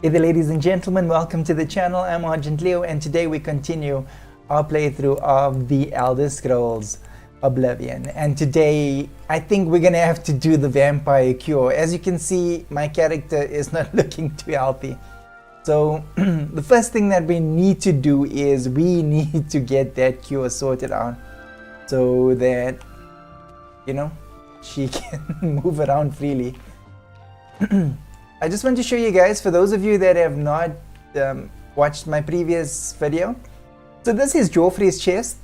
Hey there, ladies and gentlemen, welcome to the channel. I'm Argent Leo, and today we continue our playthrough of the Elder Scrolls Oblivion. And today I think we're gonna have to do the vampire cure. As you can see, my character is not looking too healthy, so the first thing that we need to do is we need to get that cure sorted out so that, you know, she can move around freely. I just want to show you guys, for those of you that have not watched my previous video. So this is Joffrey's chest,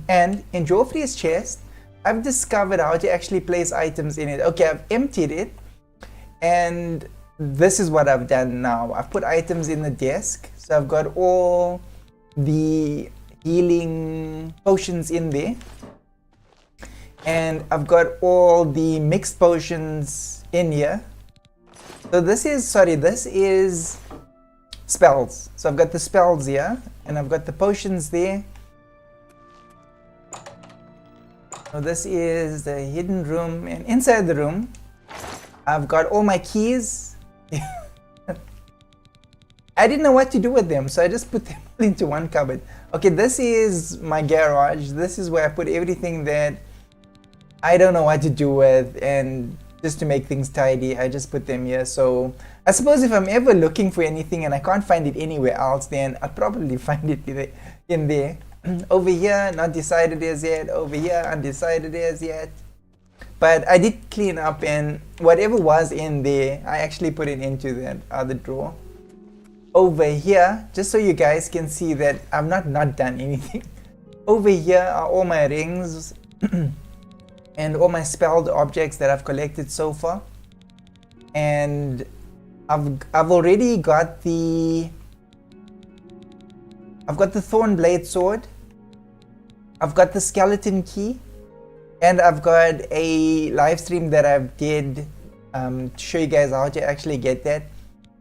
and in Joffrey's chest I've discovered how to actually place items in it. Okay, I've emptied it, and this is what I've done now. I've put items in the desk, so I've got all the healing potions in there, and I've got all the mixed potions in here. So this is spells. So I've got the spells here, and I've got the potions there. So this is the hidden room, and inside the room I've got all my keys. I didn't know what to do with them, so I just put them into one cupboard. Okay, this is my garage. This is where I put everything that I don't know what to do with, and just to make things tidy, I just put them here. So I suppose if I'm ever looking for anything and I can't find it anywhere else, then I'll probably find it in there. Over here, not decided as yet. Over here, undecided as yet. But I did clean up, and whatever was in there, I actually put it into that other drawer. Over here, just so you guys can see that I've not done anything. Over here are all my rings and all my spelled objects that I've collected so far. And I've already got the Thornblade sword. I've got the skeleton key, and I've got a live stream that I did to show you guys how to actually get that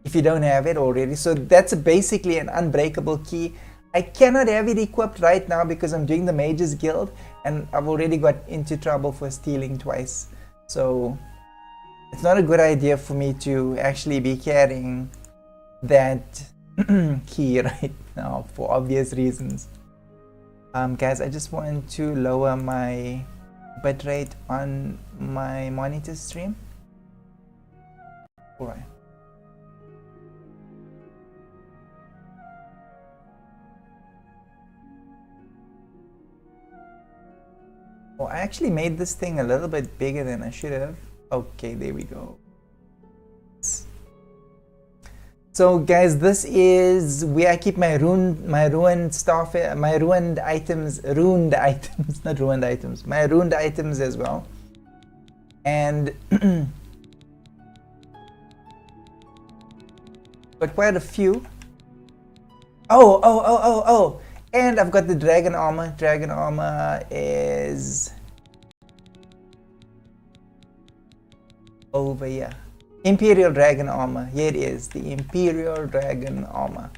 if you don't have it already. So that's basically an unbreakable key. I cannot have it equipped right now because I'm doing the Mages Guild, and I've already got into trouble for stealing twice. So it's not a good idea for me to actually be carrying that key right now for obvious reasons. Guys, I just want to lower my bitrate on my monitor stream. Alright. Oh, I actually made this thing a little bit bigger than I should have. Okay, there we go. So guys, this is where I keep my ruined stuff, my ruined items, not ruined items, my ruined items as well. And got quite a few. Oh. And I've got the dragon armor. Dragon armor is over here. Imperial dragon armor. Here it is, the Imperial dragon armor.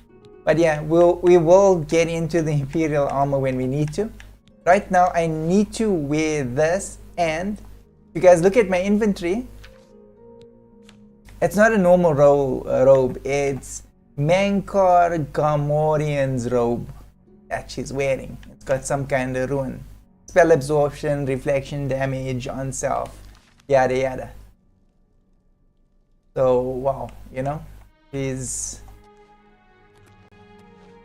But yeah, we will get into the Imperial armor when we need to. Right now, I need to wear this, and if you guys look at my inventory, it's not a normal robe. It's Mankar Gamorrean's robe that she's wearing. It's got some kind of rune. Spell absorption, reflection damage on self, yada yada. So wow, you know, he's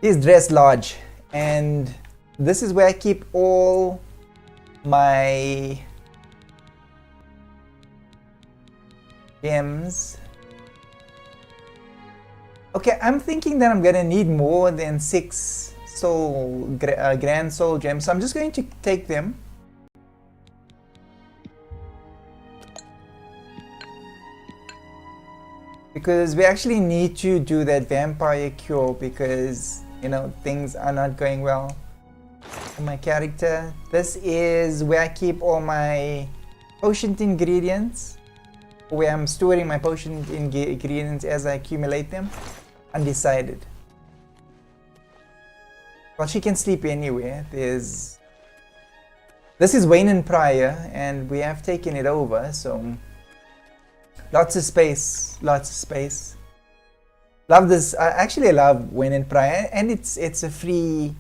dressed large, and this is where I keep all my gems. Okay, I'm thinking that I'm gonna need more than 6 grand soul gems, so I'm just going to take them. Because we actually need to do that vampire cure, because, you know, things are not going well for my character. This is where I keep all my potion ingredients, where I'm storing my potion ingredients as I accumulate them. Undecided. Well, she can sleep anywhere. This is Wayne and Pryor, and we have taken it over, so lots of space, lots of space. Love this. I actually love Wen and Praia, and it's a free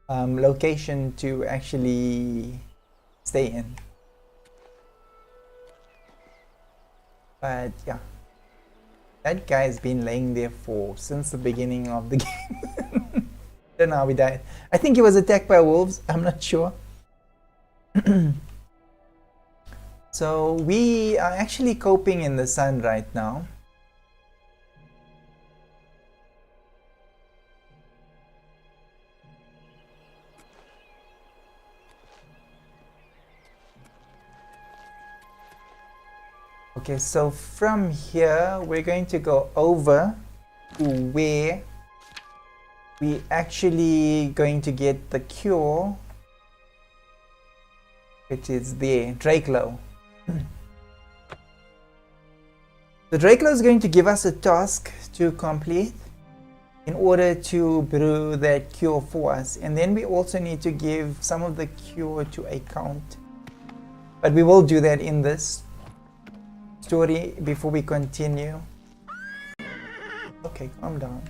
location to actually stay in. But yeah, that guy's been laying there since the beginning of the game. Don't know how he died. I think he was attacked by wolves. I'm not sure. So we are actually coping in the sun right now. Okay, so from here we're going to go over to where we actually going to get the cure, which is there, Drakelow. The Drakelow is going to give us a task to complete in order to brew that cure for us, and then we also need to give some of the cure to a count, but we will do that in this story before we continue. Okay, calm down.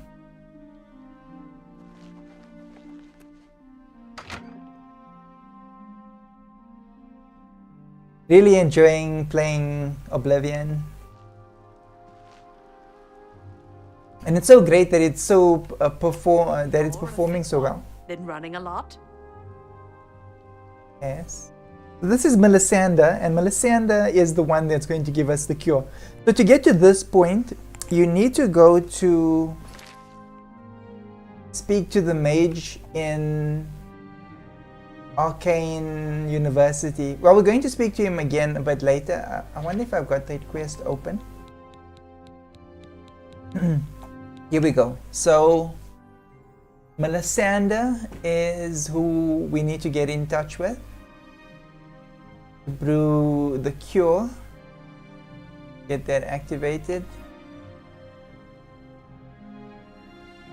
Really enjoying playing Oblivion, and it's so great that it's so performing so well. Been running a lot? Yes. This is Melisandre, and Melisandre is the one that's going to give us the cure. So to get to this point, you need to go to speak to the mage in Arcane University. Well, we're going to speak to him again a bit later. I wonder if I've got that quest open. Here we go. So Melisandre is who we need to get in touch with. Brew the cure. Get that activated.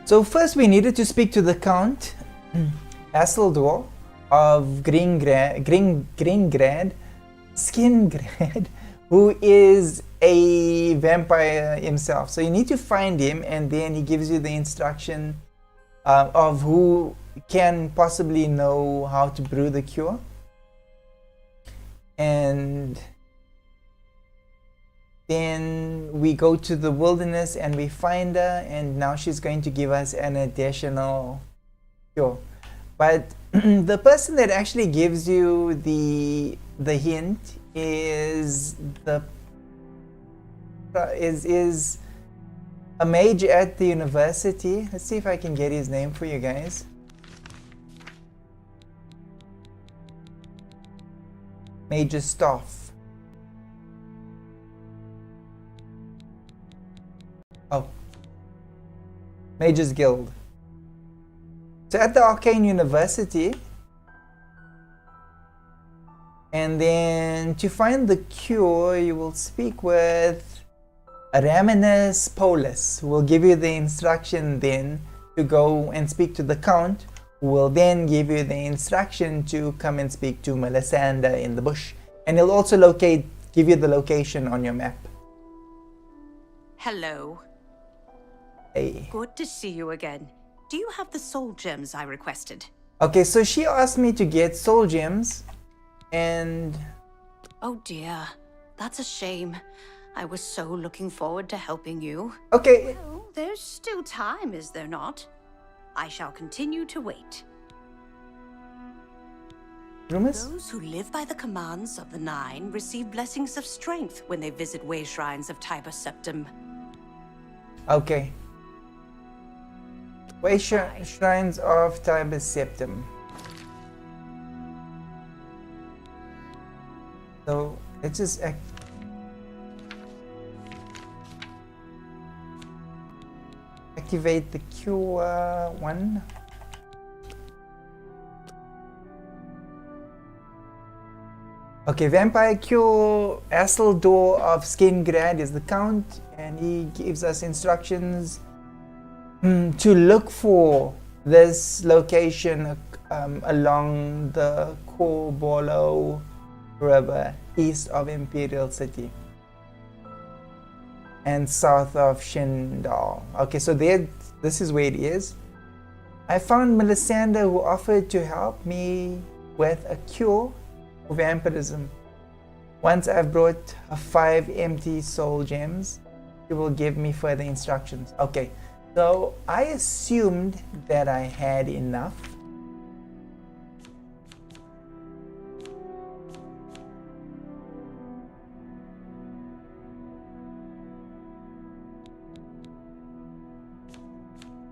So first we needed to speak to the Count Asseldor of Skingrad, who is a vampire himself. So you need to find him, and then he gives you the instruction of who can possibly know how to brew the cure. And then we go to the wilderness and we find her, and now she's going to give us an additional cure. But the person that actually gives you the hint is a mage at the university. Let's see if I can get his name for you guys. Mage's Staff. Oh. Mage's Guild. So at the Arcane University, and then to find the cure, you will speak with Raminus Polus, who will give you the instruction then to go and speak to the Count, who will then give you the instruction to come and speak to Melisandre in the bush. And he'll also give you the location on your map. Hello. Hey. Good to see you again. Do you have the soul gems I requested? Okay, so she asked me to get soul gems, and... Oh dear, that's a shame. I was so looking forward to helping you. Okay. Well, there's still time, is there not? I shall continue to wait. Rumus? Those who live by the commands of the Nine receive blessings of strength when they visit way shrines of Tiber Septim. Okay. Way shrines of Tiber Septim. So let's just activate the cure one. Okay, Vampire Cure Asseldor of Skingrad is the Count, and he gives us instructions to look for this location along the Corbolo River east of Imperial City. and south of Shindal. Okay, so there, this is where it is. I found Melisandre, who offered to help me with a cure for vampirism. Once I've brought her 5 empty soul gems, she will give me further instructions. Okay, so I assumed that I had enough.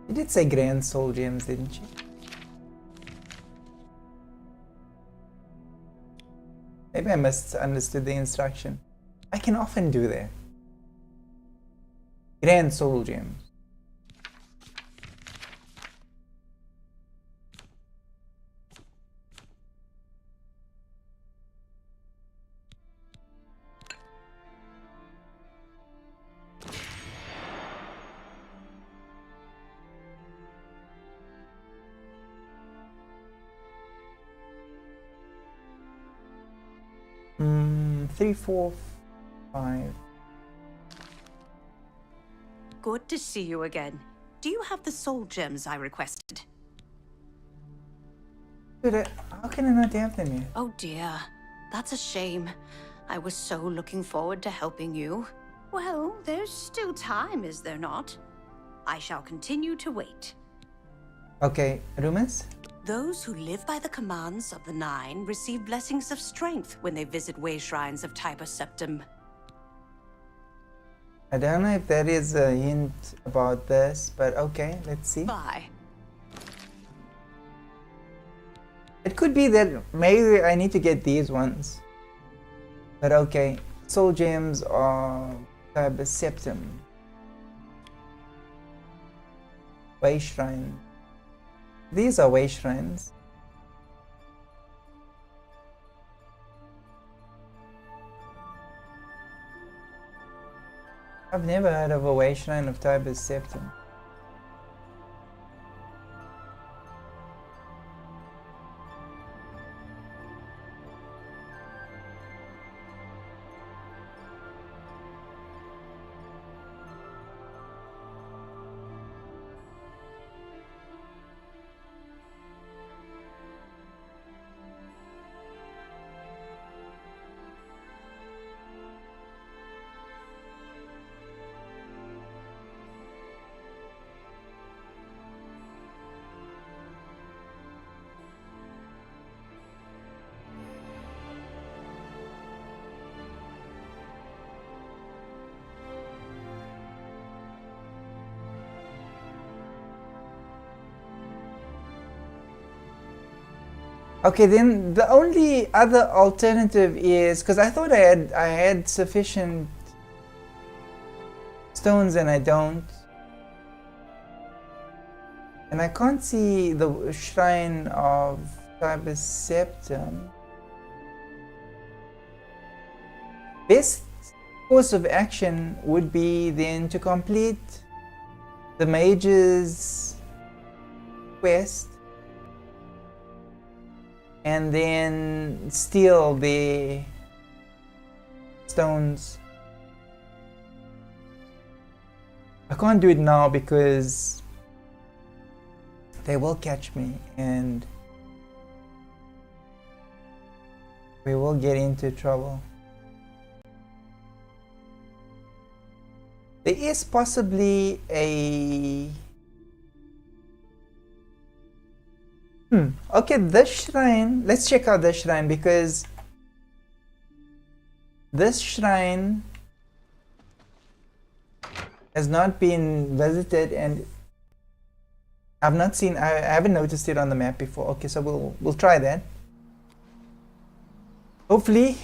She did say grand soul gems, didn't she? Maybe I misunderstood the instruction. I can often do that. Grand soul gems. Three, 4, 5. Good to see you again. Do you have the soul gems I requested? Dude, how can I not have them yet? Oh dear, that's a shame. I was so looking forward to helping you. Well, there's still time, is there not? I shall continue to wait. Okay, Rumus? Those who live by the commands of the Nine receive blessings of strength when they visit way shrines of Tyber Septim. I don't know if that is a hint about this, but okay, let's see. Bye. It could be that maybe I need to get these ones. But okay, soul gems are Tyber Septim. Way shrine. These are way shrines. I've never heard of a way shrine of Tyber Septim. Okay, then the only other alternative is, because I thought I had sufficient stones and I don't. And I can't see the shrine of Tyber Septim. Best course of action would be then to complete the mage's quest and then steal the stones. I can't do it now because they will catch me and we will get into trouble. There is possibly a okay, this shrine, let's check out this shrine because this shrine has not been visited and I've not seen, I haven't noticed it on the map before. Okay, so we'll try that. Hopefully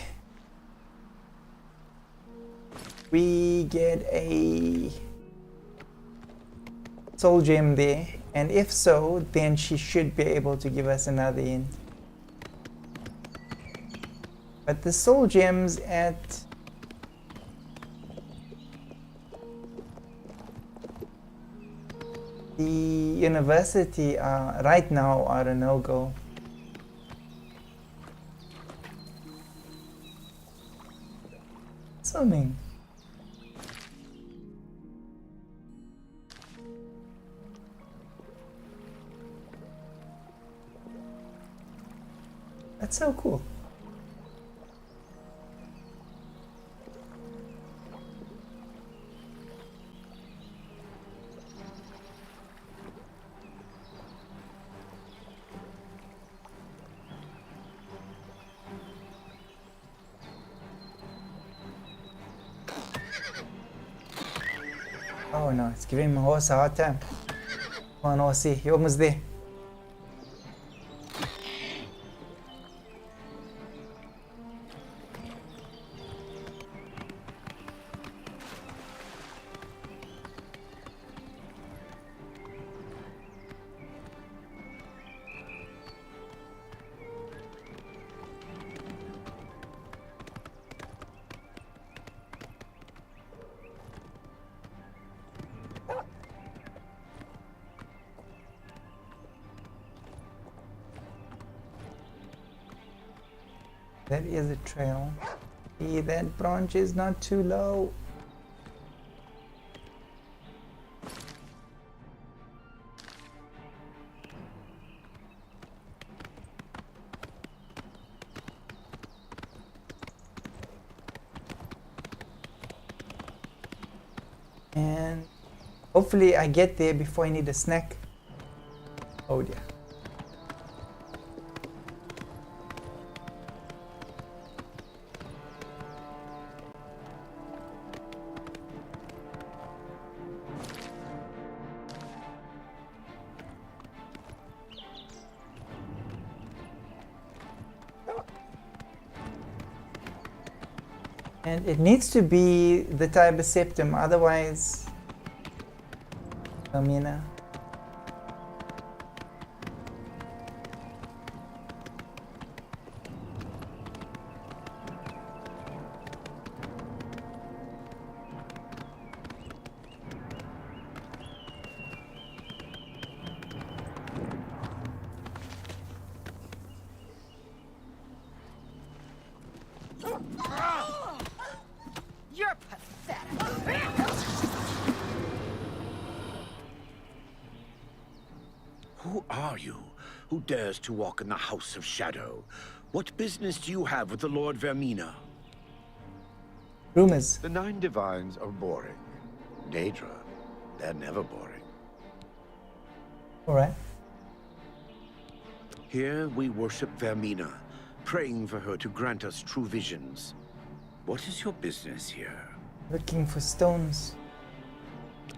we get a soul gem there, and if so, then she should be able to give us another hint. But the soul gems at the university right now are a no-go. Assuming. That's so cool. Oh no, it's giving my horse a hard time. Come on, horsey, you're almost there. That is a trail. See, that branch is not too low. And hopefully I get there before I need a snack. Oh dear. And it needs to be the Tiber Septum, otherwise, Amina. You're pathetic. Who are you? Who dares to walk in the House of Shadow? What business do you have with the Lord Vermina? Rumors. The 9 divines are boring. Daedra, they're never boring. Alright. Here we worship Vermina, praying for her to grant us true visions. What is your business here? Looking for stones.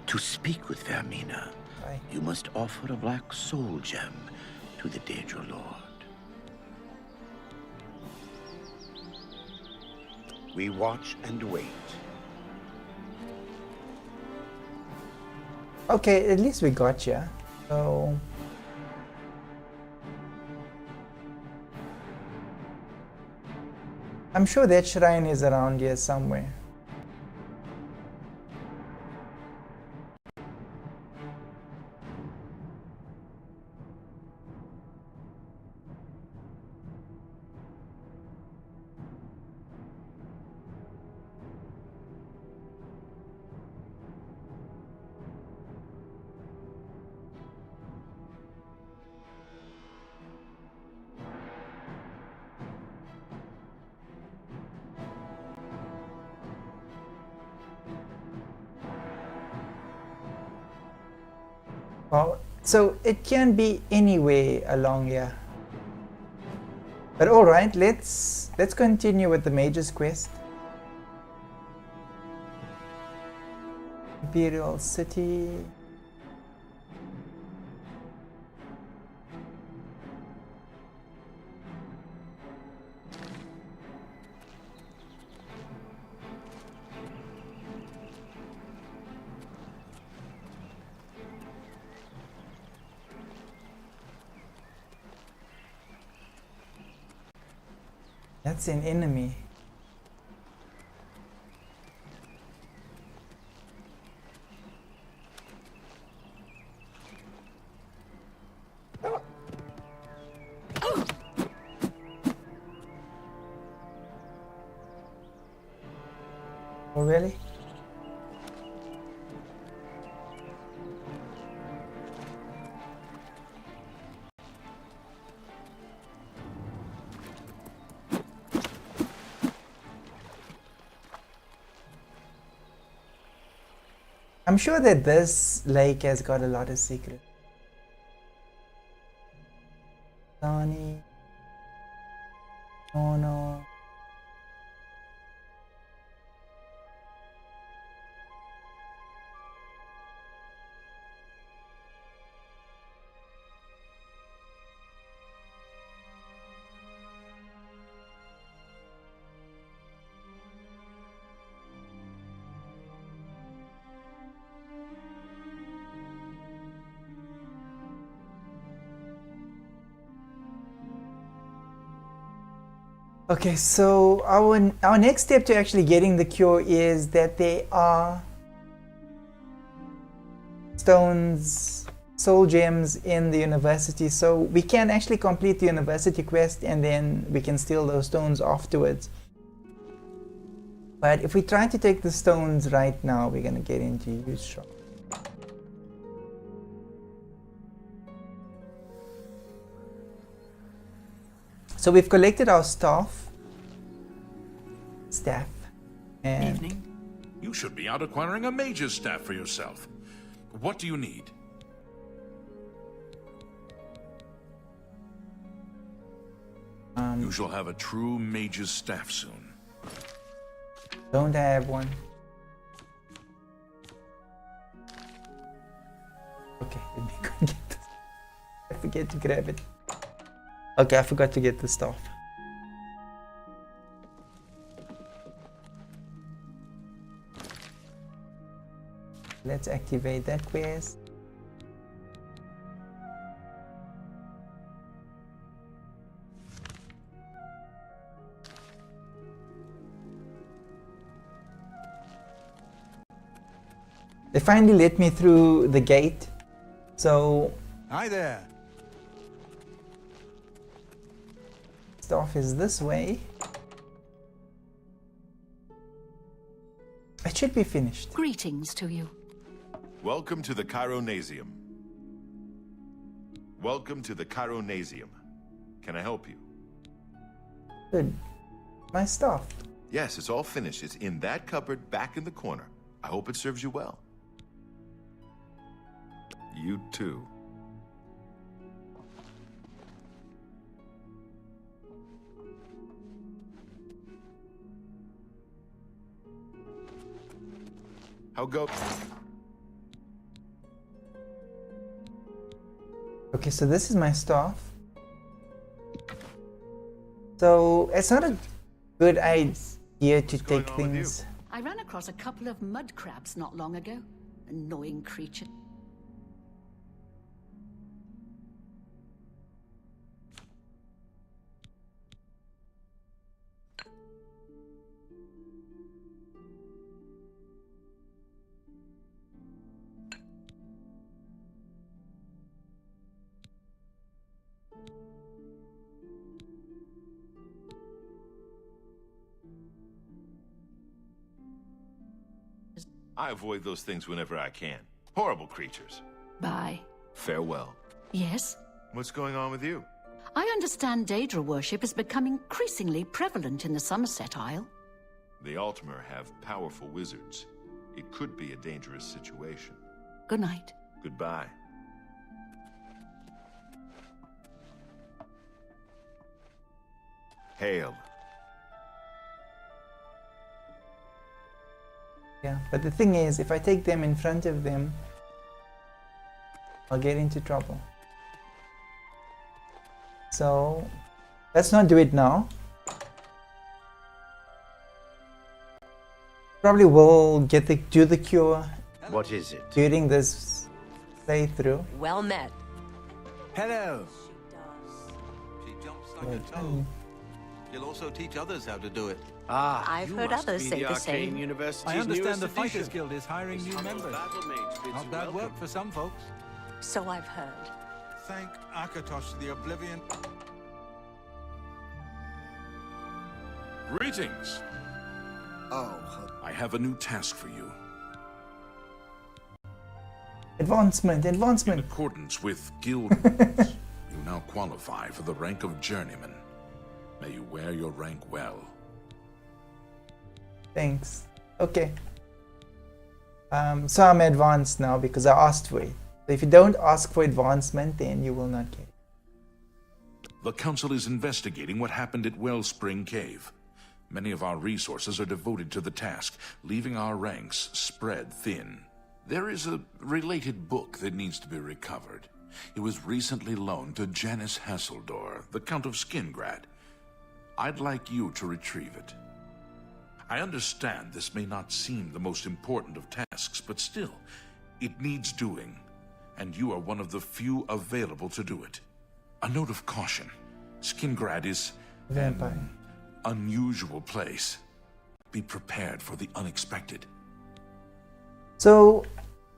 To speak with Vermina, Aye. you must offer a black soul gem to the Daedra Lord. We watch and wait. Okay, at least we got you. So I'm sure that shrine is around here somewhere. Well, so it can be anywhere along here. But all right, let's continue with the Mage's quest. Imperial City. That's an enemy. Oh, really? I'm sure that this lake has got a lot of secrets. Donnie. Oh no. Okay, so our next step to actually getting the cure is that there are stones, soul gems in the university, so we can actually complete the university quest and then we can steal those stones afterwards. But if we try to take the stones right now, we're gonna get into huge trouble. So we've collected our staff, and Evening. You should be out acquiring a mage's staff for yourself. What do you need? You shall have a true mage's staff soon. Don't I have one? Okay, let me go and get this. I forget to grab it. Okay, I forgot to get the staff. Let's activate that quest. They finally let me through the gate. So Hi there. staff is this way. It should be finished. Greetings to you. Welcome to the Chironasium. Welcome to the Chironasium. Can I help you? Good. My staff. Yes, it's all finished. It's in that cupboard back in the corner. I hope it serves you well. You too. How go? Okay, so this is my staff. So it's not a good idea to take going on with things. I ran across a couple of mud crabs not long ago. Annoying creature. I avoid those things whenever I can. Horrible creatures. Bye. Farewell. Yes? What's going on with you? I understand Daedra worship is becoming increasingly prevalent in the Somerset Isle. The Altmer have powerful wizards. It could be a dangerous situation. Good night. Goodbye. Hail. Yeah, but the thing is, if I take them in front of them, I'll get into trouble. So let's not do it now. Probably will do the cure What is it? during this playthrough. Well met. Hello. She jumps like a toad. She'll also teach others how to do it. Ah, I've you heard must others be say the the Arcane same. University's I understand newest the Fighters addition. Guild is hiring new members. Battle mage bids Not you bad welcome. work for some folks. So I've heard. Thank Akatosh the Oblivion. Greetings. Oh, I have a new task for you. Advancement, In advancement. accordance with guild rules, you now qualify for the rank of journeyman. May you wear your rank well. Thanks. Okay. So I'm advanced now because I asked for it. So if you don't ask for advancement, then you will not get it. The Council is investigating what happened at Wellspring Cave. Many of our resources are devoted to the task, leaving our ranks spread thin. There is a related book that needs to be recovered. It was recently loaned to Janice Hasseldor, the Count of Skingrad. I'd like you to retrieve it. I understand this may not seem the most important of tasks, but still, it needs doing, and you are one of the few available to do it. A note of caution. Skingrad is Vampire. an unusual place. Be prepared for the unexpected. So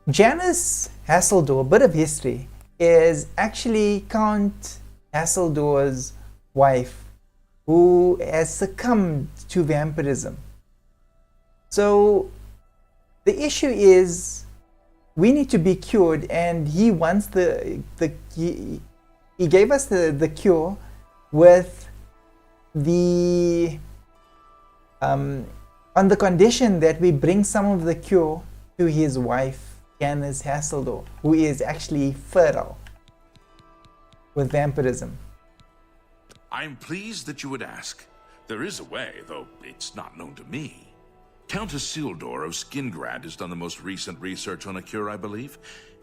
Janice Hasseldor, a bit of history, is actually Count Hasseldor's wife who has succumbed to vampirism. So the issue is we need to be cured, and he wants he gave us the cure with the on the condition that we bring some of the cure to his wife Janice Hasseldor, who is actually fertile with vampirism. I'm pleased that you would ask. There is a way, though it's not known to me. Count Isildur of Skingrad has done the most recent research on a cure, I believe.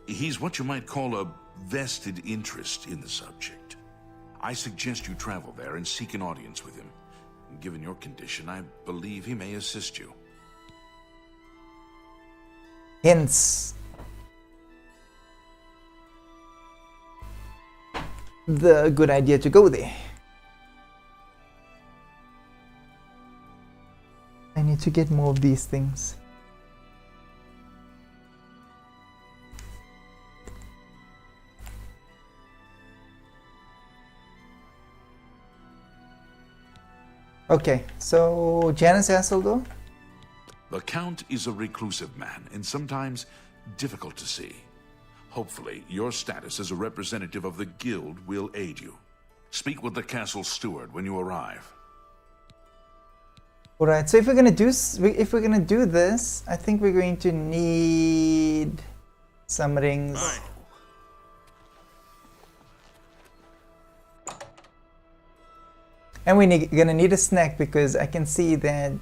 He's what you might call a vested interest in the subject. I suggest you travel there and seek an audience with him. Given your condition, I believe he may assist you. Hence the good idea to go there. I need to get more of these things. Okay, so Janice Hasseldor? The Count is a reclusive man and sometimes difficult to see. Hopefully, your status as a representative of the guild will aid you. Speak with the castle steward when you arrive. All right. So if we're gonna do this, I think we're going to need some rings. And we're gonna need a snack because I can see that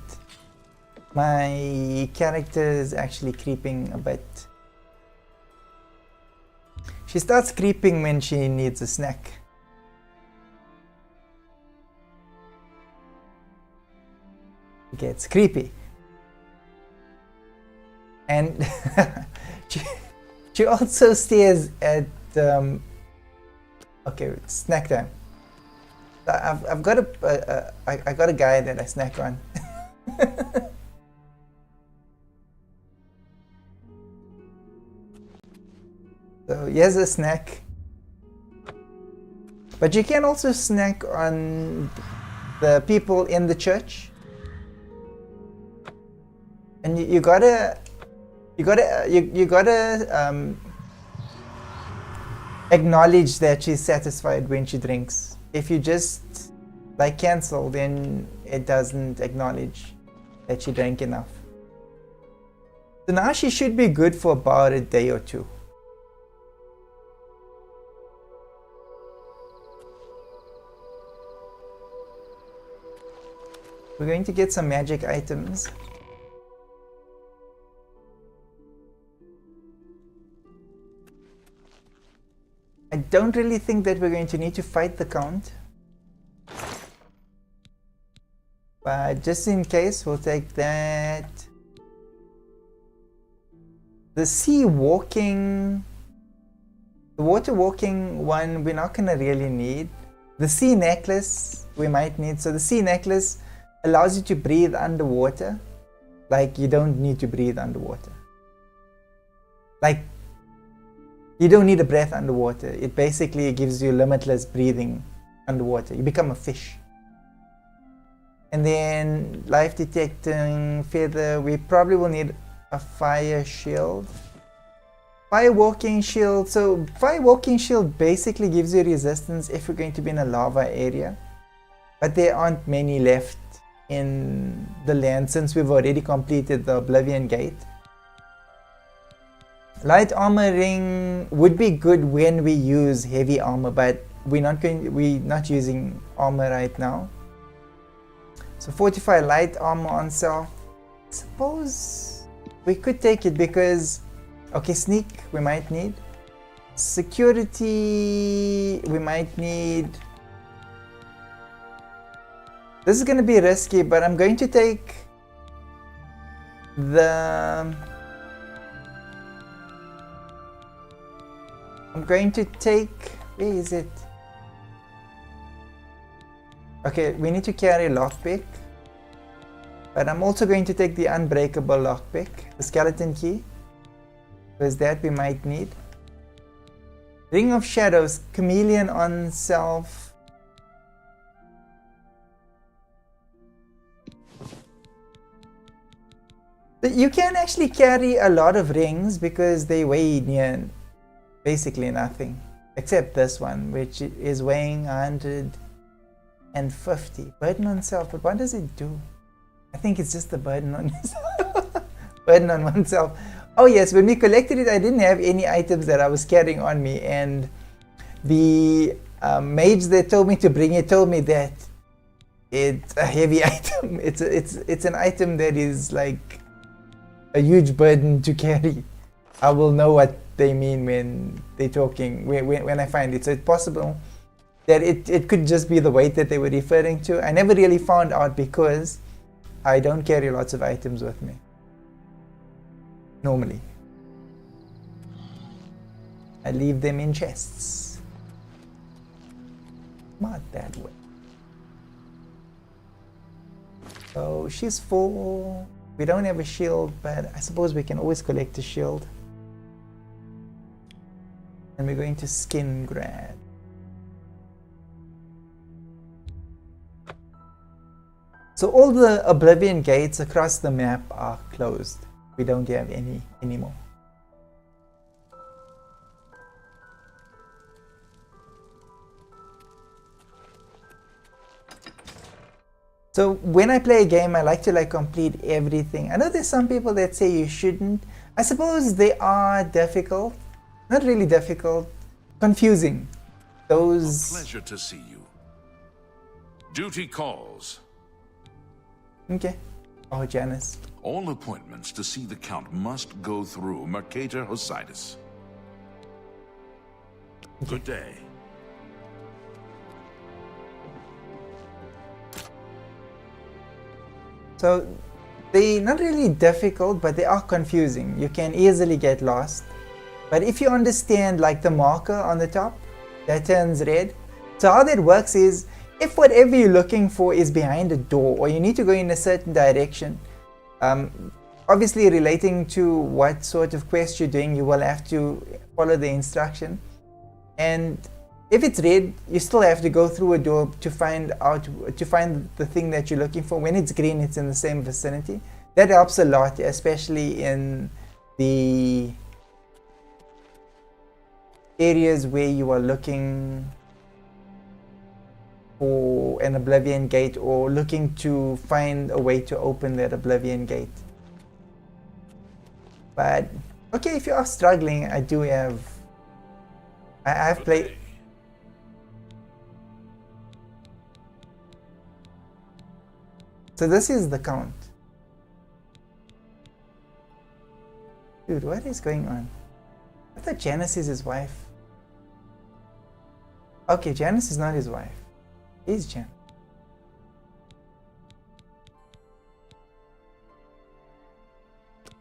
my character is actually creeping a bit. She starts creeping when she needs a snack. It gets creepy. And she also stares at okay, it's snack time. I've got I got a guy that I snack on. So here's a snack. But you can also snack on the people in the church. And you gotta acknowledge that she's satisfied when she drinks. If you just like cancel, then it doesn't acknowledge that she drank enough. So now she should be good for about a day or two. We're going to get some magic items. I don't really think that we're going to need to fight the Count. But just in case, we'll take that. The sea walking, the water walking one, we're not gonna really need. The sea necklace, we might need. So the sea necklace allows you to breathe underwater. Like you don't need to breathe underwater. Like you don't need a breath underwater. It basically gives you limitless breathing underwater. You become a fish. And then life detecting feather, we probably will need a fire shield. Fire walking shield. So fire walking shield basically gives you resistance if you're going to be in a lava area. But there aren't many left in the land since we've already completed the Oblivion Gate. Light armor ring would be good when we use heavy armor, but we're not using armor right now. So fortify light armor on self. Suppose we could take it because, okay, sneak we might need. Security we might need. This is going to be risky, but I'm going to take the... I'm going to take... Where is it? Okay, we need to carry lockpick. But I'm also going to take the unbreakable lockpick, the skeleton key, because that we might need. Ring of Shadows, chameleon on self. You can actually carry a lot of rings because they weigh near basically nothing, except this one, which is weighing 150. Burden on self, but what does it do? I think it's just the burden on yourself. Burden on oneself. Oh yes, when we collected it, I didn't have any items that I was carrying on me, and the mage that told me to bring it told me that it's a heavy item. It's an item that is like a huge burden to carry. I will know what they mean when they're talking, when I find it. So it's possible that it could just be the weight that they were referring to. I never really found out because I don't carry lots of items with me. Normally. I leave them in chests. Not that way. So she's full. We don't have a shield, but I suppose we can always collect a shield. And we're going to skin grab. So all the Oblivion gates across the map are closed. We don't have any anymore. So when I play a game, I like to complete everything. I know there's some people that say you shouldn't. I suppose they are difficult. Not really difficult. Confusing. Those... A pleasure to see you. Duty calls. Okay. Oh, Janice. All appointments to see the Count must go through Mercator Hosidus. Good day. So, they're not really difficult, but they are confusing. You can easily get lost. But if you understand like the marker on the top, that turns red. So how that works is, if whatever you're looking for is behind a door, or you need to go in a certain direction, obviously relating to what sort of quest you're doing, you will have to follow the instruction. And if it's red, you still have to go through a door to find the thing that you're looking for. When it's green, it's in the same vicinity. That helps a lot, especially in the areas where you are looking for an Oblivion gate, or looking to find a way to open that Oblivion gate. But okay, if you are struggling, I have played. So this is the Count. Dude, what is going on? I thought Janice is his wife. Okay, Janice is not his wife. He's Jan.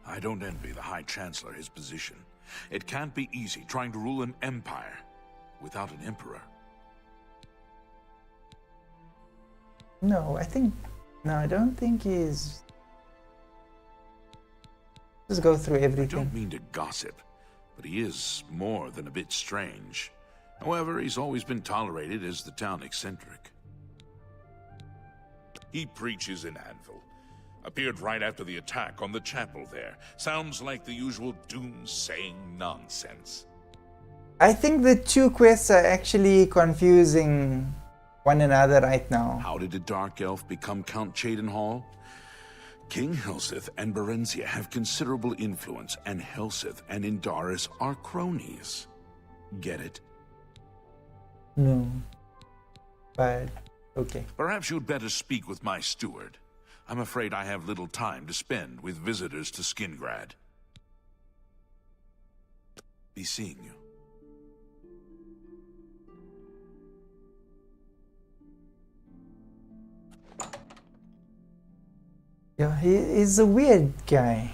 I don't envy the High Chancellor his position. It can't be easy trying to rule an empire without an emperor. No, I don't think he's... Just go through everything. I don't mean to gossip, but he is more than a bit strange. However, he's always been tolerated as the town eccentric. He preaches in Anvil. Appeared right after the attack on the chapel there. Sounds like the usual doom-saying nonsense. I think the two quests are actually confusing one another right now. How did a dark elf become Count Cheydinhal? King Helseth and Berenzia have considerable influence, and Helseth and Indaris are cronies. Get it? No. But, okay. Perhaps you'd better speak with my steward. I'm afraid I have little time to spend with visitors to Skingrad. Be seeing you. Yeah, he's a weird guy.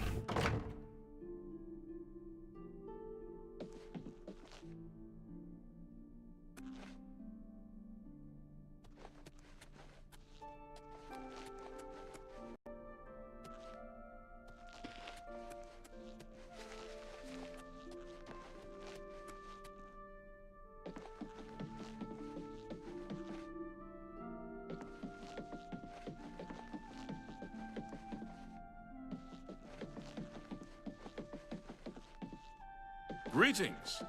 Greetings.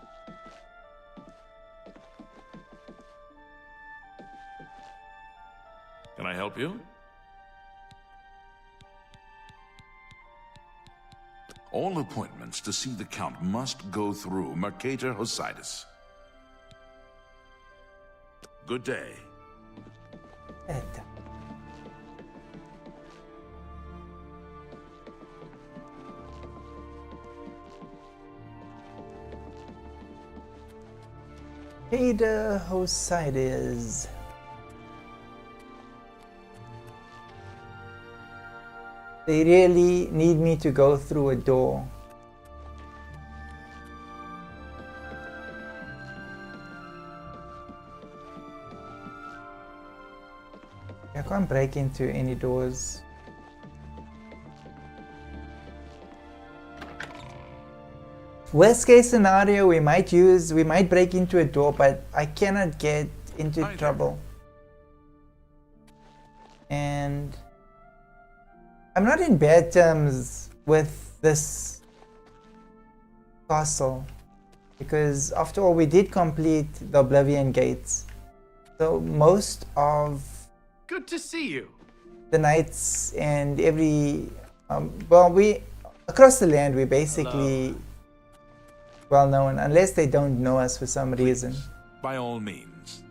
Can I help you? All appointments to see the Count must go through Mercator Hosidus. Good day. Ada Hosidus. They really need me to go through a door. I can't break into any doors. Worst case scenario, we might break into a door, but I cannot get into trouble. And I'm not in bad terms with this castle, because after all, we did complete the Oblivion Gates. So most of Good to see you. the knights and every well, we across the land, we basically well known, unless they don't know us for some reason. By all means.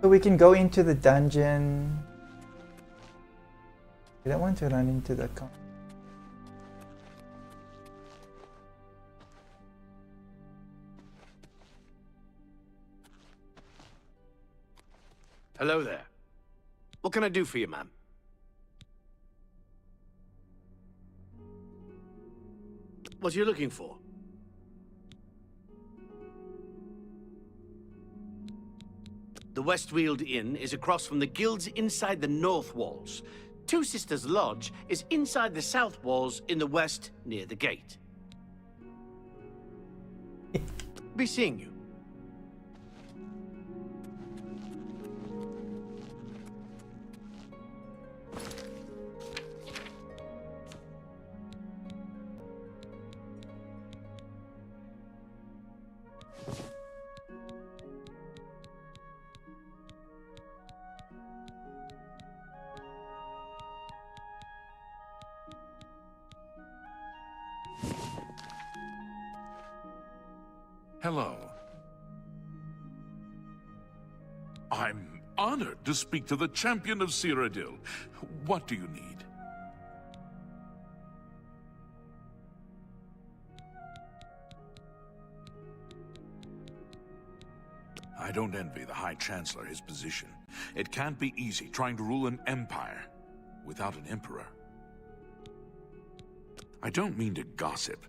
So we can go into the dungeon. I don't want to run into the con. Hello there. What can I do for you, ma'am? What are you looking for? The Westweald Inn is across from the guilds inside the north walls. Two Sisters Lodge is inside the south walls in the west near the gate. Be seeing you. Hello. I'm honored to speak to the champion of Cyrodiil. What do you need? I don't envy the High Chancellor his position. It can't be easy trying to rule an empire without an emperor. I don't mean to gossip,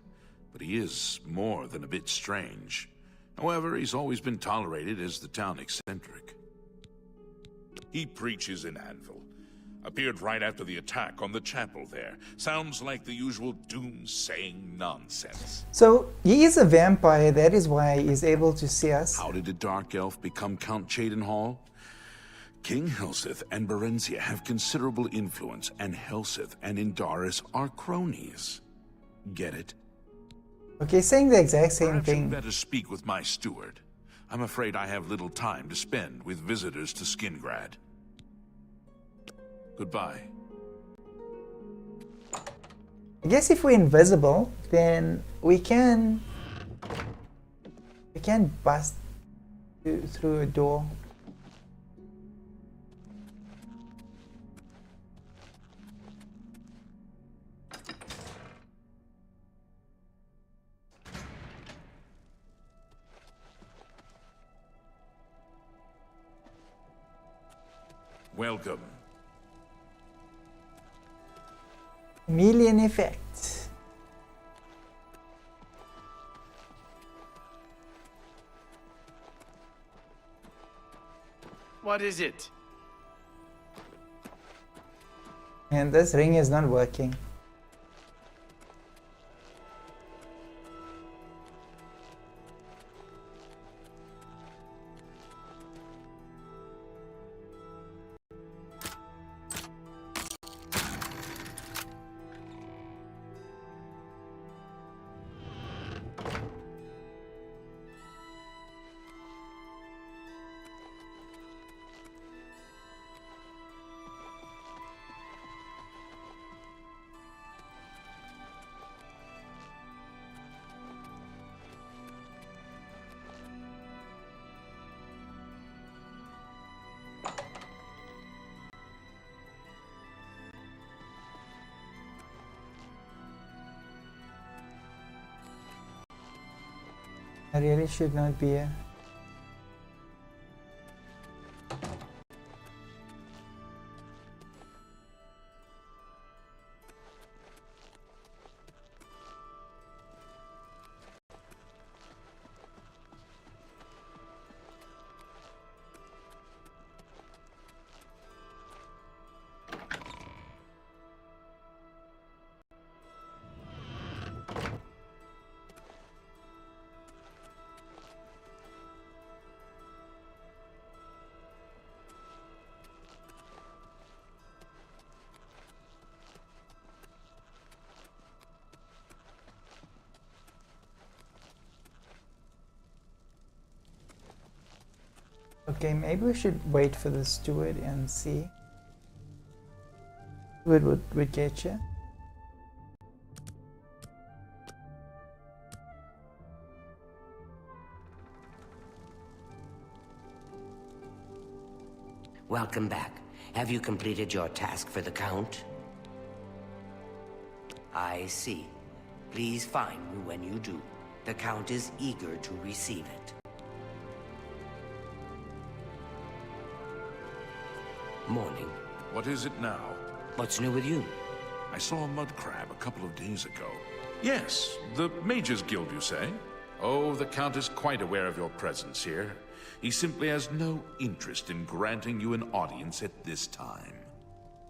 but he is more than a bit strange. However, he's always been tolerated as the town eccentric. He preaches in Anvil. Appeared right after the attack on the chapel there. Sounds like the usual doom-saying nonsense. So he is a vampire, that is why he's able to see us. How did a dark elf become Count Cheydinhal? King Helseth and Berenzia have considerable influence, and Helseth and Indaris are cronies. Get it? Okay, saying the exact same Perhaps you'd thing. better speak with my steward. I'm afraid I have little time to spend with visitors to Skingrad. Goodbye. I guess if we're invisible, then we can bust through a door. Welcome. Chameleon effect. What is it? And this ring is not working. I really should not be here. Okay, maybe we should wait for the steward and see. Steward would get you. Welcome back. Have you completed your task for the Count? I see. Please find me when you do. The Count is eager to receive it. Morning. What is it now? What's new with you? I saw a mud crab a couple of days ago. Yes, the Mages Guild, you say? Oh, the Count is quite aware of your presence here. He simply has no interest in granting you an audience at this time.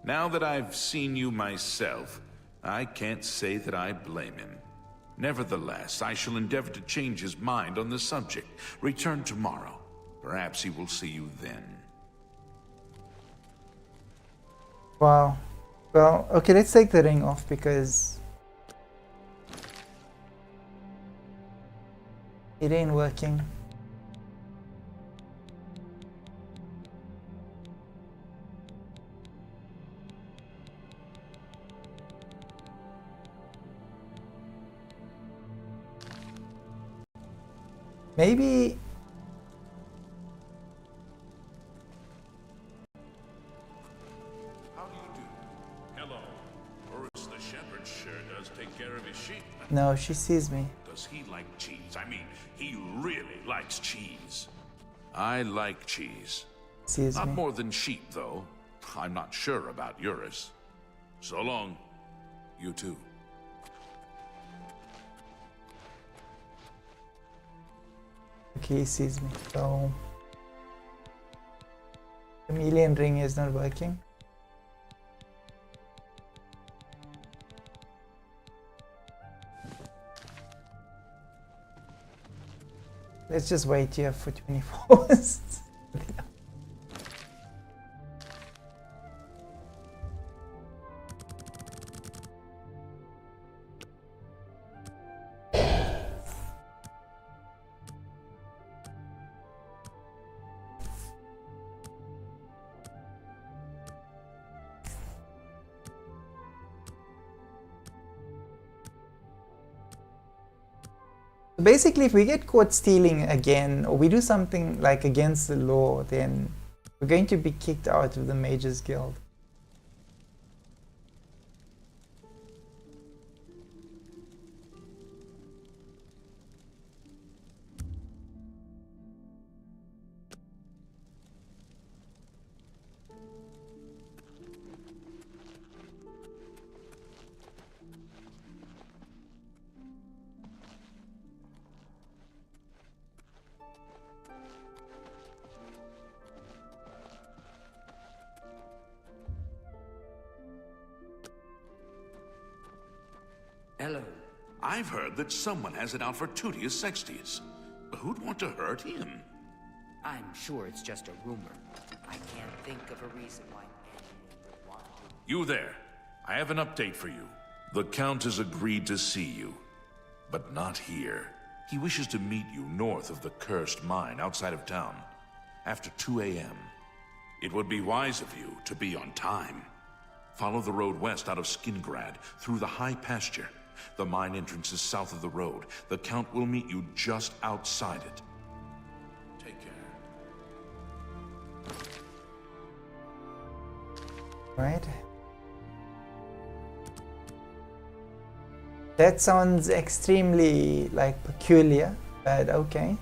Now that I've seen you myself, I can't say that I blame him. Nevertheless, I shall endeavor to change his mind on the subject. Return tomorrow. Perhaps he will see you then. Wow. Well, okay, let's take the ring off because it ain't working. Maybe How do you do? Hello. Boris the shepherd sure does take care of his sheep. no, she sees me. Does he like cheese? I mean, he really likes cheese. I like cheese. Sees Not me. more than sheep, though. I'm not sure about Eurus. So long. You too. Okay, he sees me. So chameleon ring is not working. Let's just wait here for 24 hours. Basically, if we get caught stealing again, or we do something like against the law, then we're going to be kicked out of the Mages Guild. Hello. I've heard that someone has it out for Tutius Sextius. But who'd want to hurt him? I'm sure it's just a rumor. I can't think of a reason why anyone would want to. You there. I have an update for you. The Count has agreed to see you. But not here. He wishes to meet you north of the cursed mine outside of town. After 2 a.m. It would be wise of you to be on time. Follow the road west out of Skingrad, through the high pasture. The mine entrance is south of the road. The Count will meet you just outside it. Take care. Right. That sounds extremely, like, peculiar, but okay.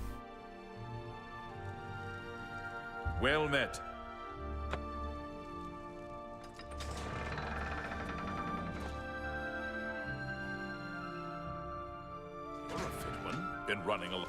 Well met. You're a fit one. Been running along.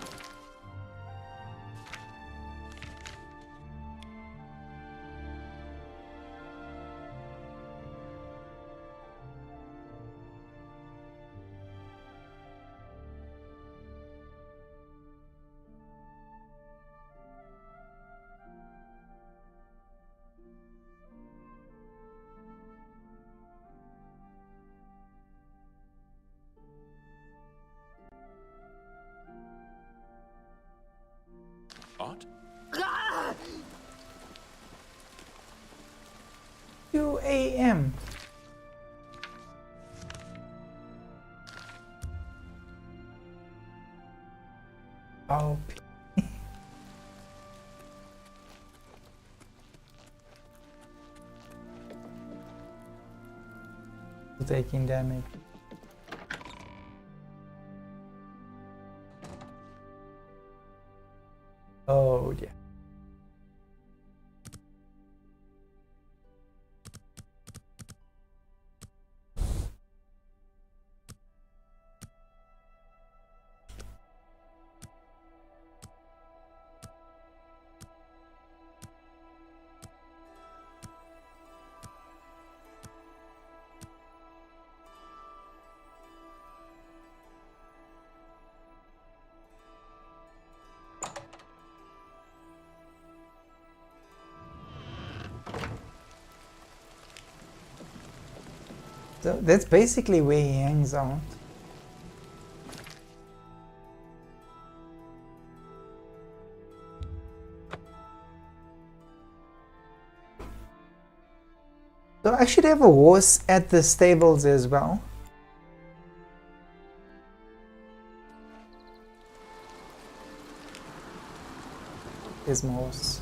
What? 2 a.m. Oh. Taking damage. Oh dear. So that's basically where he hangs out. So I should have a horse at the stables as well. Here's my horse.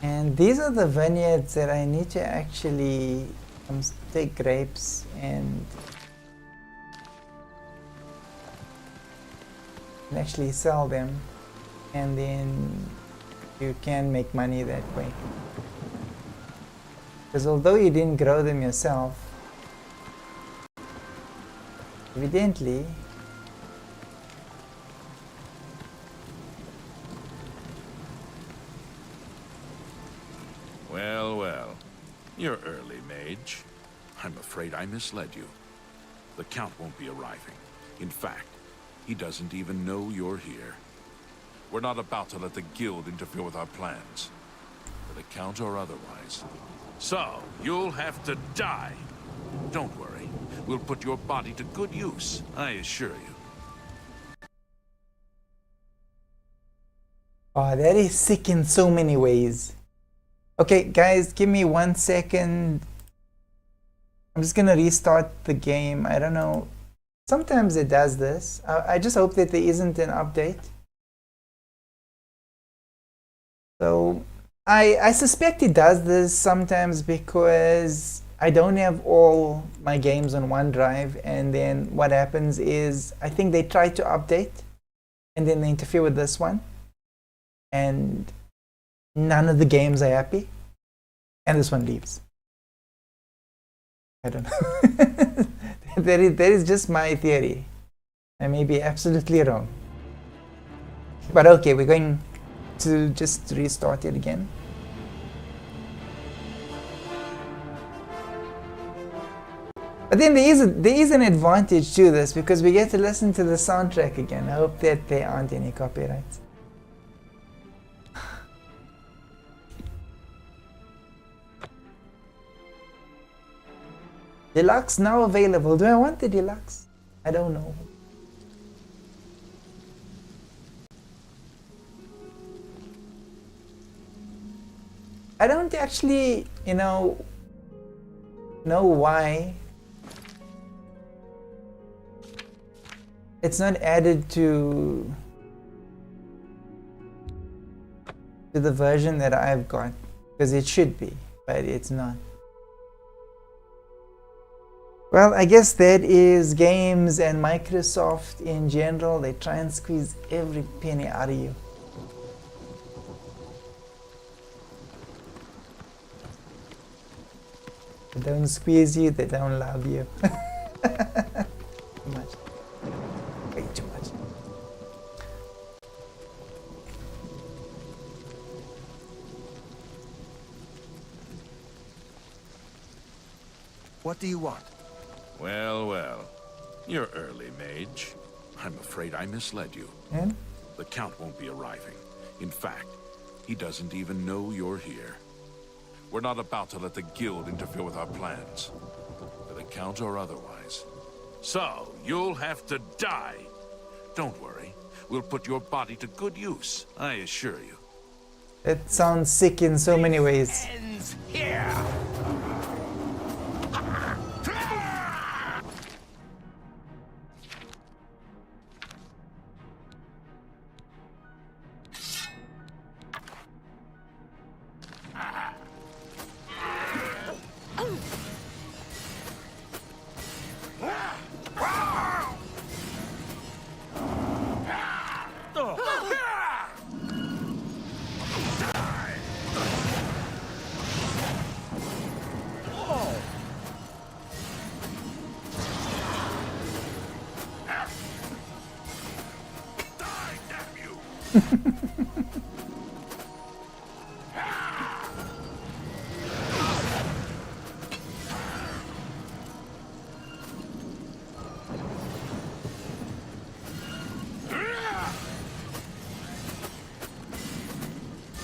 And these are the vineyards that I need to actually take grapes and actually sell them, and then you can make money that way. Because although you didn't grow them yourself, evidently Well. You're early, mage. I'm afraid I misled you. The Count won't be arriving. In fact, he doesn't even know you're here. We're not about to let the Guild interfere with our plans, for the Count or otherwise. So, you'll have to die. Don't worry. We'll put your body to good use, I assure you. oh, that is sick in so many ways. Okay, guys, give me 1 second. I'm just gonna restart the game. I don't know. Sometimes it does this. I just hope that there isn't an update. So I suspect it does this sometimes because I don't have all my games on OneDrive, and then what happens is I think they try to update and then they interfere with this one, and none of the games are happy, and this one leaves. I don't know. That is just my theory. I may be absolutely wrong. But okay, we're going to just restart it again. But then there is an advantage to this because we get to listen to the soundtrack again. I hope that there aren't any copyrights. Deluxe now available. Do I want the deluxe? I don't know. I don't actually, know why it's not added to the version that I've got, because it should be, but it's not. Well, I guess that is games and Microsoft in general. They try and squeeze every penny out of you. They don't squeeze you, they don't love you. Too much. Way too much. What do you want? Well, well. You're early, mage. I'm afraid I misled you. And? The Count won't be arriving. In fact, he doesn't even know you're here. We're not about to let the Guild interfere with our plans, for the Count or otherwise. So, you'll have to die. Don't worry. We'll put your body to good use, I assure you. It sounds sick in so many ways. Ends here.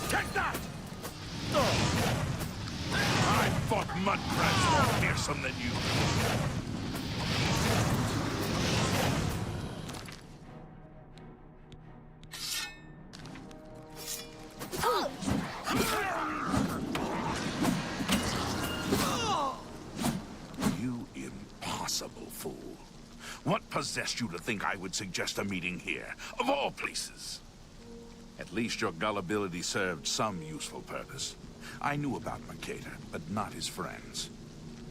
Take that! I fought mudcrabs more fearsome than you. You impossible fool. What possessed you to think I would suggest a meeting here, of all places? At least your gullibility served some useful purpose. I knew about Mercator, but not his friends.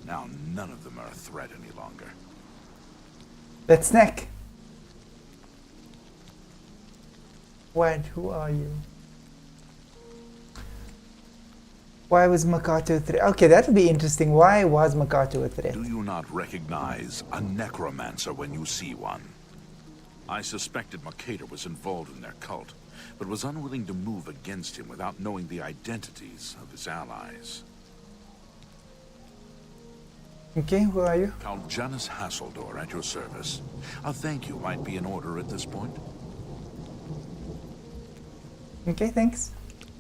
Now none of them are a threat any longer. Let's snack. What? Who are you? Why was Makato a threat? Okay, that would be interesting. Why was Makato a threat? Do you not recognize a necromancer when you see one? I suspected Mercator was involved in their cult, but was unwilling to move against him without knowing the identities of his allies. Okay, who are you? Count Janus Hasseldor at your service. A thank you might be in order at this point. Okay, thanks.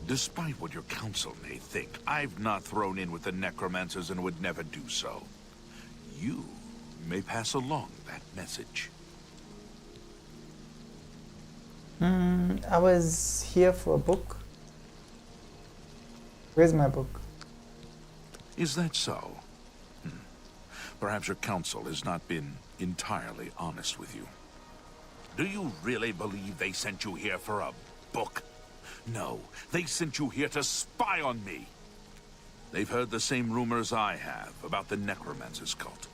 Despite what your council may think, I've not thrown in with the necromancers and would never do so. You may pass along that message. I was here for a book. Where's my book? Is that so? Perhaps your counsel has not been entirely honest with you. Do you really believe they sent you here for a book? No, they sent you here to spy on me. They've heard the same rumors I have about the Necromancer's cult.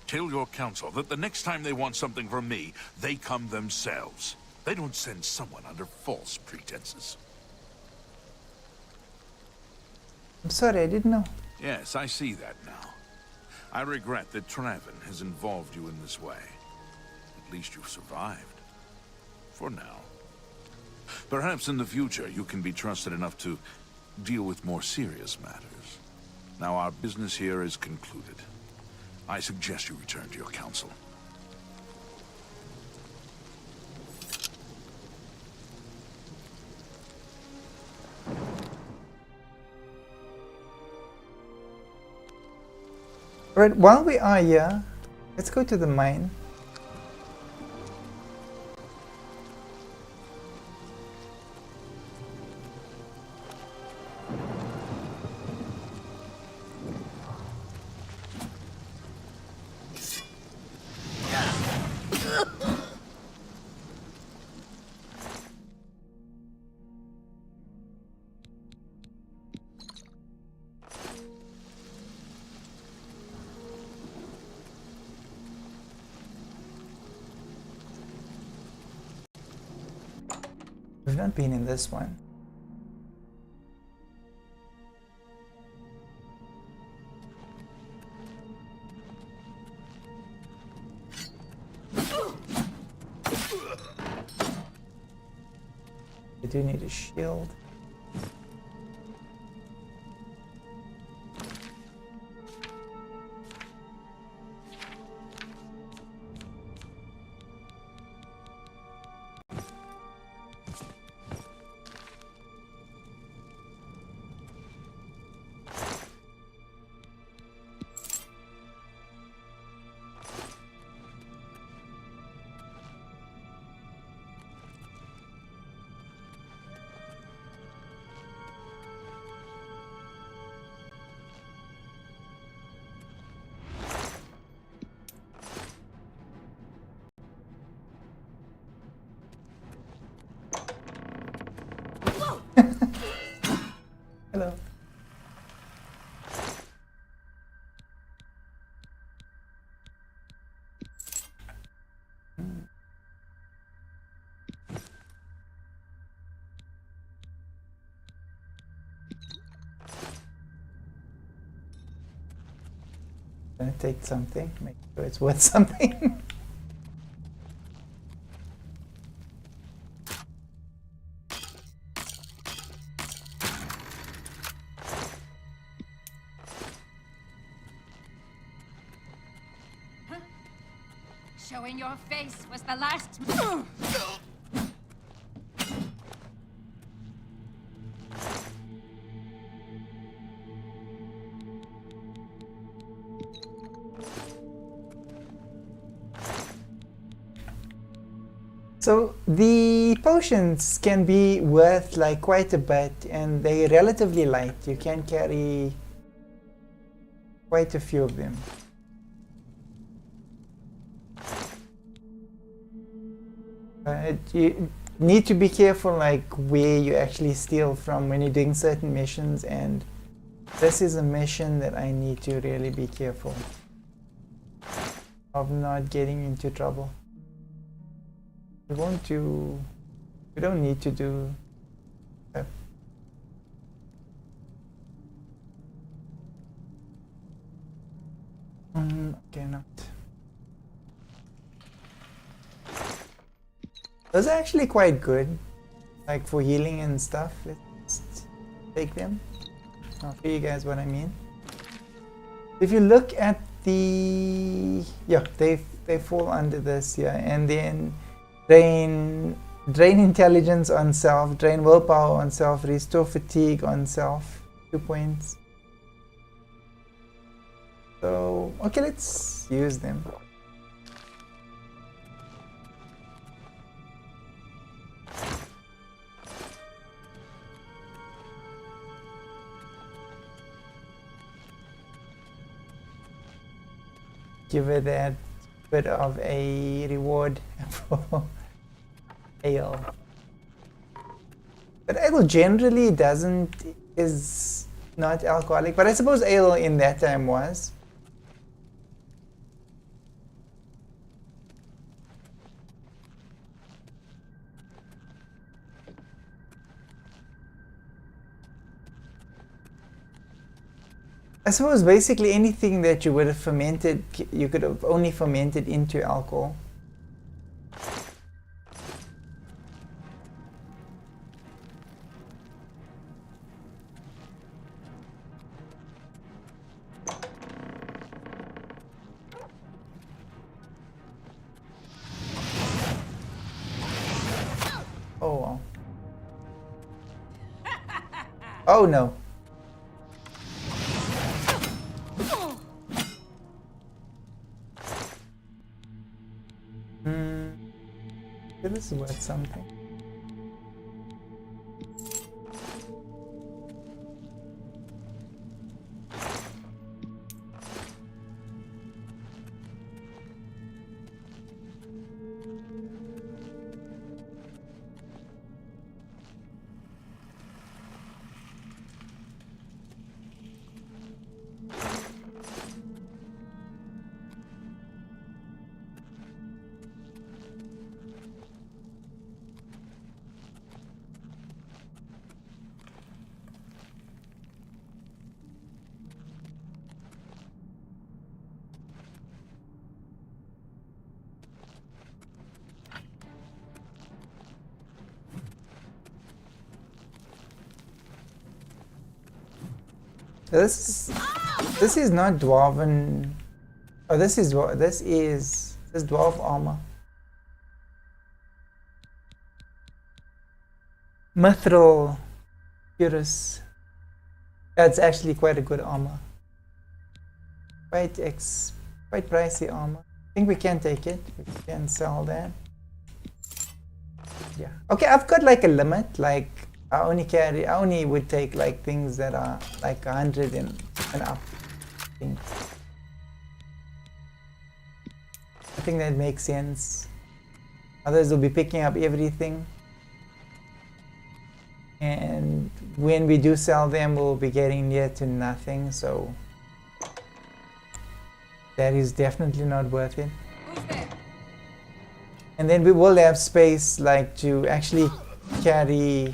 Tell your counsel that the next time they want something from me, they come themselves. They don't send someone under false pretenses. I'm sorry, I didn't know. Yes, I see that now. I regret that Traven has involved you in this way. At least you've survived. For now. Perhaps in the future you can be trusted enough to deal with more serious matters. Now our business here is concluded. I suggest you return to your council. Right, while we are here, let's go to the mine. We've not been in this one. I do need a shield. Hello. Gonna take something, make sure it's worth something. Showing your face was the last. So the potions can be worth like quite a bit, and they're relatively light. You can carry quite a few of them. You need to be careful like where you actually steal from when you're doing certain missions, and this is a mission that I need to really be careful of not getting into trouble. We don't need to do that. Okay, not. Those are actually quite good, like for healing and stuff. Let's take them. I'll show you guys what I mean. If you look at the, yeah, they fall under this, yeah, and then drain intelligence on self, drain willpower on self, restore fatigue on self, 2 points. So okay, let's use them. give her that bit of a reward for ale. But ale generally is not alcoholic, but I suppose ale in that time was. I suppose basically anything that you would have fermented, you could have only fermented into alcohol. Oh well. Oh no. This is worth something. This is not dwarven. Oh, this is dwarf armor. Mithril cuirass. That's actually quite a good armor. Quite pricey armor. I think we can take it. We can sell that. Yeah. Okay, I've got like a limit. Like I only would take like things that are like 100 and up. I think that makes sense. Others will be picking up everything. And when we do sell them, we'll be getting near to nothing. So that is definitely not worth it. And then we will have space like to actually carry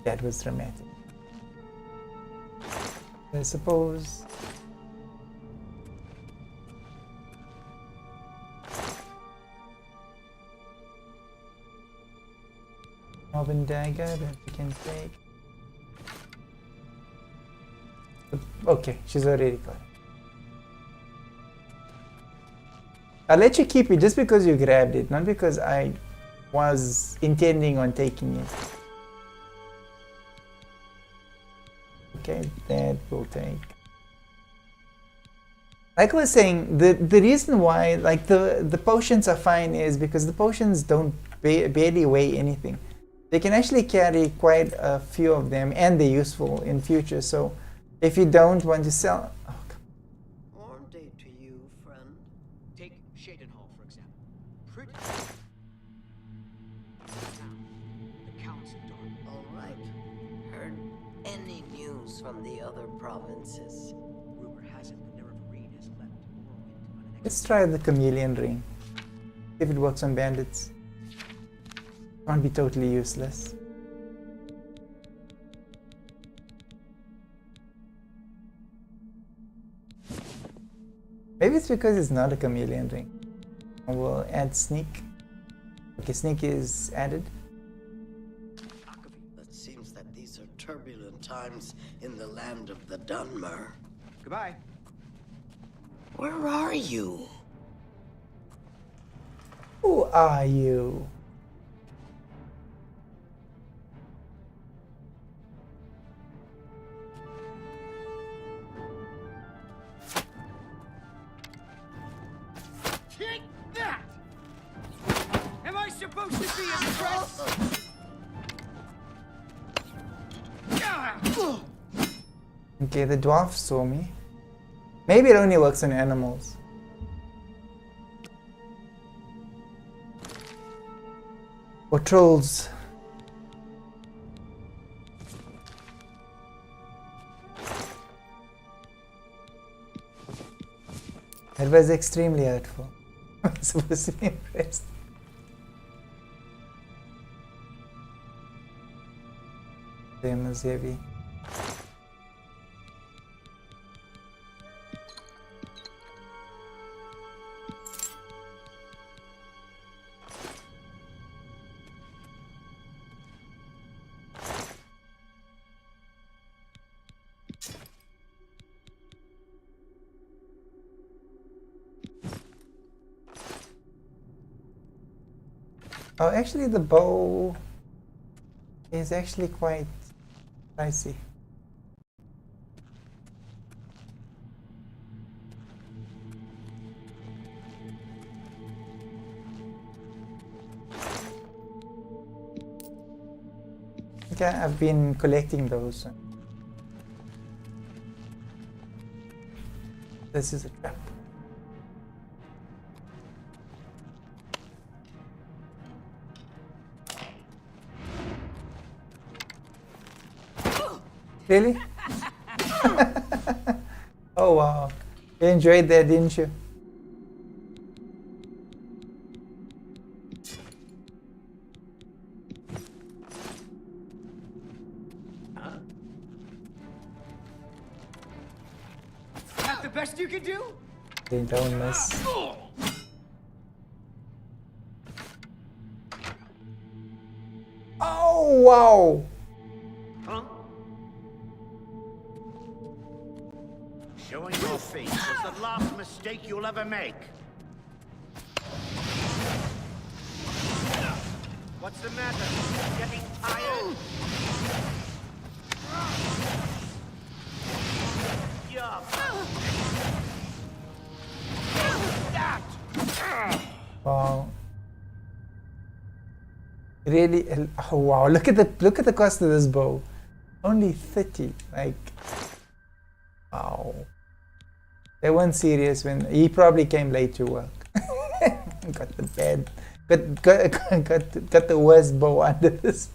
that was dramatic. I suppose Robin dagger that we can take. Okay, she's already got it. I'll let you keep it just because you grabbed it, not because I was intending on taking it. Okay, that will take. Like I was saying, the reason why like the potions are fine is because the potions don't barely weigh anything. They can actually carry quite a few of them, and they're useful in future. So, if you don't want to sell, Warm day to you, friend. Take Shadenhall, for example. Pretty. The Count's daughter. All right. Heard any news from the other provinces? Rumor has it the Nerevarine has left Morrowind. let's try the chameleon ring. If it works on bandits. Can't be totally useless. Maybe it's because it's not a chameleon ring. We'll add sneak. Okay, sneak is added. It seems that these are turbulent times in the land of the Dunmer. Goodbye. Where are you? Who are you? supposed to be impressed. Okay, the dwarf saw me. Maybe it only works on animals. Or trolls. That was extremely hurtful. I'm supposed to be impressed. Them is heavy. Oh, actually the bow is actually quite pricey. Okay, I've been collecting those. This is a trap. Really? Oh wow. You enjoyed that, didn't you? That the best you can do? They don't miss. Oh wow! Huh? Showing your face is the last mistake you'll ever make. What's the matter? Getting tired? Yeah. Wow. Really? Oh wow! Look at the cost of this bow. Only 30. Like, wow. They weren't serious when he probably came late to work. Got the bed. Got the worst bow under this.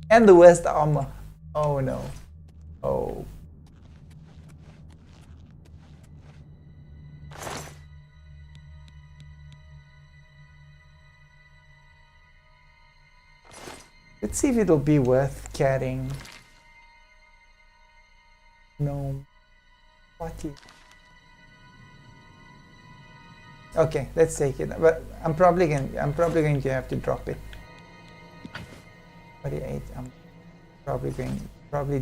And the worst armor. Oh no. Oh. Let's see if it'll be worth carrying. No. 40. Okay, let's take it. But I'm probably going to have to drop it. 48. I'm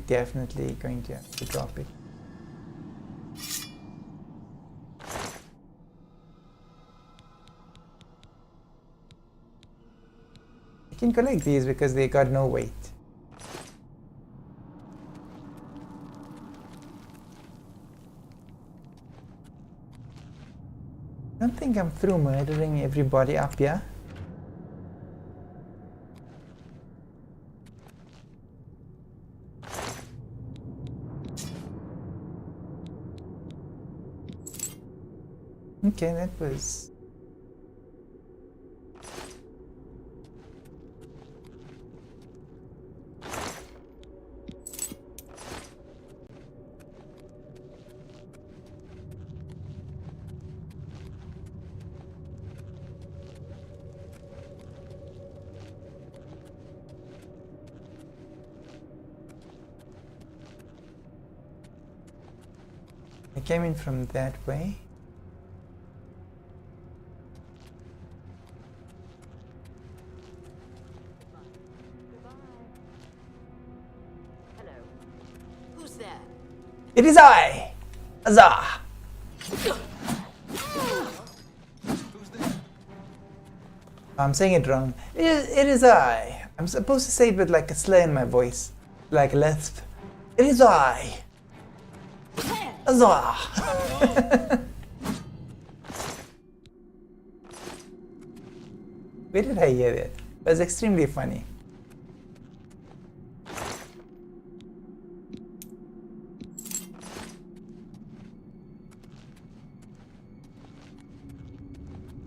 definitely going to have to drop it. You can collect these because they got no weight. I don't think I'm through murdering everybody up here. Okay, that was... I came in from that way. Hello. Who's there? It is I! Huzzah! I'm saying it wrong. It is I. I'm supposed to say it with like a slur in my voice. Like a lisp. It is I. Huzzah! Where did I hear it? It was extremely funny.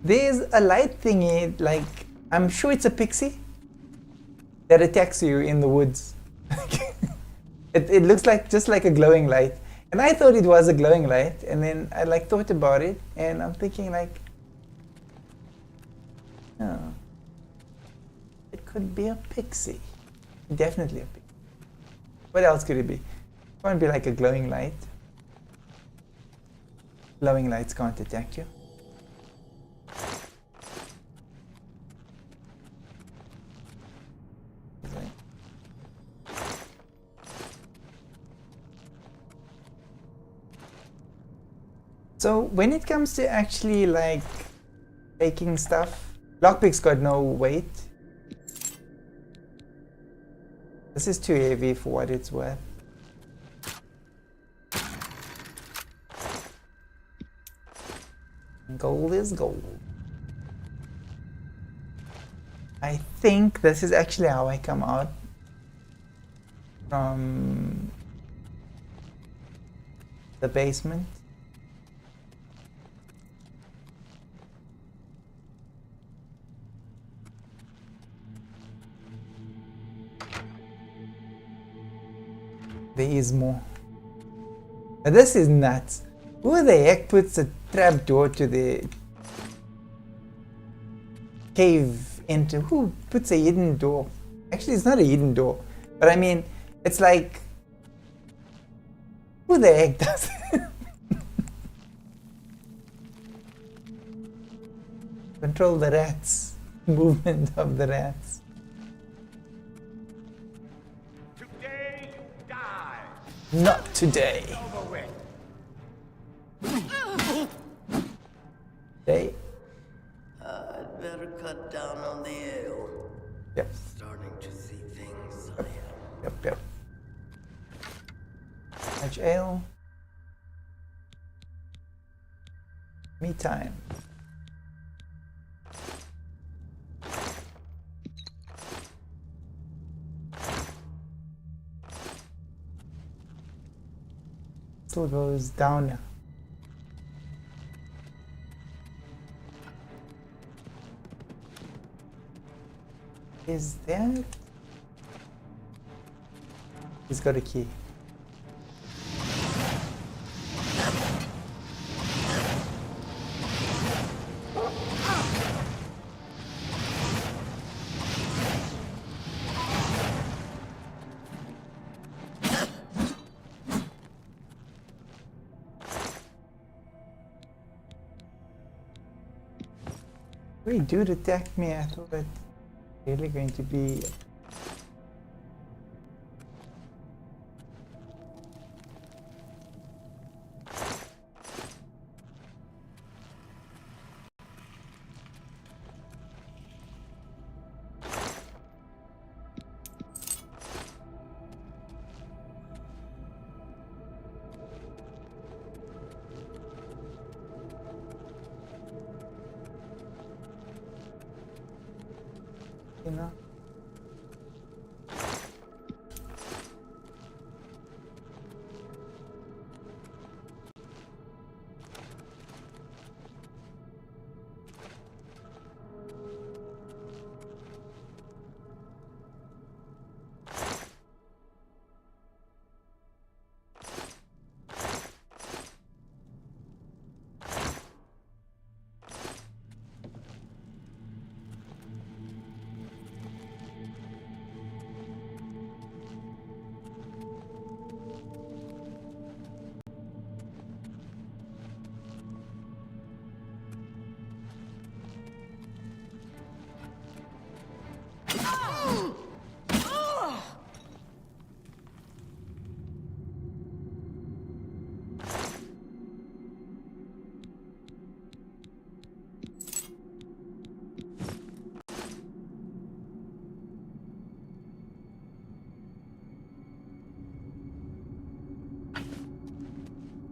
There's a light thingy, like, I'm sure it's a pixie that attacks you in the woods. It looks like just like a glowing light. And I thought it was a glowing light, and then I like thought about it, and I'm thinking like, oh, it could be a pixie. Definitely a pixie. What else could it be? It can't be like a glowing light. Glowing lights can't attack you. So when it comes to actually like taking stuff, lockpick's got no weight. This is too heavy for what it's worth. Gold is gold. I think this is actually how I come out from the basement. There is more. Now this is nuts. Who the heck puts a trap door to the cave into? Who puts a hidden door? Actually, it's not a hidden door. But I mean, it's like, who the heck does it? Control the rats. Movement of the rats. Not today. Today. I'd better cut down on the ale. Yep. Starting to see things. Yep. Much ale. Me time. Still goes down now. Is that? He's got a key. Wait, dude attacked me. I thought it really going to be. You know?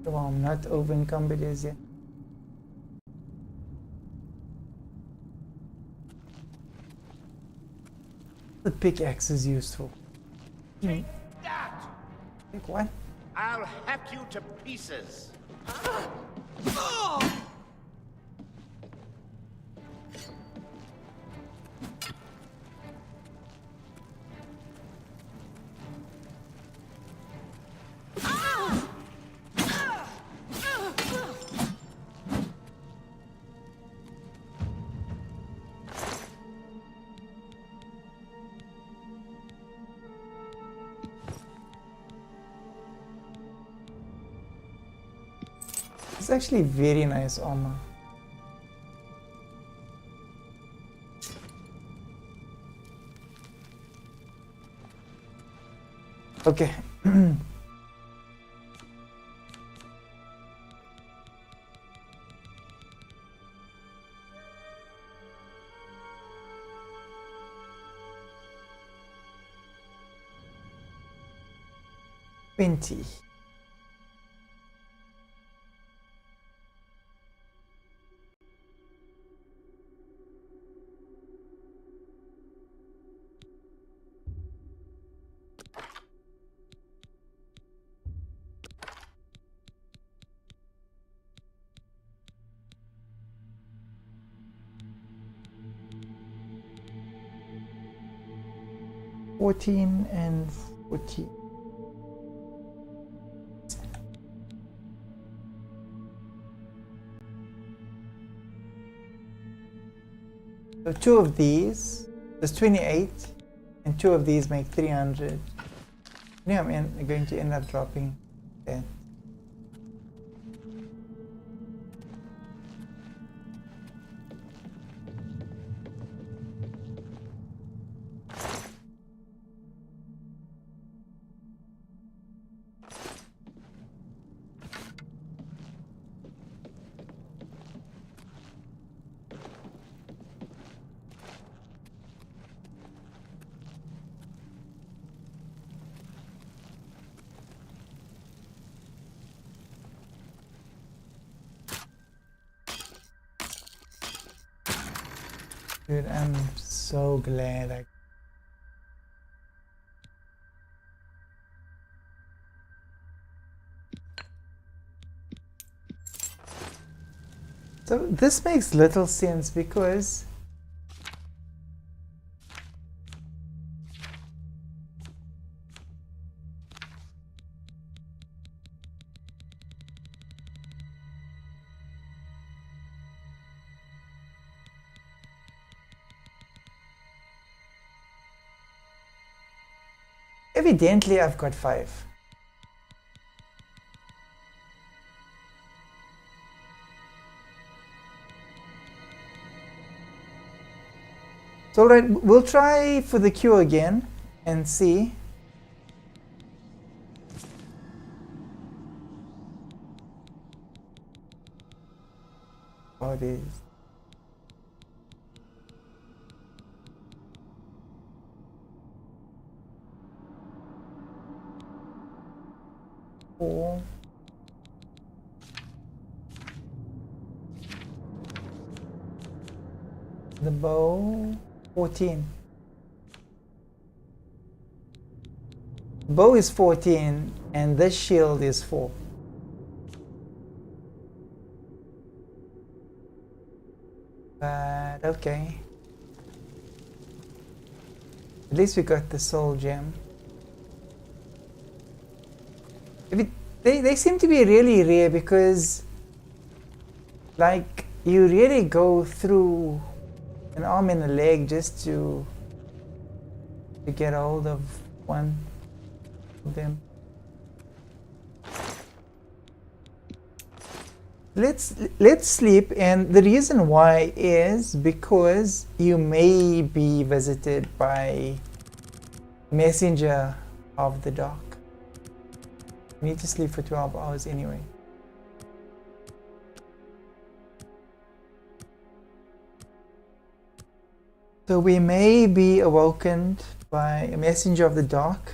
Well, I'm not over encumbered as yet. The pickaxe is useful. Take that! Take what? I'll hack you to pieces. It's actually very nice armor. Okay. $20. $14 and $14. So two of these, there's 28, and two of these make 300. Yeah, I'm going to end up dropping that. Dude, I'm so glad I... So this makes little sense because evidently I've got 5. So alright, we'll try for the queue again and see. Oh, it is. Four. The bow, 14. Bow is 14 and this shield is 4. But okay. At least we got the soul gem. They seem to be really rare because like you really go through an arm and a leg just to get a hold of one of them. Let's sleep, and the reason why is because you may be visited by messenger of the dark. You need to sleep for 12 hours anyway. So we may be awoken by a messenger of the dark.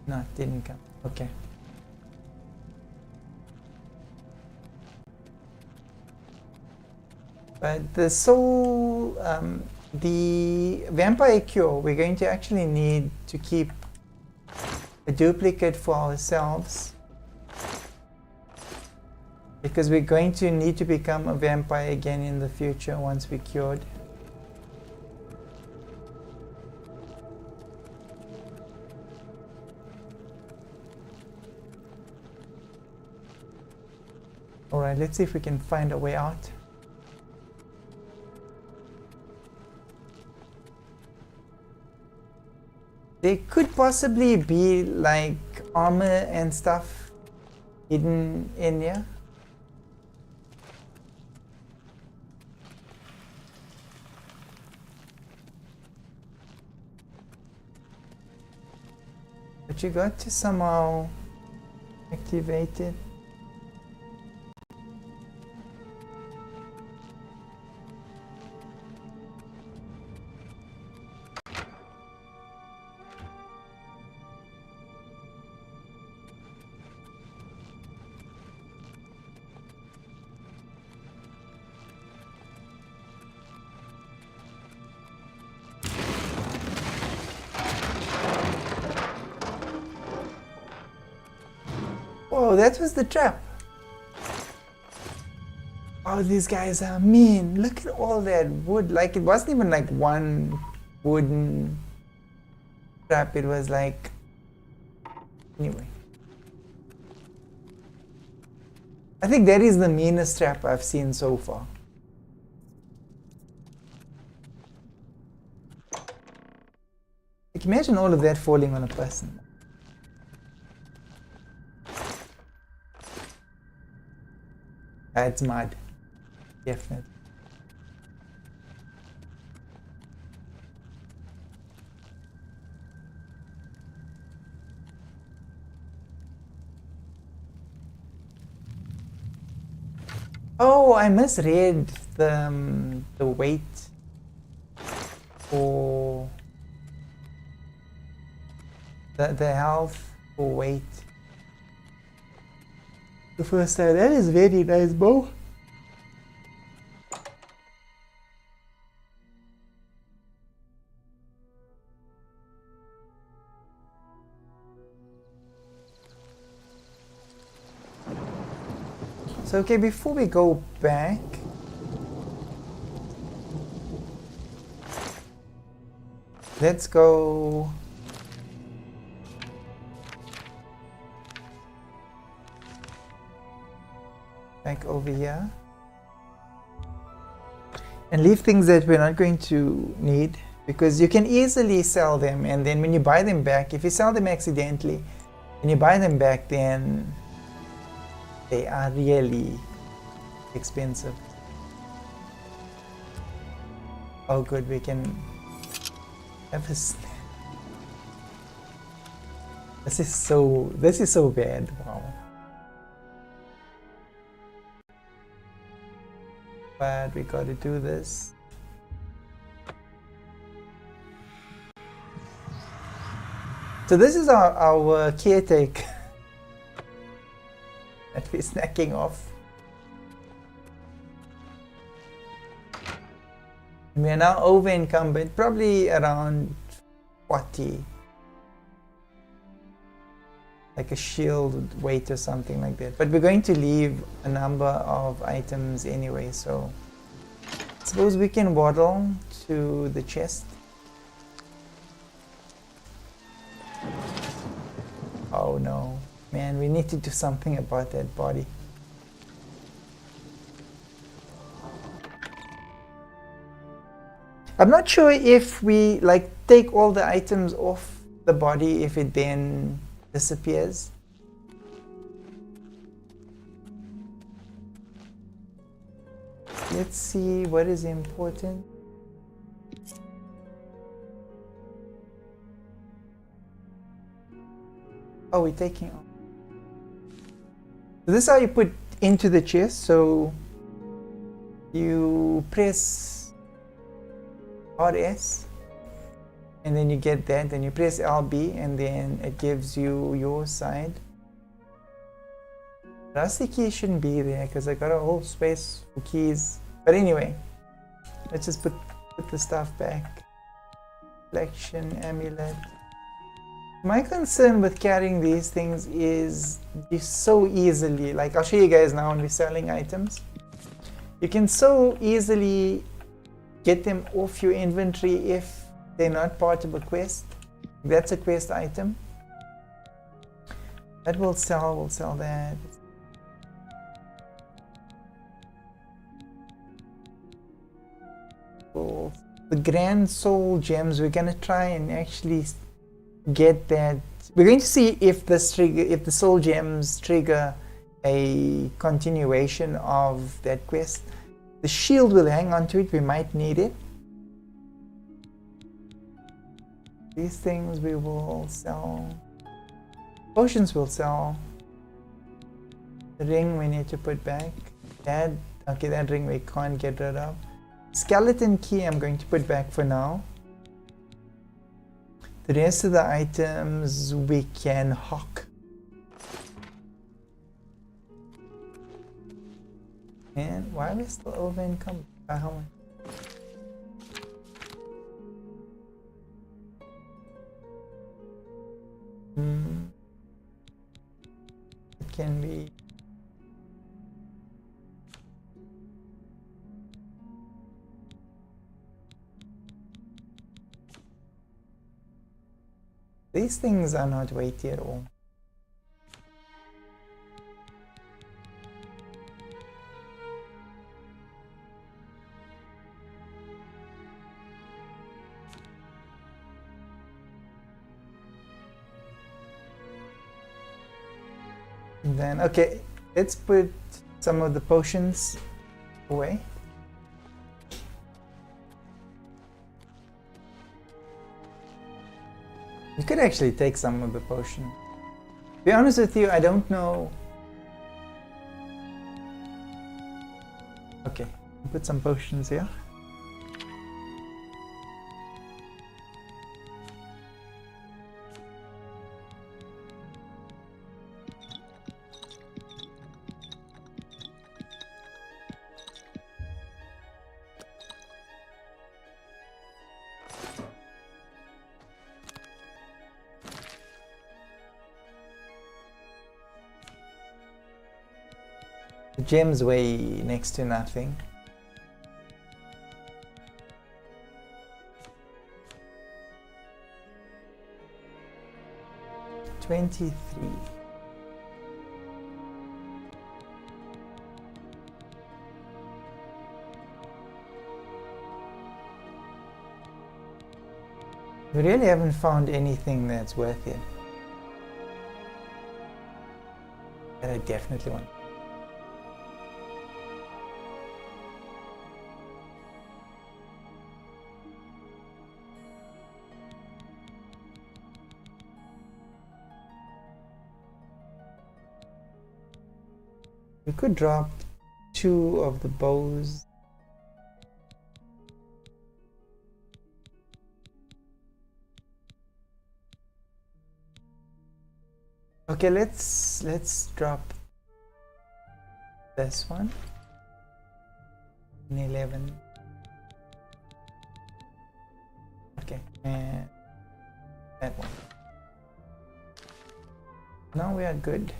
No, it didn't come. Okay. But the soul, the vampire cure, we're going to actually need to keep a duplicate for ourselves, because we're going to need to become a vampire again in the future once we're cured. Alright, let's see if we can find a way out. There could possibly be like armor and stuff hidden in here. But you got to somehow activate it. Oh, that was the trap. Oh, these guys are mean. Look at all that wood. Like, it wasn't even like one wooden trap. It was like... Anyway. I think that is the meanest trap I've seen so far. Like, imagine all of that falling on a person. It's mud. Definitely. Oh, I misread the weight for the health for weight. The first time. That is very nice, Bo. So, okay, before we go back, let's go. Back over here and leave things that we're not going to need, because you can easily sell them, and then when you buy them back, if you sell them accidentally and you buy them back, then they are really expensive. Oh good, we can have a snap. This is so bad. Wow. But we gotta do this. So this is our caretaker that we're snacking off. And we are now over encumbered, probably around 40. Like a shield weight or something like that. But we're going to leave a number of items anyway, so I suppose we can waddle to the chest. Oh no, man, we need to do something about that body. I'm not sure if we like take all the items off the body, if it then disappears. Let's see what is important. Oh, we're taking off. So this is how you put into the chest. So you press RS and then you get that, then you press LB and then it gives you your side. Rusty key shouldn't be there because I got a whole space for keys. But anyway, Let's just put the stuff back. Reflection, amulet. My concern with carrying these things is you so easily, like I'll show you guys now when we're selling items. You can so easily get them off your inventory if they're not part of a quest. That's a quest item. That we'll sell that. Cool. The Grand Soul Gems, we're gonna try and actually get that. We're going to see if the Soul Gems trigger a continuation of that quest. The shield will hang on to it, we might need it. These things we will sell. Potions will sell. The ring we need to put back. That ring we can't get rid of. Skeleton key I'm going to put back for now. The rest of the items we can hawk. And why are we still over income? How much? It can be. These things are not weighty at all. And then, okay, let's put some of the potions away. You could actually take some of the potion. To be honest with you, I don't know. Okay, put some potions here. The gems weigh next to nothing. $23. We really haven't found anything that's worth it. That I definitely want. We could drop 2 of the bows. Okay, let's drop this one. 11. Okay, and that one. Now we are good.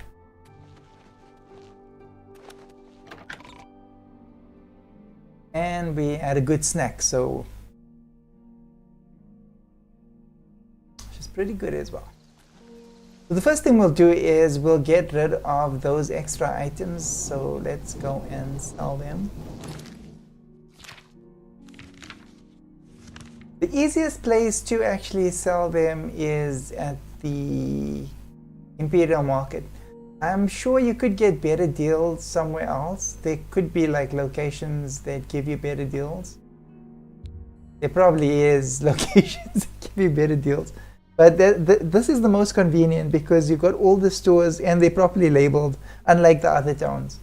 And we had a good snack, so which is pretty good as well. So the first thing we'll do is we'll get rid of those extra items. So let's go and sell them. The easiest place to actually sell them is at the Imperial Market. I'm sure you could get better deals somewhere else. There could be like locations that give you better deals. There probably is locations that give you better deals. But this is the most convenient because you've got all the stores and they're properly labeled, unlike the other towns.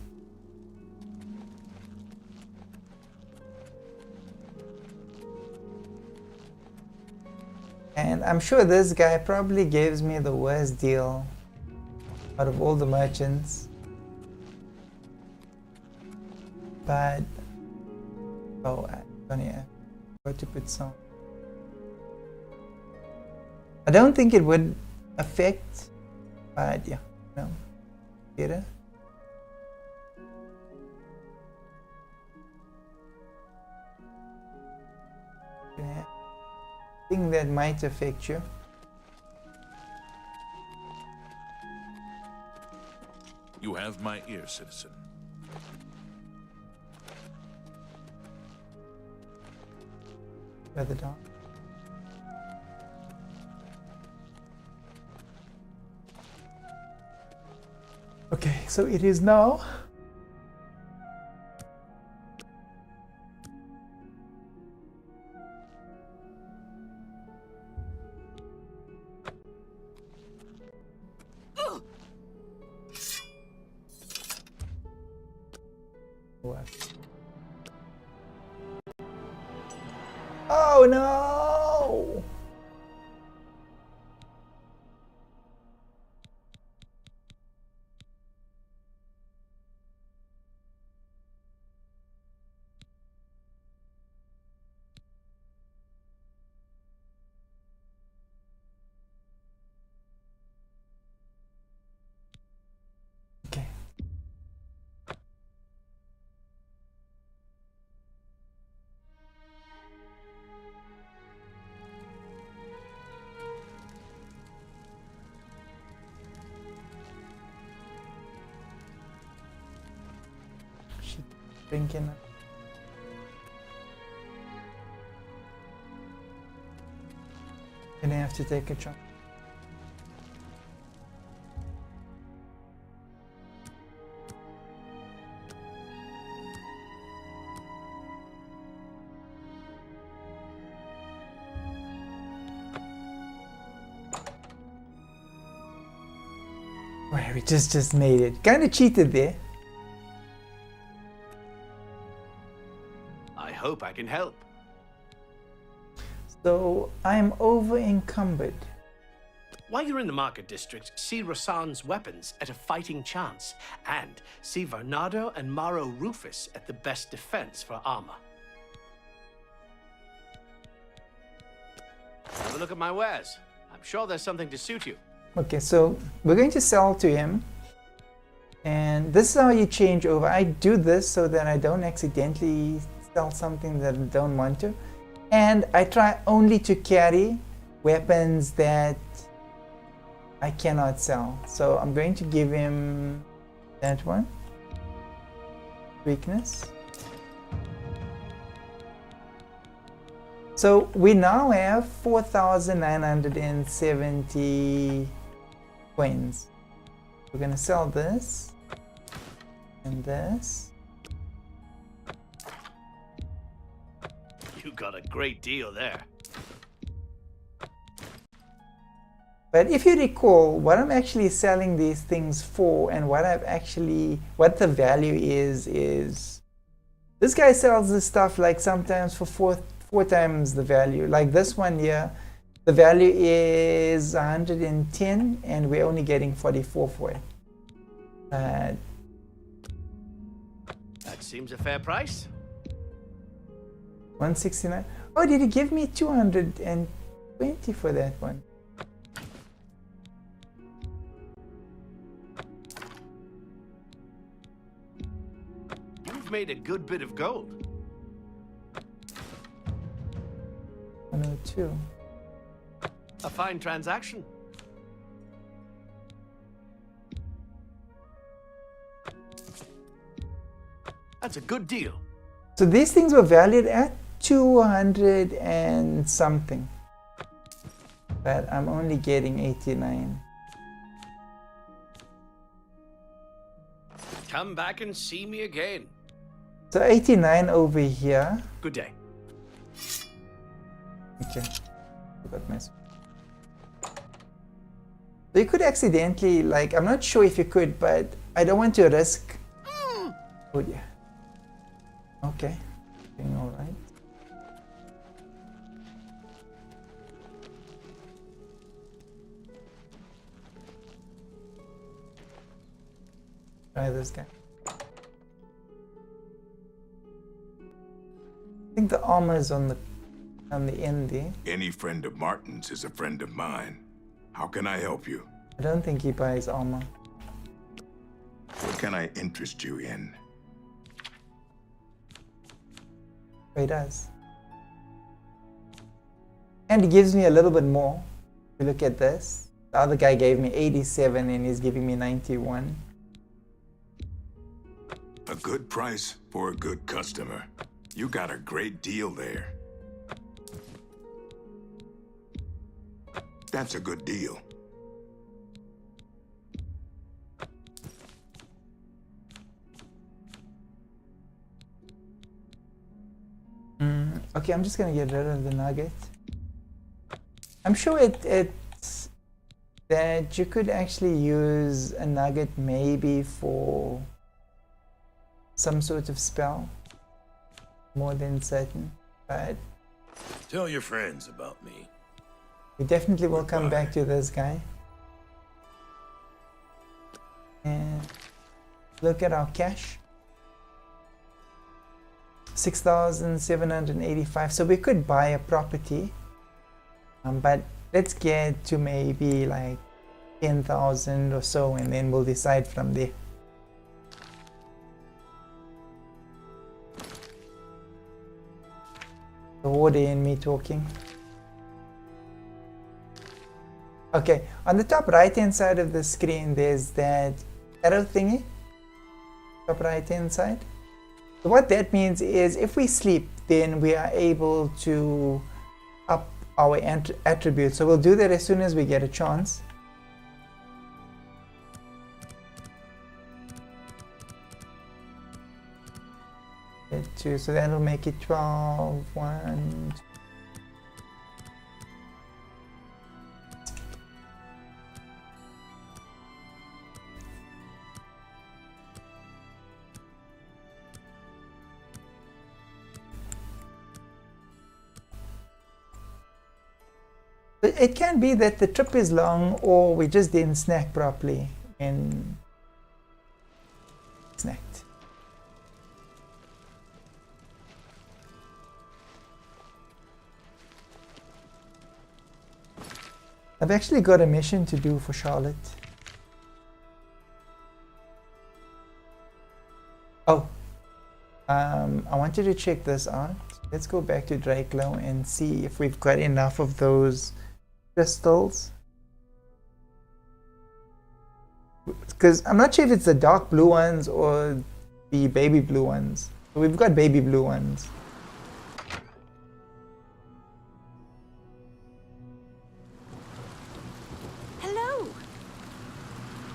And I'm sure this guy probably gives me the worst deal out of all the merchants, but Funny, I forgot to put some. I don't think it would affect, but yeah, no, better. Yeah. Thing that might affect you. You have my ear, citizen. Further down. Okay, so it is now. What? Oh no! Okay. Shit, drinking. Gonna have to take a chunk. Right, we just made it. Kind of cheated there. I hope I can help. So I'm over encumbered. While you're in the market district, see Rasan's weapons at a fighting chance, and see Varnado and Maro Rufus at the best defense for armor. Have a look at my wares. I'm sure there's something to suit you. Okay, so we're going to sell to him. And this is how you change over. I do this so that I don't accidentally sell something that I don't want to. And I try only to carry weapons that I cannot sell. So I'm going to give him that one. Weakness. So we now have 4,970 coins. We're going to sell this and this. You got a great deal there. But if you recall, what I'm actually selling these things for and what the value is this guy sells this stuff like sometimes for four times the value. Like this one here, the value is 110 and we're only getting 44 for it. That seems a fair price. 169. Oh, did he give me 220 for that one? You've made a good bit of gold. 102. A fine transaction. That's a good deal. So these things were valued at 200 and something. But I'm only getting 89. Come back and see me again. So 89 over here. Good day. Okay. Forgot my. So you could accidentally, like, I'm not sure if you could, but I don't want to risk. Oh yeah. Okay. Doing all right. Try this guy. I think think the armor is on the end there. Any friend of Martin's is a friend of mine. How can I help you? I don't think he buys armor. What can I interest you in? Oh, he does. And he gives me a little bit more. If you look at this, the other guy gave me 87 and he's giving me 91. A good price for a good customer. You got a great deal there. That's a good deal. Okay, I'm just gonna get rid of the nugget. I'm sure it's that you could actually use a nugget maybe for some sort of spell. More than certain, but Tell your friends about me. we definitely will come back to this guy. And look at our cash. 6,785. So we could buy a property, but let's get to maybe like 10,000 or so, and then we'll decide from there. The order in me talking. Okay, on the top right hand side of the screen there's that arrow thingy. Top right hand side. So what that means is if we sleep, then we are able to up our attributes. So we'll do that as soon as we get a chance. So that'll make it 12, 1, it can be that the trip is long or we just didn't snack properly and snacked. I've actually got a mission to do for Charlotte. Oh, I wanted to check this out. Let's go back to Drakelow and see if we've got enough of those crystals. Because I'm not sure if it's the dark blue ones or the baby blue ones. We've got baby blue ones. Hello.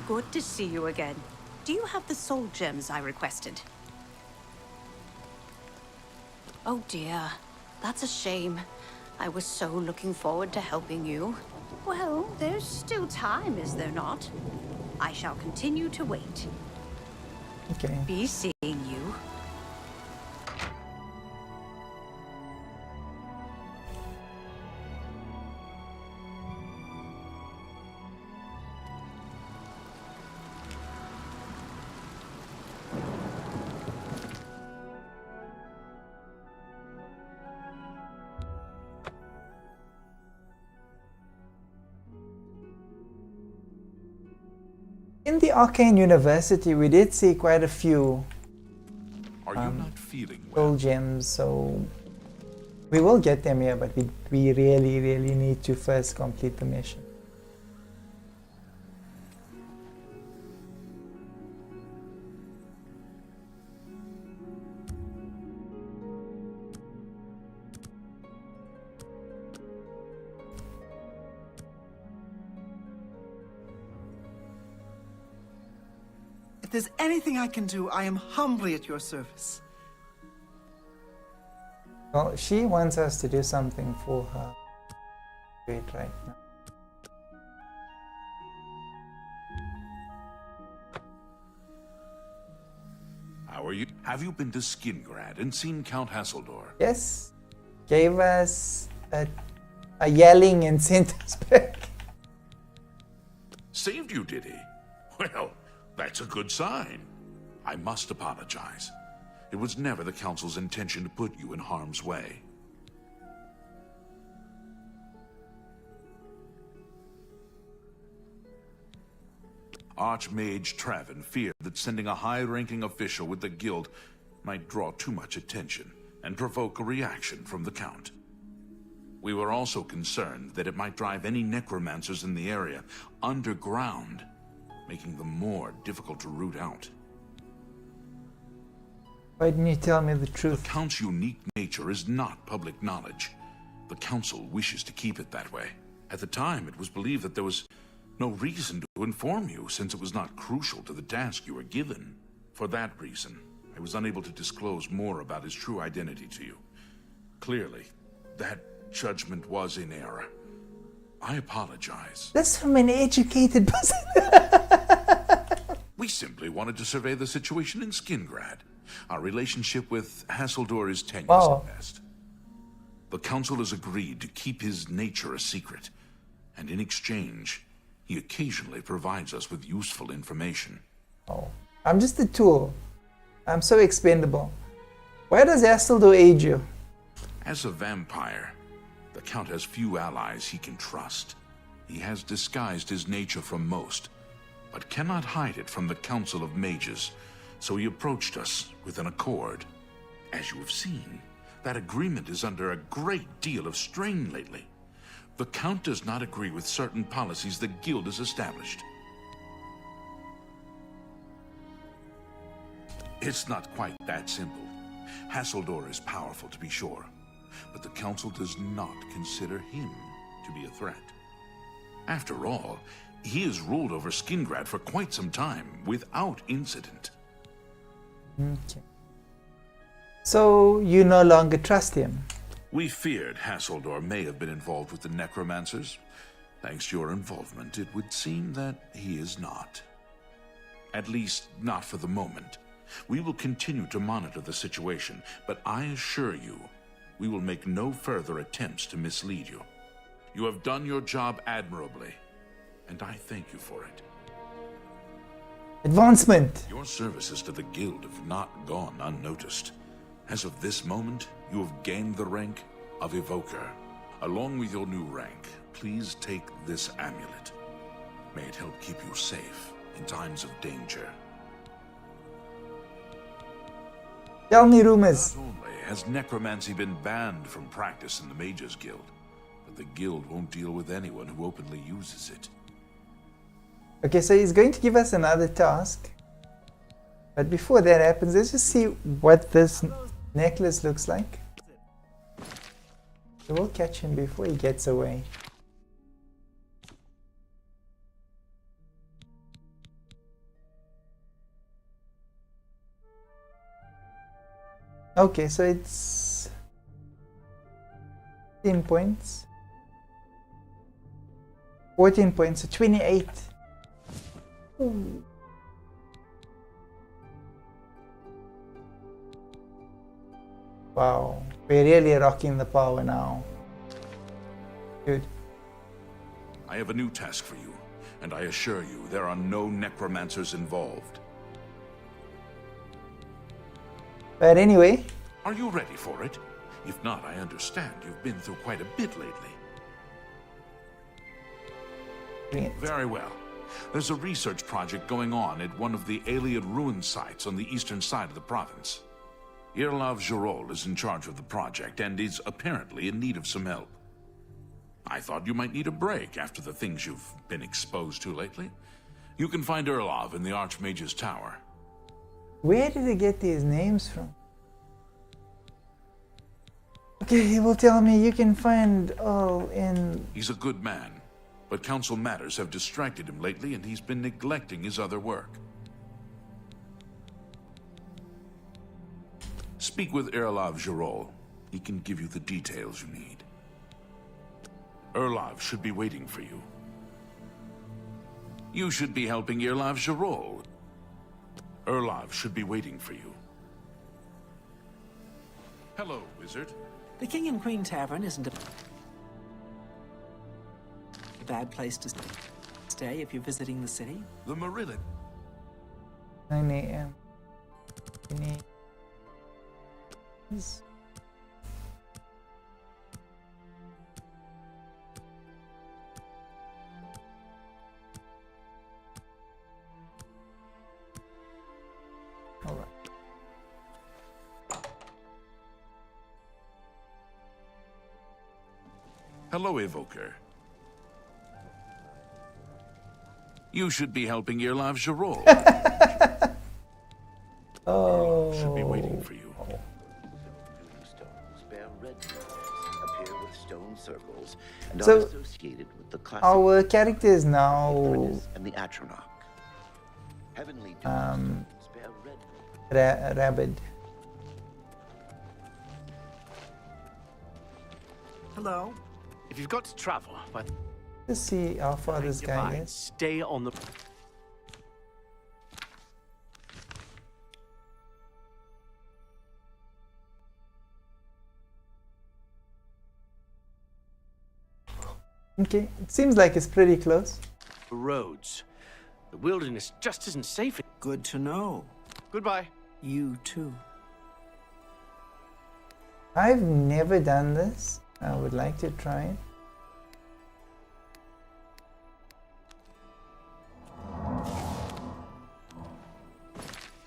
Good to see you again. Do you have the soul gems I requested? Oh dear, that's a shame. I was so looking forward to helping you. Well, there's still time, is there not? I shall continue to wait. Okay. Be seeing you. In the Arcane University, we did see quite a few Are you not feeling soul gems, so we will get them here, but we really need to first complete the mission. If there's anything I can do, I am humbly at your service. Well, she wants us to do something for her. Wait right now. How are you? Have you been to Skingrad and seen Count Hasseldor? Yes, gave us a yelling and sent us back. Saved you, did he? Well, that's a good sign. I must apologize. It was never the Council's intention to put you in harm's way. Archmage Travin feared that sending a high-ranking official with the guild might draw too much attention and provoke a reaction from the Count. We were also concerned that it might drive any necromancers in the area underground, making them more difficult to root out. Why didn't you tell me the truth? The Count's unique nature is not public knowledge. The Council wishes to keep it that way. At the time, it was believed that there was no reason to inform you, since it was not crucial to the task you were given. For that reason, I was unable to disclose more about his true identity to you. Clearly, that judgment was in error. I apologize. That's from an educated person. We simply wanted to survey the situation in Skingrad. Our relationship with Hasseldor is tenuous at best. The Council has agreed to keep his nature a secret, and in exchange, he occasionally provides us with useful information. Oh, I'm just a tool. I'm so expendable. Why does Hasseldor aid you? As a vampire, the Count has few allies he can trust. He has disguised his nature from most, but cannot hide it from the Council of Mages, so he approached us with an accord. As you have seen, that agreement is under a great deal of strain lately. The Count does not agree with certain policies the Guild has established. It's not quite that simple. Hasseldor is powerful, to be sure, but the Council does not consider him to be a threat. After all, he has ruled over Skingrad for quite some time, without incident. Okay. So, you no longer trust him? We feared Hasseldor may have been involved with the necromancers. Thanks to your involvement, it would seem that he is not. At least, not for the moment. We will continue to monitor the situation, but I assure you, we will make no further attempts to mislead you. You have done your job admirably, and I thank you for it. Advancement! Your services to the Guild have not gone unnoticed. As of this moment, you have gained the rank of Evoker. Along with your new rank, please take this amulet. May it help keep you safe in times of danger. Tell me rumors. Not only has necromancy been banned from practice in the Mages Guild, but the Guild won't deal with anyone who openly uses it. Okay, so he's going to give us another task. But before that happens, let's just see what this necklace looks like. So we'll catch him before he gets away. Okay, so it's 10 points. 14 points, so 28. Ooh. Wow, we're really rocking the power now. Good. I have a new task for you, and I assure you there are no necromancers involved. But anyway... Are you ready for it? If not, I understand you've been through quite a bit lately. Very well. There's a research project going on at one of the Aliad ruin sites on the eastern side of the province. Irlav Jirol is in charge of the project and is apparently in need of some help. I thought you might need a break after the things you've been exposed to lately. You can find Irlav in the Archmage's Tower. Where did he get these names from? Okay, he will tell me you can find all in... He's a good man, but council matters have distracted him lately and he's been neglecting his other work. Speak with Irlav Jirol. He can give you the details you need. Irlav should be waiting for you. You should be helping Irlav Jirol. Irlav should be waiting for you. Hello, wizard. The King and Queen Tavern isn't a bad place to stay if you're visiting the city. The Marilyn. 9 a.m. All right. Hello, Evoker. You should be helping Irlav Jarol. Oh. Should be waiting for you. Appear with stone circles and So, are associated with the classic our character is now and the Atronach. Heavenly spare red rabid. Hello? If you've got to travel, but Let's see how far this guy is. stay on the. Okay, it seems like it's pretty close. roads. The wilderness just isn't safe. Good to know. Goodbye. You too. I've never done this. I would like to try it.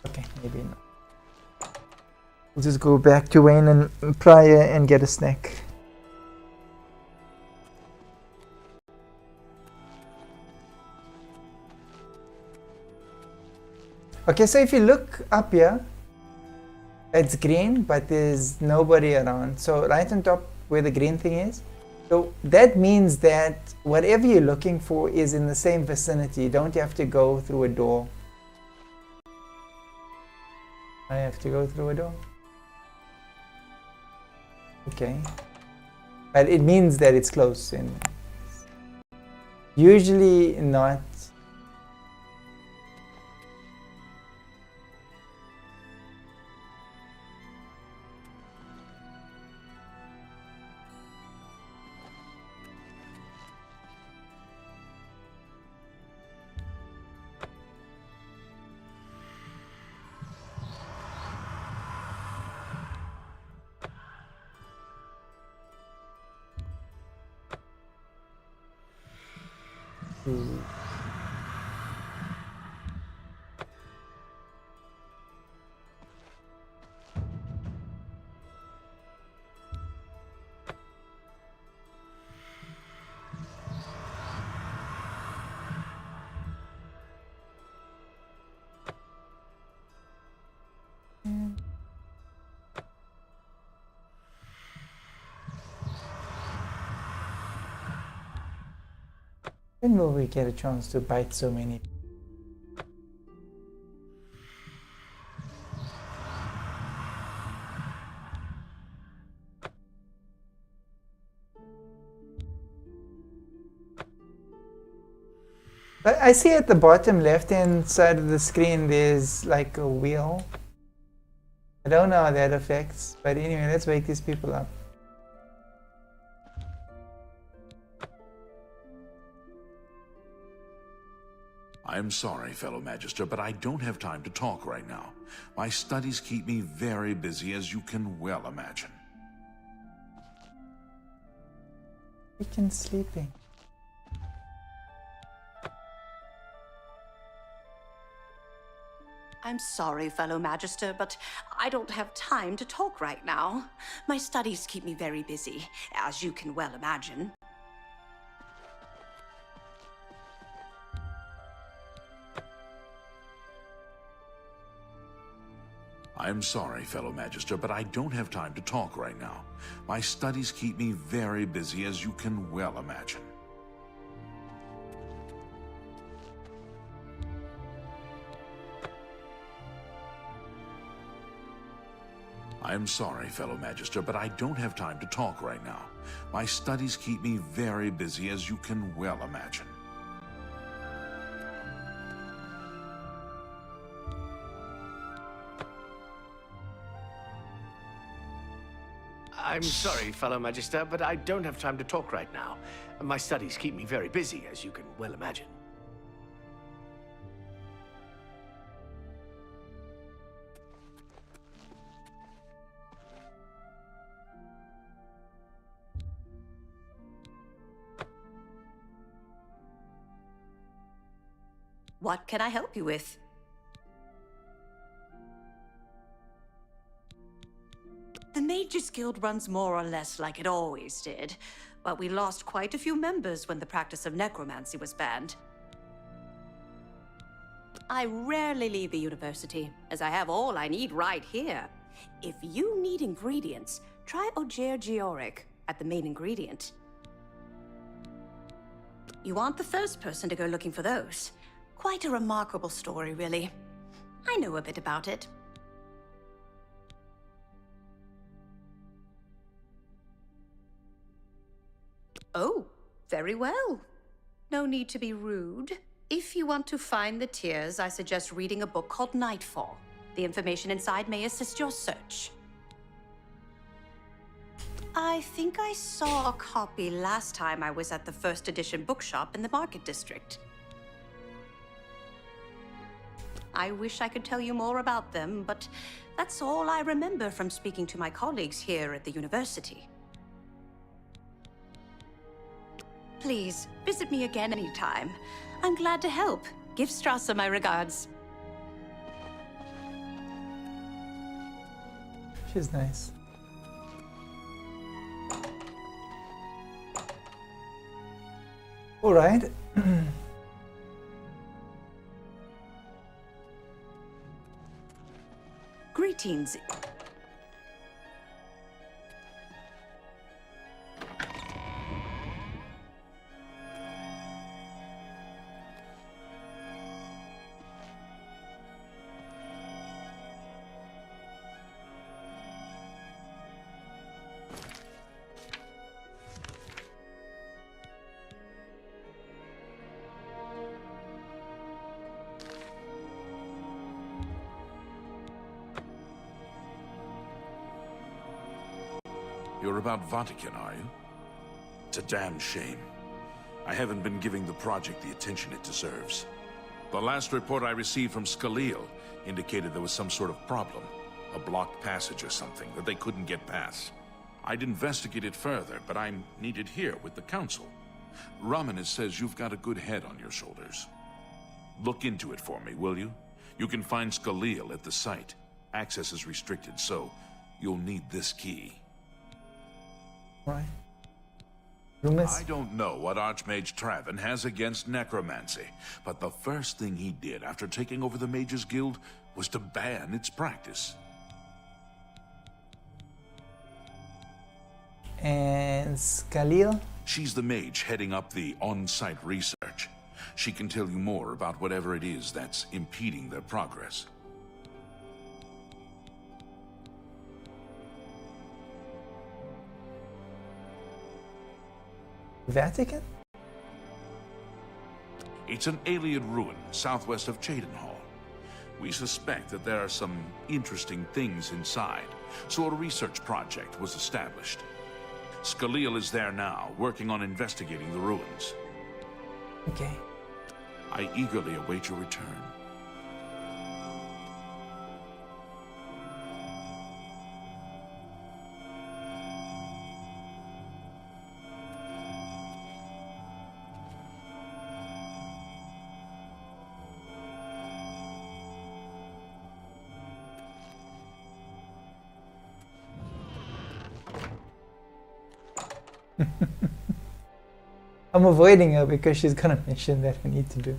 Okay, maybe not. We'll just go back to Wayne and Pryor and get a snack. Okay, so if you look up here, it's green, but there's nobody around. So right on top where the green thing is, so that means that whatever you're looking for is in the same vicinity. You don't have to go through a door. I have to go through a door. Okay. But it means that it's close, and usually not. When will we get a chance to bite so many? But I see at the bottom left hand side of the screen there's like a wheel. I don't know how that affects, but anyway, let's wake these people up. I'm sorry, fellow Magister, but I don't have time to talk right now. My studies keep me very busy, as you can well imagine. Freaking sleeping. I'm sorry, fellow Magister, but I don't have time to talk right now. My studies keep me very busy, as you can well imagine. I'm sorry, fellow Magister, but I don't have time to talk right now. My studies keep me very busy, as you can well imagine. I'm sorry, fellow Magister, but I don't have time to talk right now. My studies keep me very busy, as you can well imagine. I'm sorry, fellow Magister, but I don't have time to talk right now. My studies keep me very busy, as you can well imagine. What can I help you with? The Mages Guild runs more or less like it always did, but we lost quite a few members when the practice of necromancy was banned. I rarely leave the university, as I have all I need right here. If you need ingredients, try Ogier Georic at the main ingredient. You aren't the first person to go looking for those. Quite a remarkable story, really. I know a bit about it. Oh, very well. No need to be rude. If you want to find the tears, I suggest reading a book called Nightfall. The information inside may assist your search. I think I saw a copy last time I was at the first edition bookshop in the Market District. I wish I could tell you more about them, but that's all I remember from speaking to my colleagues here at the university. Please, visit me again anytime. I'm glad to help. Give Strasser my regards. She's nice. All right. Greetings. You're about Vatican, are you? It's a damn shame. I haven't been giving the project the attention it deserves. The last report I received from Scalil indicated there was some sort of problem. A blocked passage or something that they couldn't get past. I'd investigate it further, but I'm needed here with the Council. Romanus says you've got a good head on your shoulders. Look into it for me, will you? You can find Scalil at the site. Access is restricted, so you'll need this key. Right. I don't know what Archmage Traven has against necromancy, but the first thing he did after taking over the Mages Guild was to ban its practice. And Scalil? She's the mage heading up the on-site research. She can tell you more about whatever it is that's impeding their progress. Vatican? It's an alien ruin southwest of Cheydinhall. We suspect that there are some interesting things inside, so a research project was established. Scalil is there now, working on investigating the ruins. Okay. I eagerly await your return. I'm avoiding her because she's gonna mention that we need to do.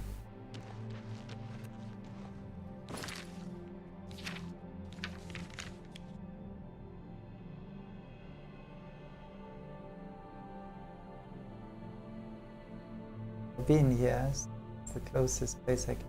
Been here, it's the closest place I can.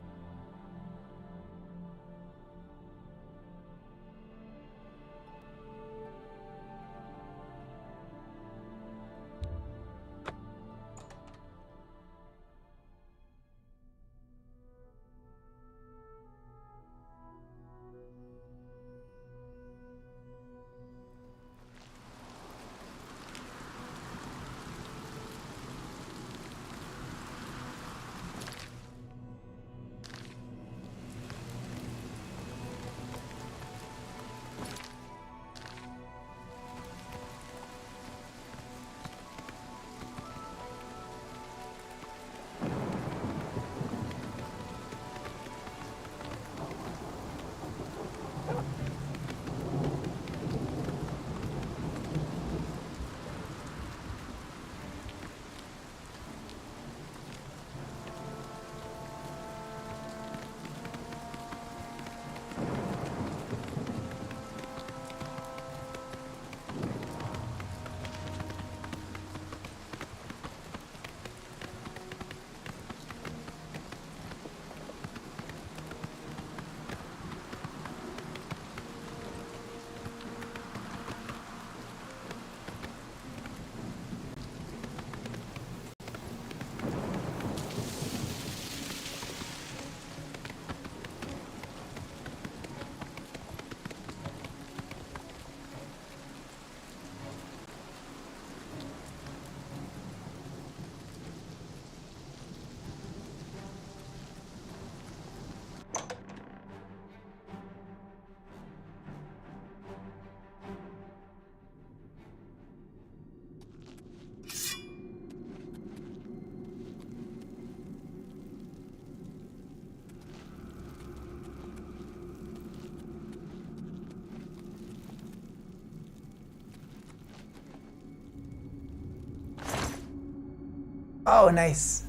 Oh, nice.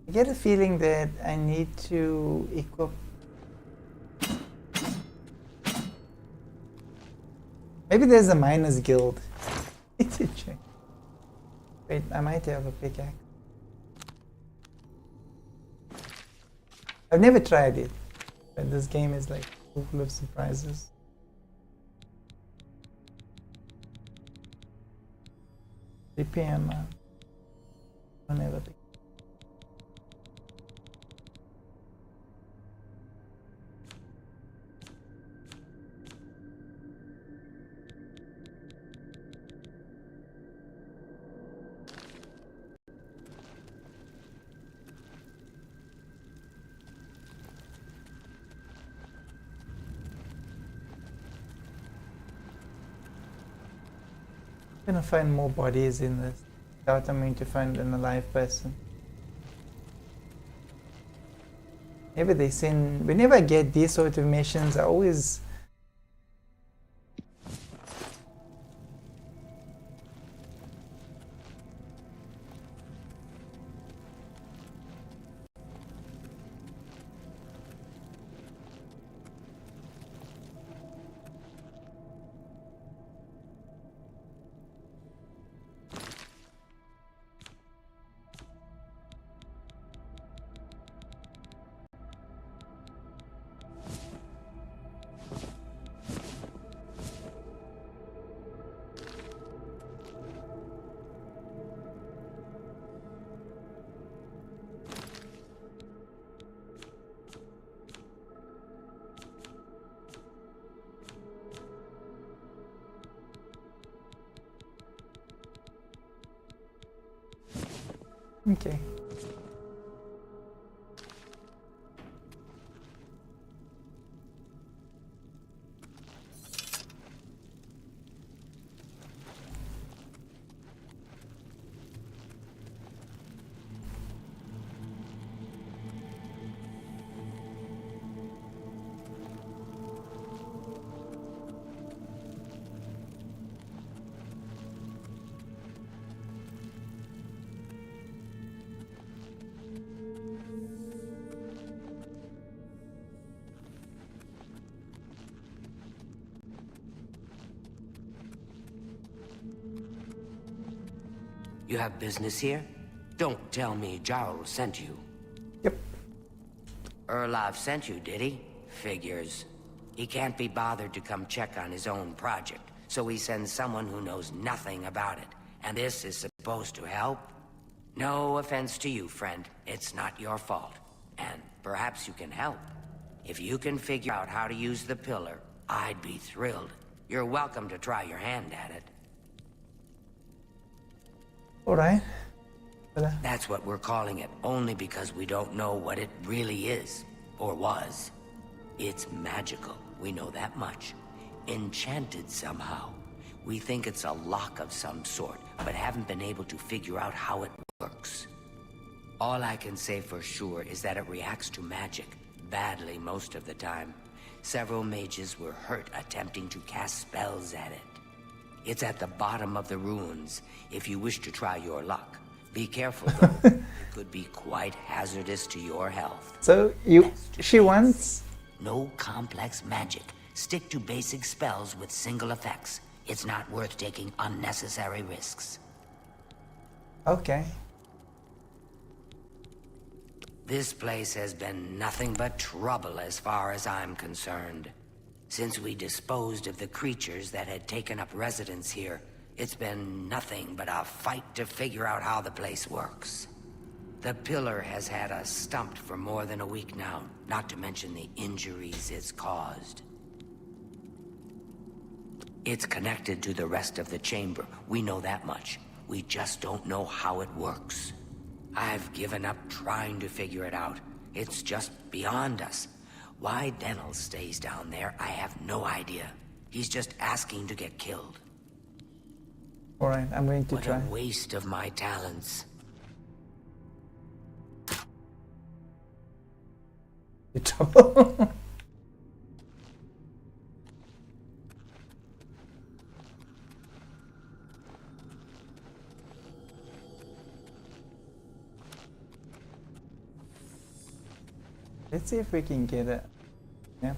I get a feeling that I need to equip. Maybe there's a miners guild. Need to check. Wait, I might have a pickaxe. I've never tried it, but this game is like full of surprises. DPM. I'll never pick. I'm gonna find more bodies in this. Doubt I'm going to find an alive person. Maybe they send. Whenever I get these sort of missions, I always. Okay. You have business here? Don't tell me Jarl sent you. Yep. Erlov sent you, did he? Figures. He can't be bothered to come check on his own project, so he sends someone who knows nothing about it. And this is supposed to help? No offense to you, friend. It's not your fault. And perhaps you can help. If you can figure out how to use the pillar, I'd be thrilled. You're welcome to try your hand at it. Alright. That's what we're calling it, only because we don't know what it really is, or was. It's magical, we know that much. Enchanted somehow. We think it's a lock of some sort, but haven't been able to figure out how it works. All I can say for sure is that it reacts to magic, badly most of the time. Several mages were hurt attempting to cast spells at it. It's at the bottom of the ruins, if you wish to try your luck. Be careful, though. It could be quite hazardous to your health. So, she wants... No complex magic. Stick to basic spells with single effects. It's not worth taking unnecessary risks. Okay. This place has been nothing but trouble as far as I'm concerned. Since we disposed of the creatures that had taken up residence here, it's been nothing but a fight to figure out how the place works. The pillar has had us stumped for more than a week now, not to mention the injuries it's caused. It's connected to the rest of the chamber. We know that much. We just don't know how it works. I've given up trying to figure it out. It's just beyond us. Why Denel stays down there, I have no idea. He's just asking to get killed. Alright, I'm going to try. What a waste of my talents. You trouble. Let's see if we can get a map.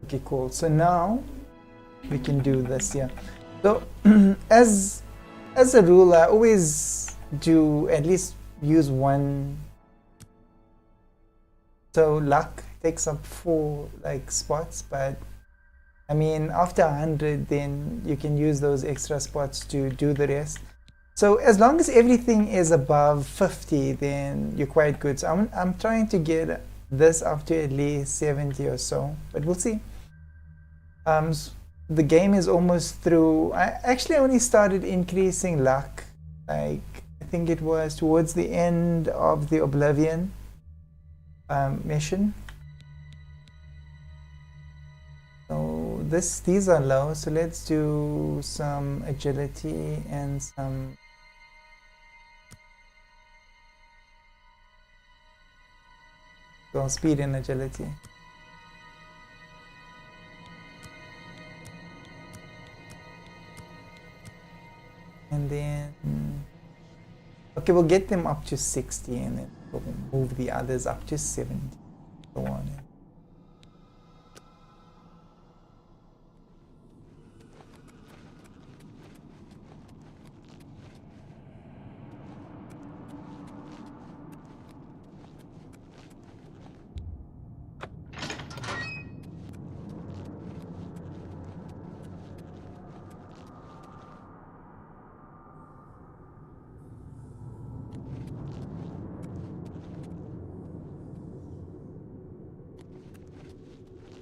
Okay, cool. So now we can do this, yeah. So as a rule, I always do at least use one. So luck takes up 4 like spots, but I mean after 100 then you can use those extra spots to do the rest. So as long as everything is above 50 then you're quite good. So I'm trying to get this up to at least 70 or so, but we'll see. The game is almost through. I actually only started increasing luck, like I think it was towards the end of the Oblivion mission. So these are low, so let's do some agility and some speed and agility. And then, okay, we'll get them up to 60 and then we'll move the others up to 70. So on.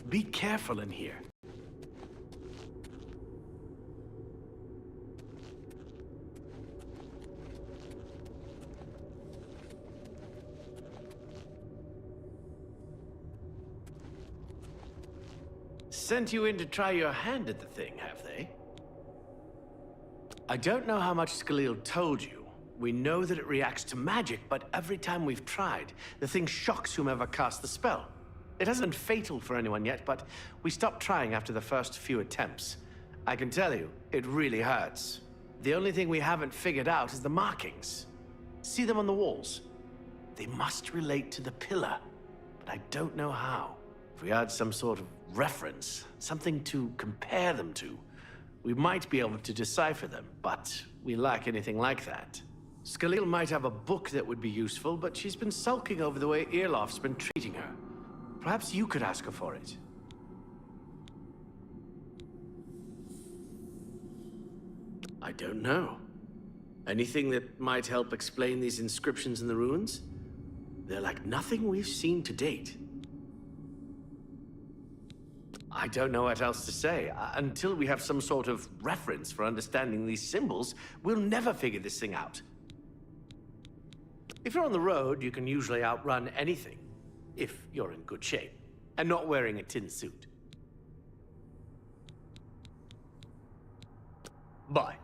Be careful in here. Sent you in to try your hand at the thing, have they? I don't know how much Skaliel told you. We know that it reacts to magic, but every time we've tried, the thing shocks whomever cast the spell. It hasn't been fatal for anyone yet, but we stopped trying after the first few attempts. I can tell you, it really hurts. The only thing we haven't figured out is the markings. See them on the walls? They must relate to the pillar, but I don't know how. If we had some sort of reference, something to compare them to, we might be able to decipher them, but we lack anything like that. Skaliel might have a book that would be useful, but she's been sulking over the way Irloff's been treating her. Perhaps you could ask her for it. I don't know. Anything that might help explain these inscriptions in the ruins? They're like nothing we've seen to date. I don't know what else to say. Until we have some sort of reference for understanding these symbols, we'll never figure this thing out. If you're on the road, you can usually outrun anything. If you're in good shape, and not wearing a tin suit. Bye.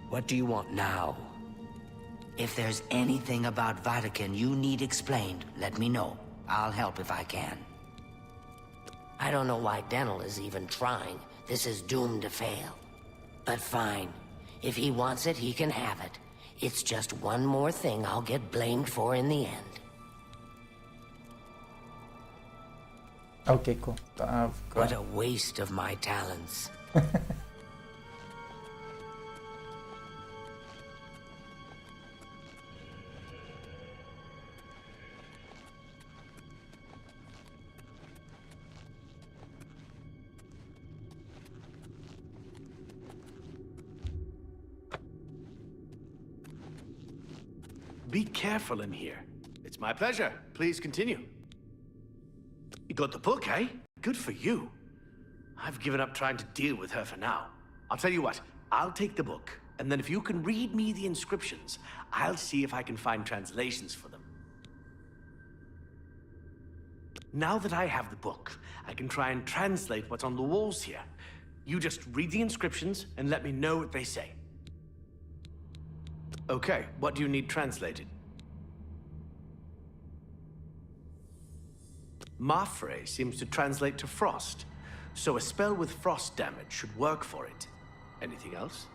What do you want now? If there's anything about Vatican you need explained, let me know. I'll help if I can. I don't know why Denel is even trying. This is doomed to fail. But fine. If he wants it, he can have it. It's just one more thing I'll get blamed for in the end. Okay, cool. What a waste of my talents. Be careful in here. It's my pleasure. Please continue. You got the book, eh? Good for you. I've given up trying to deal with her for now. I'll tell you what, I'll take the book, and then if you can read me the inscriptions, I'll see if I can find translations for them. Now that I have the book, I can try and translate what's on the walls here. You just read the inscriptions and let me know what they say. Okay, what do you need translated? Mafre seems to translate to frost, so a spell with frost damage should work for it. Anything else?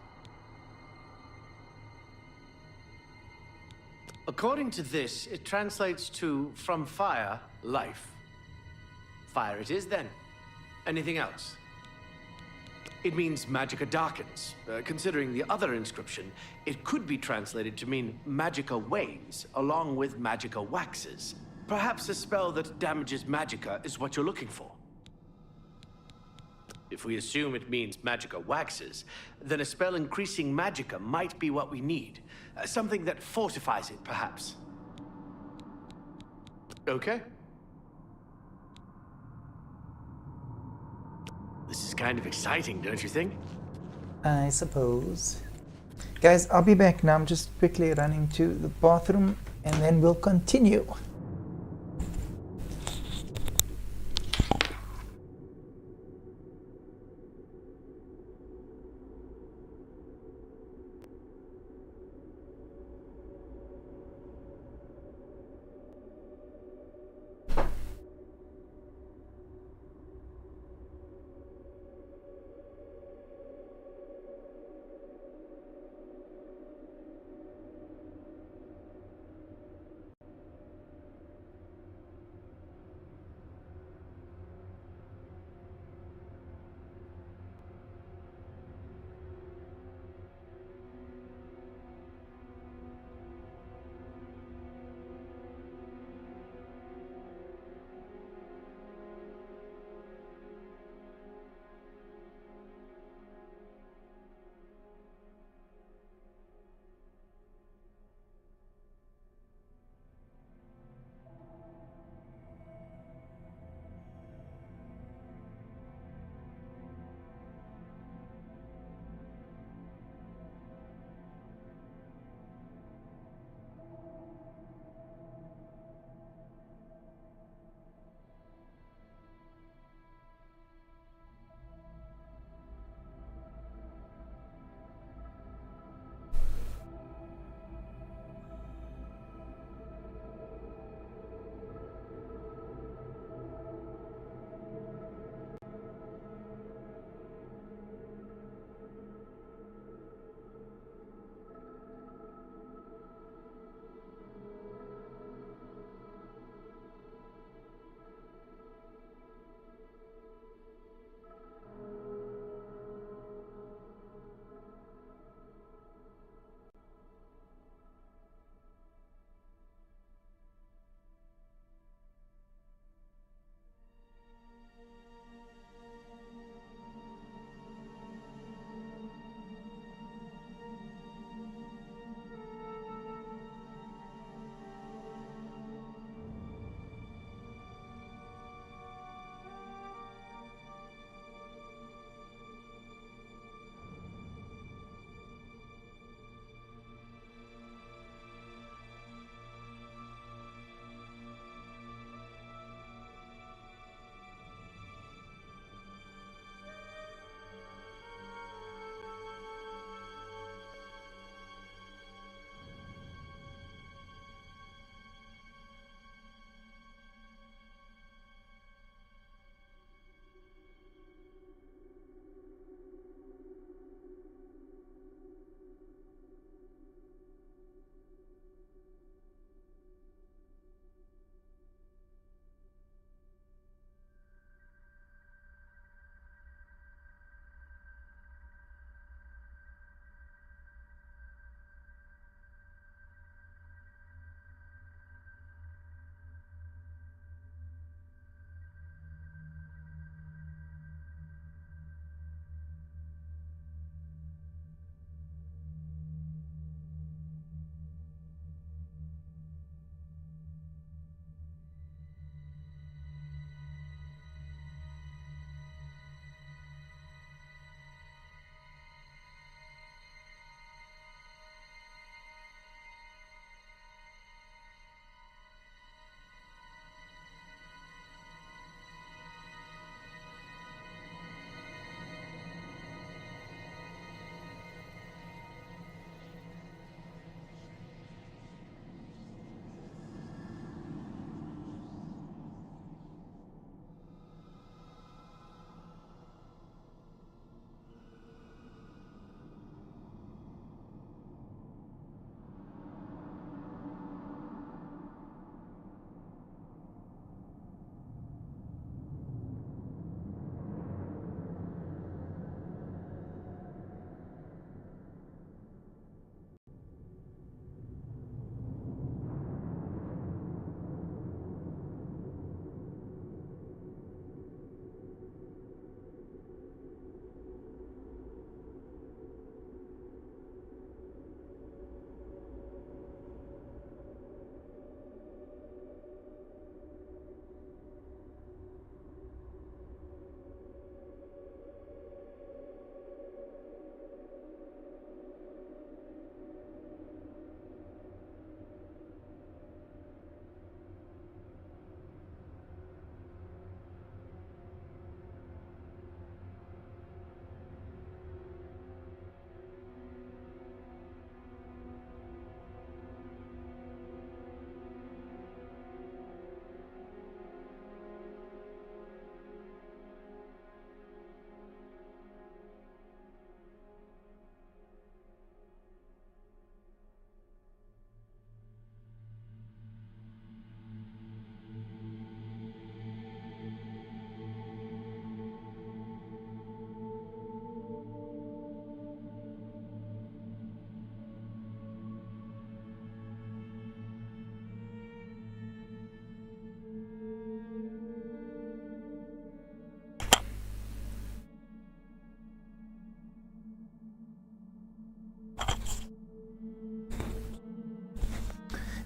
According to this, it translates to from fire, life. Fire it is then. Anything else? It means magicka darkens. Considering the other inscription, it could be translated to mean magicka wanes, along with magicka waxes. Perhaps a spell that damages magicka is what you're looking for. If we assume it means magicka waxes, then a spell increasing magicka might be what we need. Something that fortifies it, perhaps. Okay. This is kind of exciting, don't you think? I suppose. Guys, I'll be back now. I'm just quickly running to the bathroom and then we'll continue.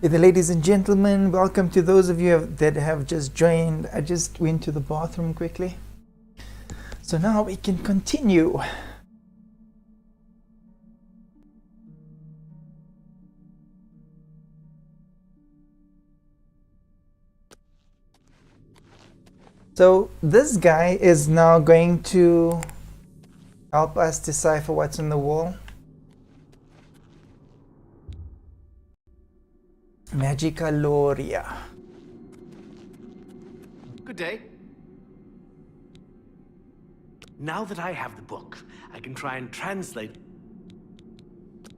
Ladies and gentlemen, welcome to those of you that have just joined. I just went to the bathroom quickly. So now we can continue. So this guy is now going to help us decipher what's on the wall. Magicaloria. Good day. Now that I have the book, I can try and translate.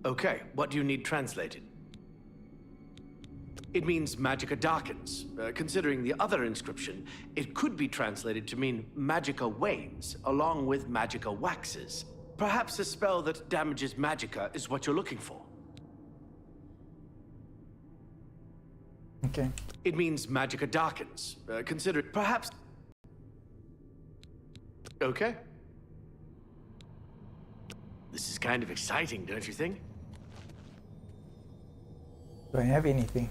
Okay, what do you need translated? It means Magica darkens. Considering the other inscription, it could be translated to mean Magica wanes, along with Magica waxes. Perhaps a spell that damages Magica is what you're looking for. Okay. It means Magica darkens. Consider it perhaps... Okay. This is kind of exciting, don't you think? Do I have anything?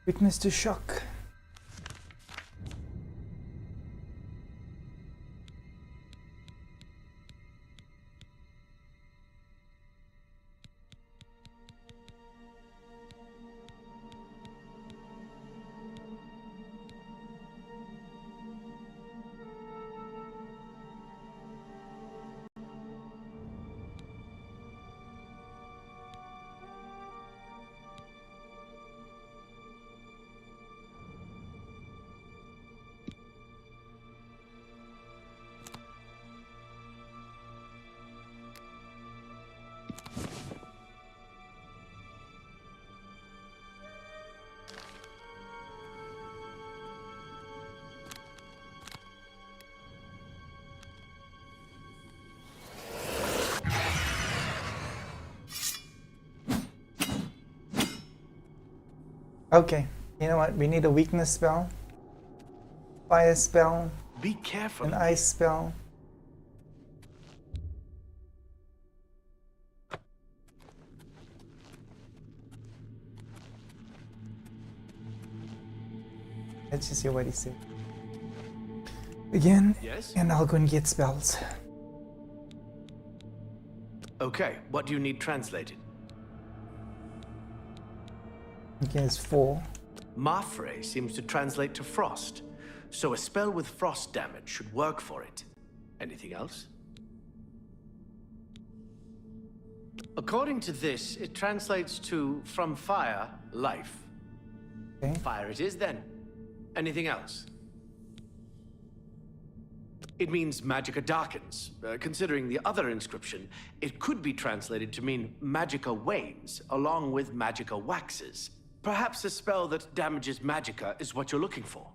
Witness to shock. Okay, you know what? We need a weakness spell, fire spell, be careful, an ice spell. Let's just see what he said. Again, yes? And I'll go and get spells. Okay, what do you need translated? Okay, it's 4. Mafre seems to translate to frost, so a spell with frost damage should work for it. Anything else? According to this, it translates to from fire, life. Okay. Fire it is then. Anything else? It means Magica darkens. Considering the other inscription, it could be translated to mean Magica wanes, along with Magica waxes. Perhaps a spell that damages Magica is what you're looking for.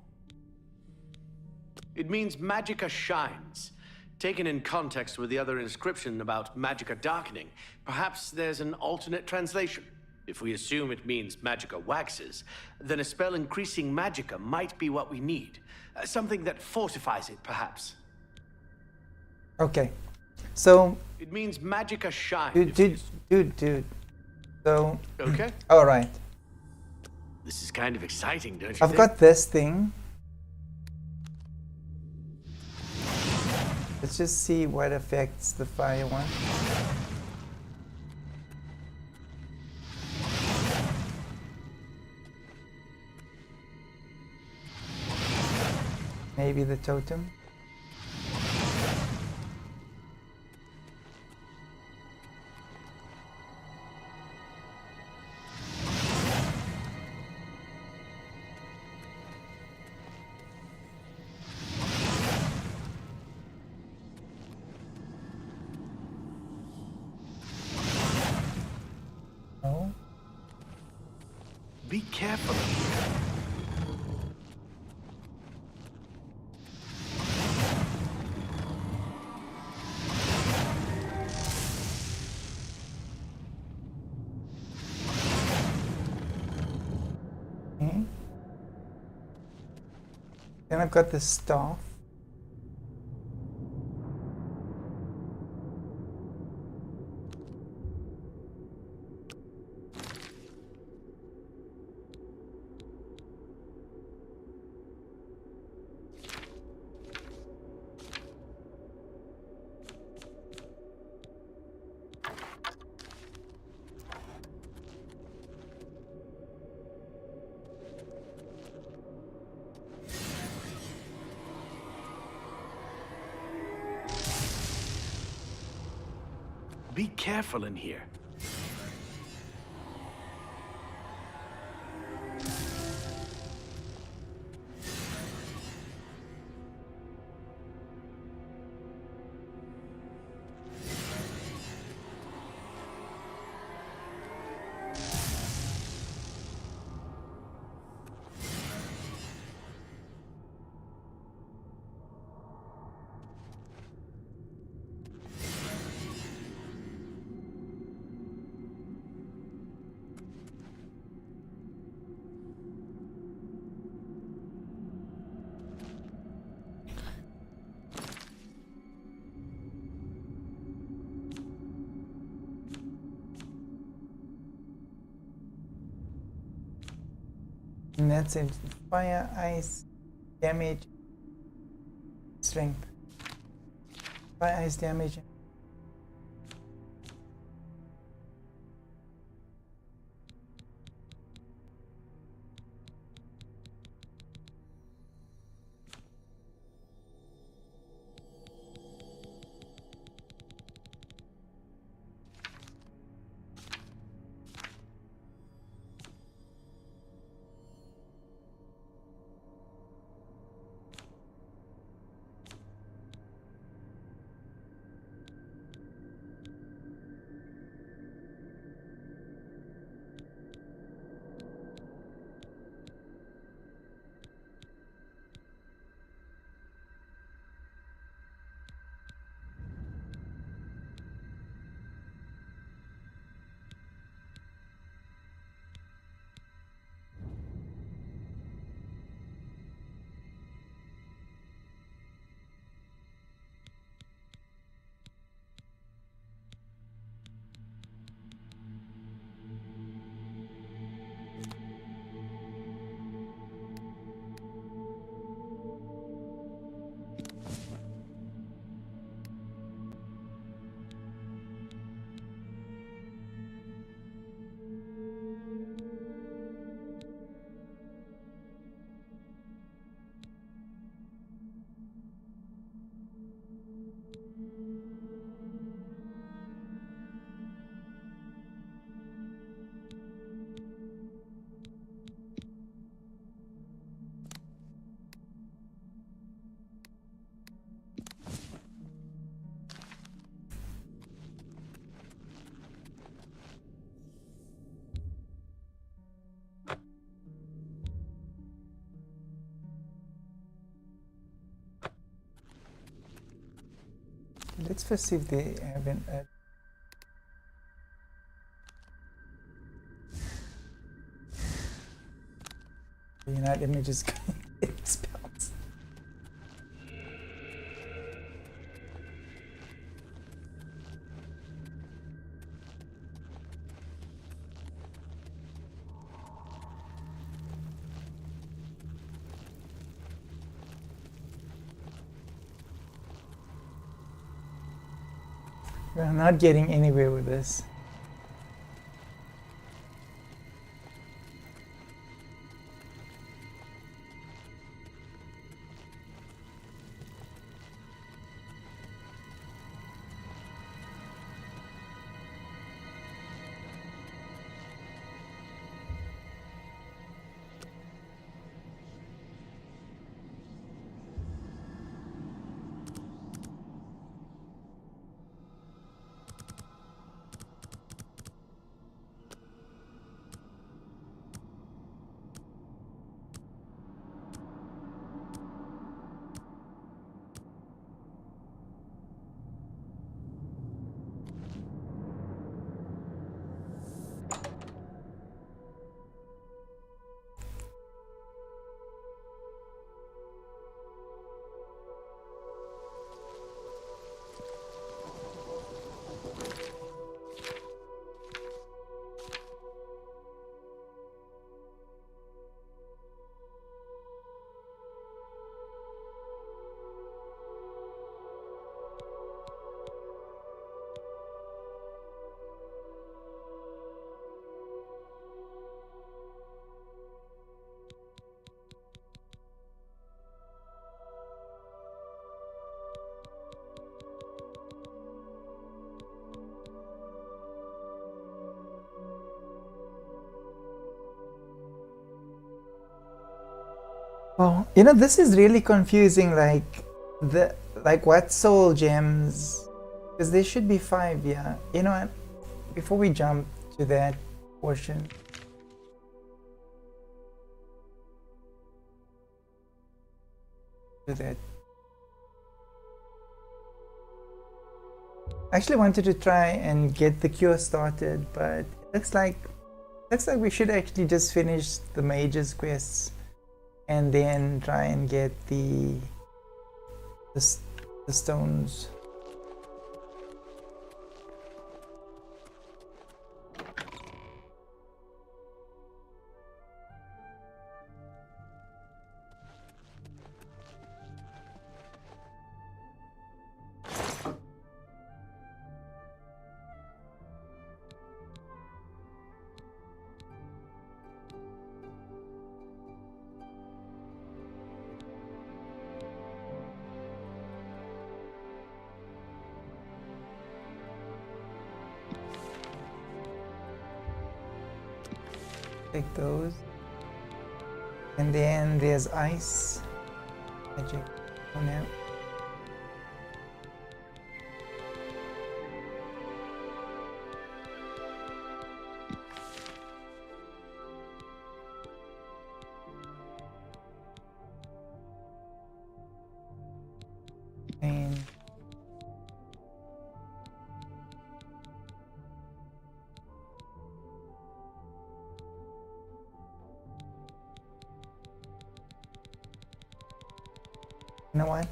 It means Magica shines. Taken in context with the other inscription about Magica darkening, perhaps there's an alternate translation. If we assume it means Magica waxes, then a spell increasing Magica might be what we need. Something that fortifies it, perhaps. Okay, so... It means Magica shines. Dude. So... Okay. Alright. This is kind of exciting, don't you I've think? got this thing. Let's just see what affects the fire one. Maybe the totem. Be careful. Okay. Then I've got the staff. Be careful in here. And that's it. Fire, ice, damage, strength. Fire, ice, damage. Let's first see if they haven't. You know, let me just get spells. We're not getting anywhere with this. Oh, you know, this is really confusing. Like what soul gems? Because there should be 5, yeah. You know what? Before we jump to that portion, I actually wanted to try and get the cure started, but it looks like we should actually just finish the mage's quests and then try and get the stones. Take those, and then there's ice magic on it. And you know what?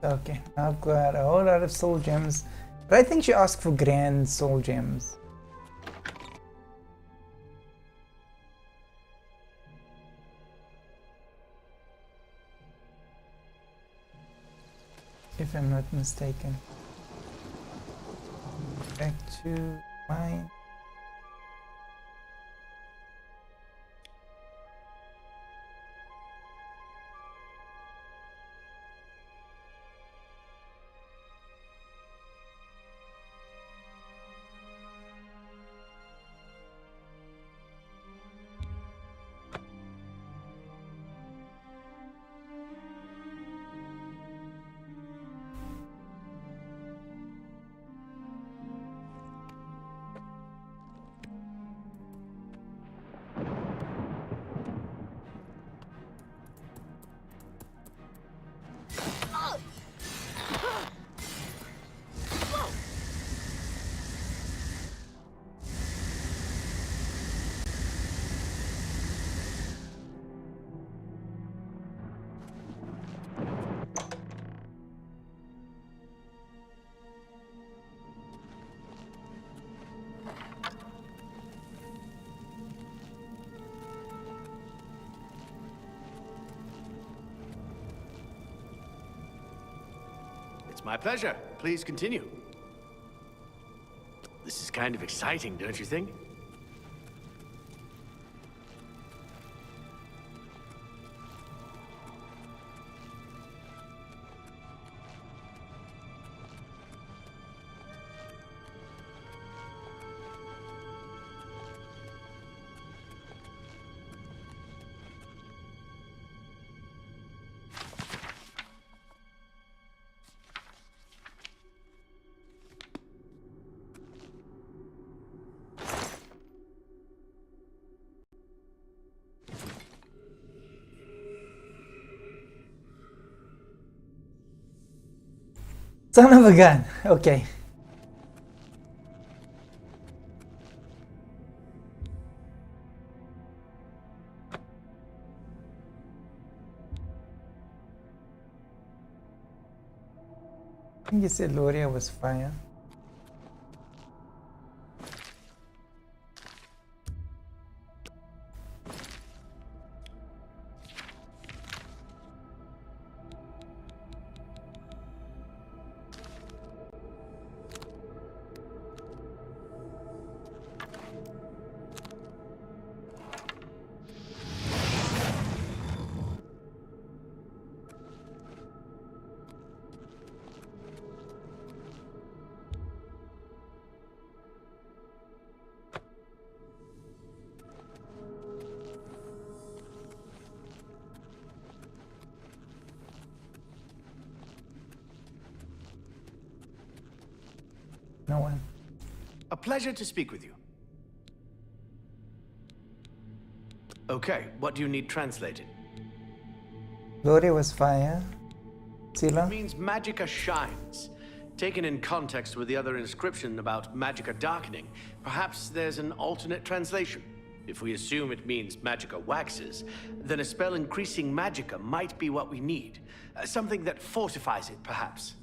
Okay, I've got a whole lot of soul gems, but I think she asked for grand soul gems. If I'm not mistaken. Back to mine. It's my pleasure. Please continue. This is kind of exciting, don't you think? Son of a gun. Okay. I think you said Loria was fire. No one. A pleasure to speak with you. Okay, what do you need translated? Loria was fire. Sila? It means magicka shines. Taken in context with the other inscription about magicka darkening, perhaps there's an alternate translation. If we assume it means magicka waxes, then a spell increasing magicka might be what we need. Something that fortifies it, perhaps.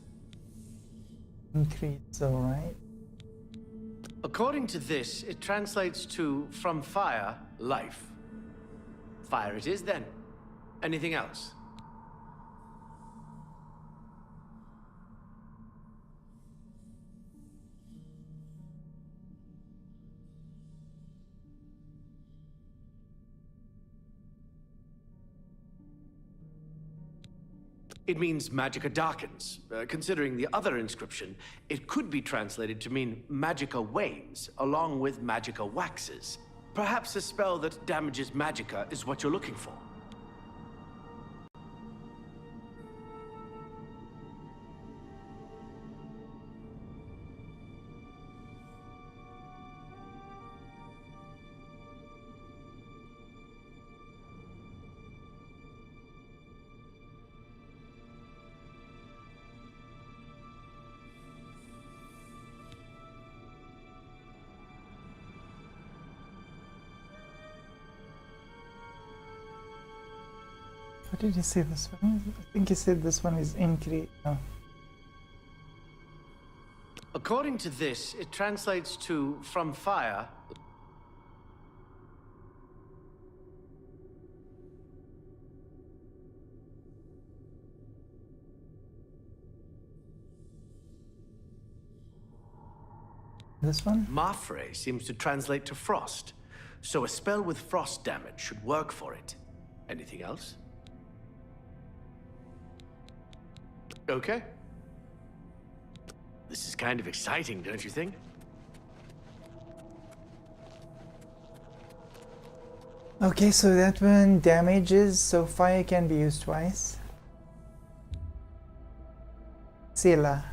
Increase, alright. According to this, it translates to from fire, life. Fire it is then. Anything else? It means magicka darkens. Considering the other inscription, it could be translated to mean magicka wanes, along with magicka waxes. Perhaps a spell that damages magicka is what you're looking for. What did you say this one? I think you said this one is increase. No. According to this, it translates to from fire. This one? Mafre seems to translate to frost, so a spell with frost damage should work for it. Anything else? Okay. This is kind of exciting, don't you think? Okay, so that one damages, so fire can be used twice. Sila.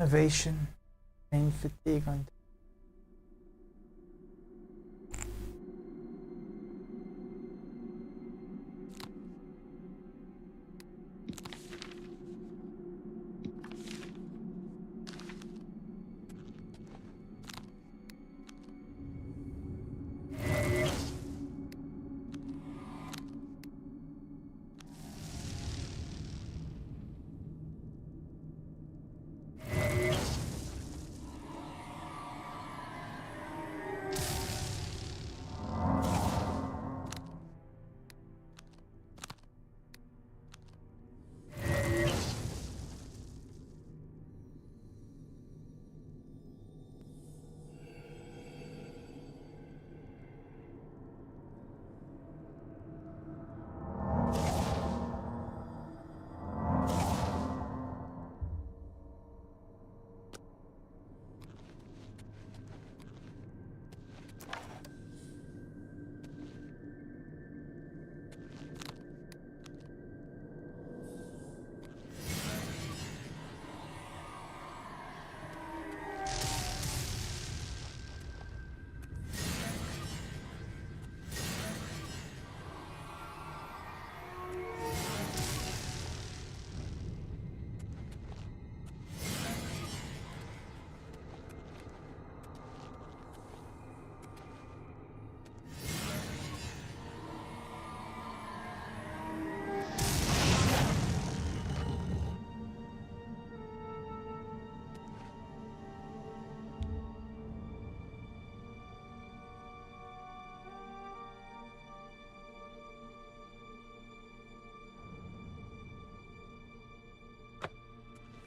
Innovation. Pain fatigue on.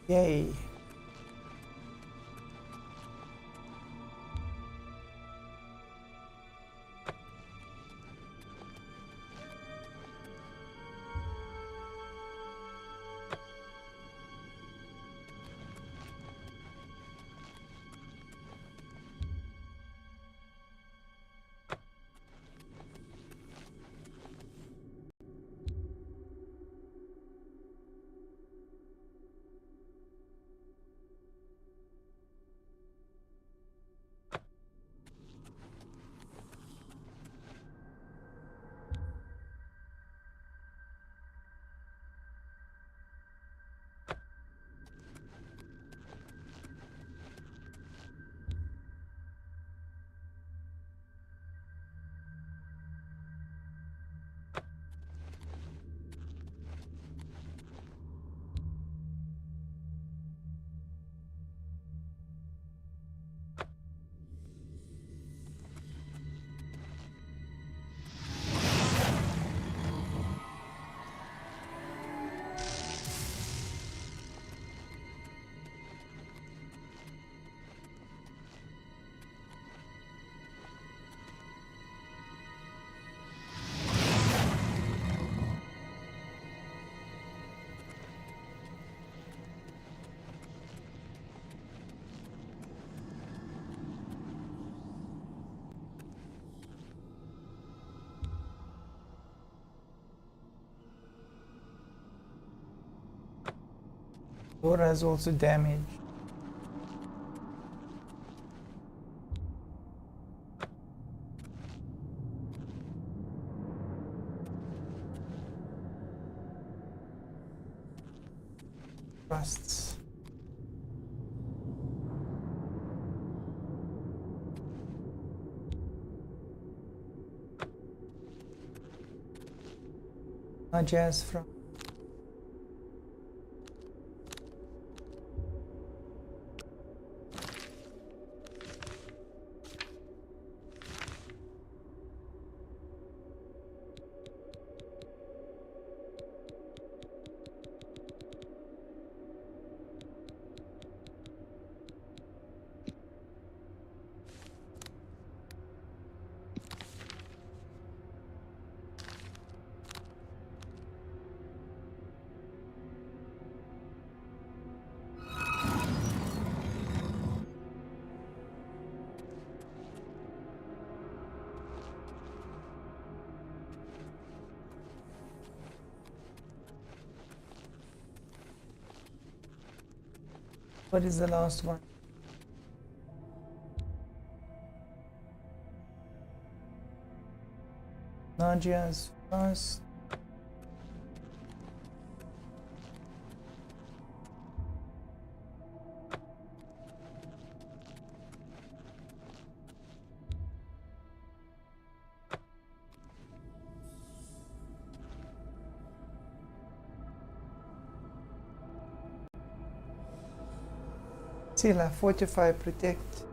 Yay. Aura is also damaged. Rusts. Jazz from What is the last one? Nadia's first. Sila, fortify, protect,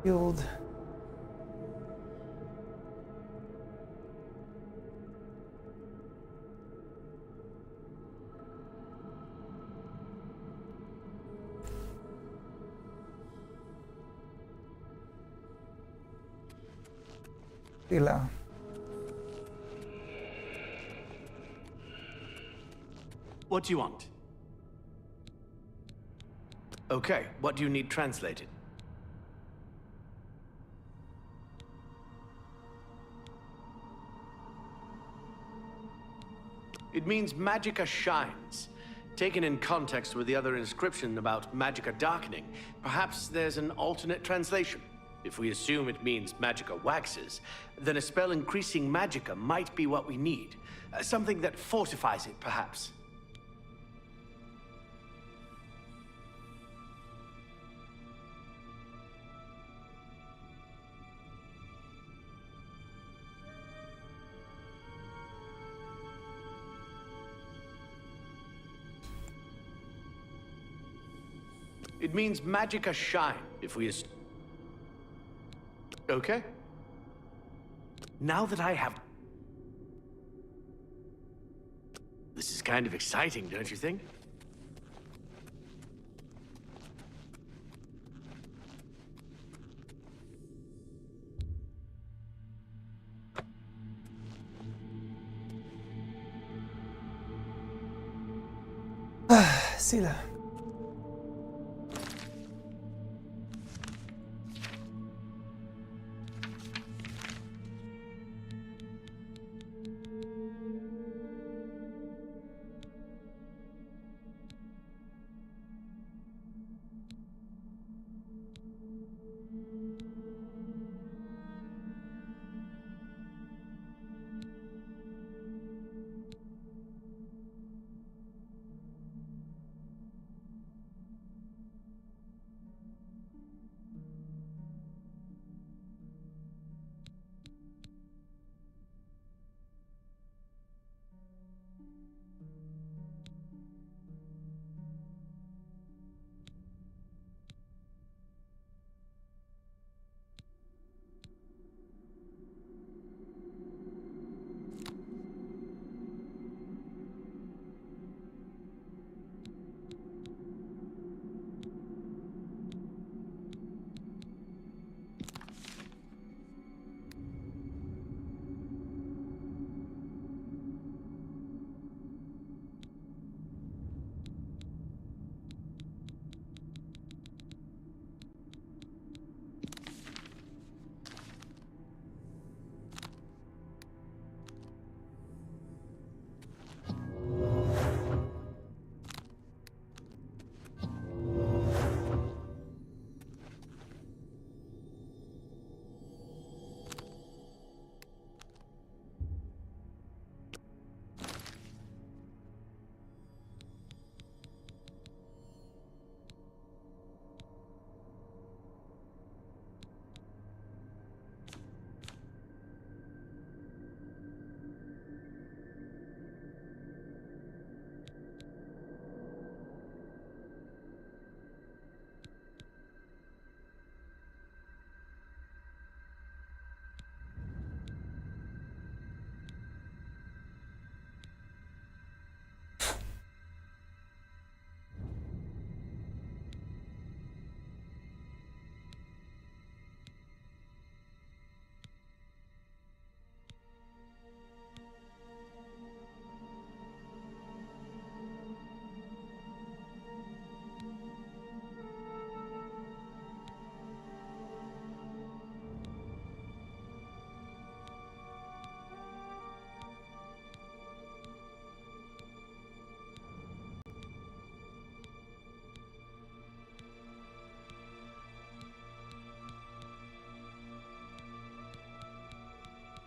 build. Sila. What do you want? Okay, what do you need translated? It means Magicka shines. Taken in context with the other inscription about Magicka darkening, perhaps there's an alternate translation. If we assume it means Magicka waxes, then a spell increasing Magicka might be what we need. Something that fortifies it, perhaps. It means Magicka shine, if we Okay. Now that I have... This is kind of exciting, don't you think? Sila.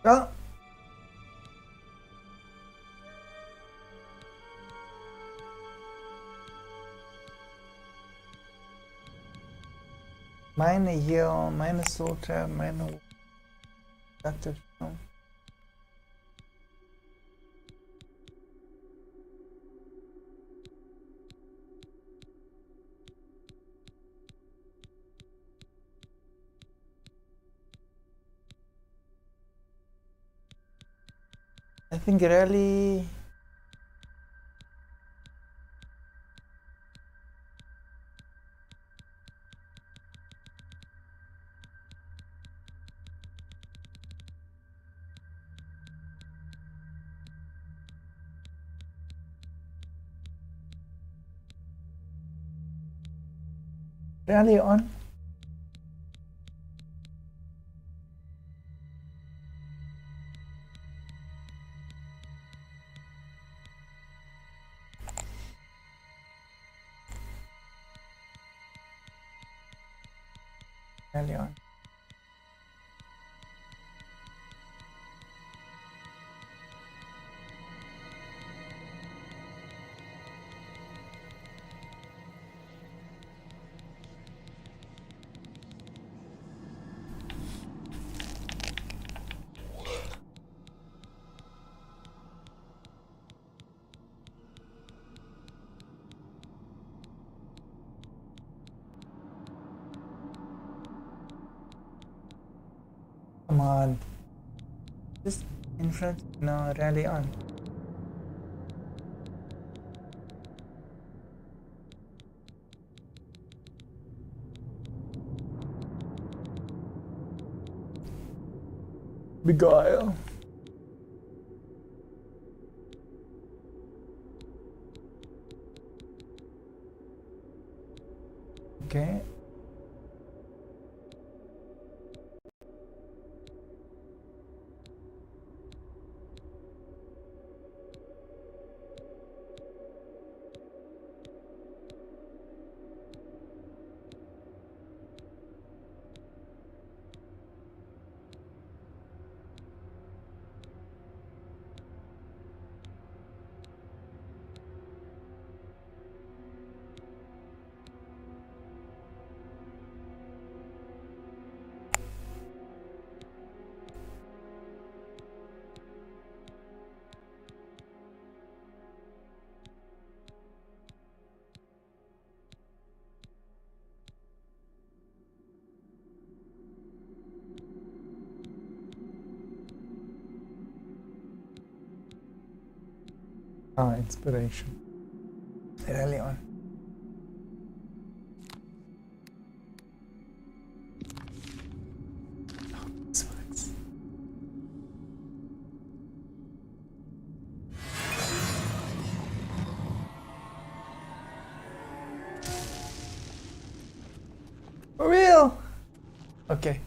Well, mine a heal, mine a soul trap, mine a doctor. I think really on. Rally on. Come on. Just in front. No, rally on. Beguile. Okay. Ah, inspiration. Rally on. This works. For real? Okay.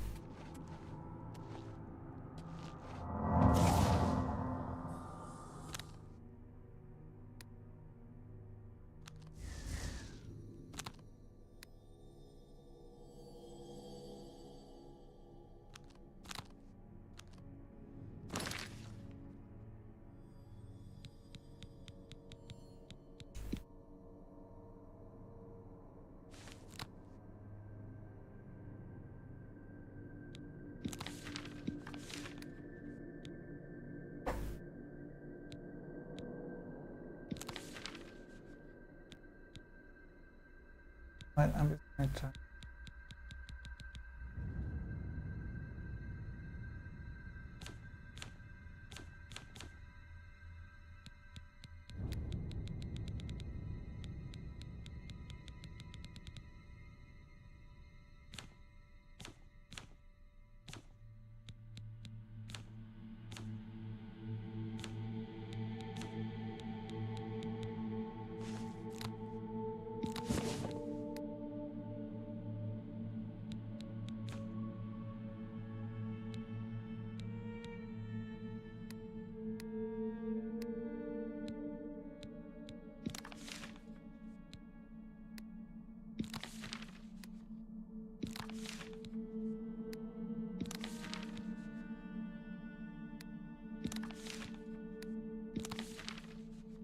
But I'm just gonna try.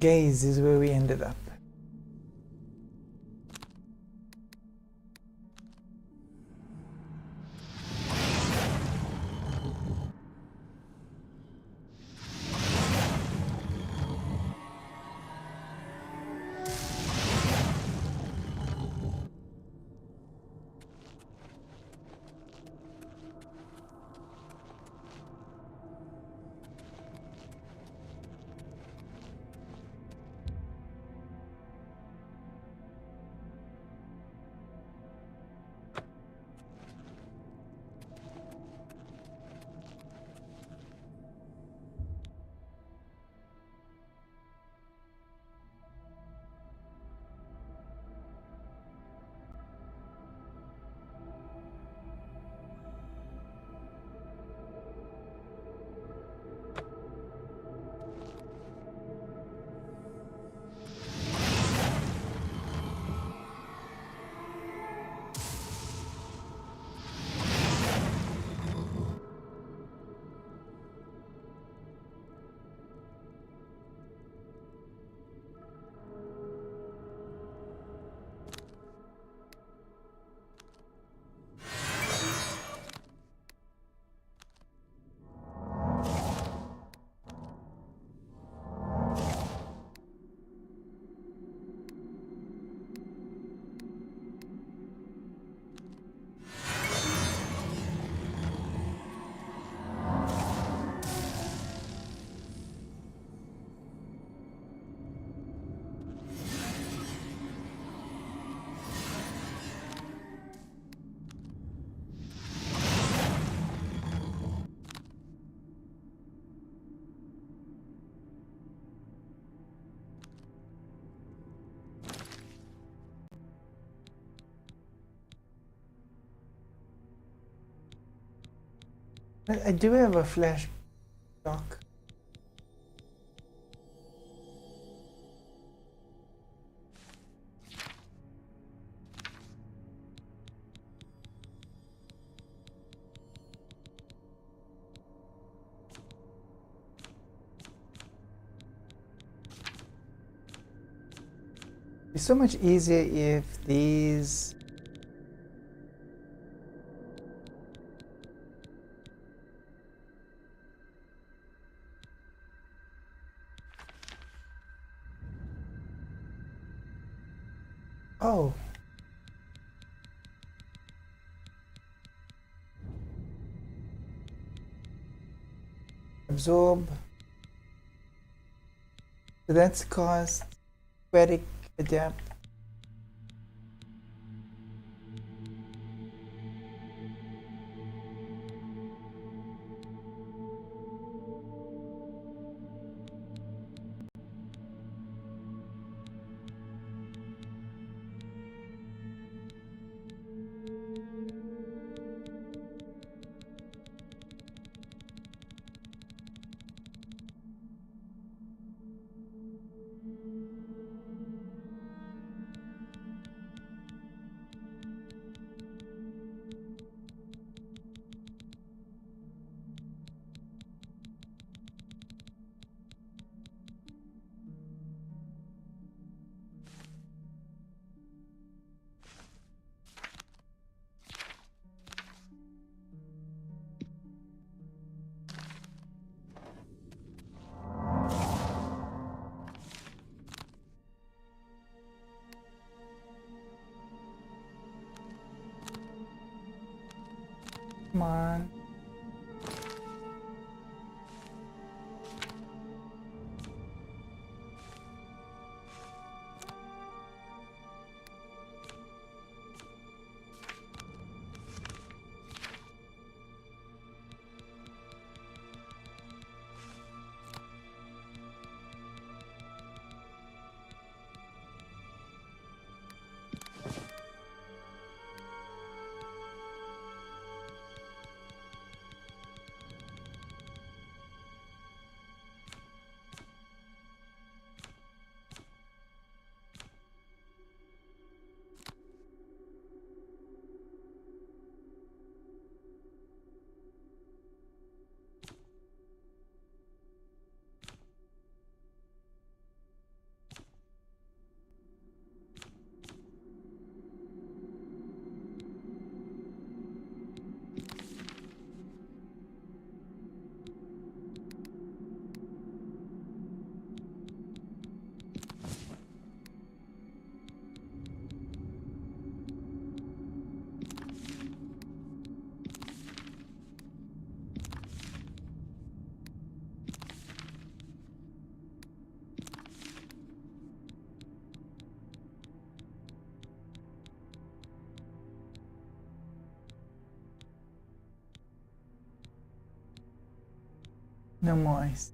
Okay, this is where we ended up. I do have a flash shock. It's so much easier if these oh. Absorb. So that's cost. Aquatic adapt. Come on. No more ice.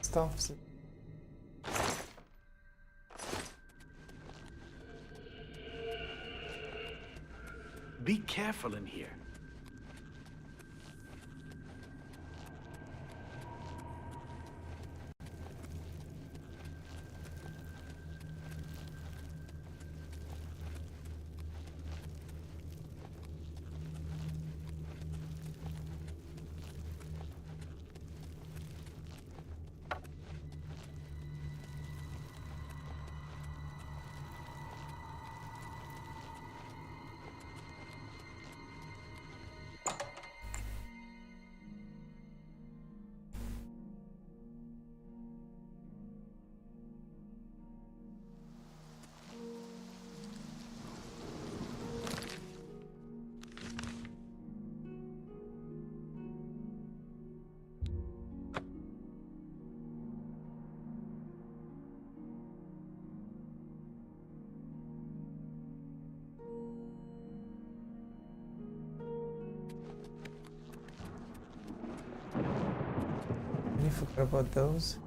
Stuff. Be careful in here. I forgot about those.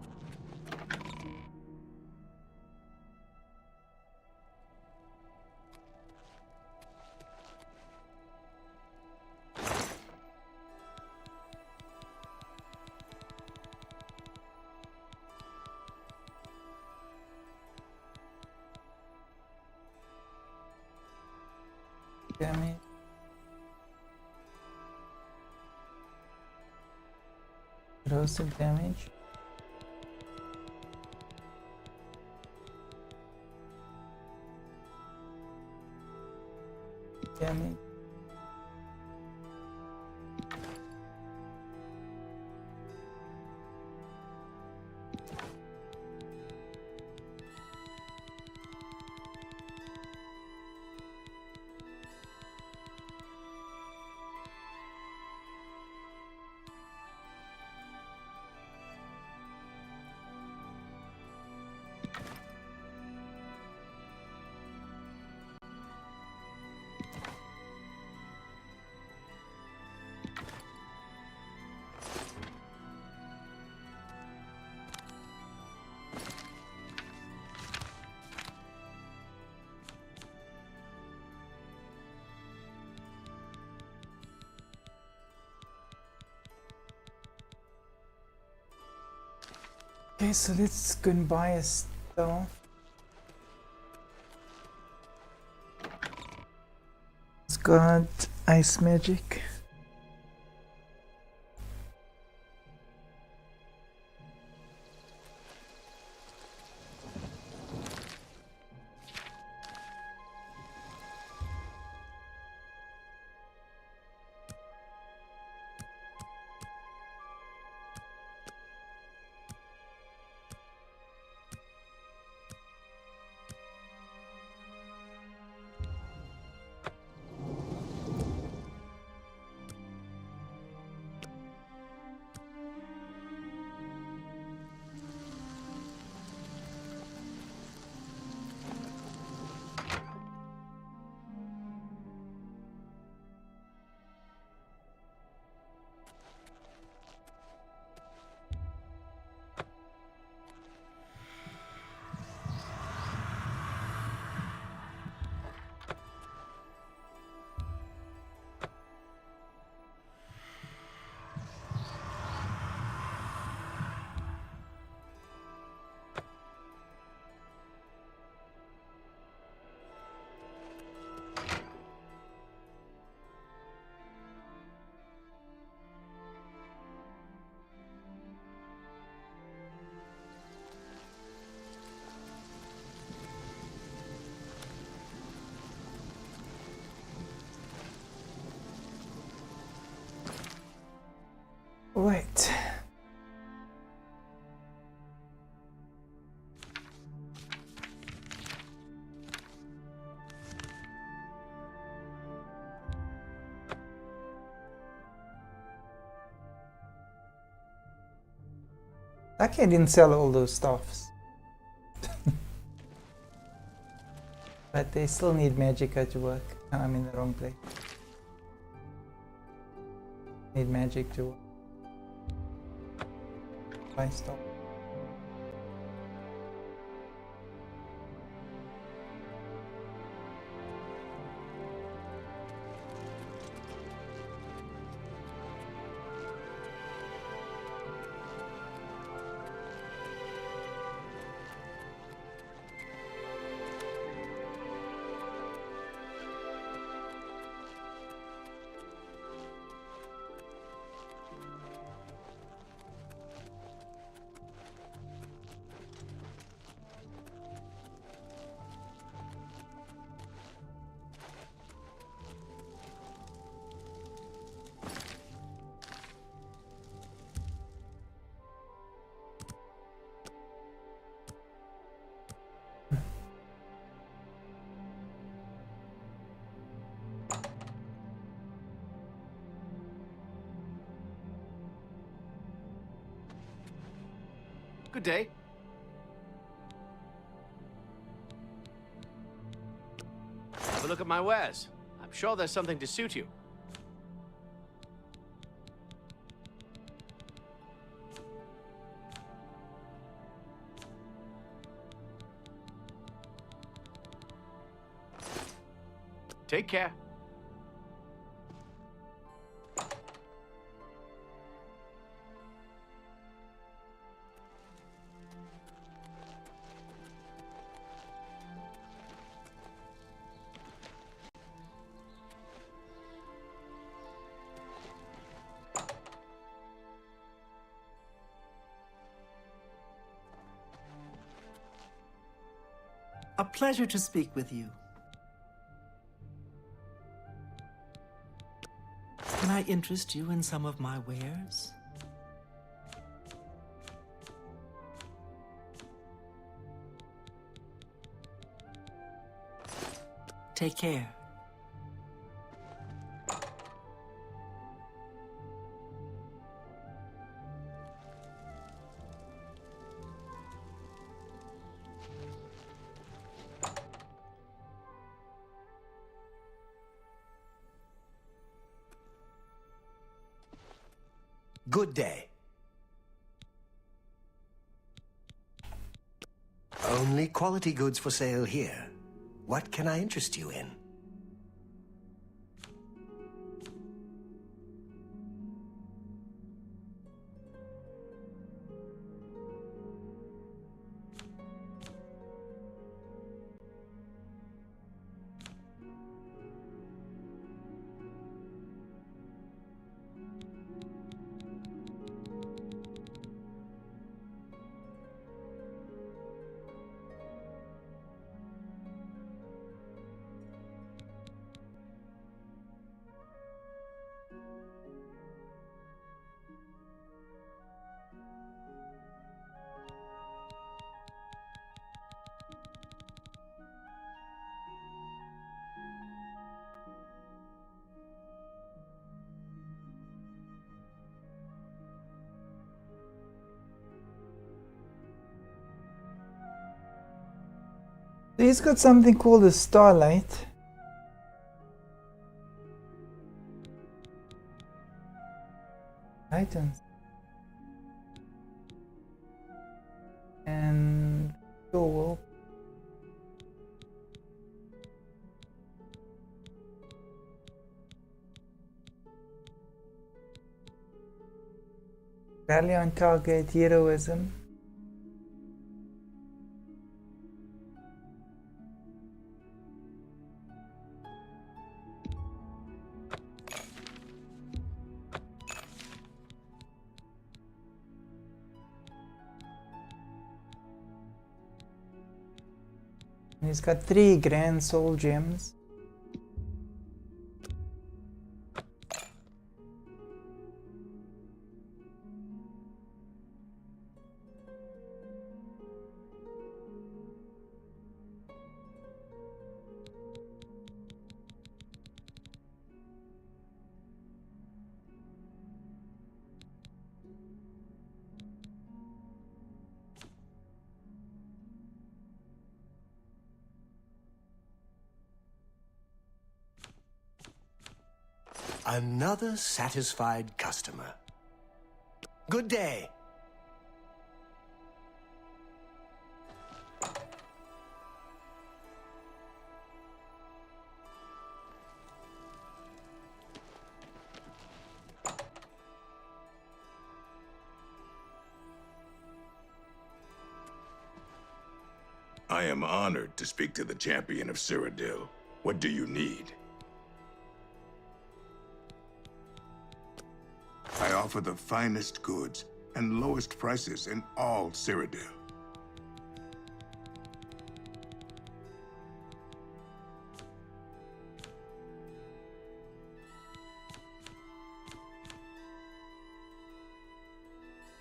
Damn it. Corrosive damage. Damage. Okay, so let's go and buy a stuff. It's got ice magic. Lucky I didn't sell all those stuffs. But they still need Magicka to work. Oh, I'm in the wrong place. Need magic to work. Buy stuff. Good day. Have a look at my wares. I'm sure there's something to suit you. Take care. A pleasure to speak with you. Can I interest you in some of my wares? Take care. Good day. Only quality goods for sale here. What can I interest you in? He's got something called a starlight. Items. And fuel. Rally on target, heroism. He's got 3 grand soul gems. Another satisfied customer. Good day. I am honored to speak to the champion of Cyrodiil. What do you need? I offer the finest goods and lowest prices in all Cyrodiil.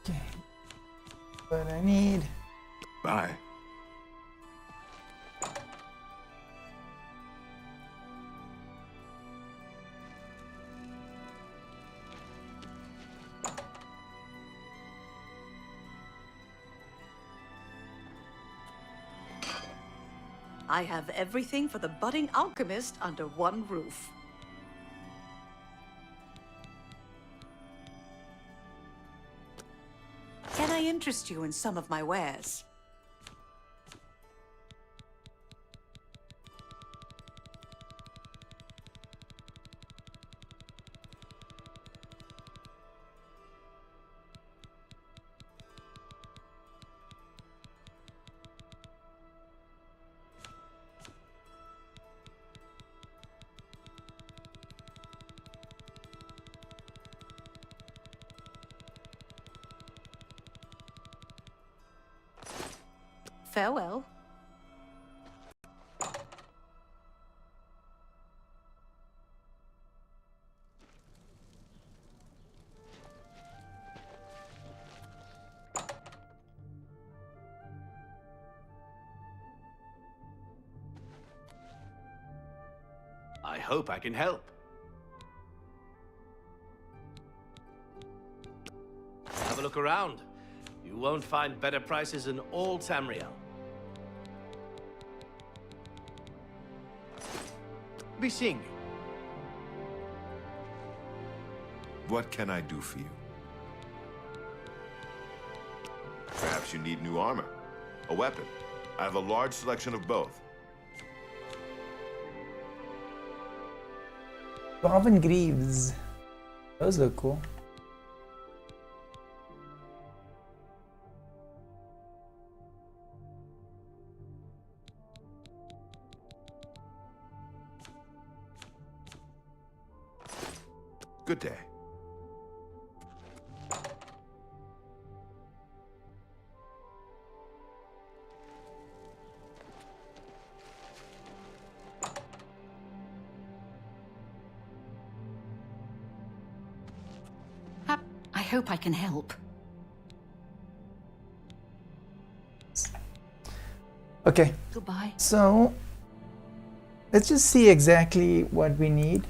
Okay. What I need. Bye. I have everything for the budding alchemist under one roof. Can I interest you in some of my wares? Farewell. I hope I can help. Have a look around. You won't find better prices in all Tamriel. Be seeing you. What can I do for you? Perhaps you need new armor, a weapon. I have a large selection of both. Robin Greaves. Those look cool. Good day. I hope I can help. Okay. Goodbye. So let's just see exactly what we need.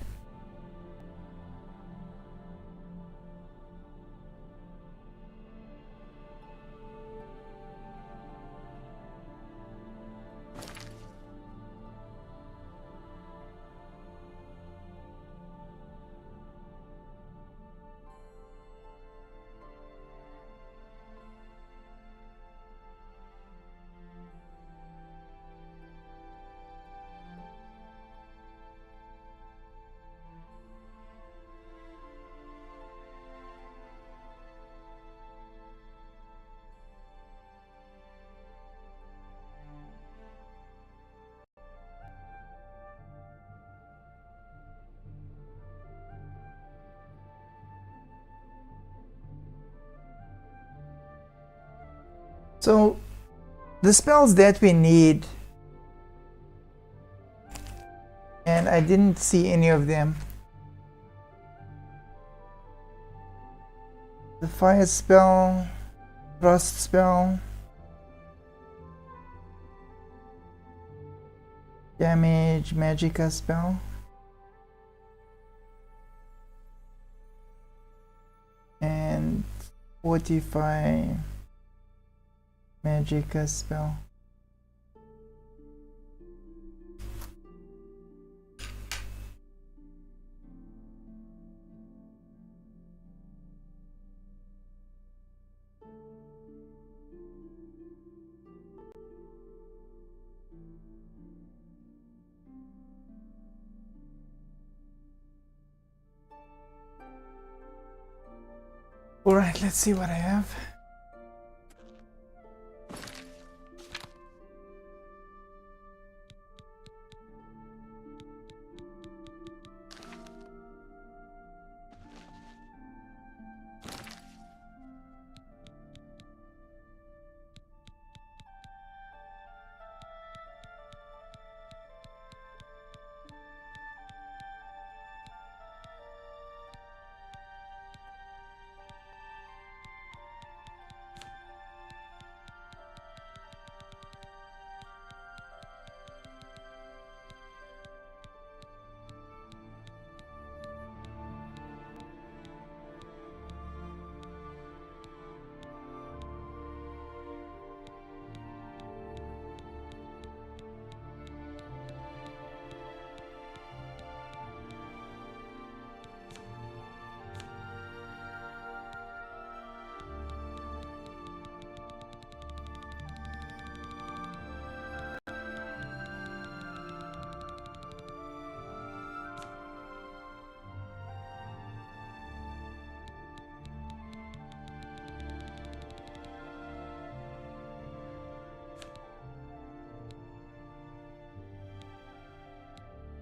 So the spells that we need, and I didn't see any of them. The fire spell, frost spell, damage, magicka spell, and fortify, magicka spell. Alright, let's see what I have.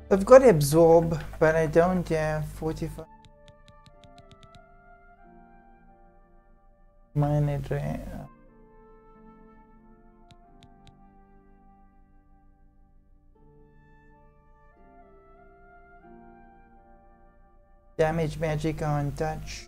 I've got absorb, but I don't have 45. Minor drain. Damage magic on touch.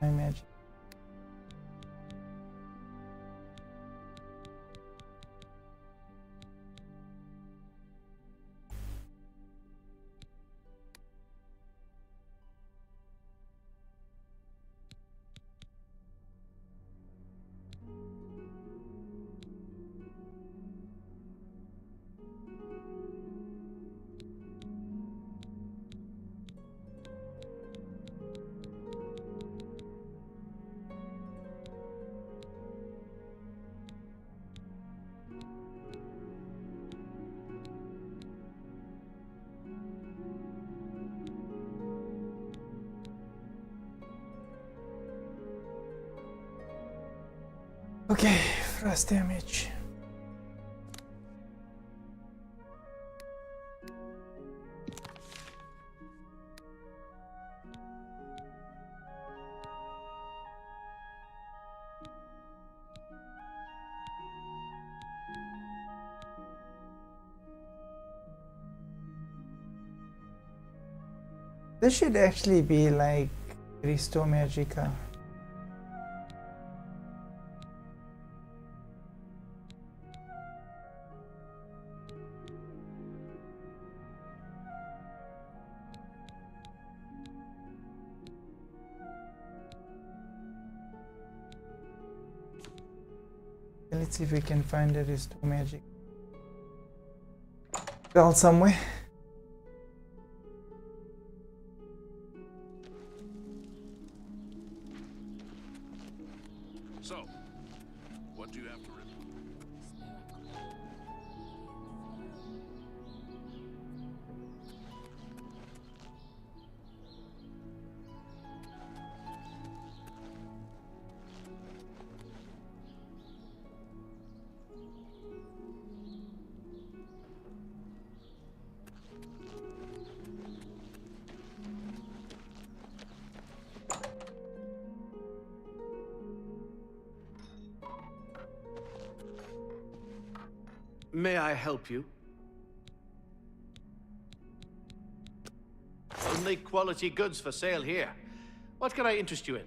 Magic. Okay, frost damage. This should actually be like Restore Magica. Let's see if we can find a Restore Magic spell somewhere. So, what do you have to report? May I help you? Only quality goods for sale here. What can I interest you in?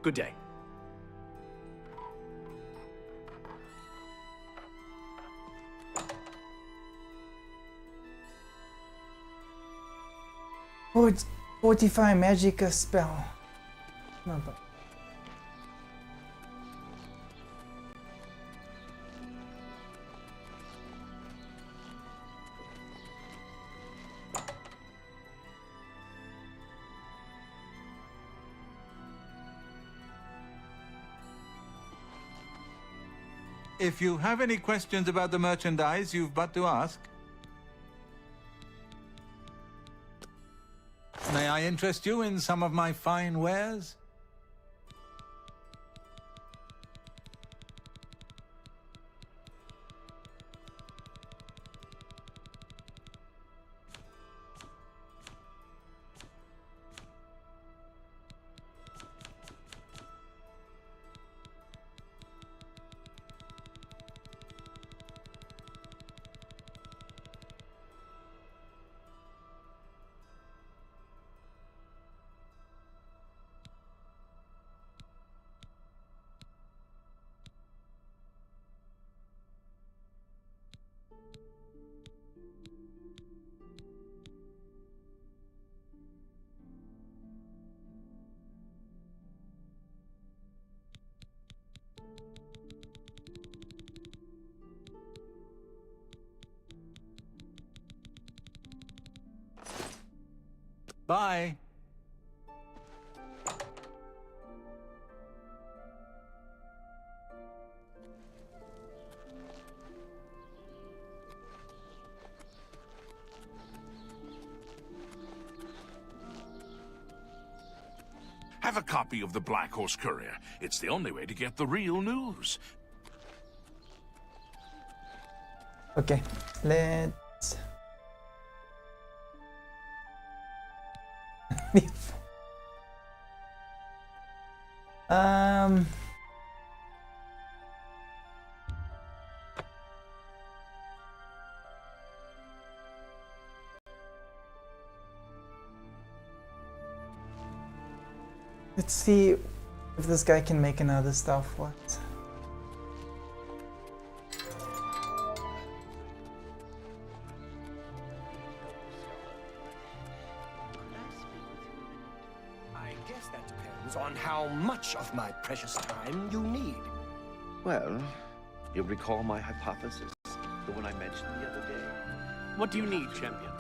Good day. Oh, 45 magic spell. Not bad. If you have any questions about the merchandise, you've but to ask. May I interest you in some of my fine wares? Bye. Have a copy of the Black Horse Courier. It's the only way to get the real news. Okay, let's... Let's see if this guy can make another stuff. What? I guess that depends on how much of my precious time you need. Well, you'll recall my hypothesis, the one I mentioned the other day. What do you need, champion?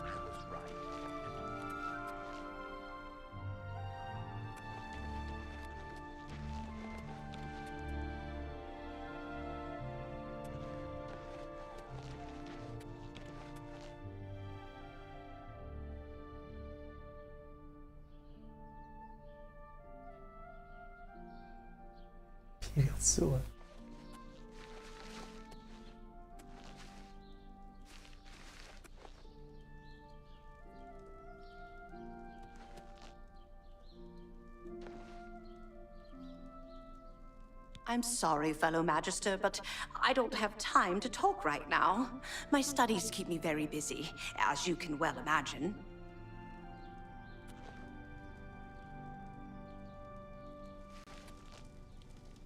Imperial Sewer. I'm sorry, fellow Magister, but I don't have time to talk right now. My studies keep me very busy, as you can well imagine.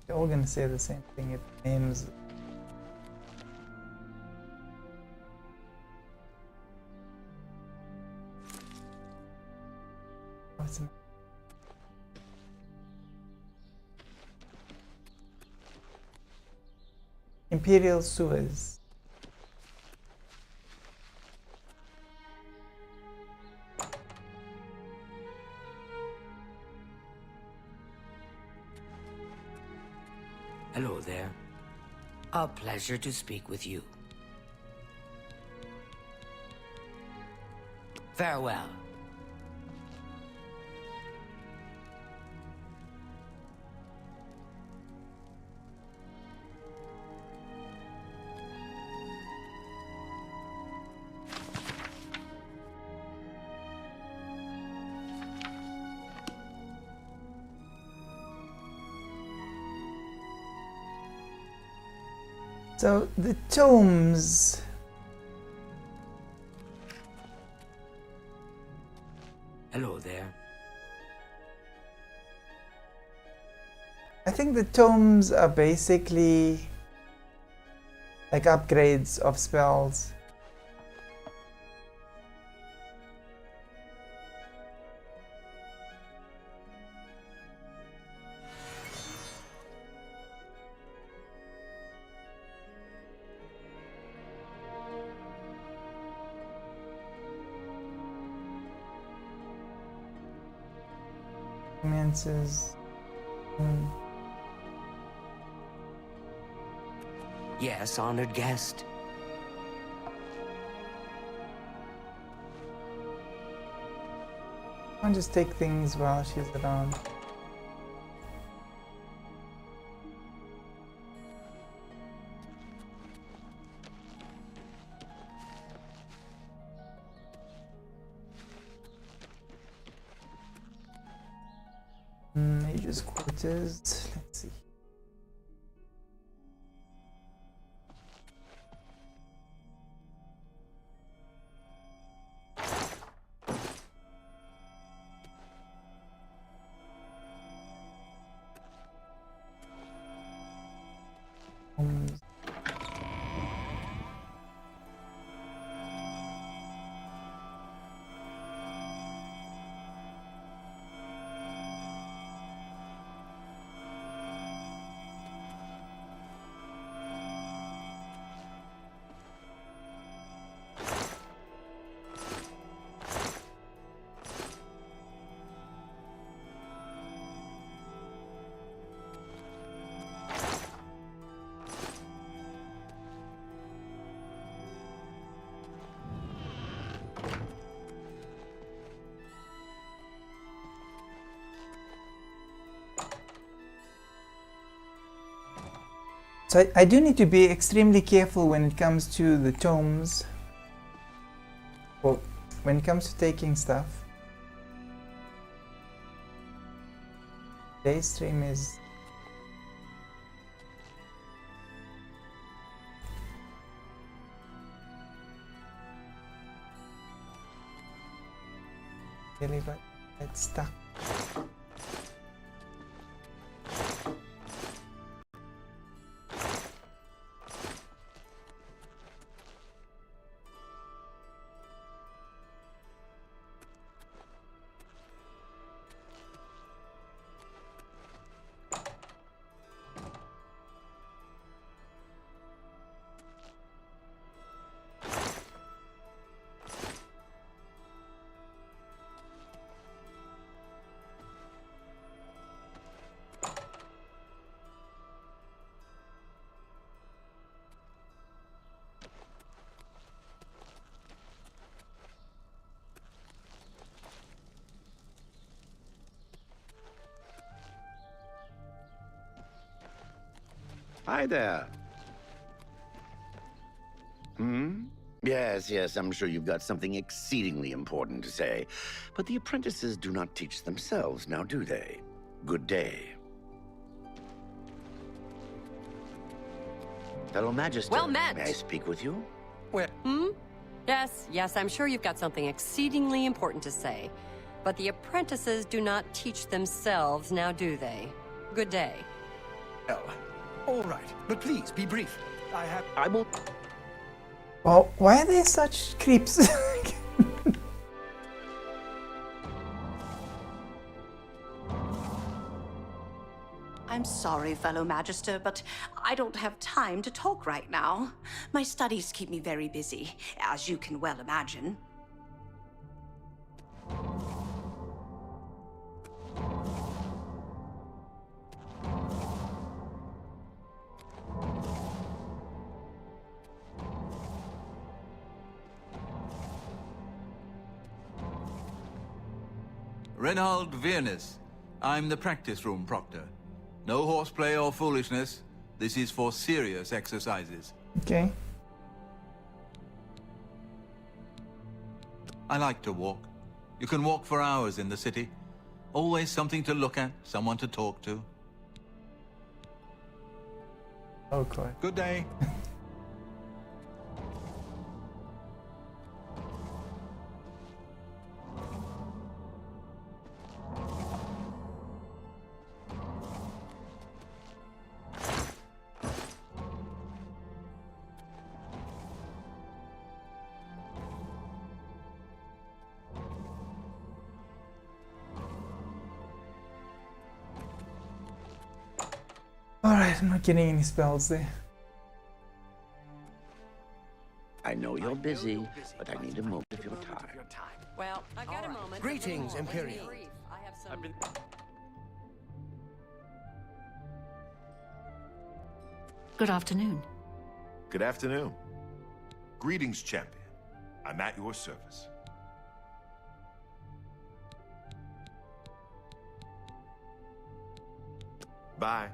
They're all gonna say the same thing. It names. What's in... Imperial Sewers. Hello there. A pleasure to speak with you. Farewell. So the tomes. Hello there. think the tomes are basically like upgrades of spells. Romances. Yes, honored guest. I'll just take things while she's around. Mage's quarters. Let's see. So I do need to be extremely careful when it comes to the tomes. Well, when it comes to taking stuff. Today's stream is really, but it's stuck. Hi there. Yes, I'm sure you've got something exceedingly important to say. But the apprentices do not teach themselves, now do they? Good day. Fellow Magister, Well met. may I speak with you? Yes, I'm sure you've got something exceedingly important to say. But the apprentices do not teach themselves, now do they? Good day. Oh, all right, but please be brief. I will... Well, why are they such creeps? I'm sorry, fellow Magister, but I don't have time to talk right now. My studies keep me very busy, as you can well imagine. Reinhold Viernes. I'm the practice room proctor. No horseplay or foolishness. This is for serious exercises. Okay. I like to walk. You can walk for hours in the city. Always something to look at, someone to talk to. Oh, God. Good day. I'm not getting any spells there. I know you're busy, but I need a moment of your time. Well, I got a moment. Greetings, Imperial. I have some... Good afternoon. Good afternoon. Greetings, champion. I'm at your service. Bye.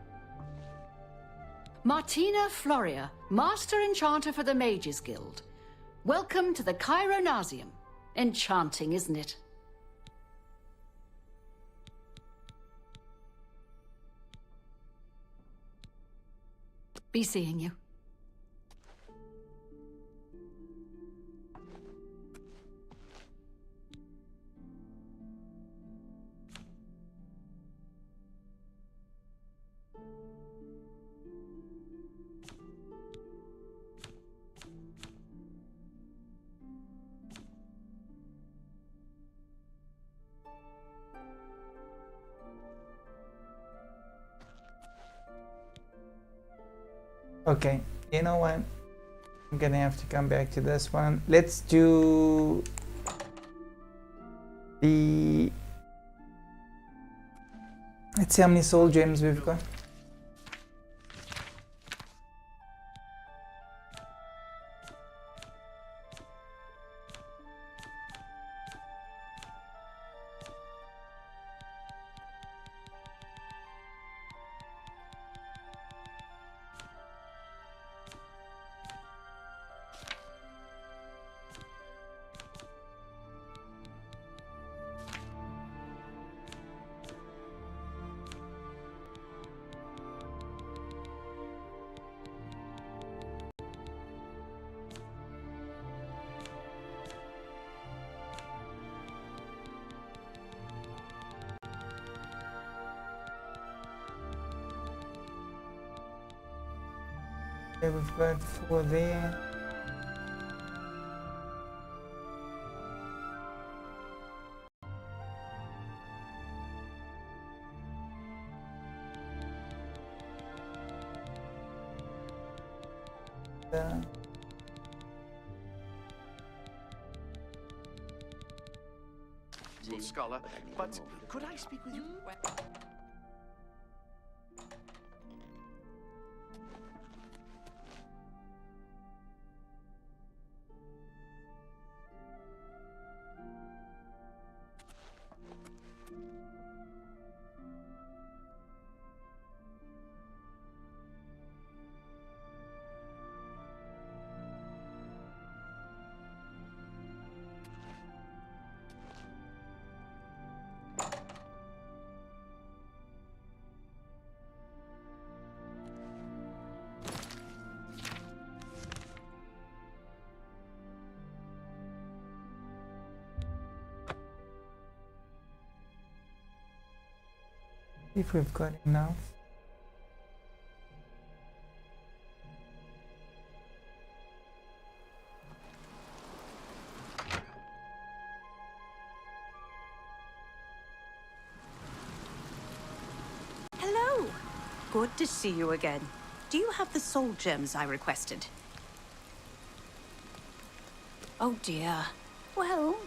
Martina Floria, Master Enchanter for the Mages Guild. Welcome to the Chironasium. Enchanting, isn't it? Be seeing you. Okay, you know what? I'm gonna have to come back to this one. Let's do the... Let's see how many soul gems we've got. Okay, we've got 4 there. Scholar, but could I speak with you? If we've got enough. Hello. Good to see you again. Do you have the soul gems I requested? Oh dear. Well,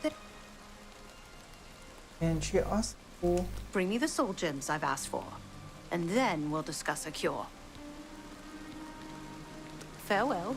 And she asked for... bring me the soul gems I've asked for, and then we'll discuss a cure. Farewell.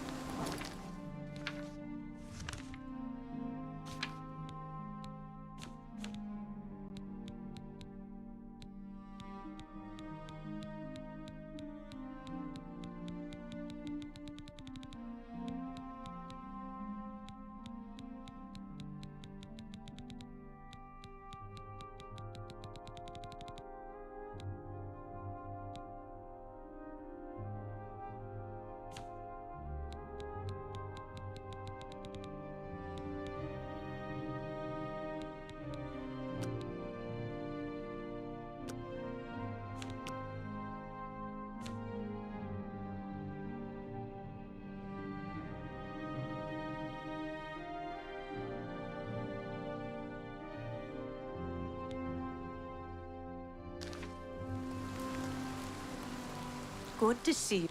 Good to see you.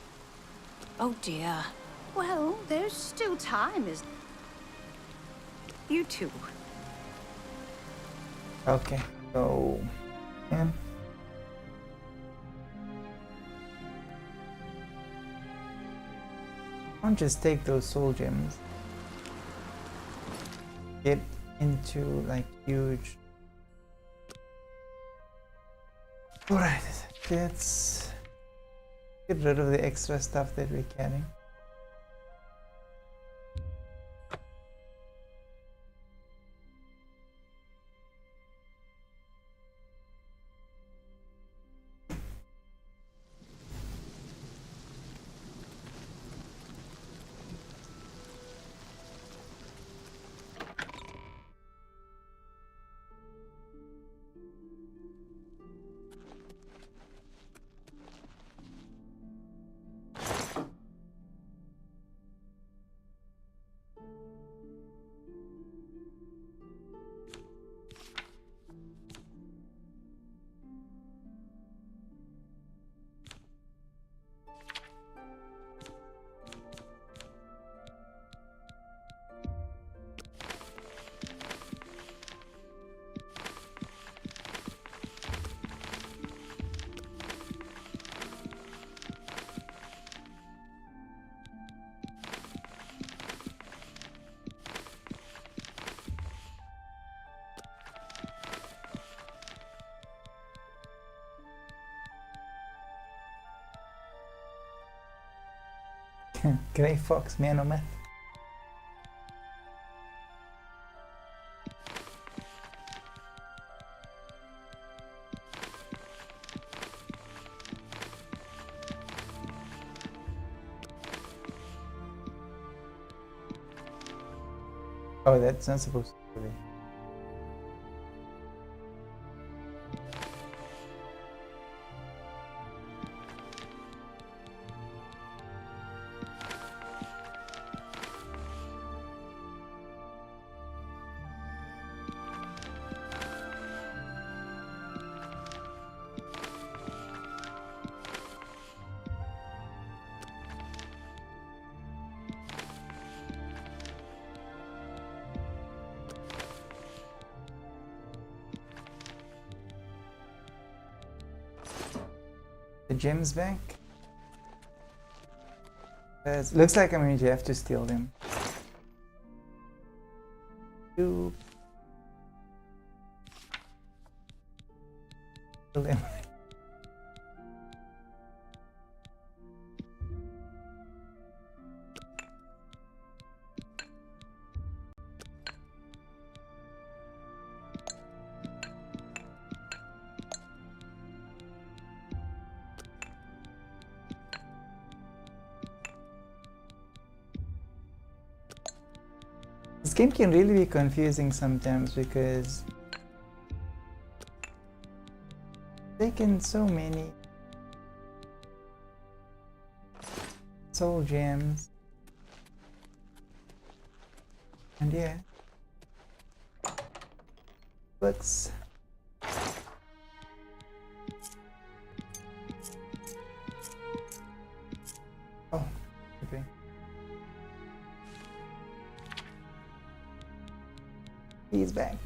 Oh dear. Well, there's still time, is you too. Okay, so yeah. I'll just take those soul gems. Get into like huge. Alright, let's get rid of the extra stuff that we're carrying. Grey Fox, man or meth. Oh, that's not supposed to be. The gems back. Looks like I'm going to have to steal them. Steal them. This game can really be confusing sometimes because taking so many soul gems, and yeah, looks oh okay. He's back.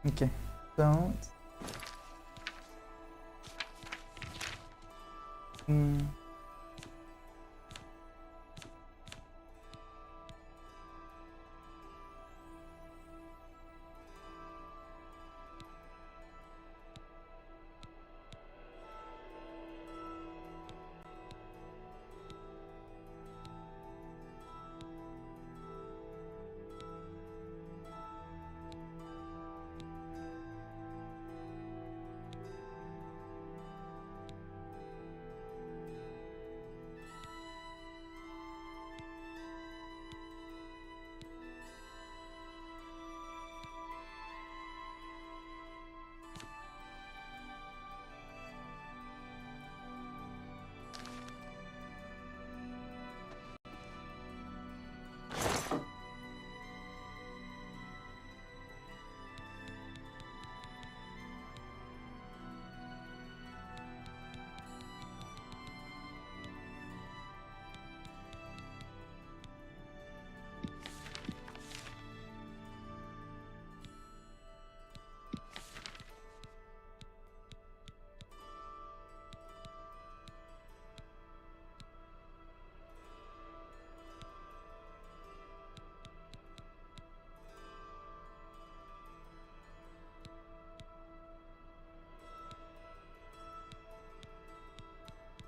Okay, so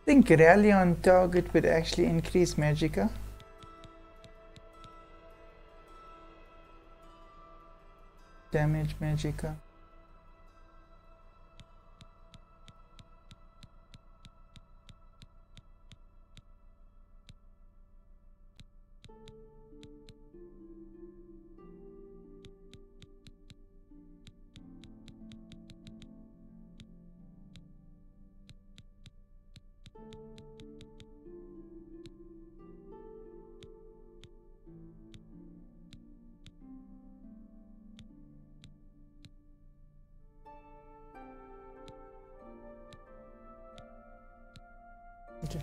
I think rally on target would actually increase magicka. Damage magicka. Okay,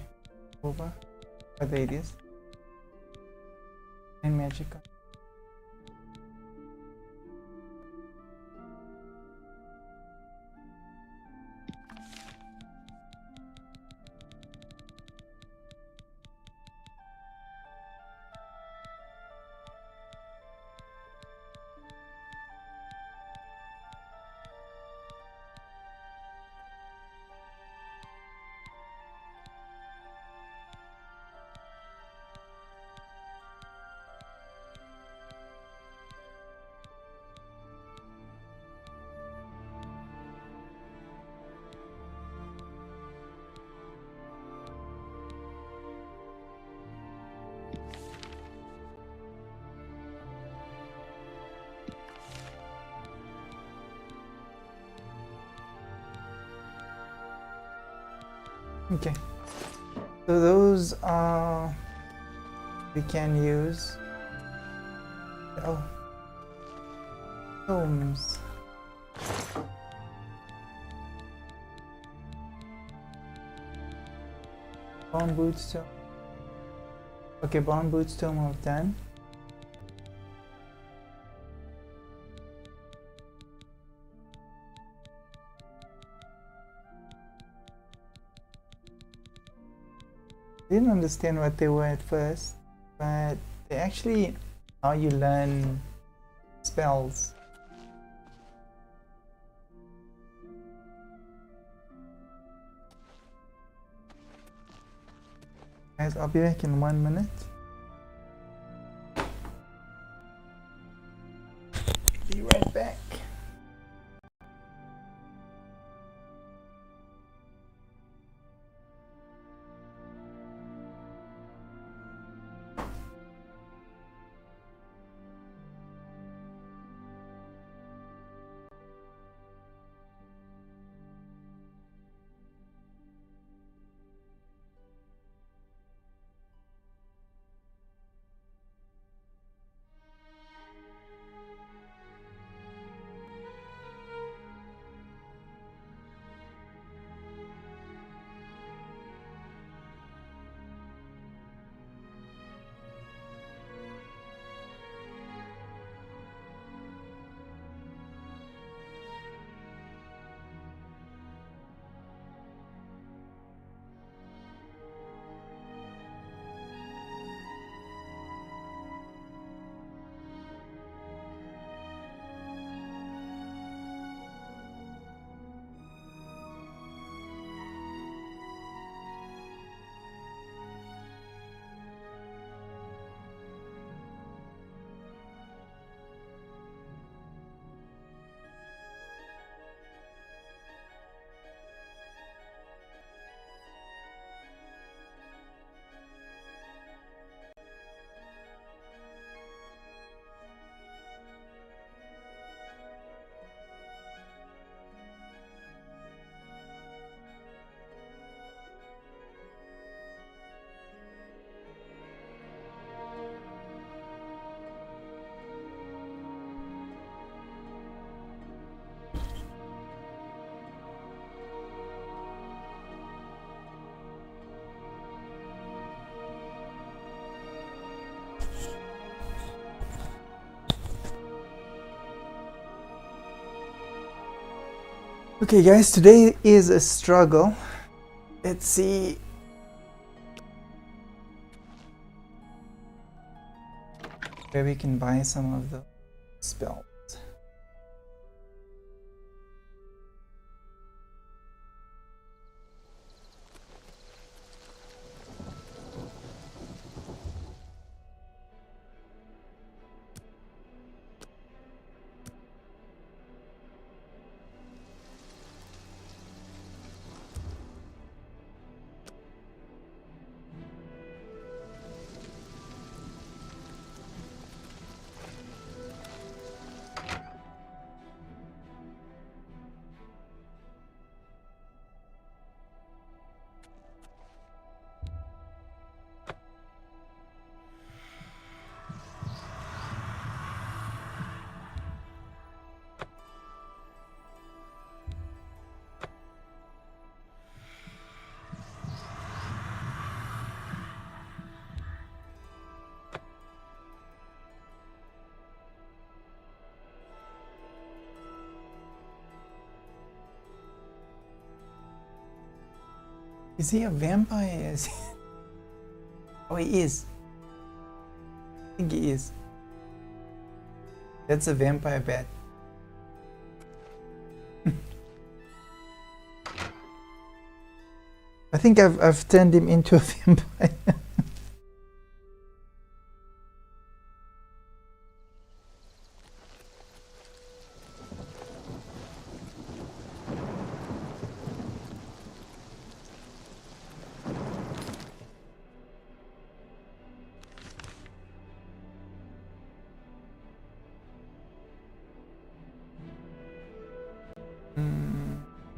over. There it is. And magicka. Okay, so those are we can use. Oh, tomes. Bone boots tome. Okay, bone boots tome of 10. Didn't understand what they were at first, but they actually how you learn spells. Guys, I'll be back in 1 minute. Be right back. Okay, guys, today is a struggle. Let's see. Where we can buy some of the spells. Is he a vampire? Is he... Oh, he is. I think he is. That's a vampire bat. I think I've turned him into a vampire.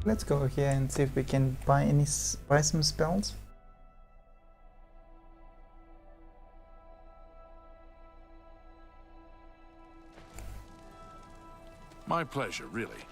Let's go here and see if we can buy some spells. My pleasure, really.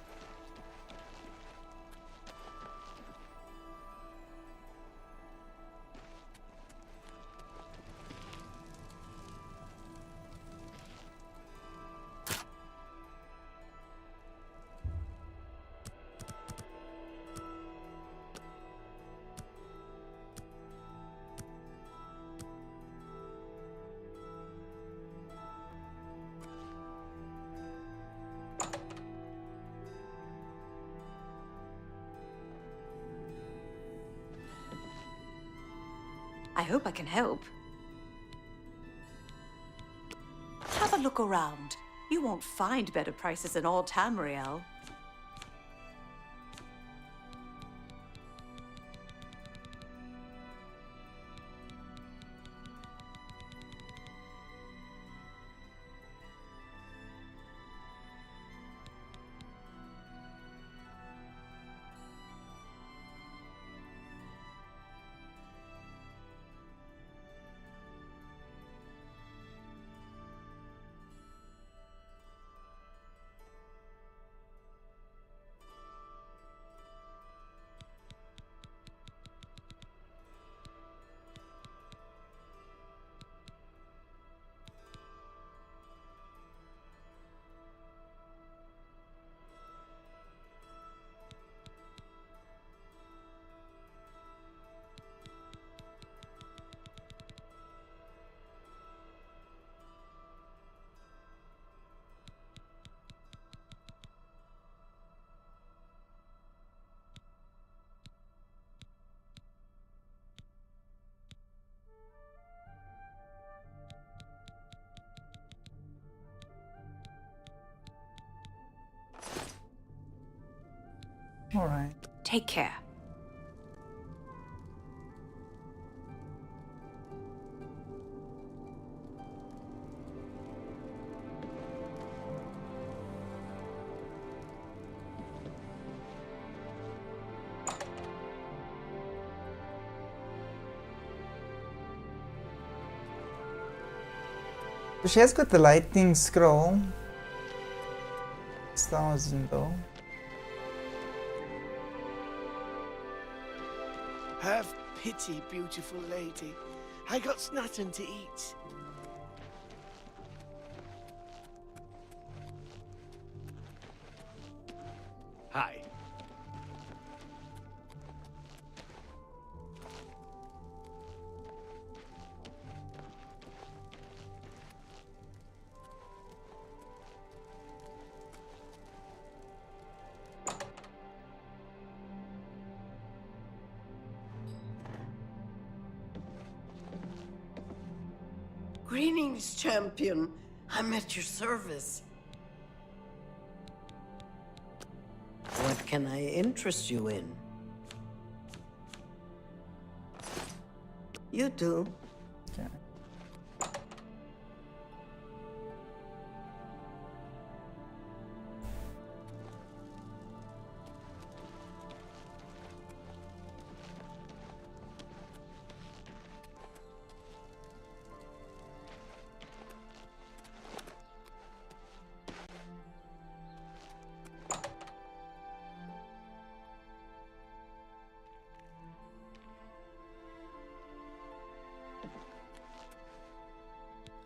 I hope I can help. Have a look around. You won't find better prices in all Tamriel. All right. Take care. So she has got the lightning scroll. 6,000 though. Have pity, beautiful lady. I got nothing to eat. Hi. Greetings, champion. I'm at your service. What can I interest you in? You do. Okay.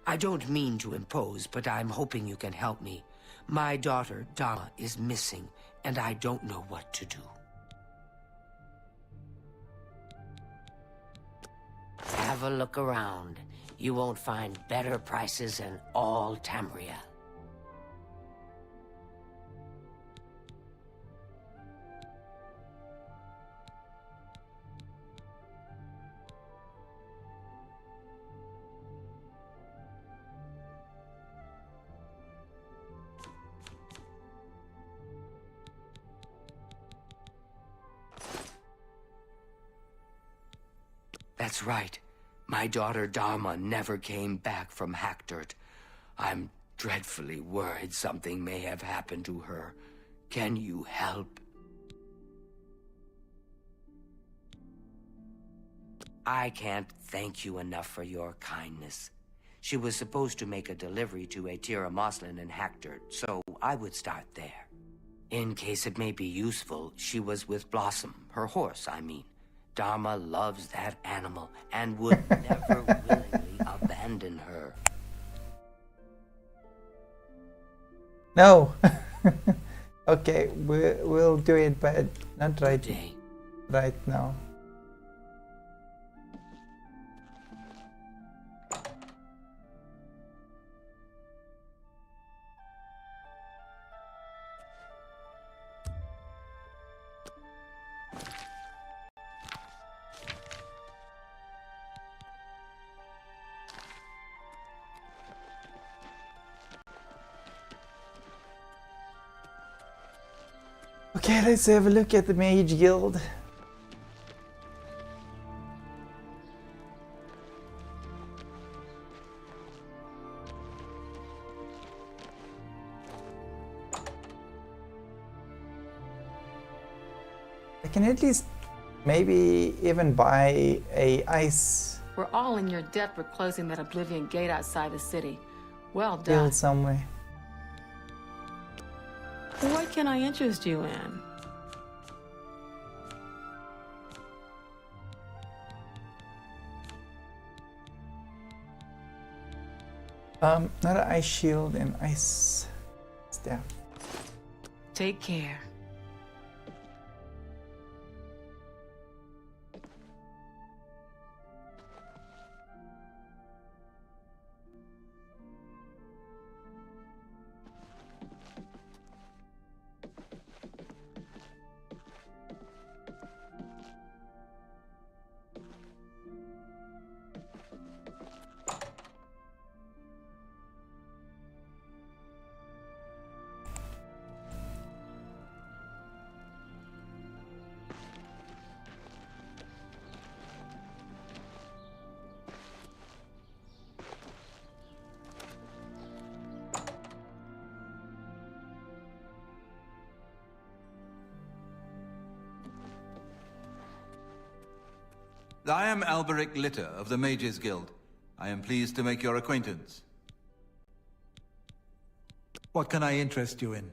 I don't mean to impose, but I'm hoping you can help me. My daughter, Dama, is missing, and I don't know what to do. Have a look around. You won't find better prices in all Tamriel. That's right. My daughter Dharma never came back from Hackdirt. I'm dreadfully worried something may have happened to her. Can you help? I can't thank you enough for your kindness. She was supposed to make a delivery to Atira Moslin in Hackdirt, so I would start there. In case it may be useful, she was with Blossom, her horse, I mean. Dharma loves that animal and would never willingly abandon her. No. Okay, we'll do it, but not right now. Okay, let's have a look at the Mage Guild. I can at least maybe even buy a ice We're all in your debt for closing that Oblivion gate outside the city. Well done. guild somewhere. What can I interest you in? Another ice shield and ice staff. Take care. I am Alberic Litter of the Mages Guild. I am pleased to make your acquaintance. What can I interest you in?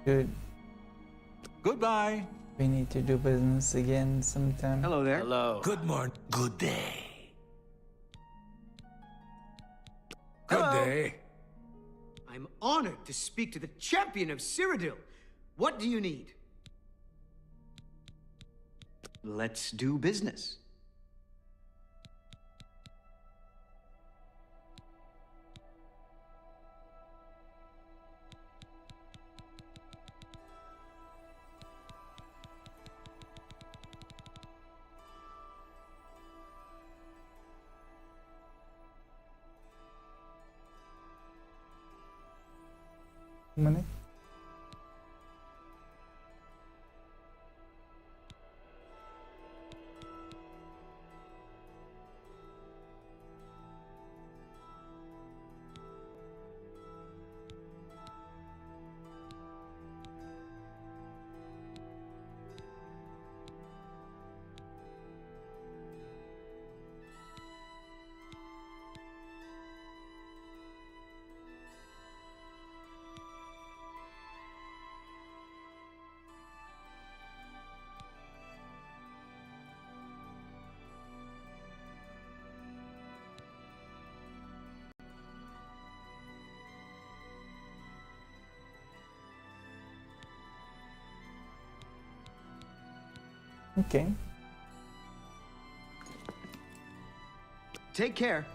Dude, Goodbye. we need to do business again sometime. Hello there. Hello. Good morning. Good day. Good day. I'm honored to speak to the champion of Cyrodiil. What do you need? Let's do business. Money. Okay. Take care.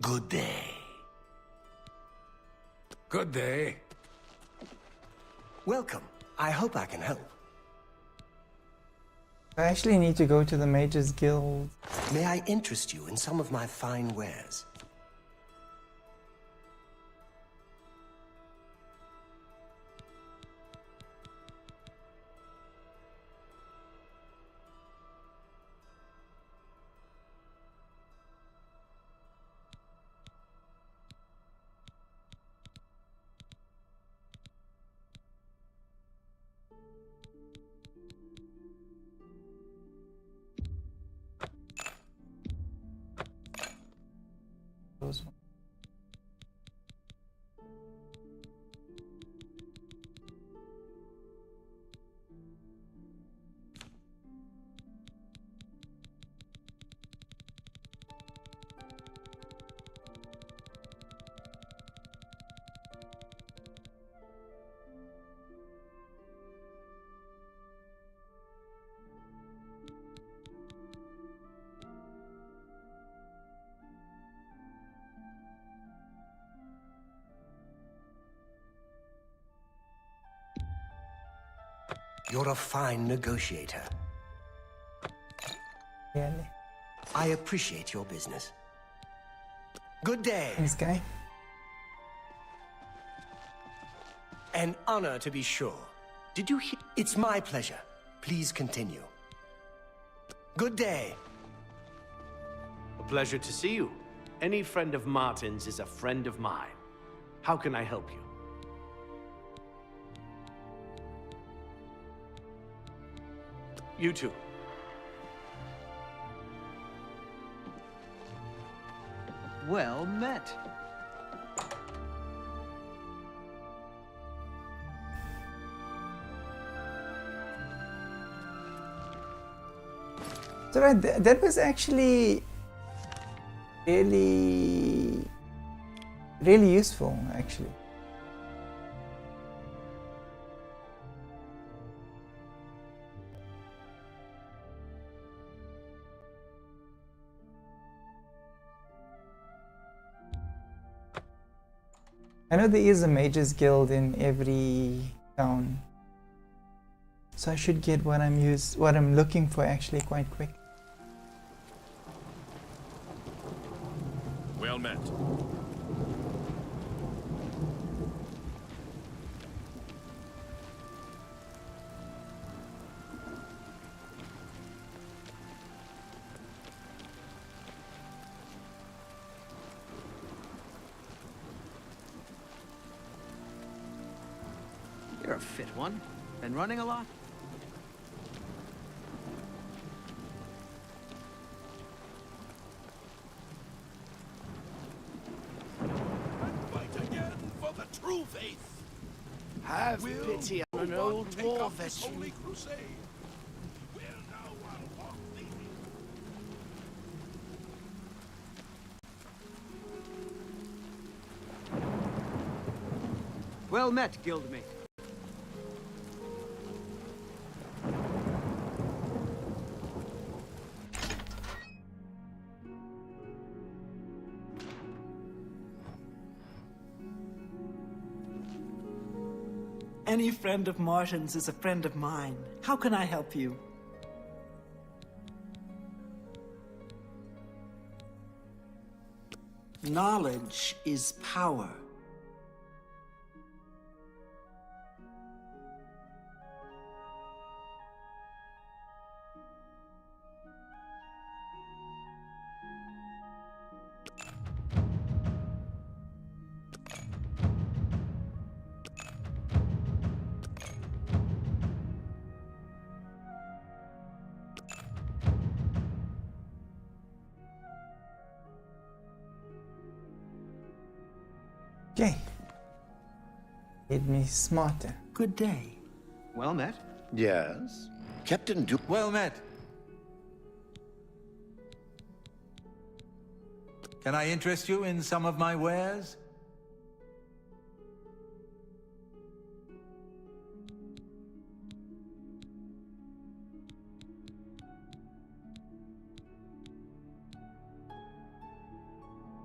Good day. Good day. Welcome. I hope I can help. I actually need to go to the Mages Guild. May I interest you in some of my fine wares? Those You're a fine negotiator. Really? I appreciate your business. Good day. This guy? An honor to be sure. Did you hear? It's my pleasure. Please continue. Good day. A pleasure to see you. Any friend of Martin's is a friend of mine. How can I help you? You too. Well met. So that was actually really useful, actually. I know there is a Mages Guild in every town, so I should get what I'm looking for actually quite quick. Well met. You're a fit one. Been running a lot? faith. Have pity on an old war veteran. Holy crusade. Where now I'll walk thee. Well met, guildmate. Any friend of Martin's is a friend of mine. How can I help you? Knowledge is power. Okay. Made me smarter. Good day. Well met. Yes? Captain Duke. Well met. Can I interest you in some of my wares?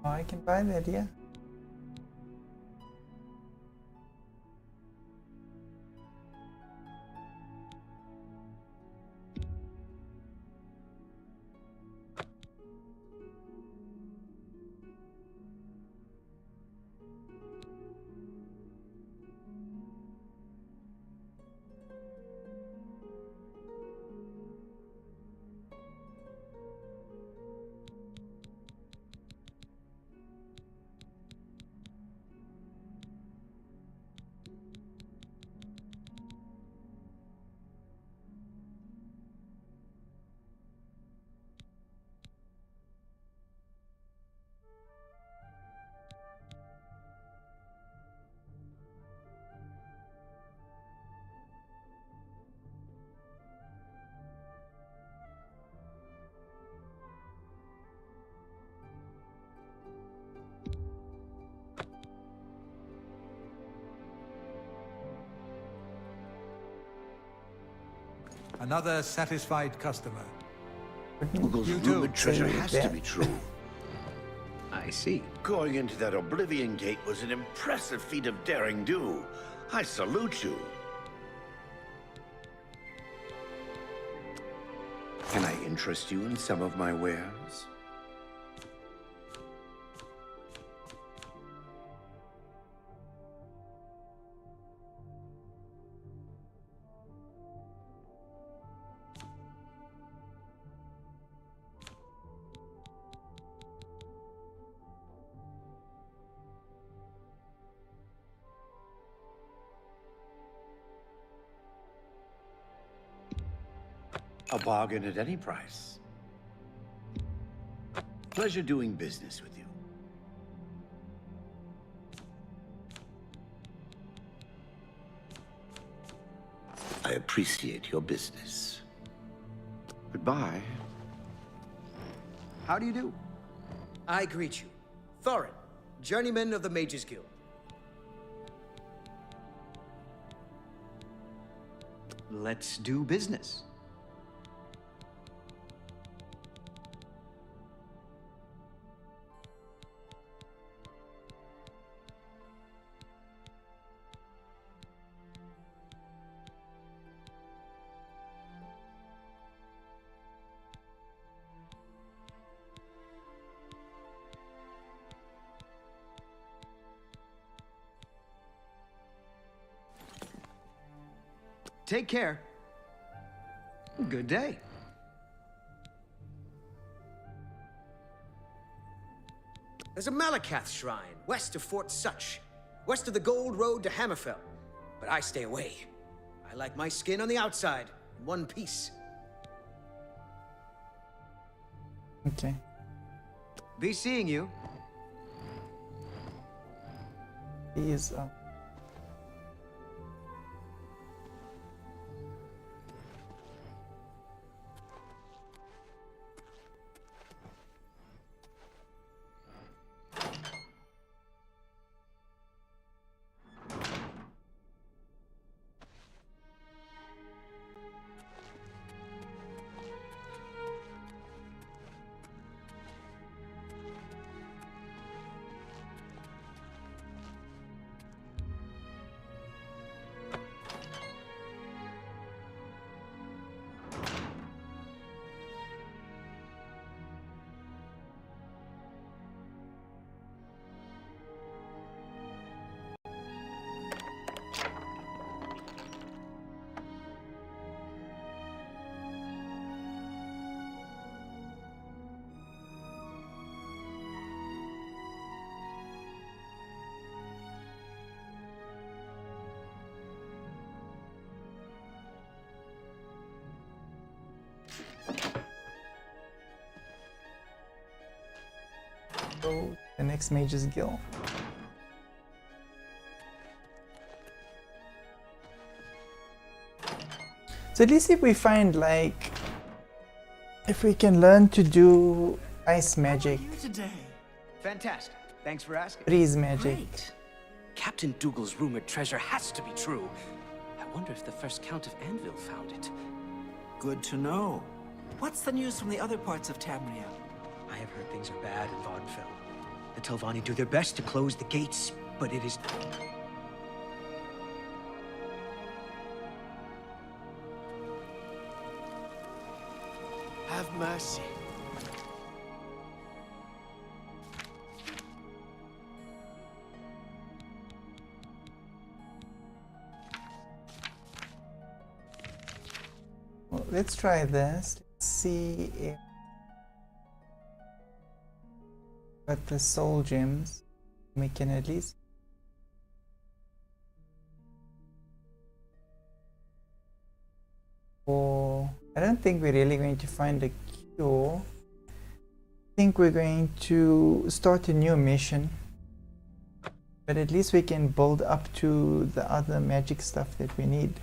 Oh, I can buy that, yeah. Another satisfied customer. Ugo's You too. rumored treasure has to that. be true. I see. Going into that Oblivion Gate was an impressive feat of daring do. I salute you. Can I interest you in some of my wares? A bargain at any price. Pleasure doing business with you. I appreciate your business. Goodbye. How do you do? I greet you. Thorin, journeyman of the Mages Guild. Let's do business. Take care. Good day. There's a Malakath shrine west of Fort Such, west of the Gold Road to Hammerfell. But I stay away. I like my skin on the outside, in one piece. Okay. Be seeing you. He is go to the next Mage's Guild. So at least if we find like, if we can learn to do ice magic, Today. Fantastic. Thanks for asking. freeze magic. Great. Captain Dougal's rumored treasure has to be true. I wonder if the first Count of Anvil found it. Good to know. What's the news from the other parts of Tamriel? I have heard things are bad in Vaudeville. The Telvanni do their best to close the gates, but it is... Have mercy. Well, let's try this. Let's see if got the soul gems. We can at least I don't think we're really going to find a cure. I think we're going to start a new mission, but at least we can build up to the other magic stuff that we need.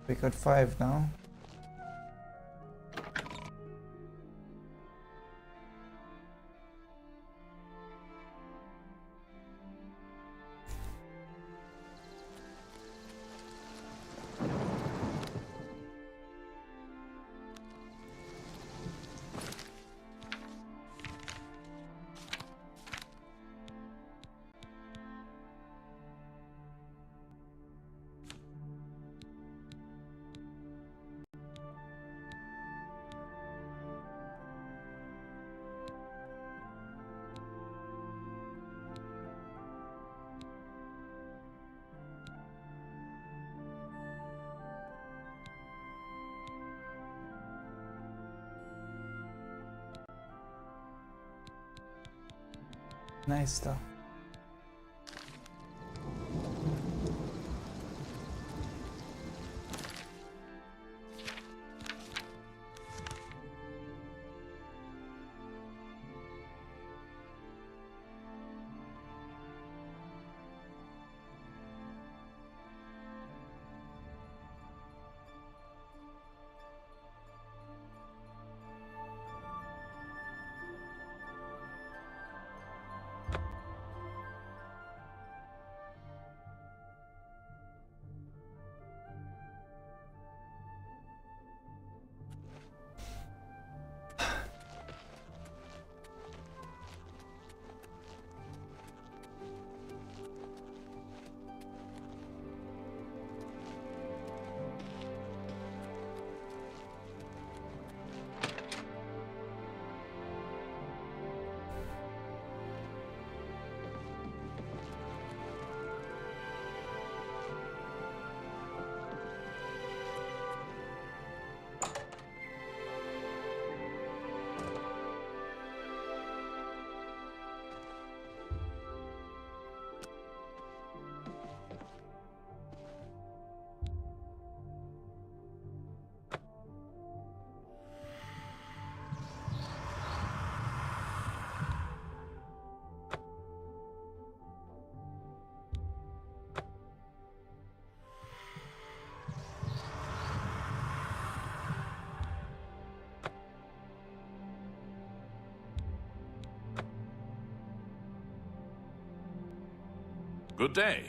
We got 5 now. Nice stuff. Good day.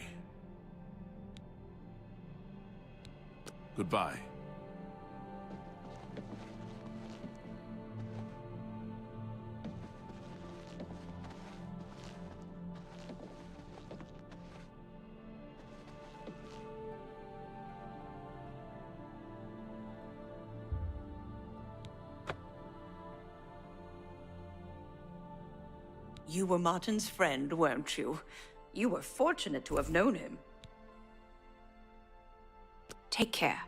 Goodbye. You were Martin's friend, weren't you? You were fortunate to have known him. Take care.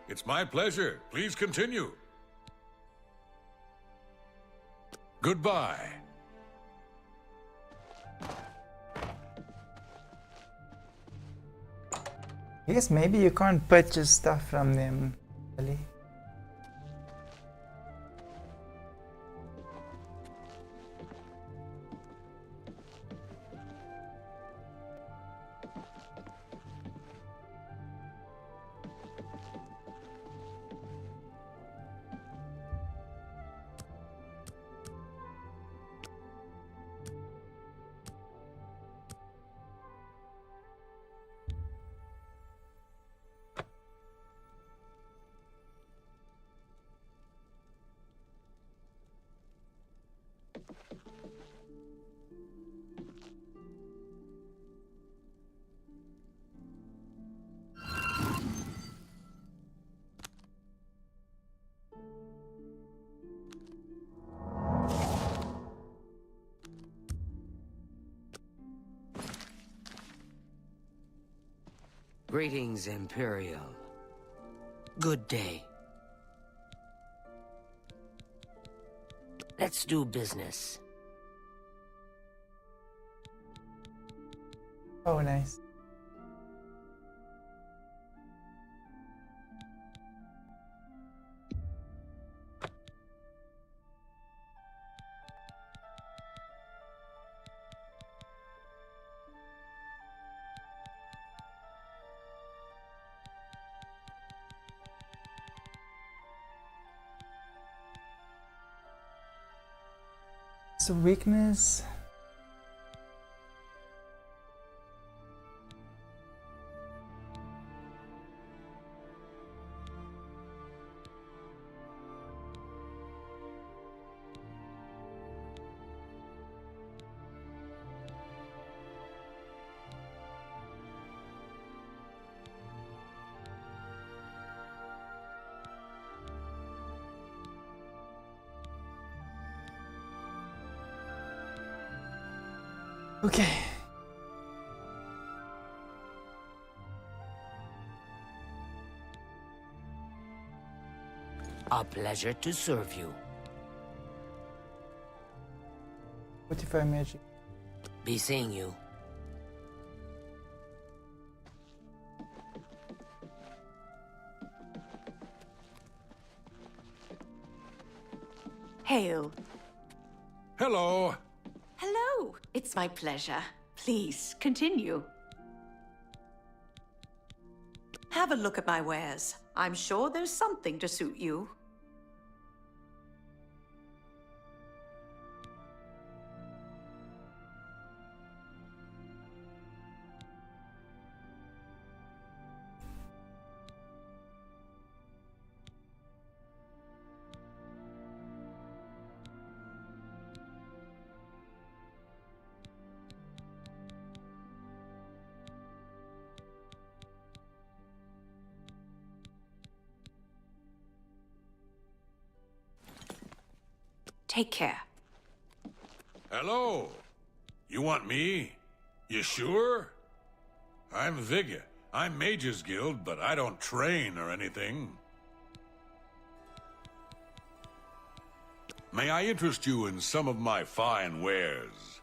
It's my pleasure. Please continue. Goodbye. I guess maybe you can't purchase stuff from them, really. Greetings, Imperial. Good day. Let's do business. Oh, nice. So weakness. Okay. A pleasure to serve you. 45 magic. Be seeing you. Hail. Hello. Hello. It's my pleasure. Please, continue. Have a look at my wares. I'm sure there's something to suit you. Take care. Hello. You want me? You sure? I'm Vigga. I'm Mage's Guild, but I don't train or anything. May I interest you in some of my fine wares?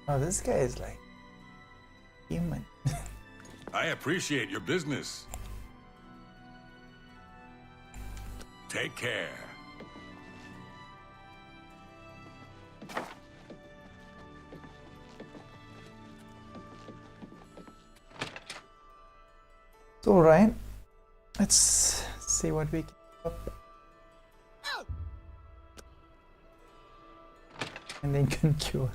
Oh, this guy is like human. I appreciate your business. Take care. It's all right. Let's see what we can do. And then can cure.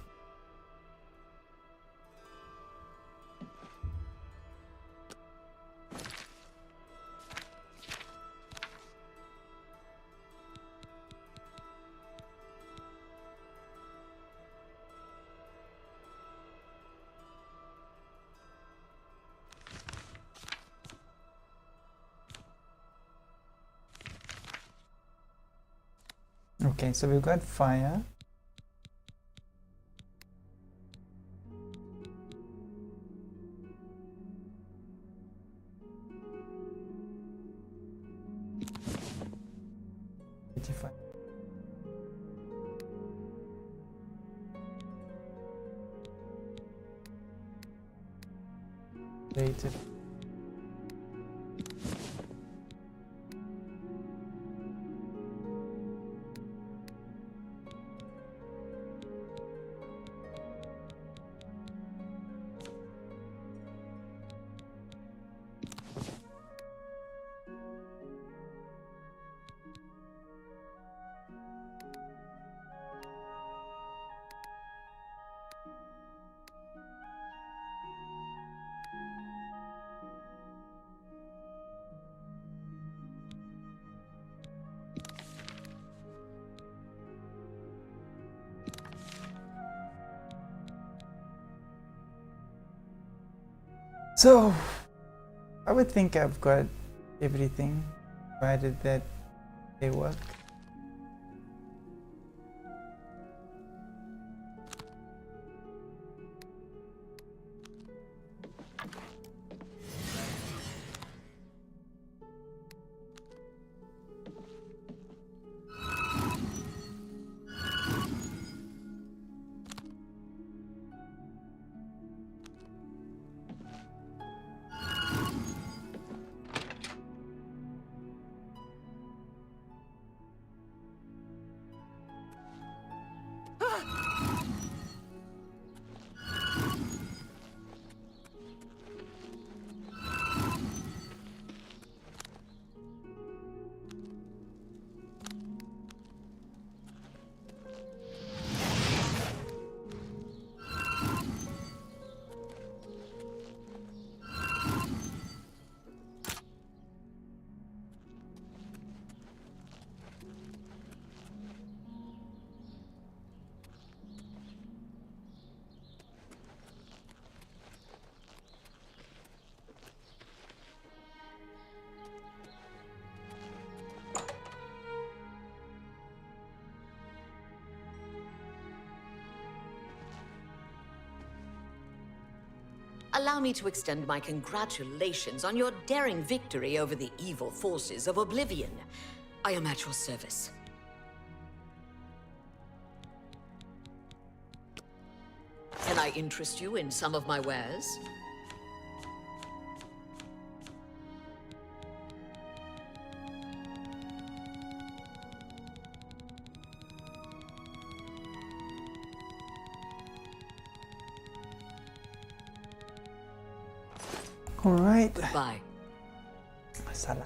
Okay, so we've got fire. Creative. So, I would think I've got everything, provided that they work. Allow me to extend my congratulations on your daring victory over the evil forces of Oblivion. I am at your service. Can I interest you in some of my wares? All right. Goodbye. Salah.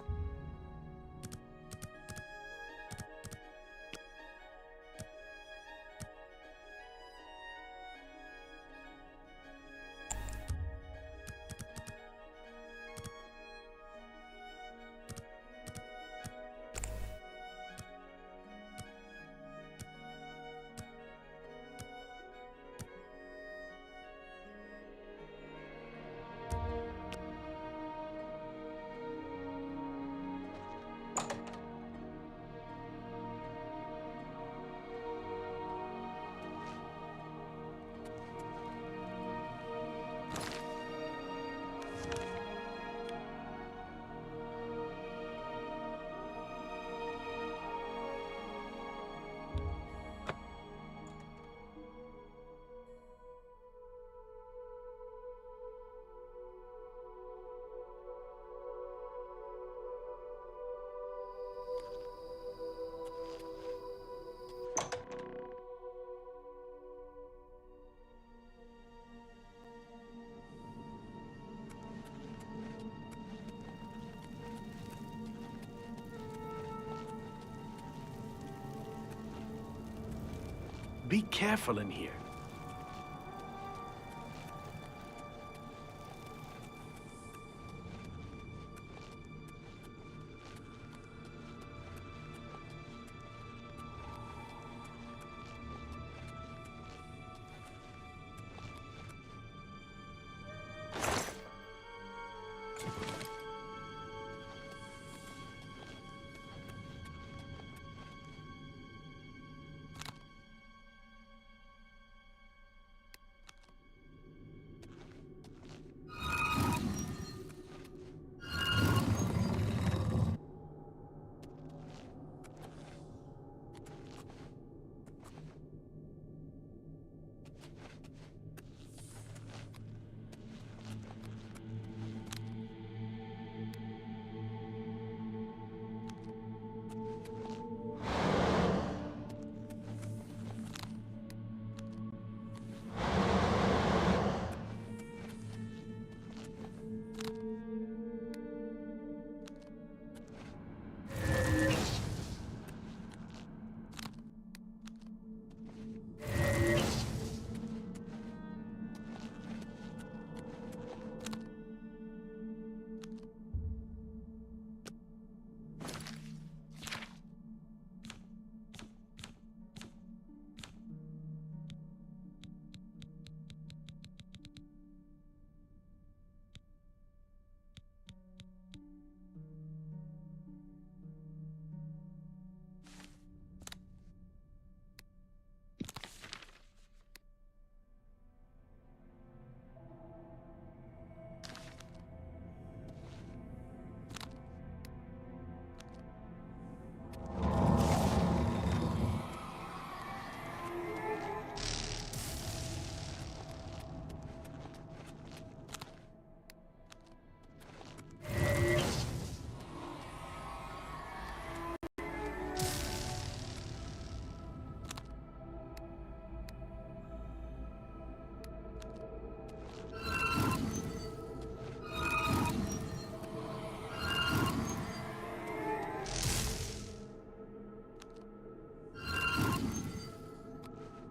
Be careful in here.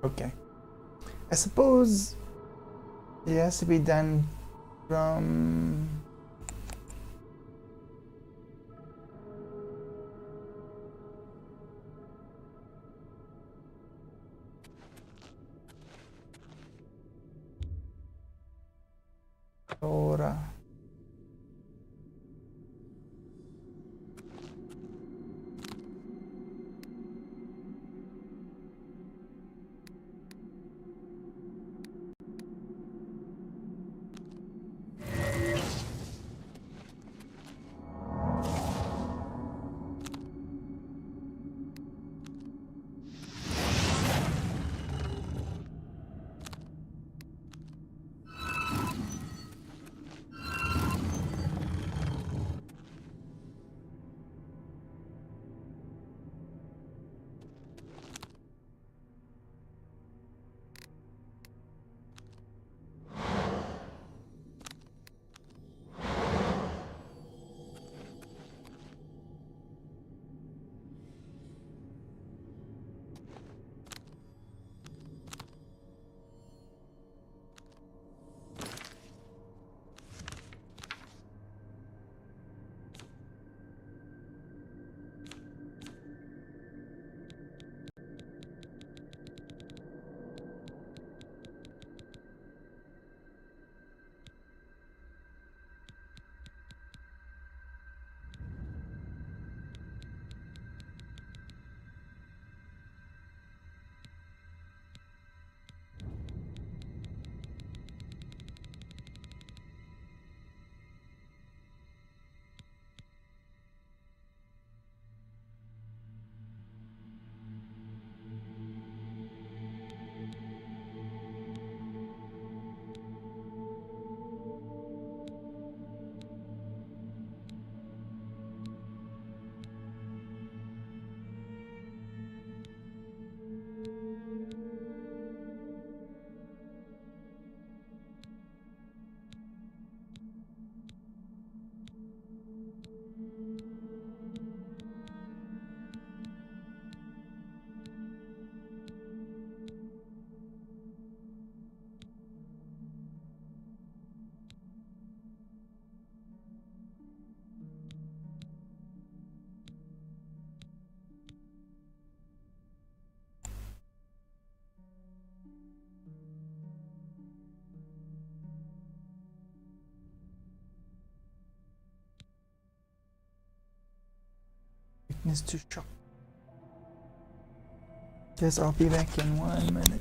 Okay. I suppose it has to be done from... Ora. Witness to shock. Guess I'll be back in 1 minute.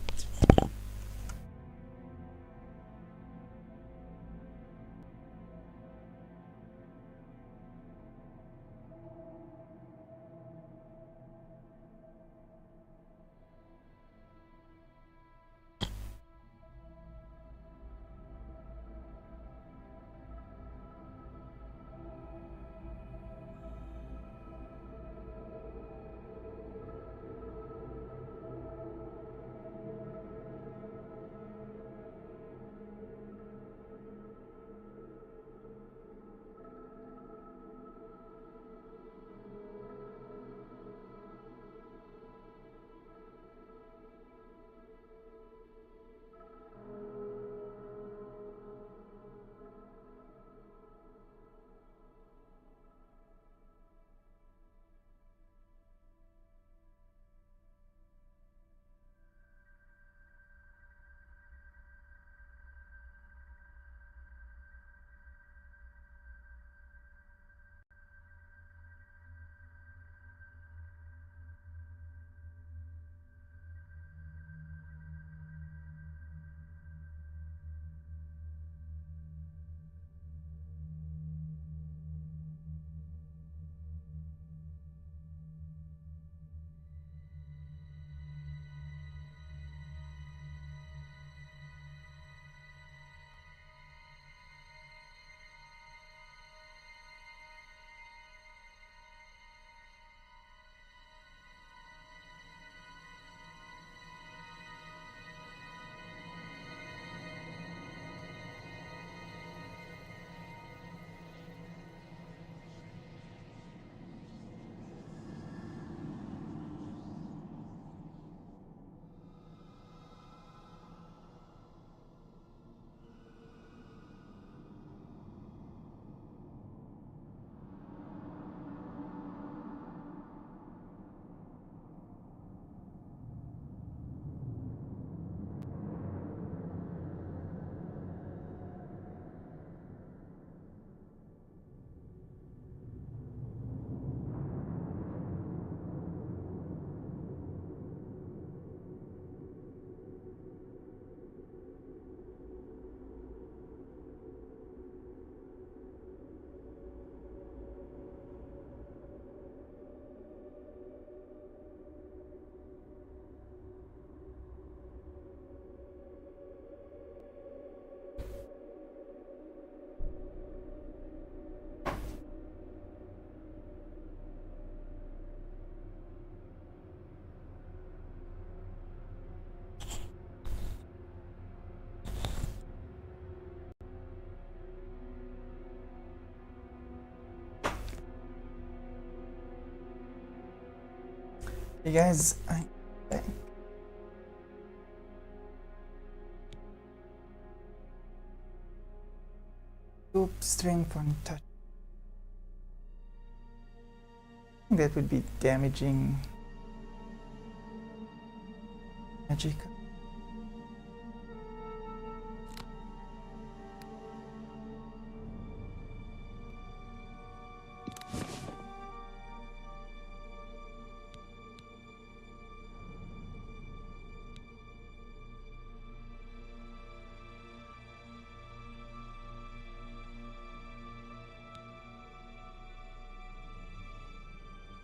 Hey guys, I'm back. Scoop, strength on touch. I think that would be damaging magic.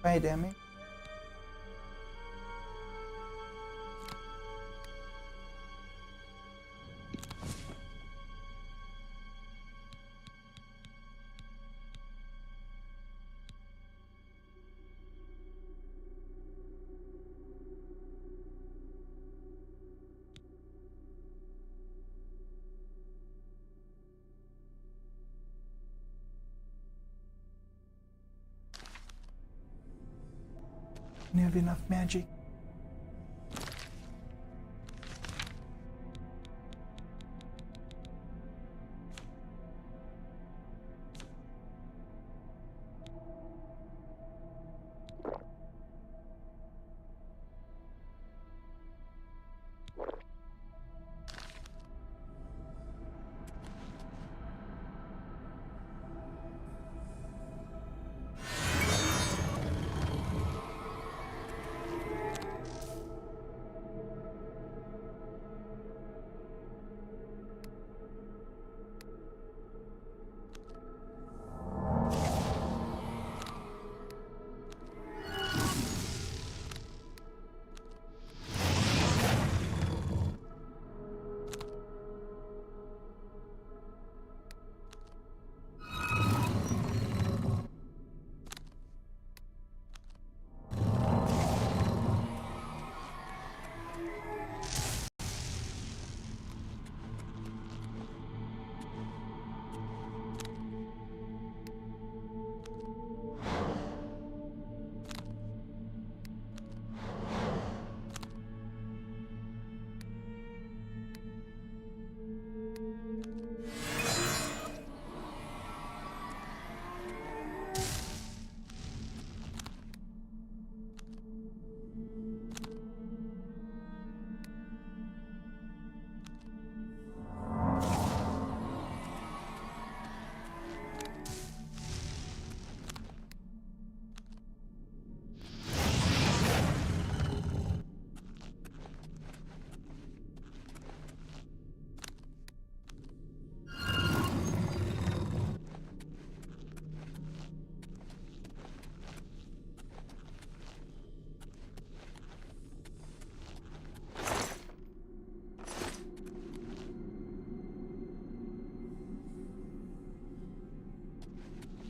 Fire damage. You have enough magic.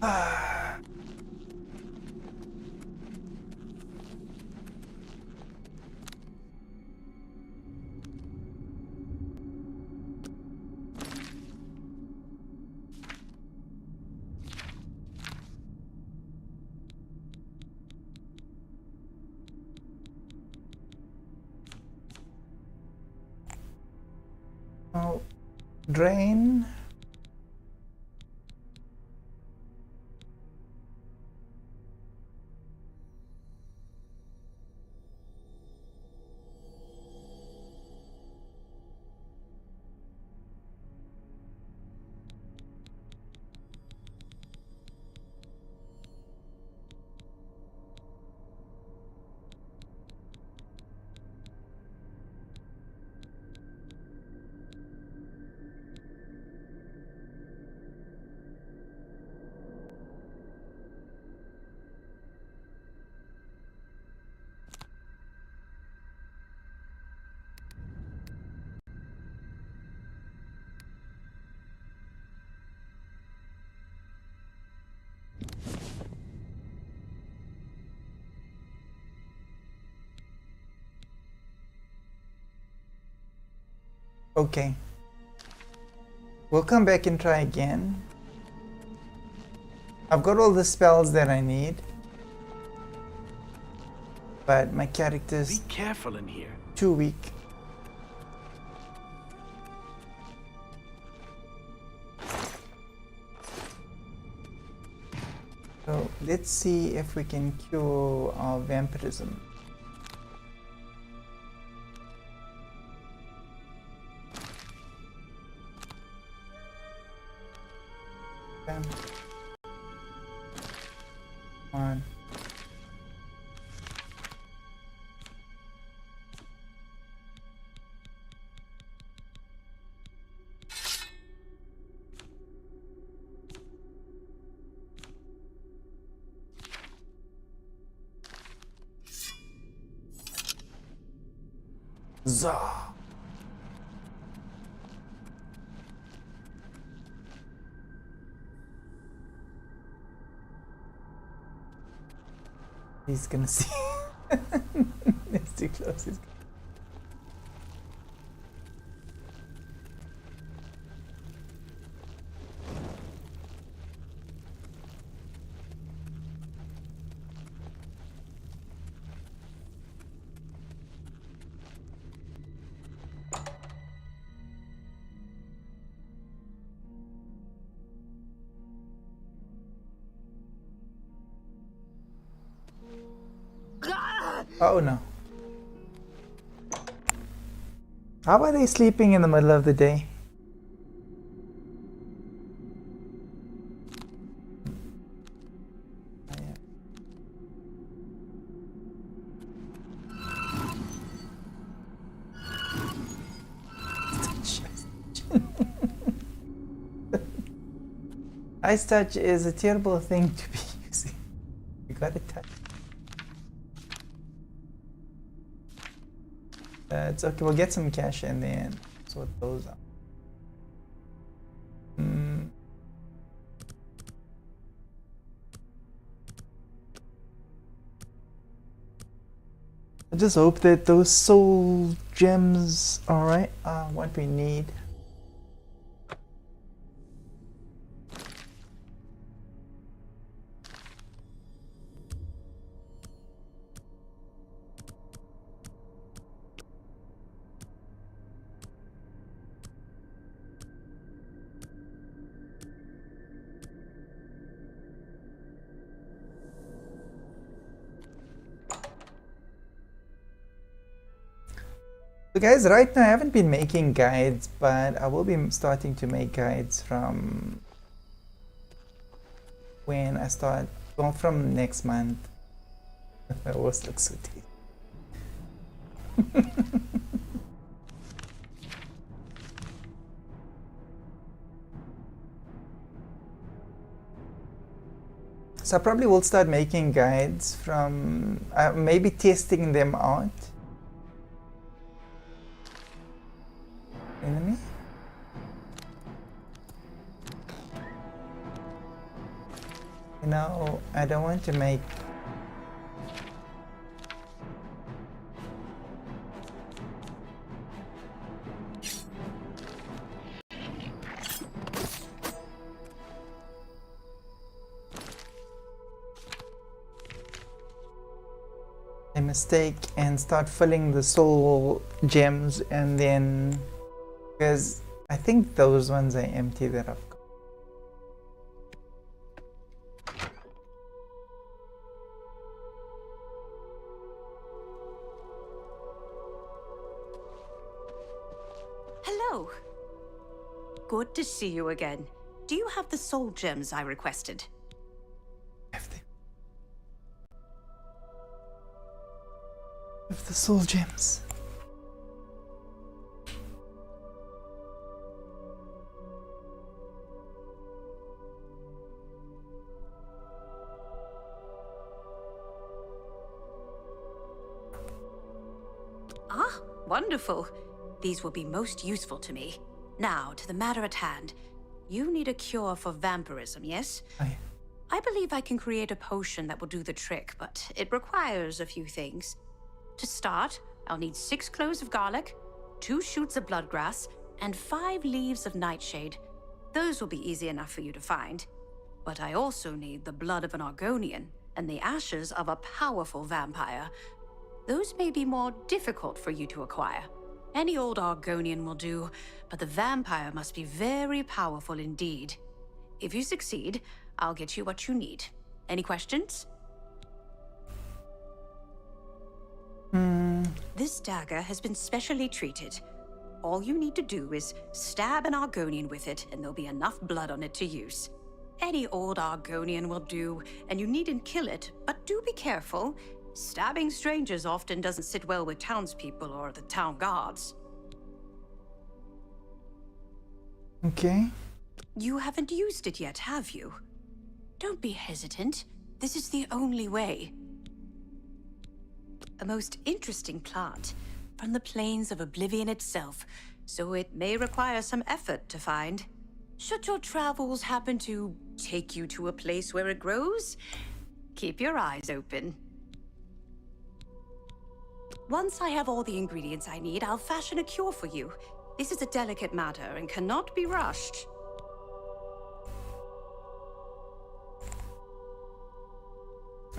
Oh, drain. Okay. We'll come back and try again. I've got all the spells that I need. But my character's Be careful in here. too weak. So let's see if we can cure our vampirism. On. Zah. He's gonna see. It's too close. Oh no. How are they sleeping in the middle of the day? Ice touch is a terrible thing to be using. You gotta touch. It's okay, we'll get some cash and then sort those out. I just hope that those soul gems are what we need. So guys, right now I haven't been making guides, but I will be starting to make guides from when I start, well, from next month. That always looks so tasty. So I probably will start making guides from, maybe testing them out. Enemy? No, I don't want to make... a mistake and start filling the soul gems, and then... because I think those ones are empty that I've got. Hello. Good to see you again. Do you have the soul gems I requested? Of the soul gems. Ah, wonderful. These will be most useful to me. Now, to the matter at hand. You need a cure for vampirism, yes? I believe I can create a potion that will do the trick, but it requires a few things. To start, I'll need 6 cloves of garlic, 2 shoots of bloodgrass, and 5 leaves of nightshade. Those will be easy enough for you to find. But I also need the blood of an Argonian and the ashes of a powerful vampire. Those may be more difficult for you to acquire. Any old Argonian will do, but the vampire must be very powerful indeed. If you succeed, I'll get you what you need. Any questions? This dagger has been specially treated. All you need to do is stab an Argonian with it, and there'll be enough blood on it to use. Any old Argonian will do, and you needn't kill it, but do be careful. Stabbing strangers often doesn't sit well with townspeople or the town guards. Okay. You haven't used it yet, have you? Don't be hesitant. This is the only way. A most interesting plant from the plains of Oblivion itself, so it may require some effort to find. Should your travels happen to take you to a place where it grows, keep your eyes open. Once I have all the ingredients I need, I'll fashion a cure for you. This is a delicate matter and cannot be rushed.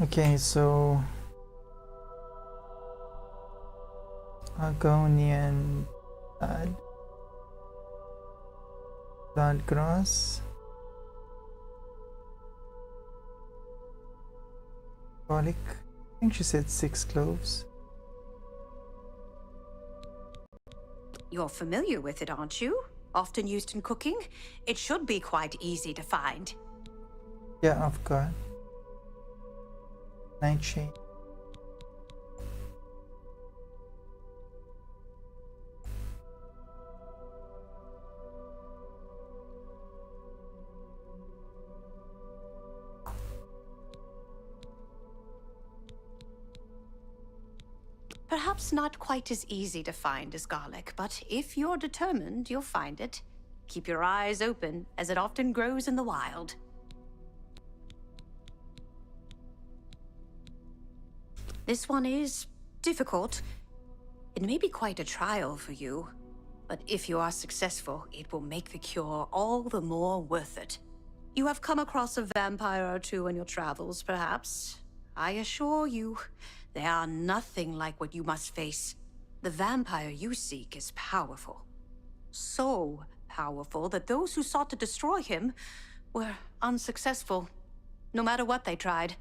Okay, so... Argonian bloodgrass, garlic. I think she said 6 cloves. You're familiar with it, aren't you? Often used in cooking? It should be quite easy to find. Yeah, I've got nightshade. Perhaps not quite as easy to find as garlic, but if you're determined, you'll find it. Keep your eyes open, as it often grows in the wild. This one is difficult. It may be quite a trial for you, but if you are successful, it will make the cure all the more worth it. You have come across a vampire or two in your travels, perhaps. I assure you, they are nothing like what you must face. The vampire you seek is powerful. So powerful that those who sought to destroy him were unsuccessful. No matter what they tried,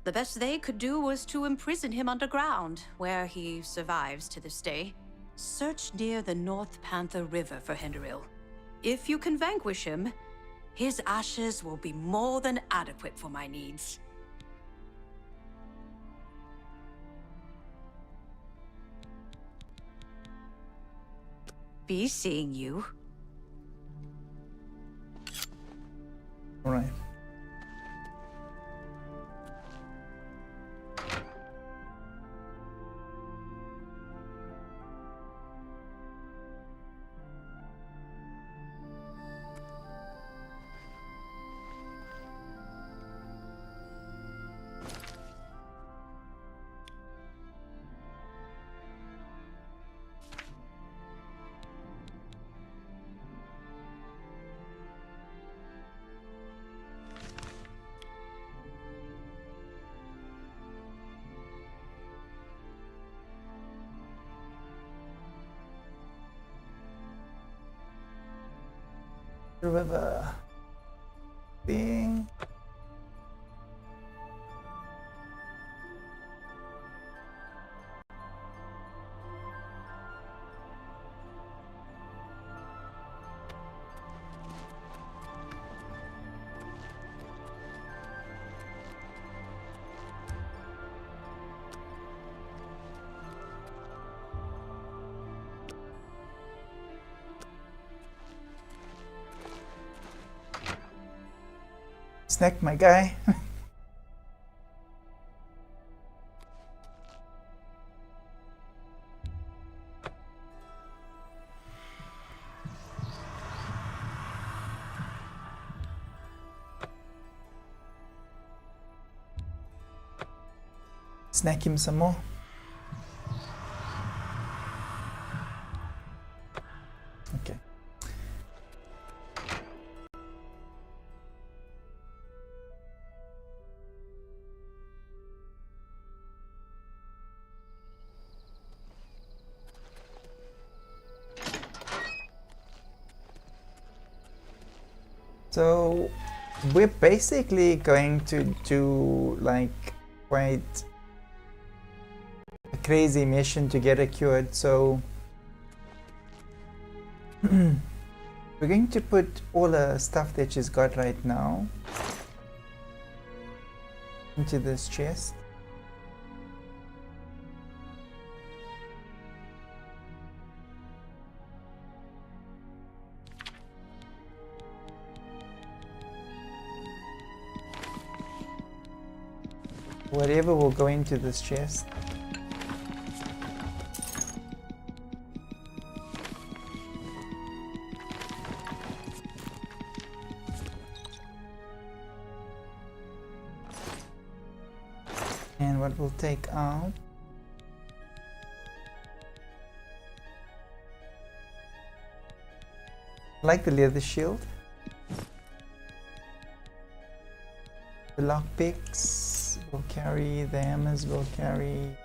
the best they could do was to imprison him underground, where he survives to this day. Search near the North Panther River for Hinderil. If you can vanquish him, his ashes will be more than adequate for my needs. Be seeing you. All right. The river. Being. Snack, my guy. Snack him some more. Okay. So we're basically going to do like quite a crazy mission to get it cured. So we're going to put all the stuff that she's got right now into this chest. Whatever will go into this chest. And what we'll take out. I like the leather shield. The lockpicks will carry, the hammers will carry.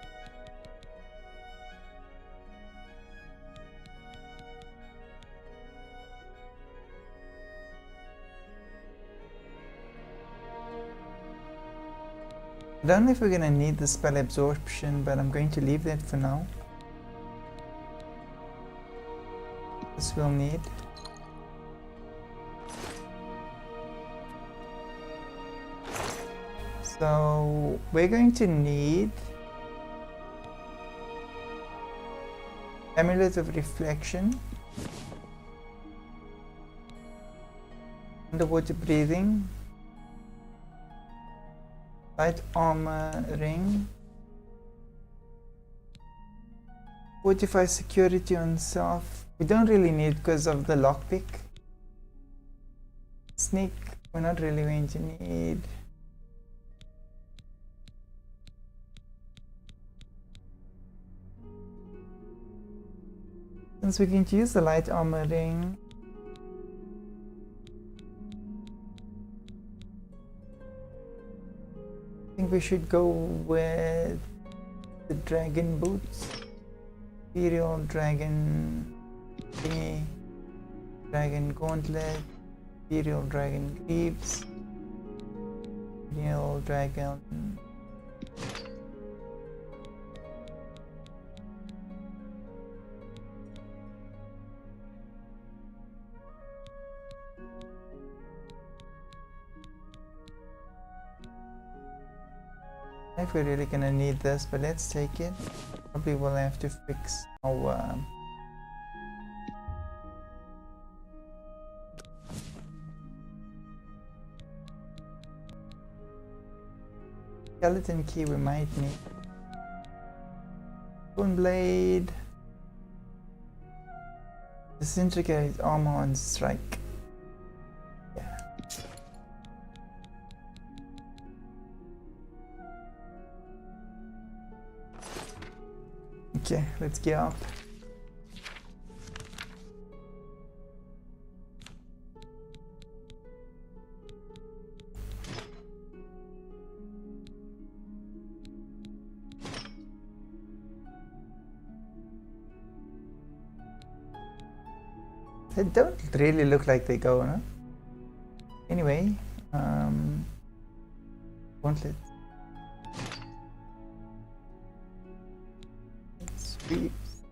I don't know if we're gonna need the spell absorption, but I'm going to leave that for now. This we'll need. So we're going to need Amulet of Reflection, Underwater Breathing, Light Armor Ring, Fortify Security on Self. We don't really need because of the lockpick. Sneak, we're not really going to need. Since we can use the light armor ring, I think we should go with the dragon boots, Imperial Dragon thingy, Dragon Gauntlet, Imperial Dragon Greaves, Imperial Dragon. If we're really gonna need this, but let's take it. Probably will have to fix our skeleton key we might need. Bone blade. Disintegrate armor on strike. Yeah. Okay, let's get up. They don't really look like they go, no? Anyway, gauntlet. Sweeps.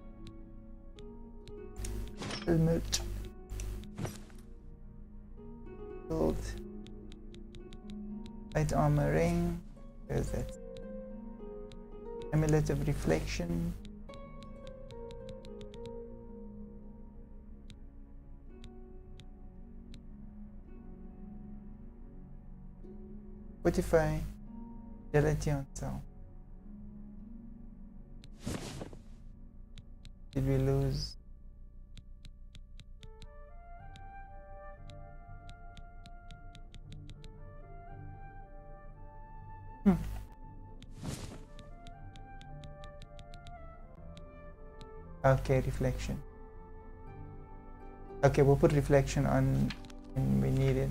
Helmet. Gold. Light armor ring. Where's that? Amulet of reflection. Fortify. Agility on cell. Did we lose? Okay, reflection. Okay, we'll put reflection on when we need it.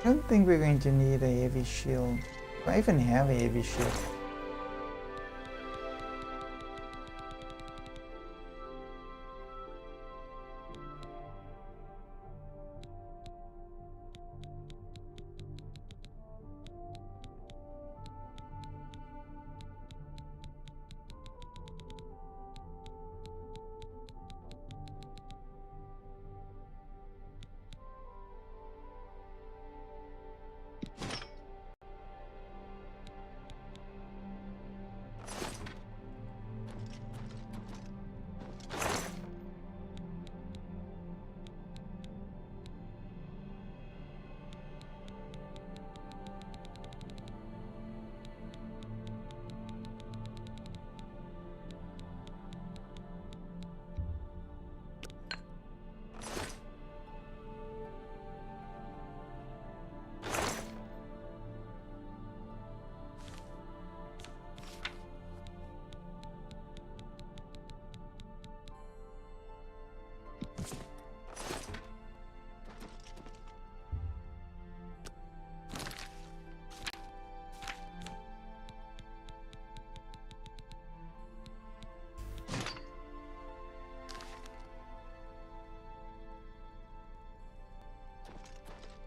I don't think we're going to need a heavy shield. Do I even have a heavy shield?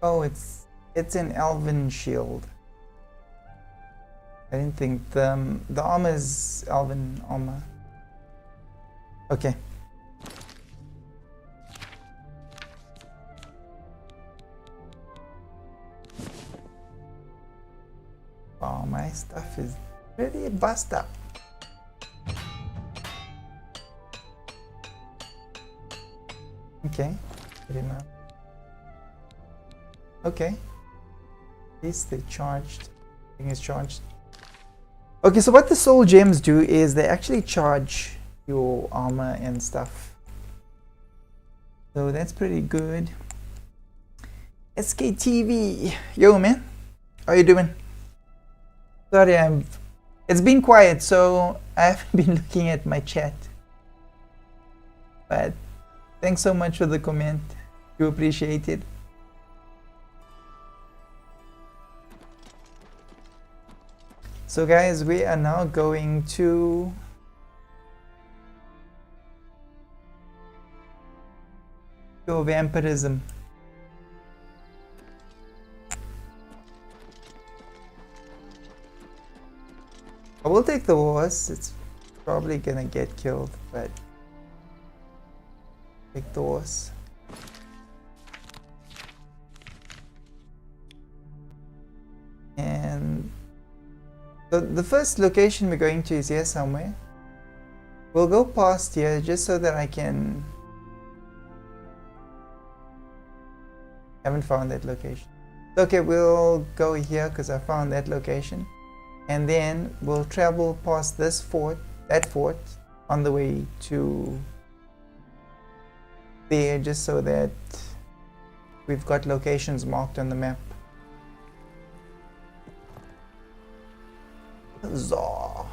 Oh, it's an elven shield. I didn't think the armor is elven armor. Okay. Wow, my stuff is pretty bust up. Okay. Remember. Okay. At least they charged. Thing is charged. Okay, so what the soul gems do is they actually charge your armor and stuff. So that's pretty good. SKTV. Yo man. How you doing? Sorry, it's been quiet, so I haven't been looking at my chat. But thanks so much for the comment. Do appreciate it. So guys, we are now going to go vampirism. I will take the horse. It's probably gonna get killed, but take the horse. And the first location we're going to is here somewhere. We'll go past here just so that I can... Haven't found that location. Okay, we'll go here because I found that location. And then we'll travel past this fort, that fort, on the way to there just so that we've got locations marked on the map. Huzzah.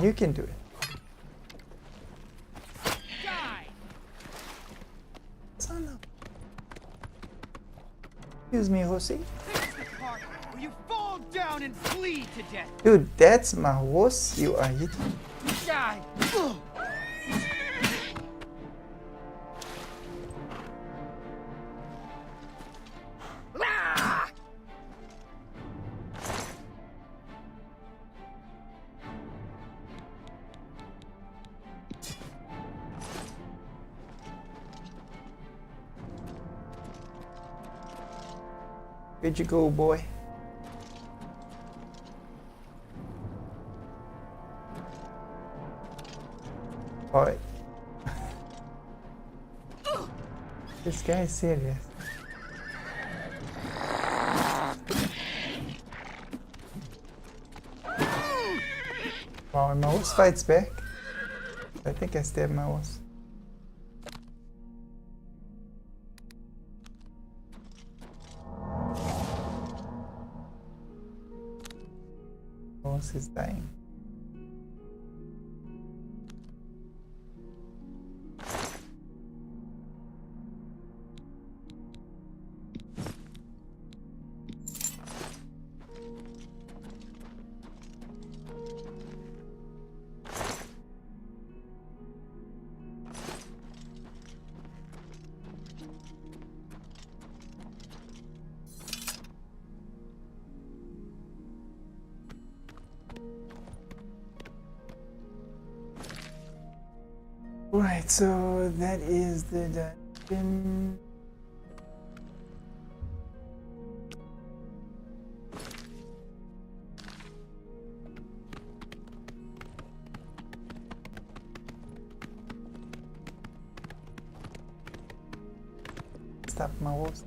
You can do it. Son of... Excuse me, Jose. Will you fall down and bleed to death? Dude, that's my horse you are hitting. Die! Where'd you go, boy? Alright. This guy is serious. Wow, and my horse fights back. I think I stabbed my horse. Horse is dying. Right, so that is the dungeon. Stop my horse.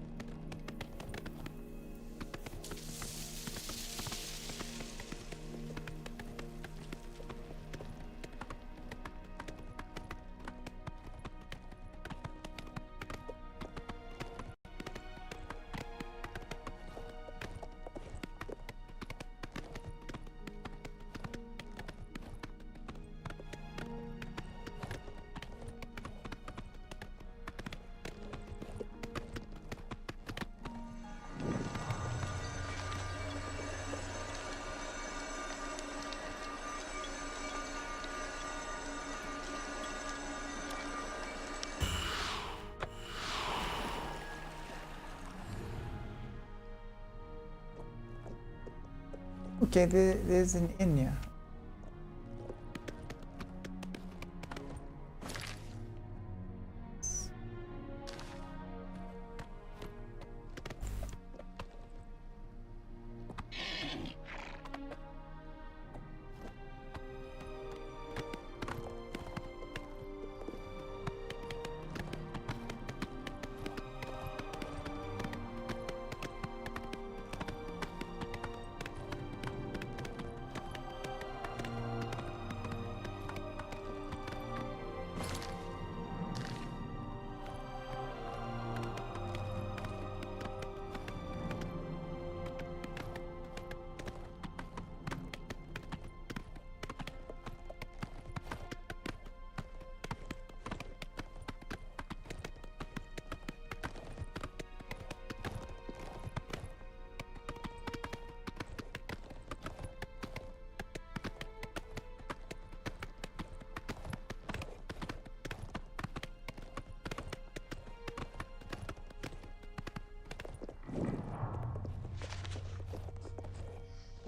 Okay, there's an inn here.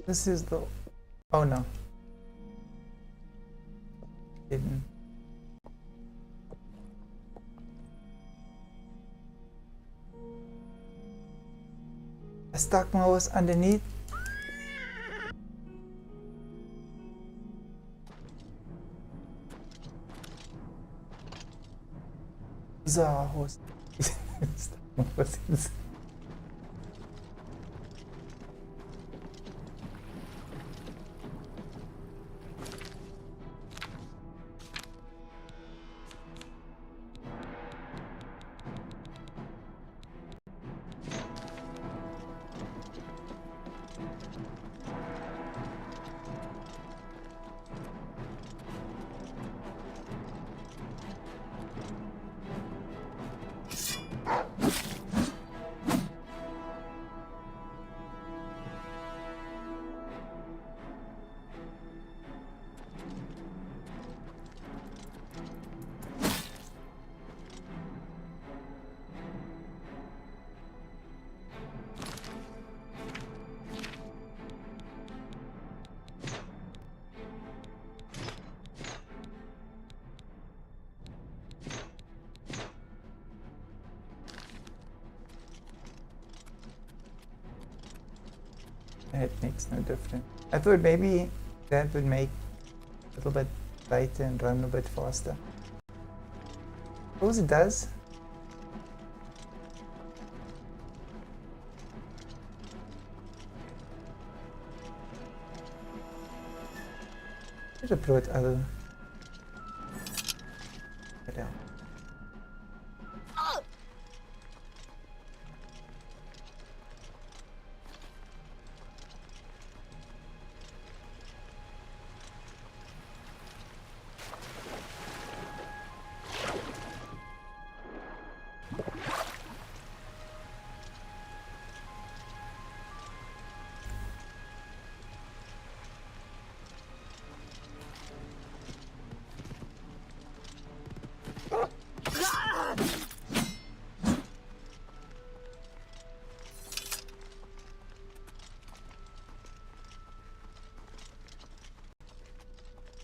This is the... Oh no. Hidden. I stuck my horse underneath. These are our horse. Stuck my horse inside. It makes no difference. I thought maybe that would make a little bit lighter and run a bit faster. Suppose it does. Should have brought other. What else?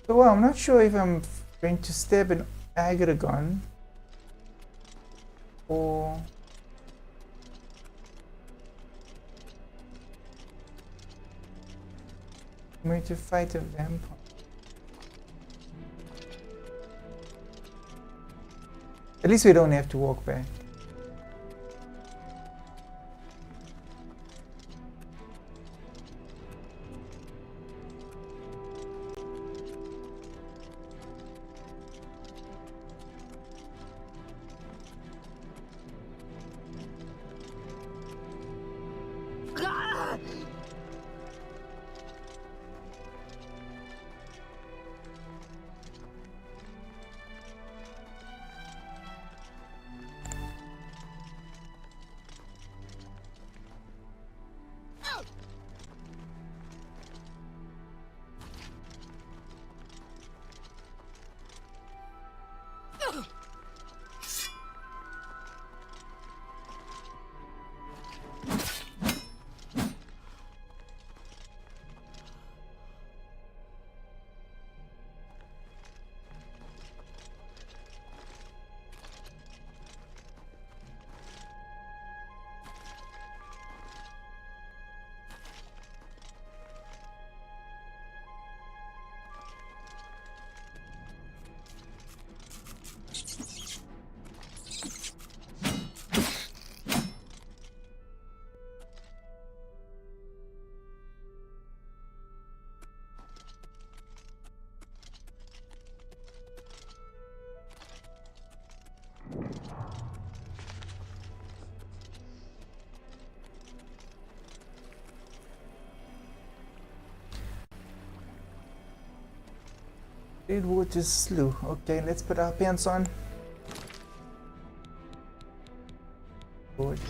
So well, I'm not sure if I'm going to stab an aggregon or I'm going to fight a vampire. At least we don't have to walk back. Redwater Slough. Okay, let's put our pants on. Good.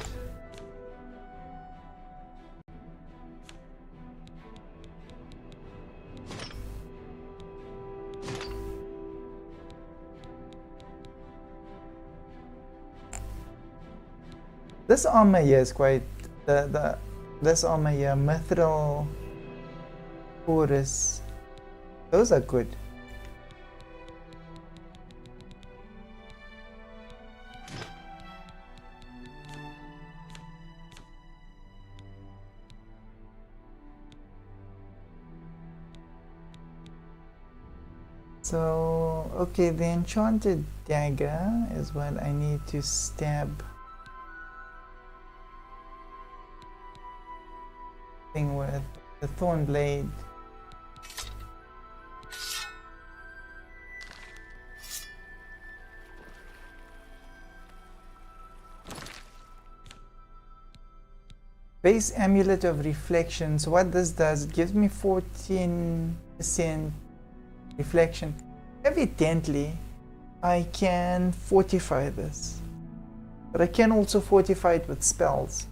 This armor here is quite this armor here, Mithril Chorus. Those are good. So, okay, the enchanted dagger is what I need to stab thing with. The thorn blade. Base amulet of reflection. So what this does, it gives me 14% reflection. Evidently, I can fortify this, but I can also fortify it with spells.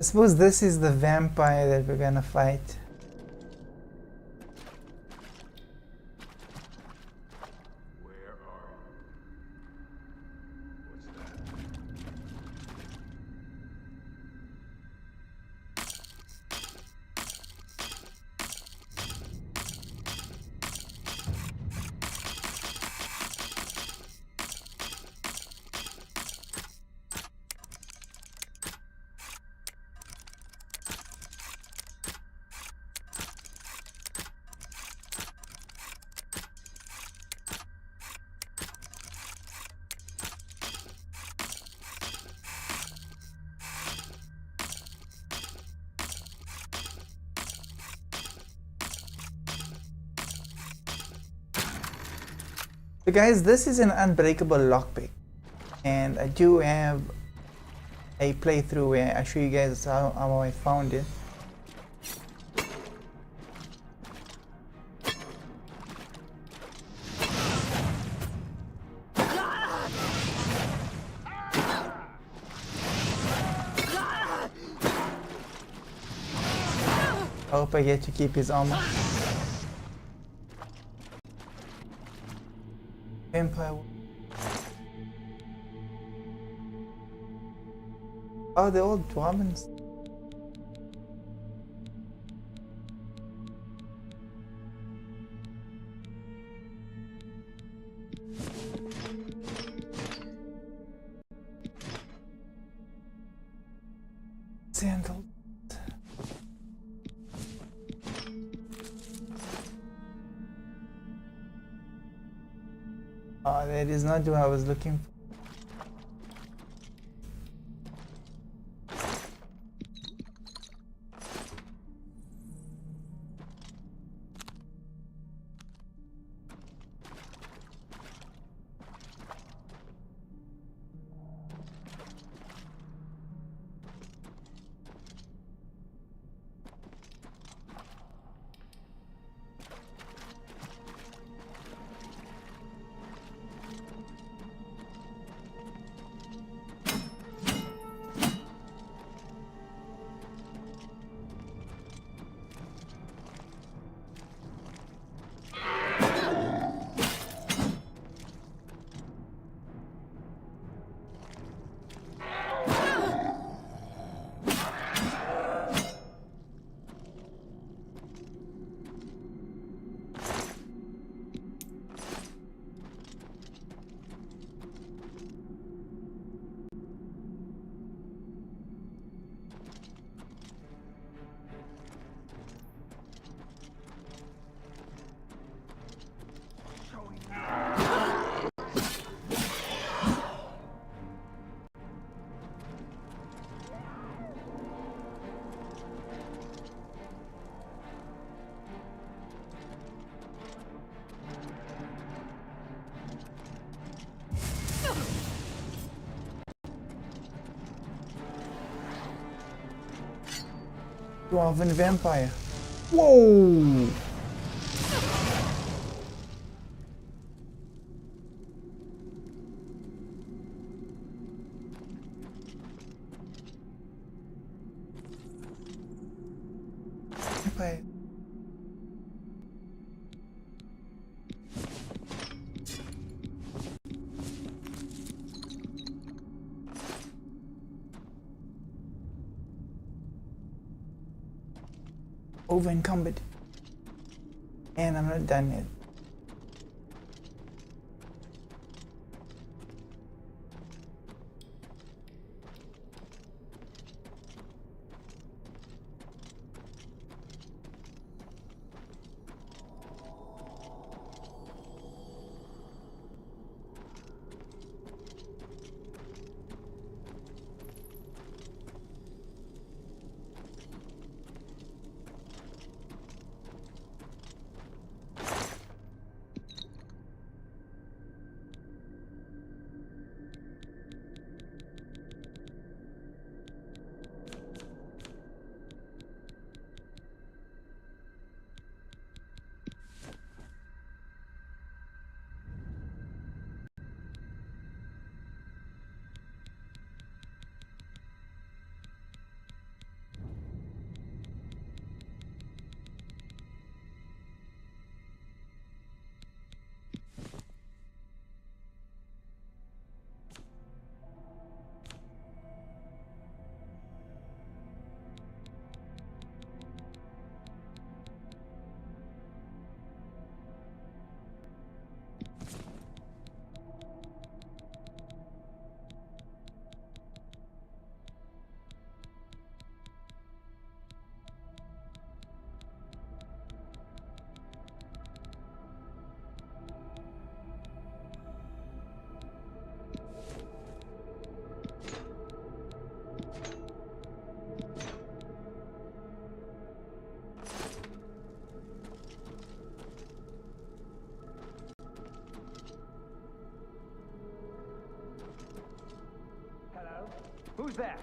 I suppose this is the vampire that we're gonna fight. So guys, this is an unbreakable lockpick, and I do have a playthrough where I show you guys how I found it. I hope I get to keep his armor. Vampire. Oh, they're all dwarves. Sandal. Oh, that is not what I was looking for. Dwarven vampire. Whoa! Vampire. Over encumbered. And I'm not done yet. Who's that?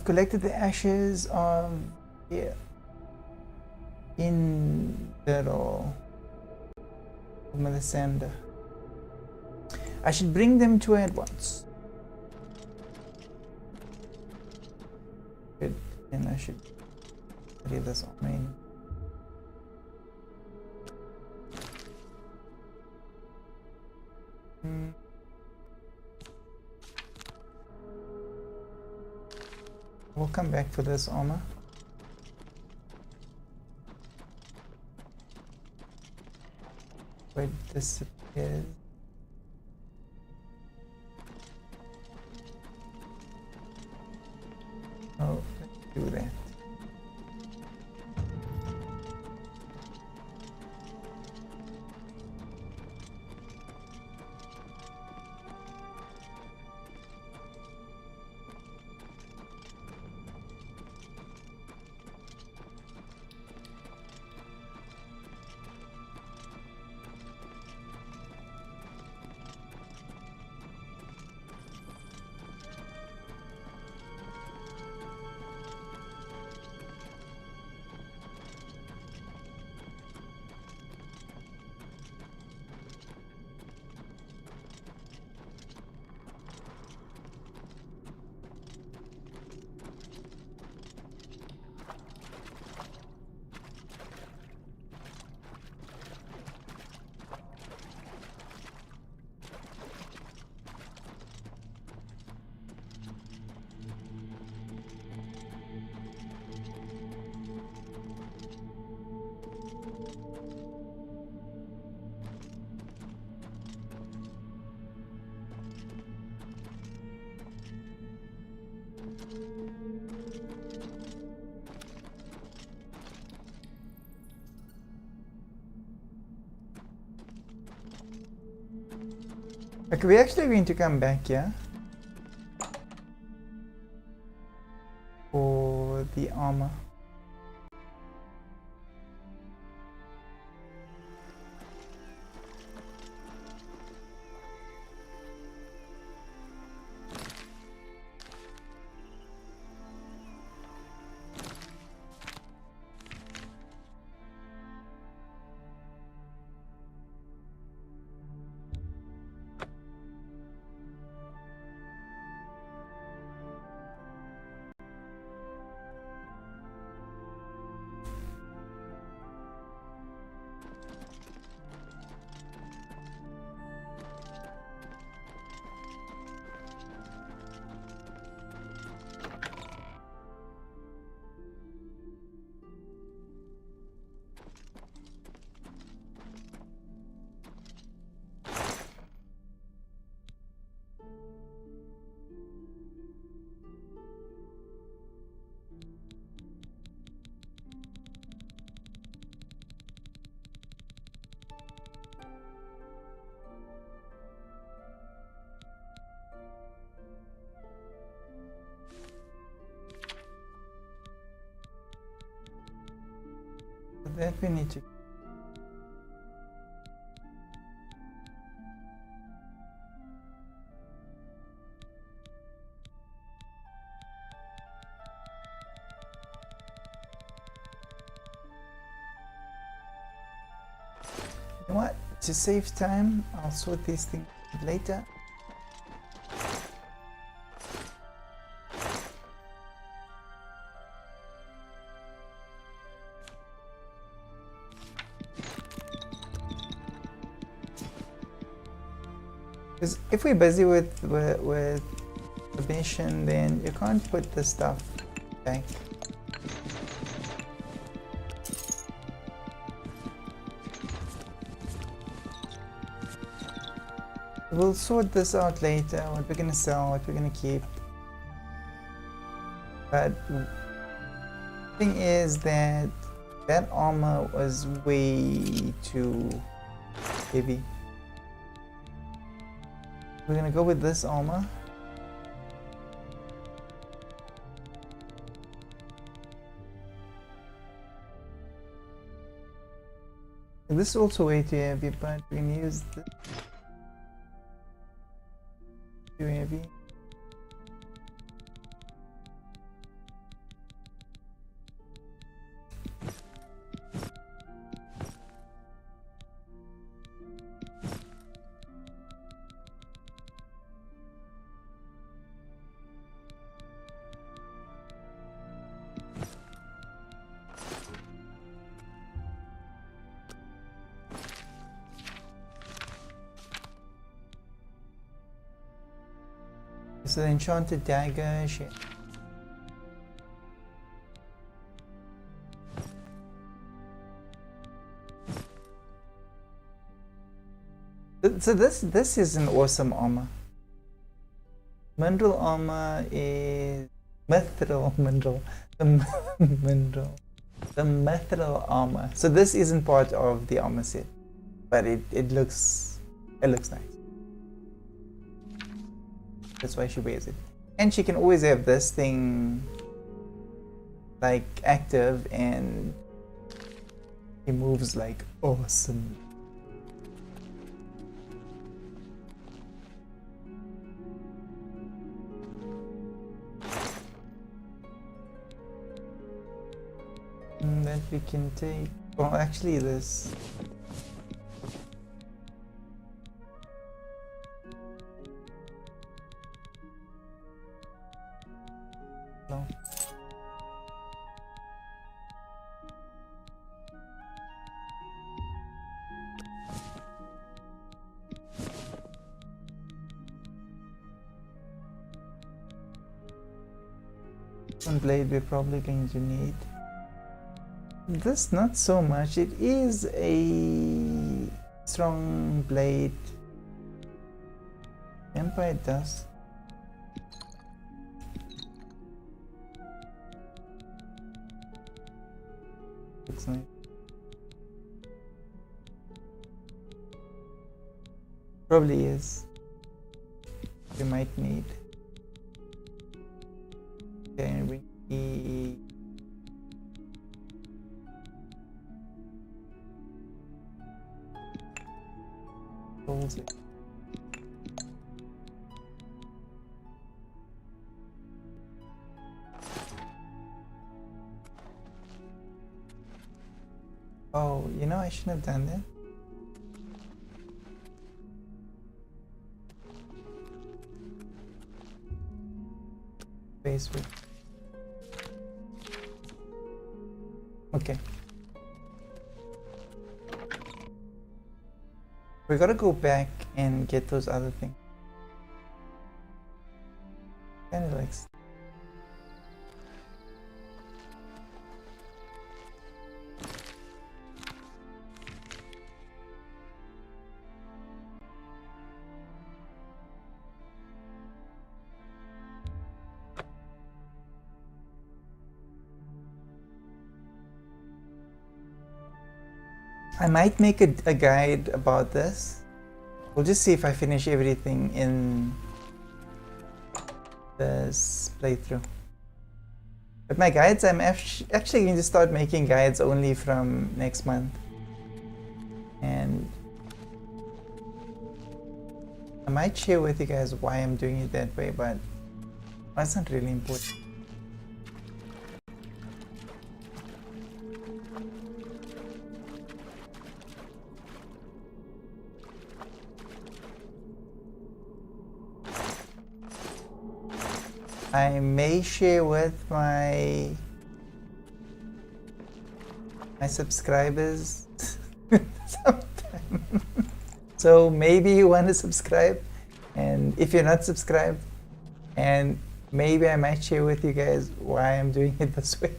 Collected the ashes of in Melisandre. I should bring them to her at once. Good. And I should leave this on me. We'll come back for this armor. Where it disappears. Oh, let's do that. Okay, we're actually going to come back here for the armor. That we need to. You know what? To save time, I'll sort these things later. Because if we're busy with the mission, then you can't put the stuff back. We'll sort this out later, what we're gonna sell, what we're gonna keep. But the thing is that that armor was way too heavy. We're gonna go with this armor. This is also way too heavy, but we can use this. Too heavy. So the enchanted dagger, shit. So this is an awesome armor. Mineral armor is mithril mineral. The mithril armor. So this isn't part of the armor set, but it looks nice. That's why she wears it. And she can always have this thing like active and he moves like awesome. That we can take. Well, actually this. No. One blade we're probably going to need. This not so much. It is a strong blade. Empire does. Looks nice. Probably is. We might need. Okay, we need. It. Oh, you know, I shouldn't have done that. Facebook. Okay. We gotta go back and get those other things. Kinda like. I might make a guide about this. We'll just see if I finish everything in this playthrough. But my guides, I'm actually going to start making guides only from next month. And I might share with you guys why I'm doing it that way, but that's not really important. I may share with my subscribers sometime. So maybe you want to subscribe, and if you're not subscribed, and maybe I might share with you guys why I'm doing it this way.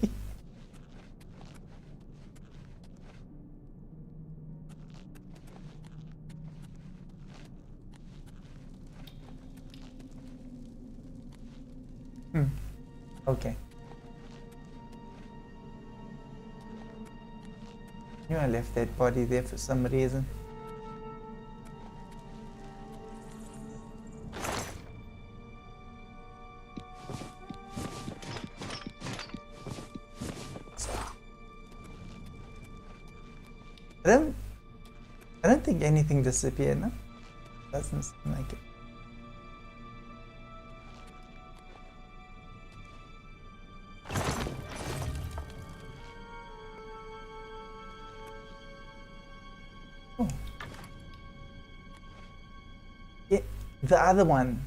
Okay. You know, I left that body there for some reason. I don't think anything disappeared, no? Doesn't seem like it. Oh. Yeah, the other one.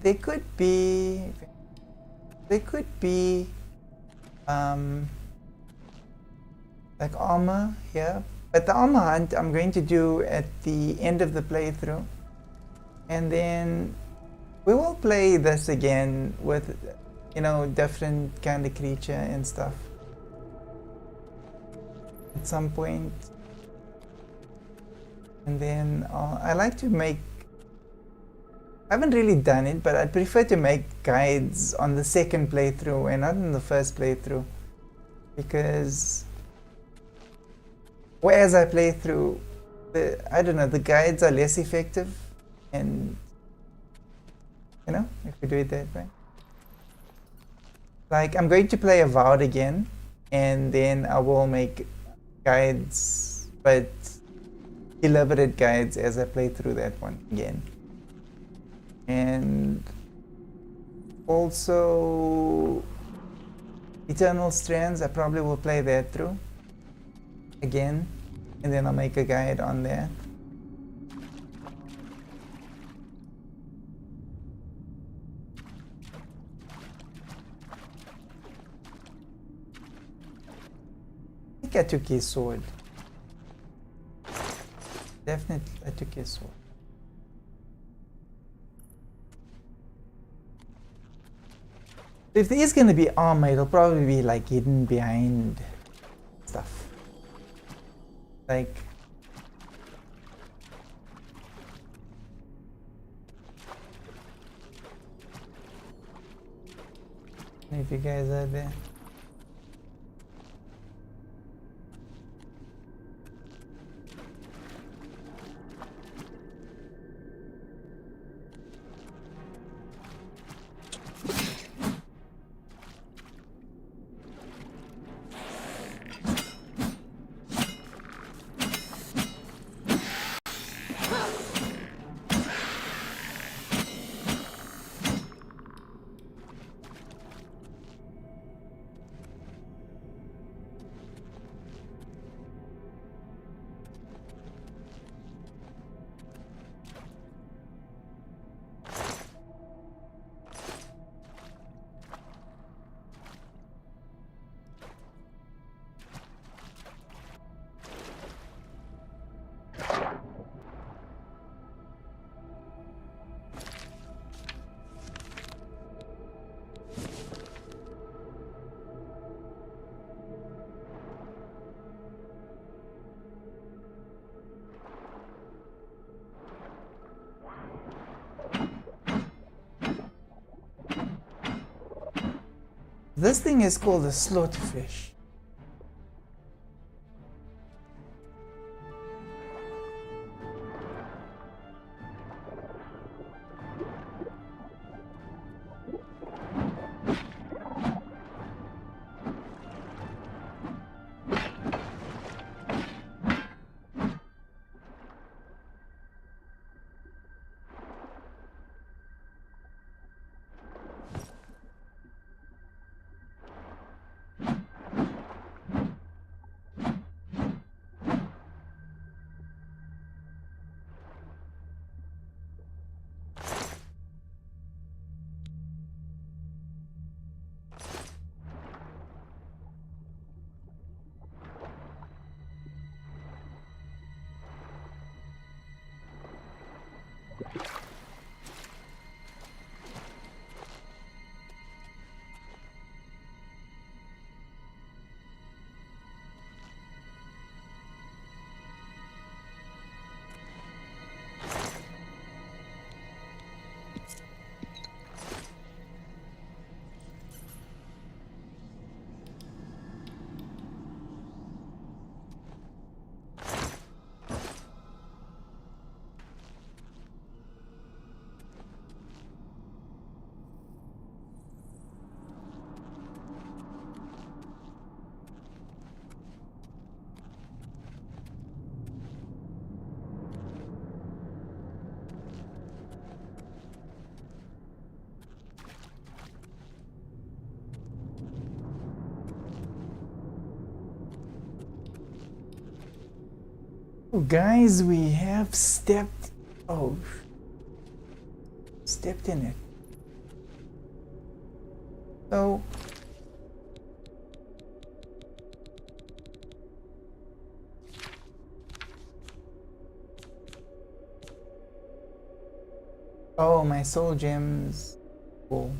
They could be like armor here, but the armor hunt I'm going to do at the end of the playthrough, and then we will play this again with, you know, different kind of creature and stuff at some point. And then I like to make, I haven't really done it, but I'd prefer to make guides on the second playthrough and not in the first playthrough, because as I play through, I don't know, the guides are less effective, and you know, if we do it that way. Like, I'm going to play Avowed again, and then I will make guides, but elaborate guides as I play through that one again. And also Eternal Strands, I probably will play that through again, and then I'll make a guide on that. I think I took his sword. Definitely I took his sword. If there is going to be armor, it'll probably be like hidden behind stuff. Like, if you guys are there. This thing is called a slaughterfish. Oh, guys, we have stepped in it. So oh, my soul gems. Cool.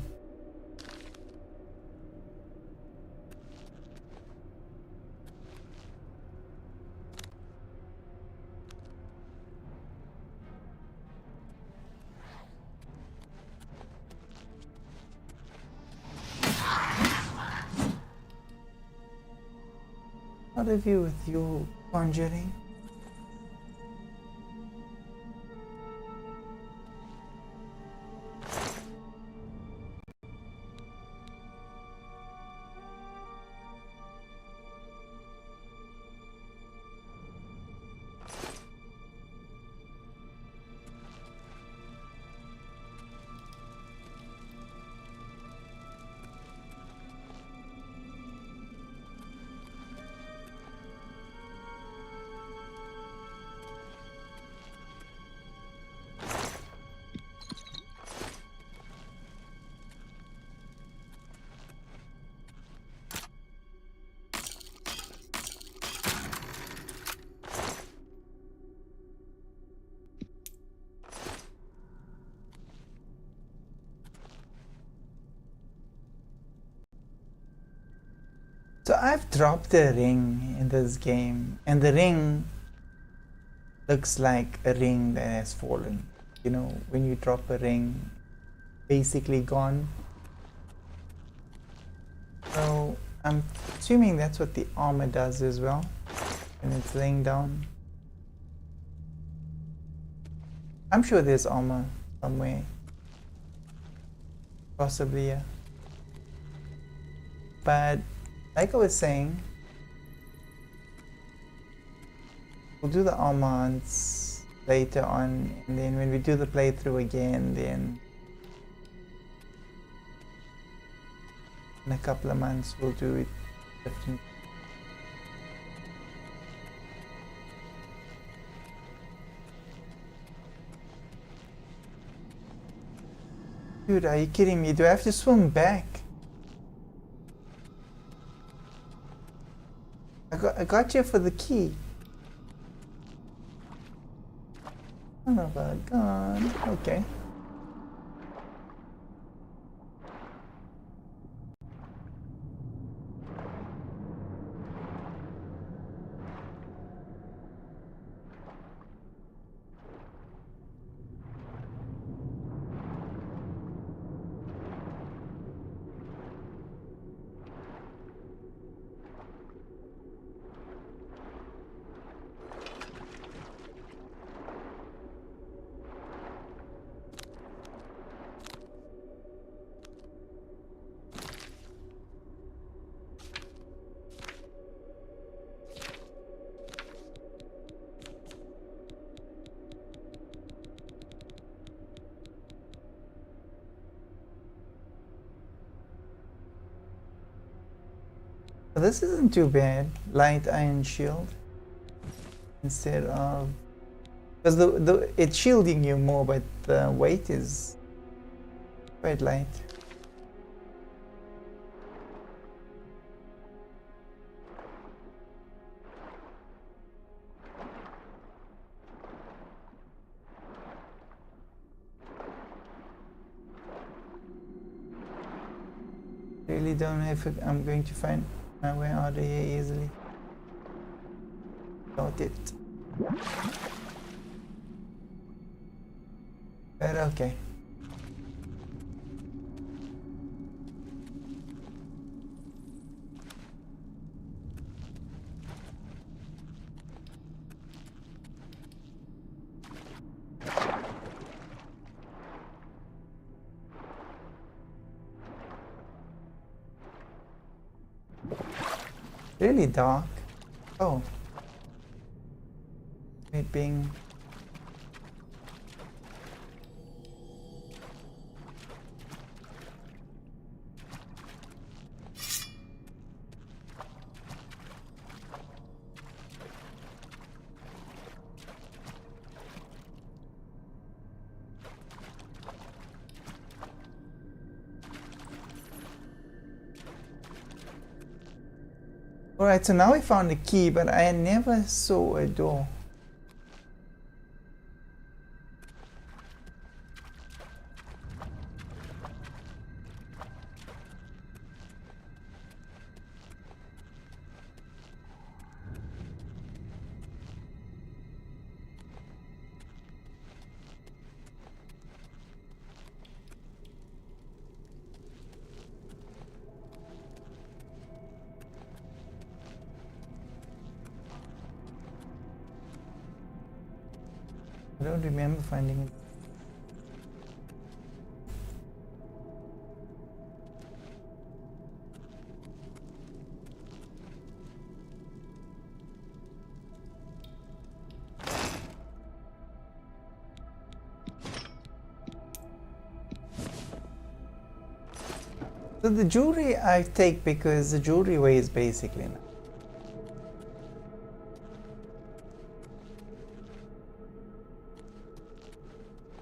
What have you with your conjuring? So I've dropped a ring in this game, and the ring looks like a ring that has fallen. You know, when you drop a ring, basically gone. So I'm assuming that's what the armor does as well, when it's laying down. I'm sure there's armor somewhere. Possibly, yeah. But like I was saying, we'll do the armor hunts later on, and then when we do the playthrough again, then in a couple of months we'll do it different. Dude, are you kidding me? Do I have to swim back? I got you for the key. Son of a gun. Okay. This isn't too bad. Light iron shield instead of, because it's shielding you more, but the weight is quite light. Really don't know if I'm going to find my way out of here easily. Doubt it. But okay. Really dark. Oh. It being Alright, so now we found a key, but I never saw a door. I don't remember finding it. So the jewelry I take because the jewelry weighs basically now.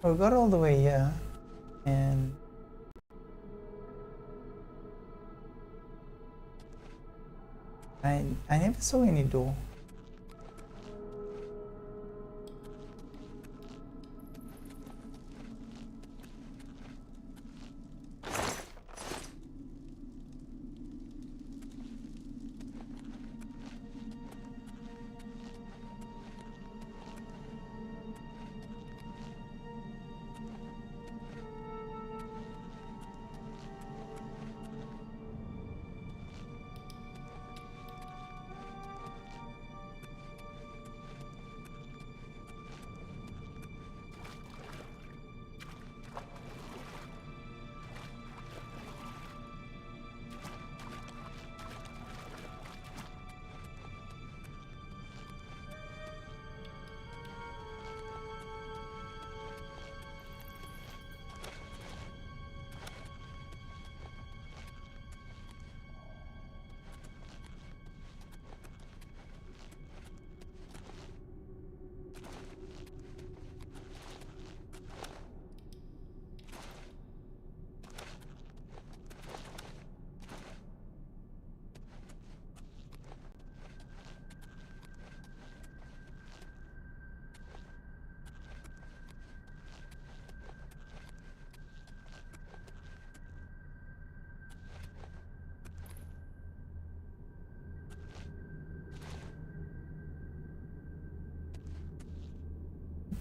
We got all the way here, and I never saw any door.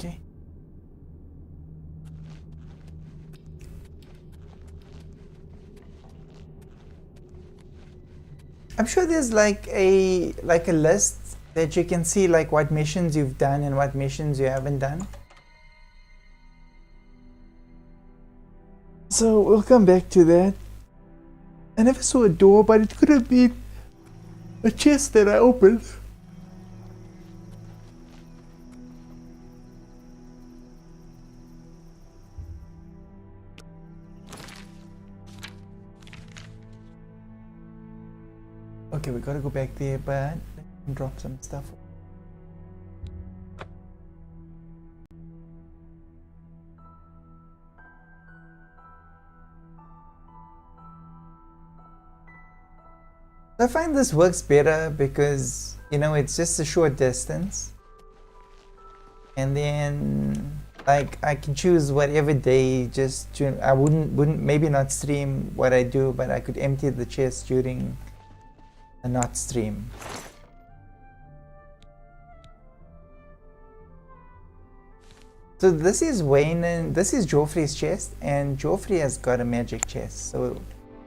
Okay. I'm sure there's like a list that you can see like what missions you've done and what missions you haven't done. So we'll come back to that. I never saw a door, but it could have been a chest that I opened. Okay, we gotta go back there, but let me drop some stuff. I find this works better because, you know, it's just a short distance. And then, like, I can choose whatever day just to, I wouldn't maybe not stream what I do, but I could empty the chest during a not stream. So this is Wayne and this is Joffrey's chest, and Joffrey has got a magic chest. So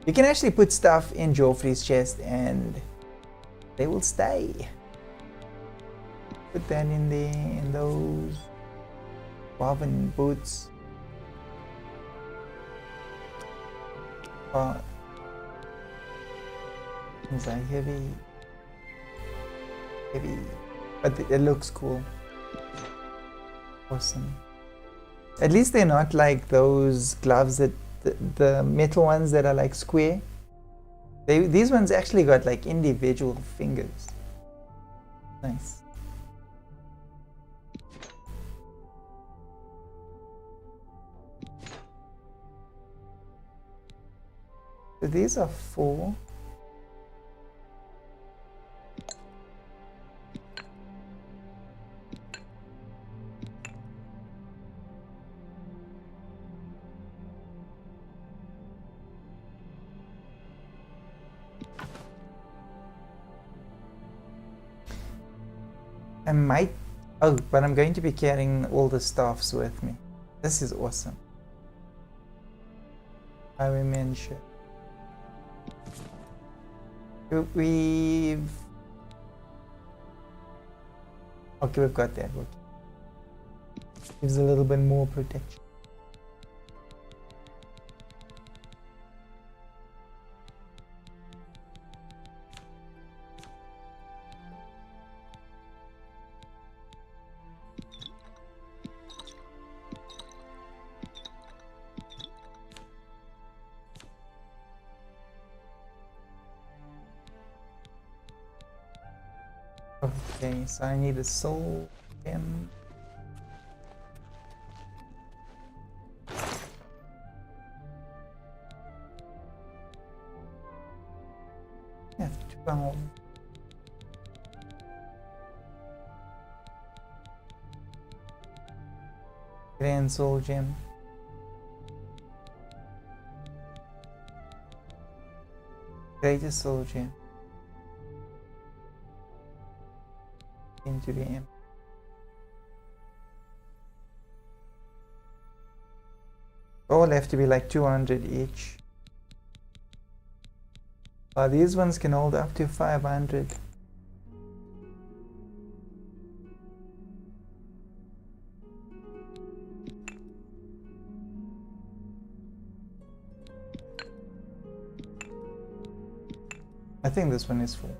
you can actually put stuff in Joffrey's chest and they will stay. Put that in there, in those woven boots. Things are heavy, but it looks cool. Awesome. At least they're not like those gloves that the metal ones that are like square. These ones actually got like individual fingers. Nice. So these are 4. I might... Oh, but I'm going to be carrying all the staffs with me. This is awesome. Highwayman ship. We've... Okay, we've got that. Okay. Gives a little bit more protection. Okay, so I need a soul gem. I have 12. Grand soul gem. Greatest soul gem. Into the M. All have to be like 200 each. These ones can hold up to 500. I think this one is full.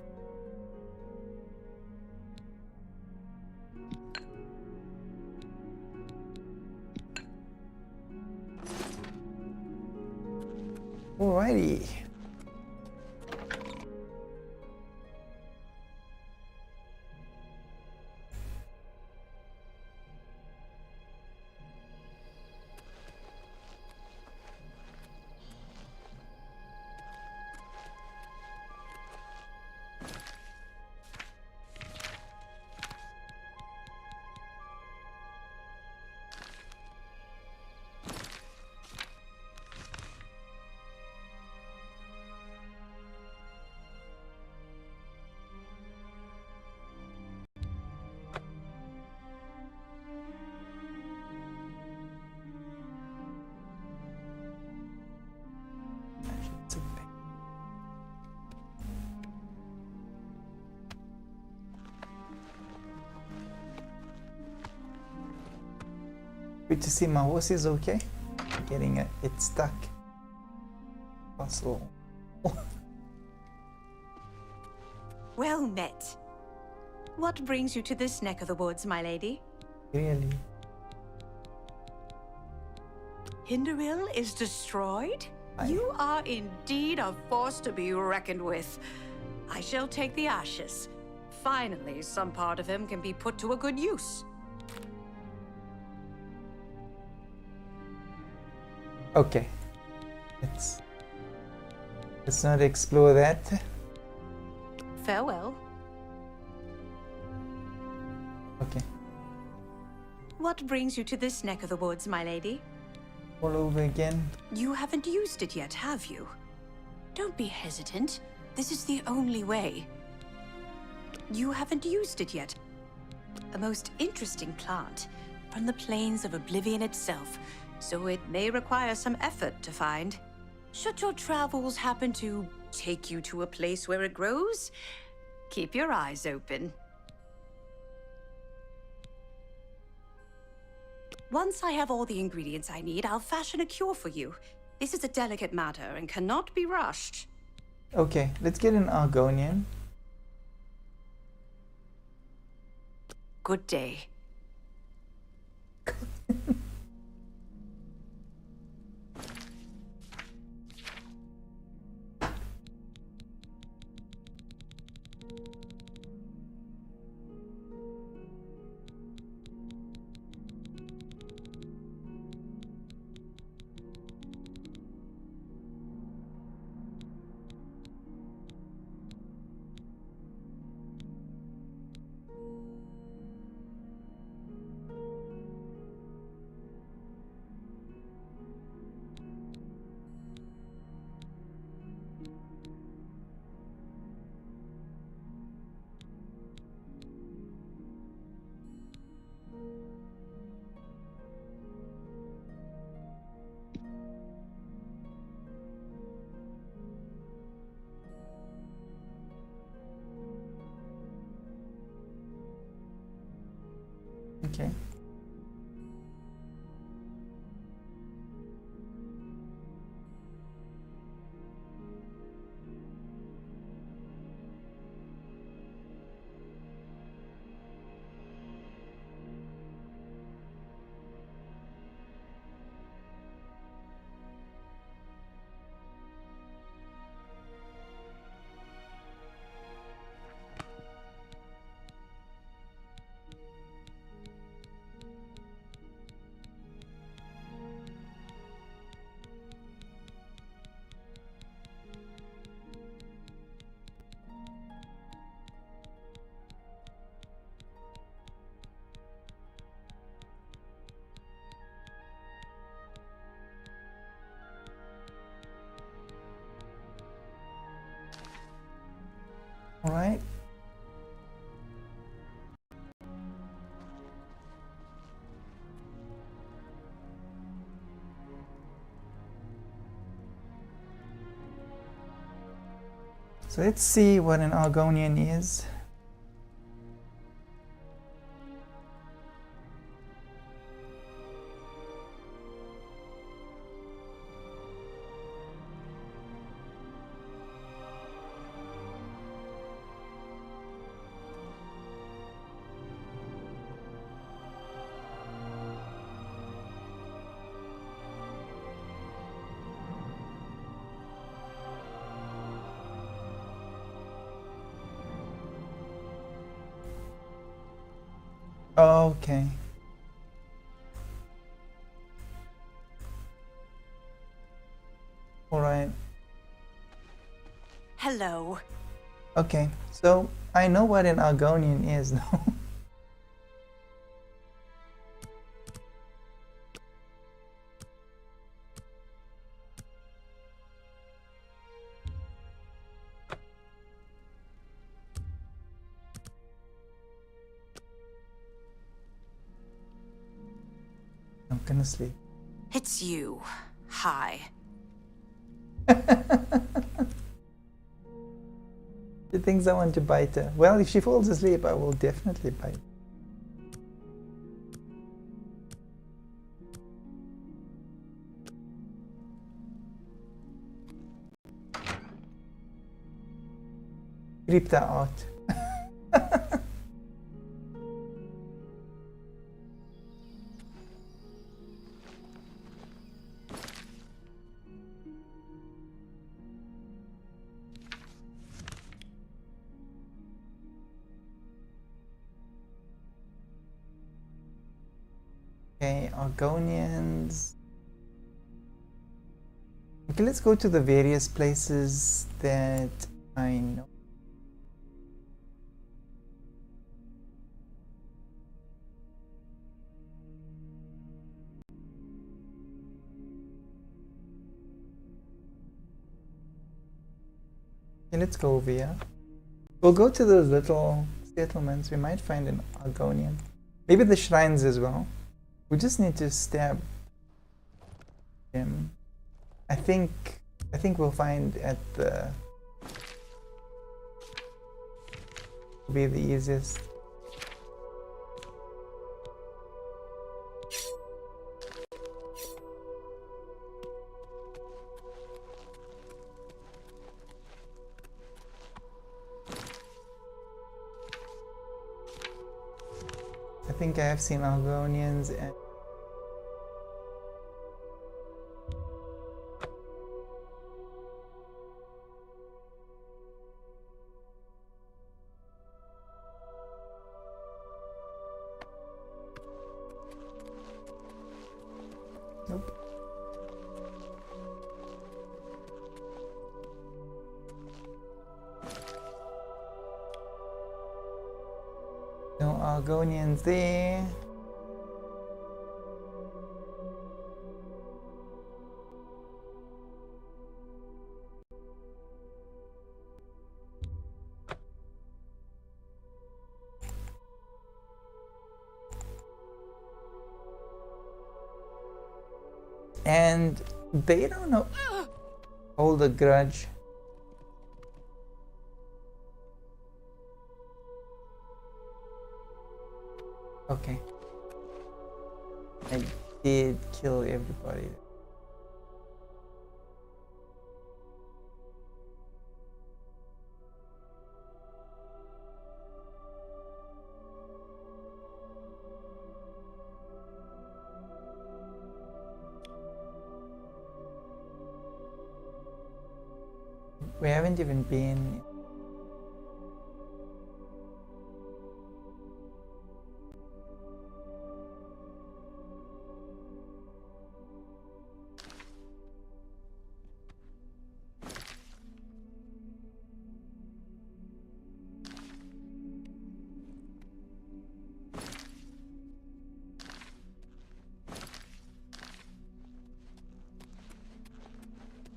Alrighty. Good to see my horse is okay. Getting it stuck. Puzzle. Well met. What brings you to this neck of the woods, my lady? Really? Hinderil is destroyed? You are indeed a force to be reckoned with. I shall take the ashes. Finally, some part of him can be put to a good use. Okay. Let's not explore that. Farewell. Okay. What brings you to this neck of the woods, my lady? All over again. You haven't used it yet, have you? Don't be hesitant. This is the only way. You haven't used it yet. A most interesting plant from the plains of Oblivion itself, so it may require some effort to find. Should your travels happen to take you to a place where it grows, keep your eyes open. Once I have all the ingredients I need, I'll fashion a cure for you. This is a delicate matter and cannot be rushed. Okay, let's get an Argonian. Good day. Okay. All right. So let's see what an Argonian is. Okay. All right. Hello. Okay. So I know what an Argonian is though. I'm gonna sleep. It's you. Hi. She thinks I want to bite her. Well, if she falls asleep, I will definitely bite. Creeped her out. Okay, Argonians. Okay, let's go to the various places that I know. Okay, let's go over here. We'll go to those little settlements. We might find an Argonian. Maybe the shrines as well. We just need to stab him. I think we'll find at the be the easiest. I think I have seen Argonians and nope. No Argonians there. And they don't know. Hold a grudge. Okay. I did kill everybody. We haven't even been.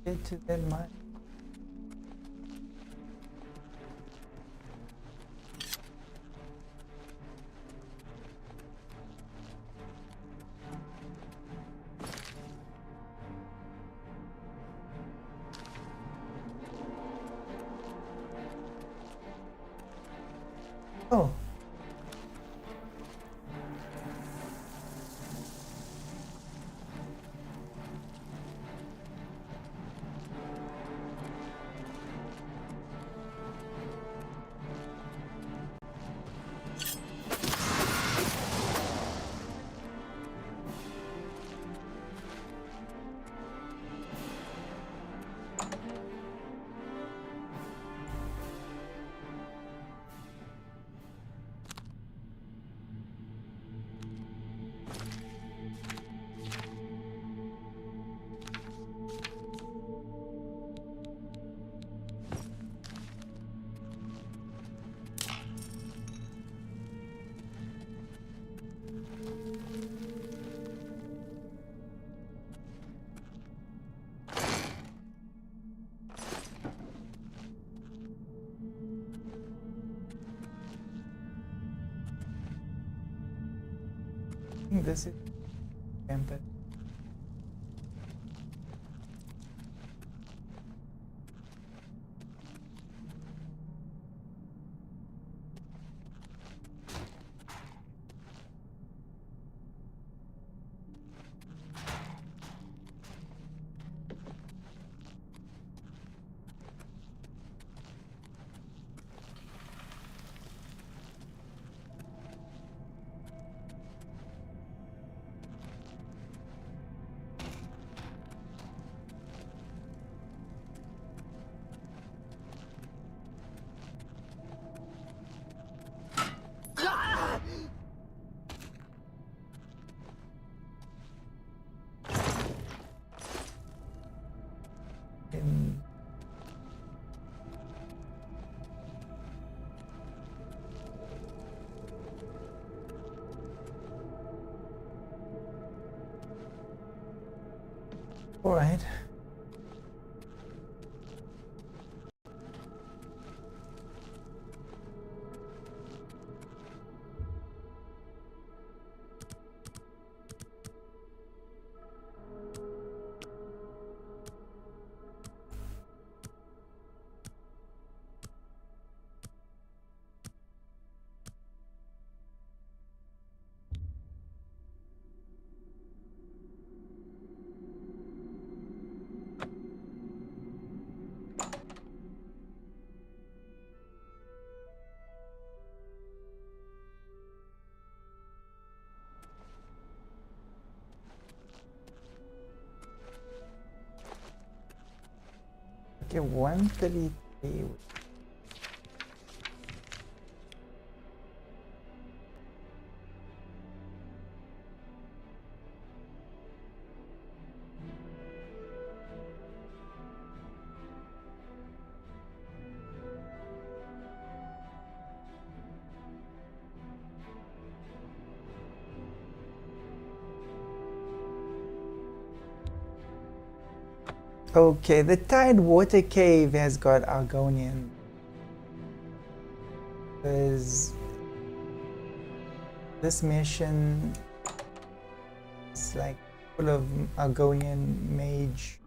Get to that mine. Oh. I think this is campus. All right. Okay, 133. Okay, the Tide Water Cave has got Argonian. Because this mission is like full of Argonian mage.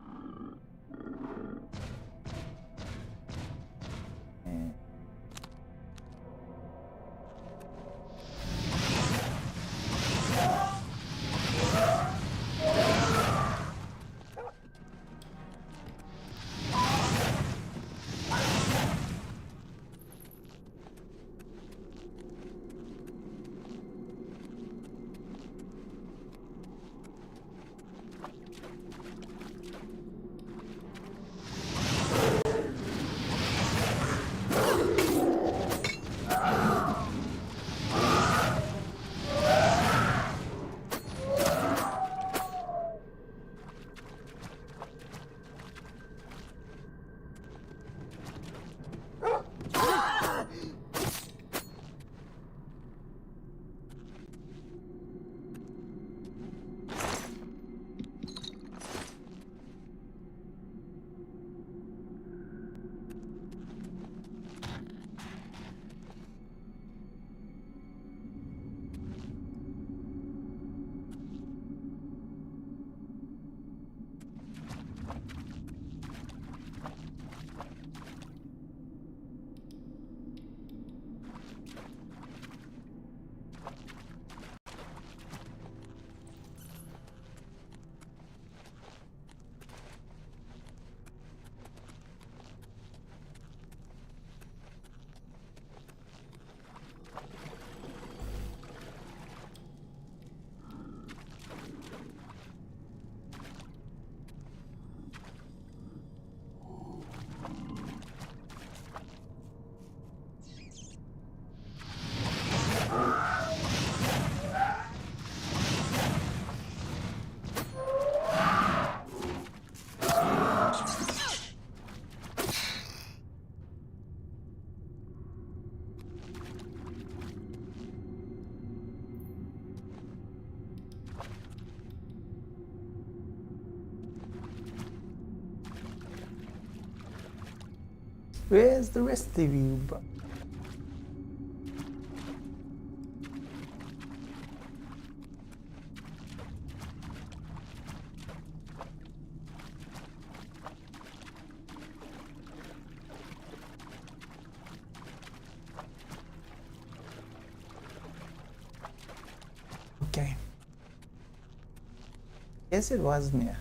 Where's the rest of you, bro? Okay. Yes, it was near.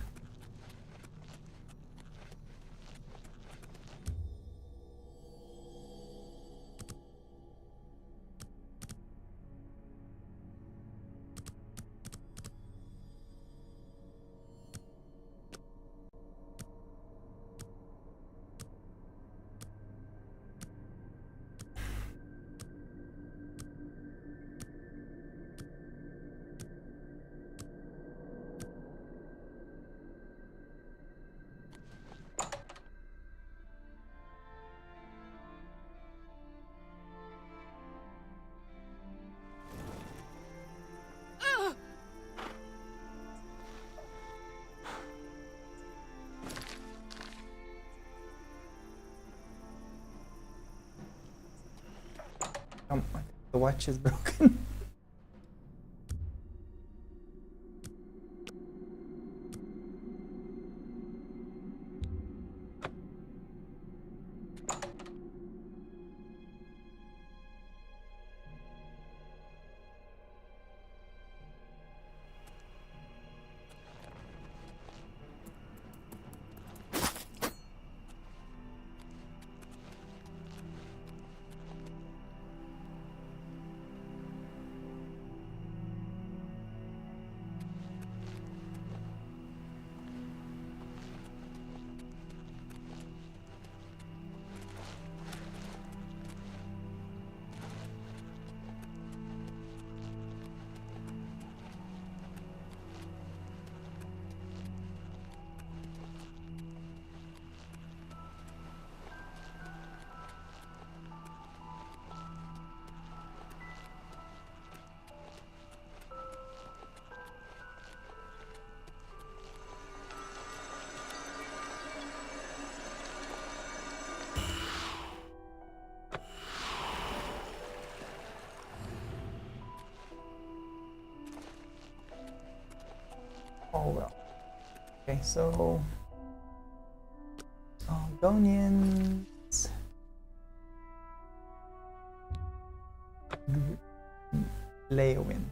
Come on, the watch is broken. Oh well. Okay, so Argonians. Leowin.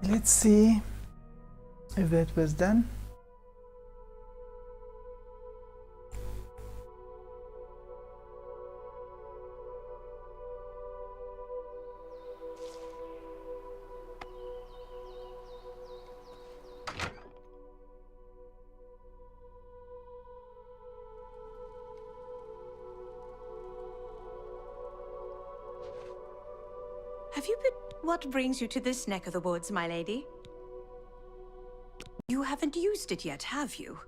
Let's see if that was done. Have you been... What brings you to this neck of the woods, my lady? You haven't used it yet, have you?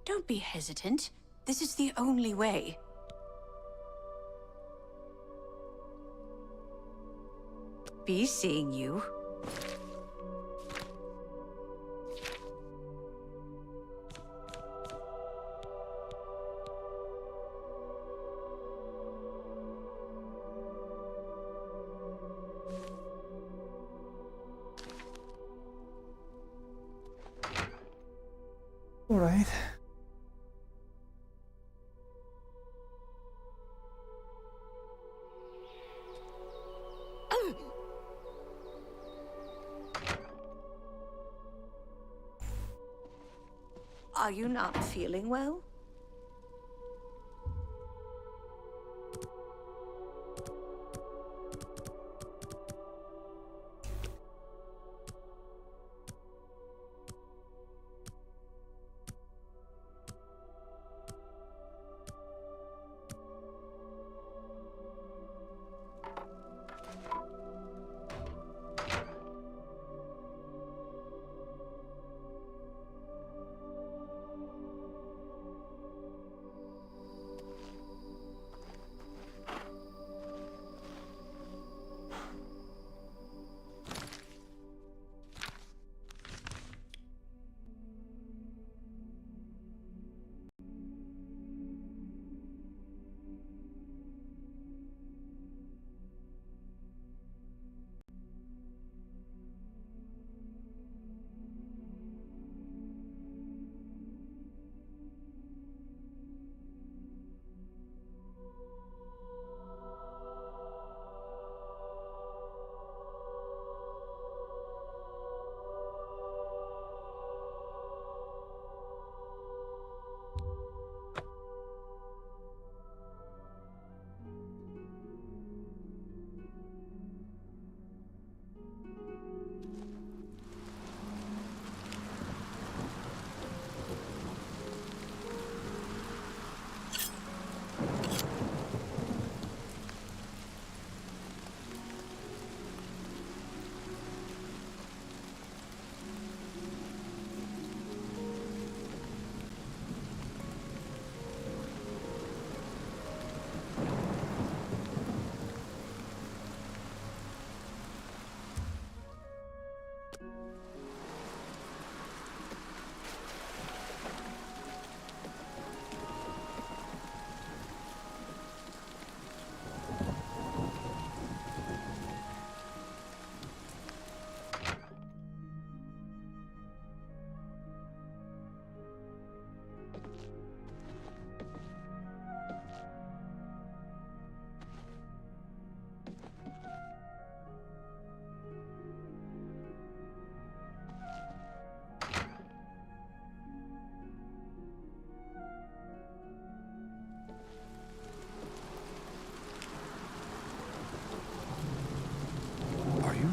Don't be hesitant. This is the only way. Be seeing you. All right. Are you not feeling well?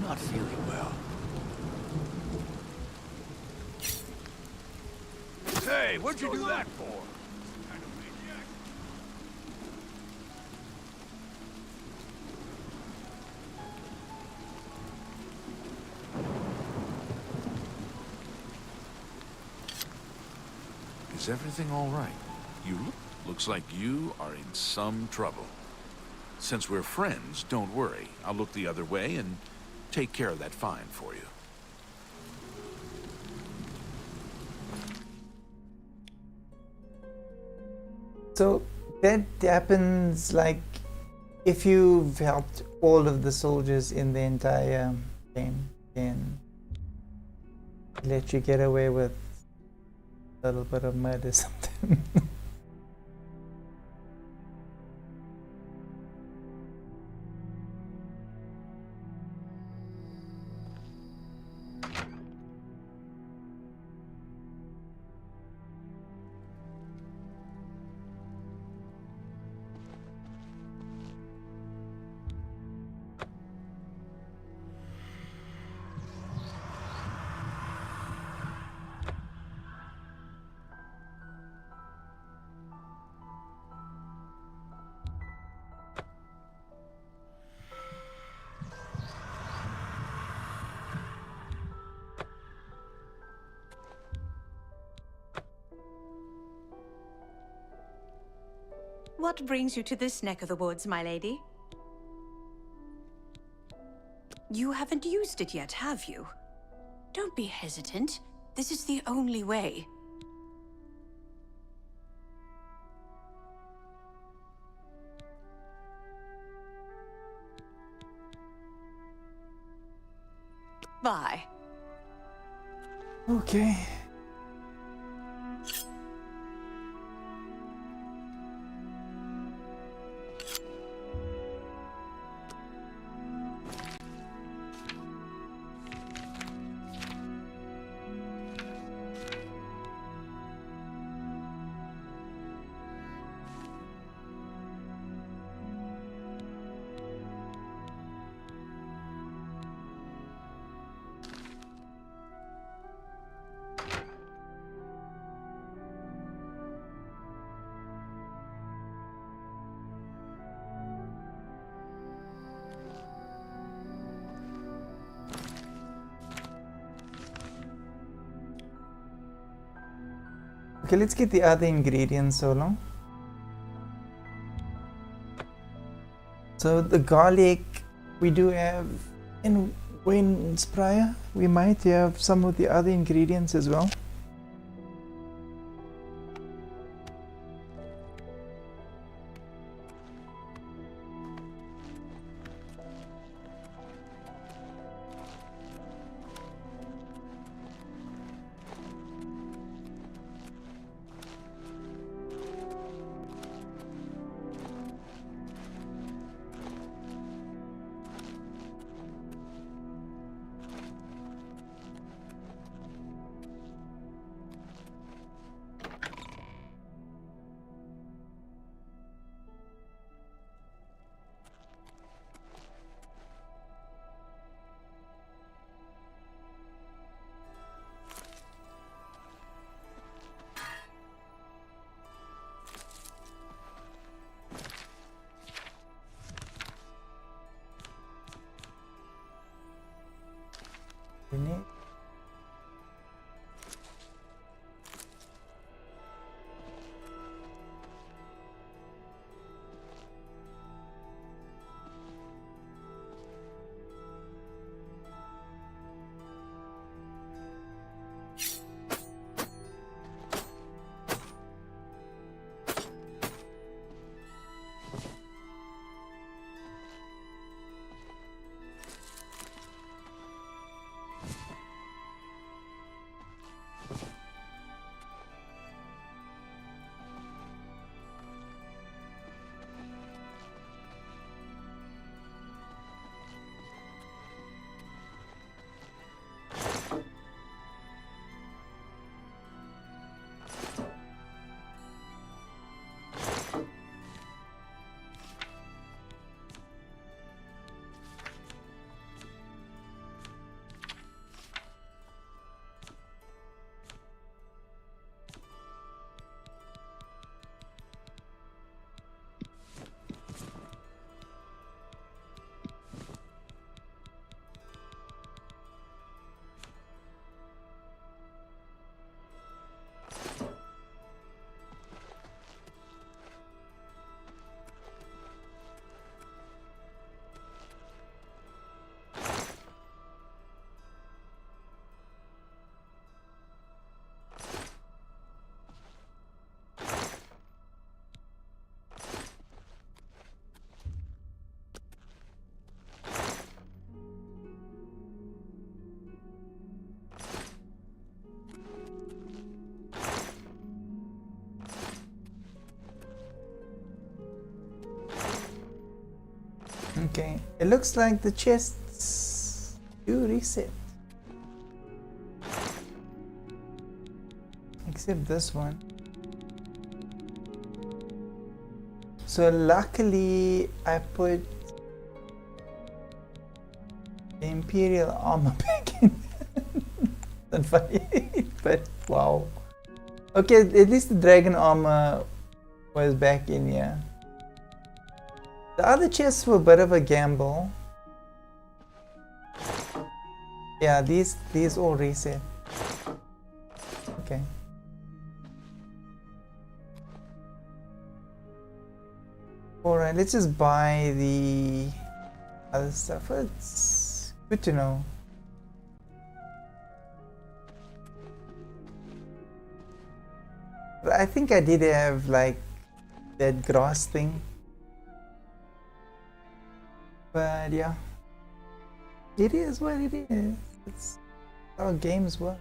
Not feeling well. Hey, what'd you do that for? Is everything all right? You look Looks like you are in some trouble. Since we're friends, don't worry. I'll look the other way and take care of that fine for you. So that happens like if you've helped all of the soldiers in the entire game, then let you get away with a little bit of murder or something. What brings you to this neck of the woods, my lady? You haven't used it yet, have you? Don't be hesitant. This is the only way. Bye. Okay. Okay, let's get the other ingredients so long. So the garlic we do have in Wayne's Prior. We might have some of the other ingredients as well. Okay, it looks like the chests do reset. Except this one. So luckily I put the Imperial armor back in. Not funny, but wow. Okay, at least the dragon armor was back in here. The other chests were a bit of a gamble. Yeah, these all reset. Okay. Alright, let's just buy the other stuff. It's good to know. But I think I did have like that grass thing. But yeah, it is what it is. It's how games work.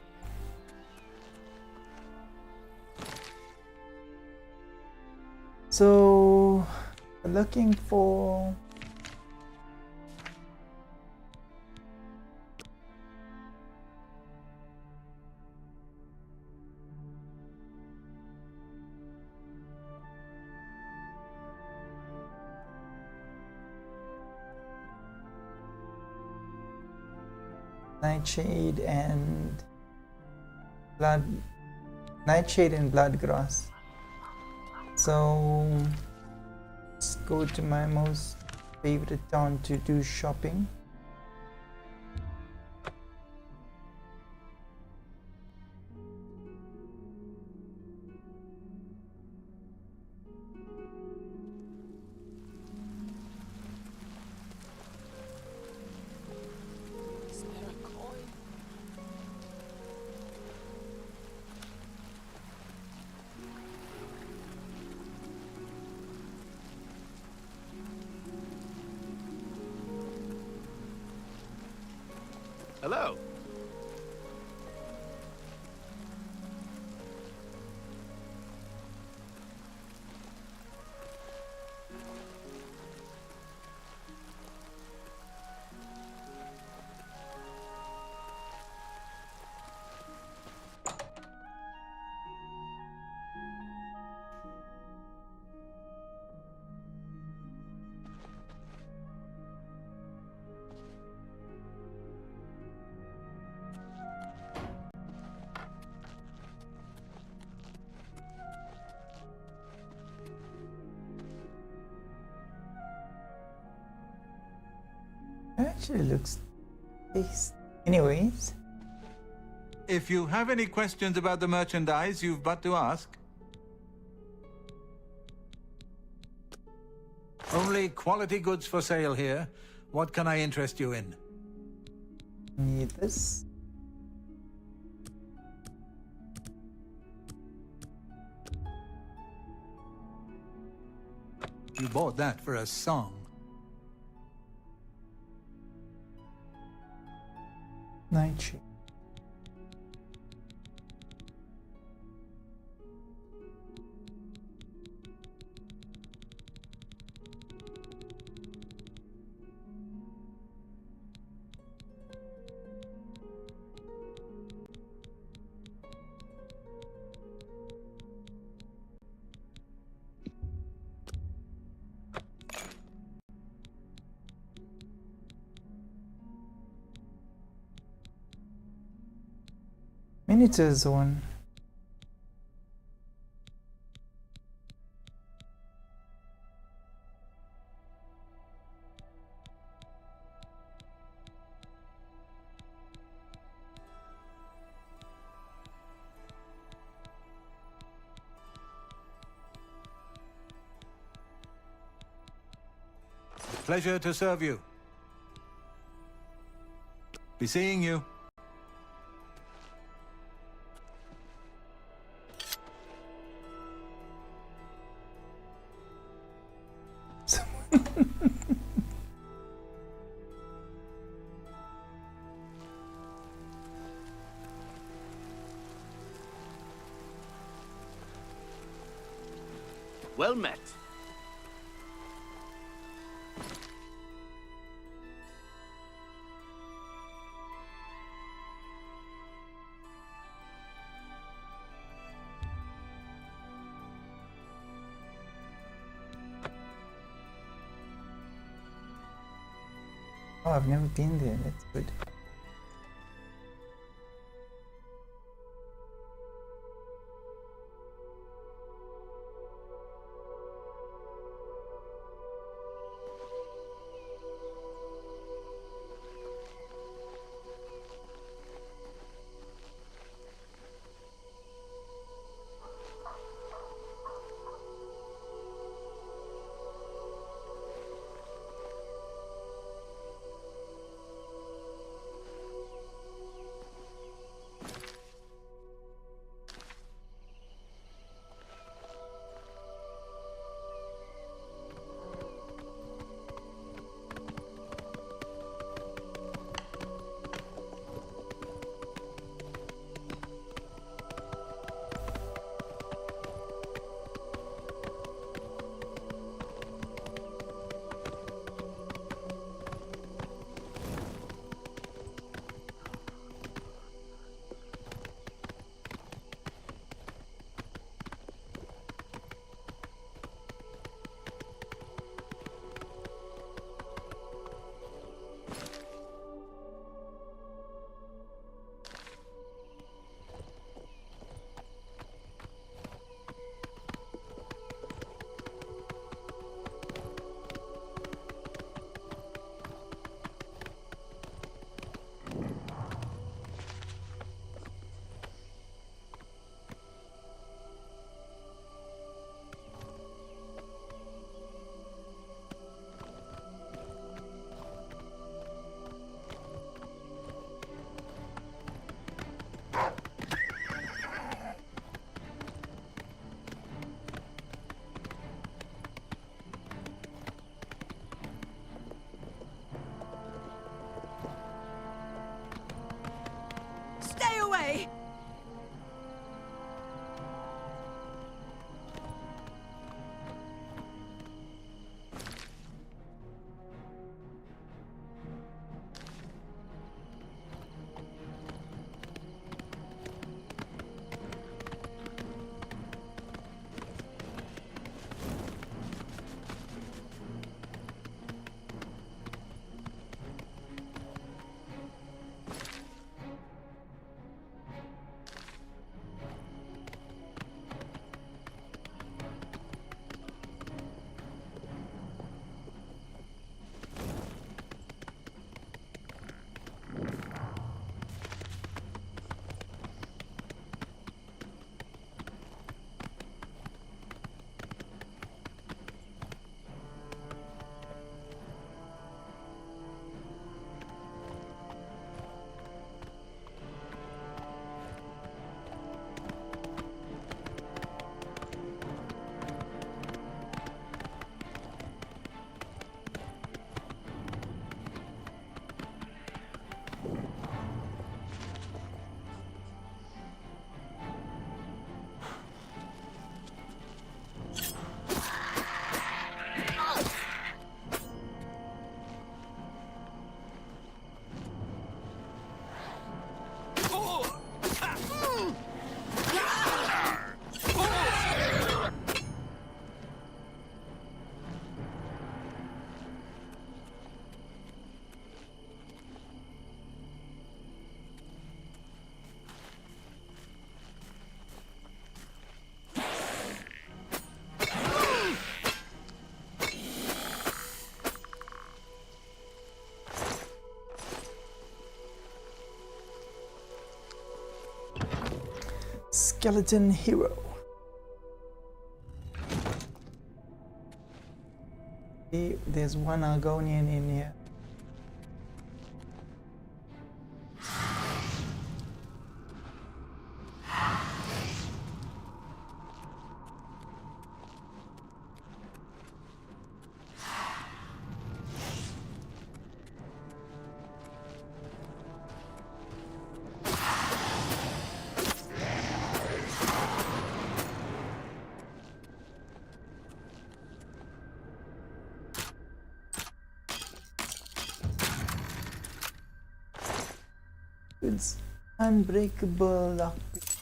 So, looking for Nightshade and Bloodgrass. So let's go to my most favorite town to do shopping. Hello. Actually looks tasty. Anyways. If you have any questions about the merchandise, you've but to ask. Only quality goods for sale here. What can I interest you in? Need this. You bought that for a song. Nightshade. Miniature zone. Pleasure to serve you. Be seeing you. Well met. Oh, I've never been there. That's good. Stay away! Skeleton hero. There's one Argonian in here. It's unbreakable lockpick.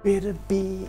Better be.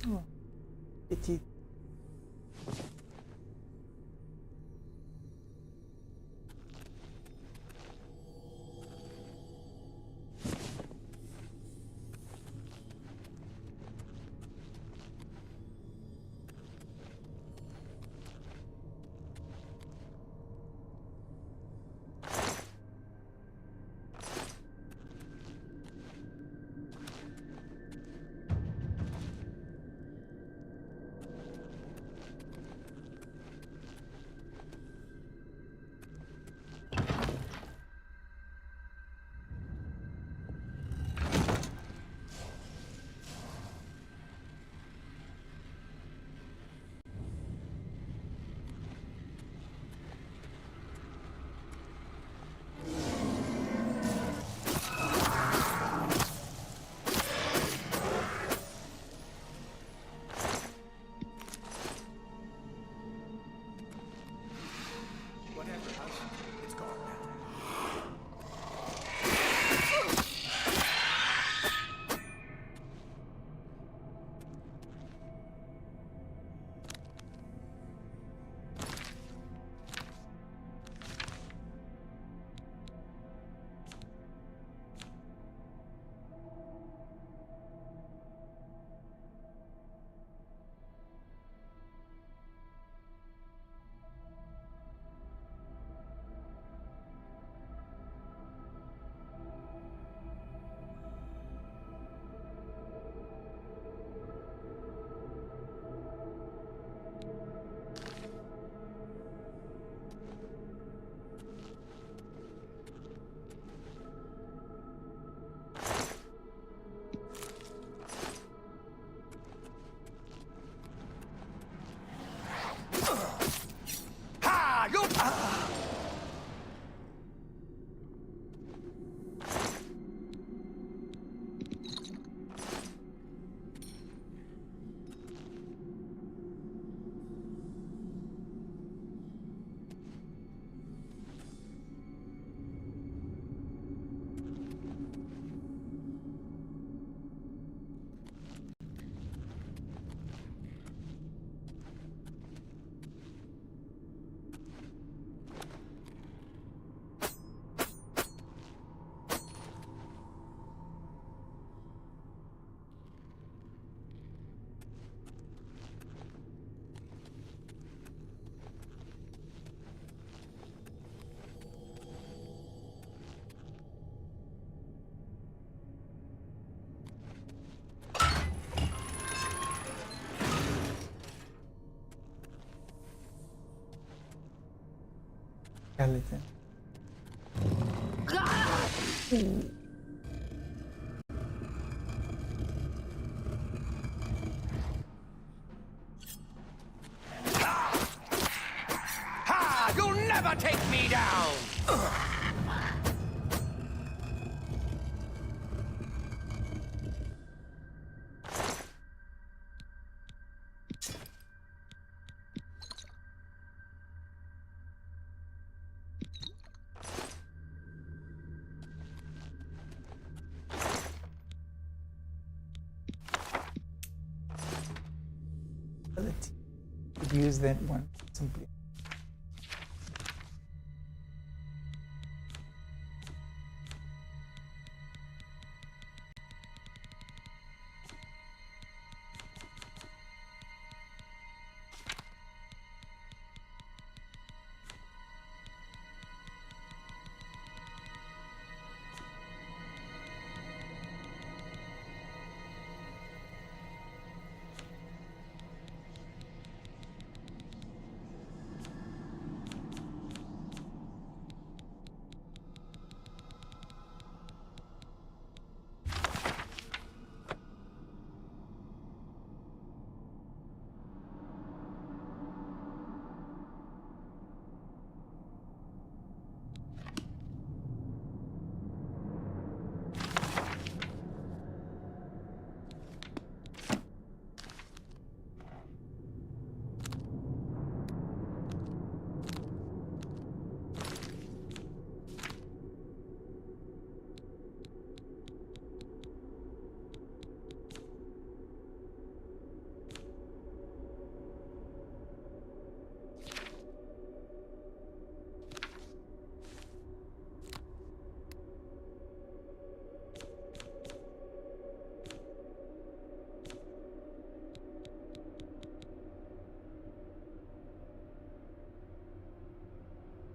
Oh, pity. Skeleton. Ha! You'll never take me down! Could use that one simply.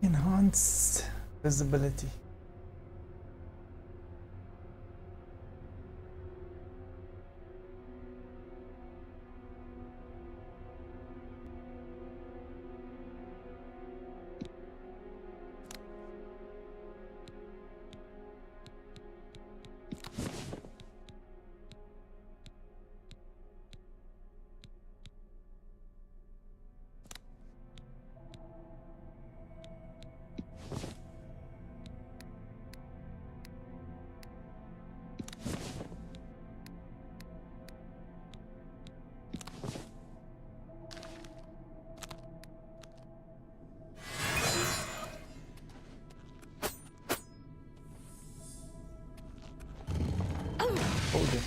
Enhance visibility. Hold it.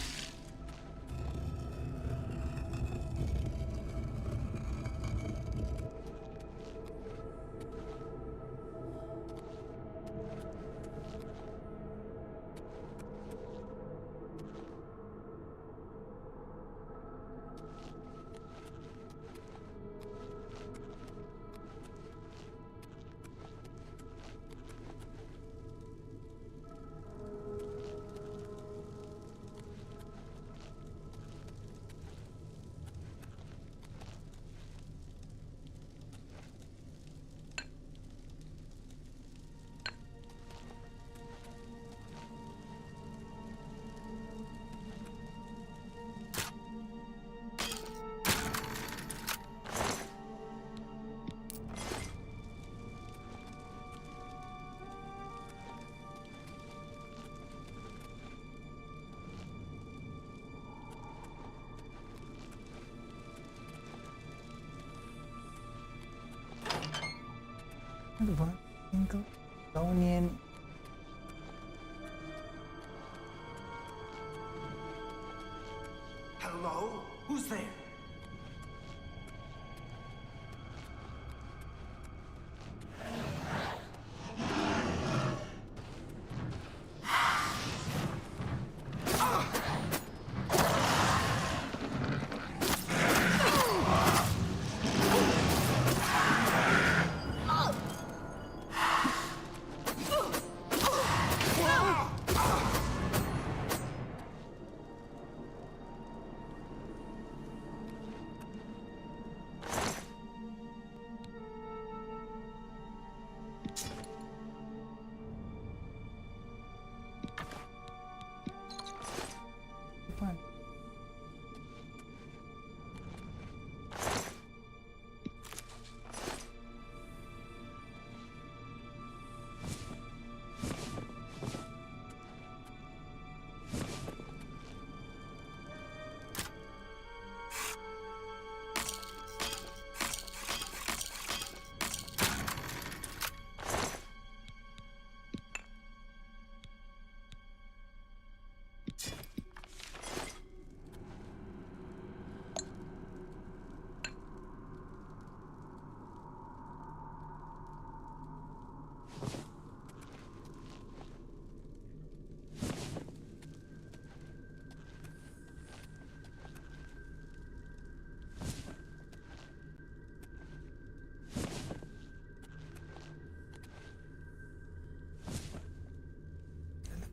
What? Single Hello? Who's there? one.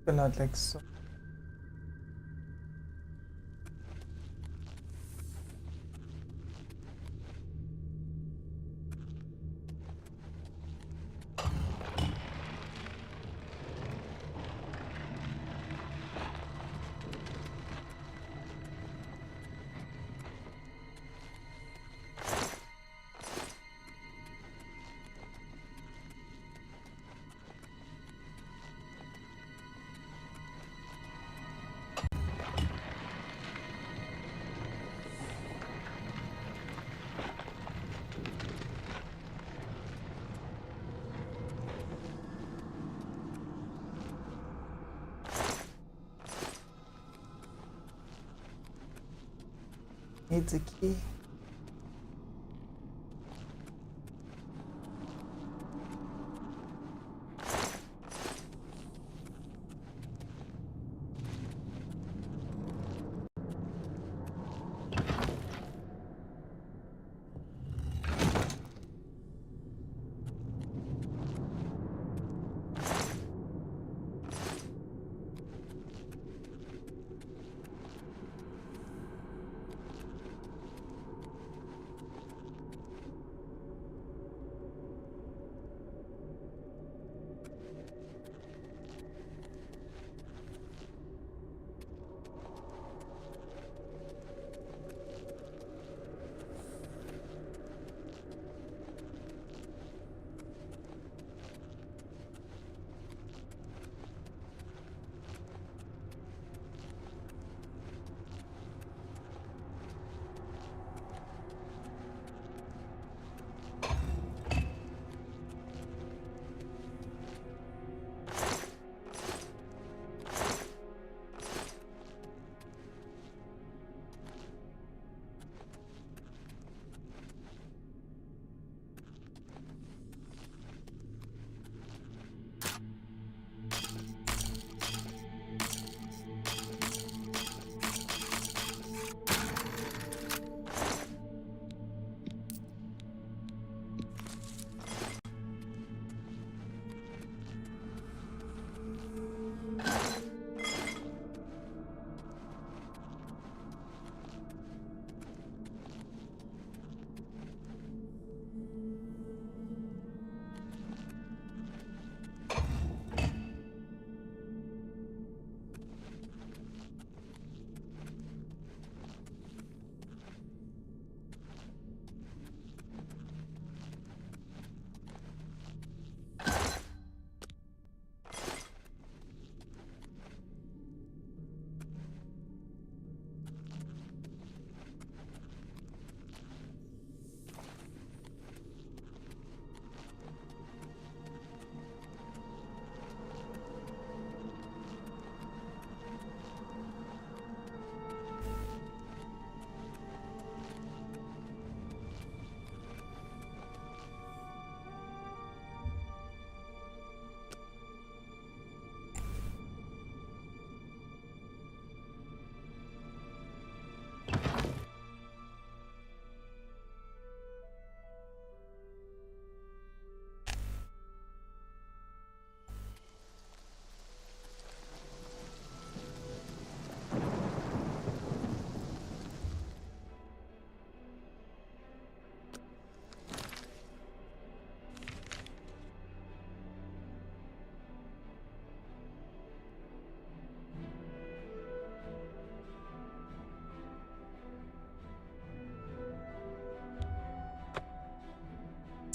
But not like so. Needs a key.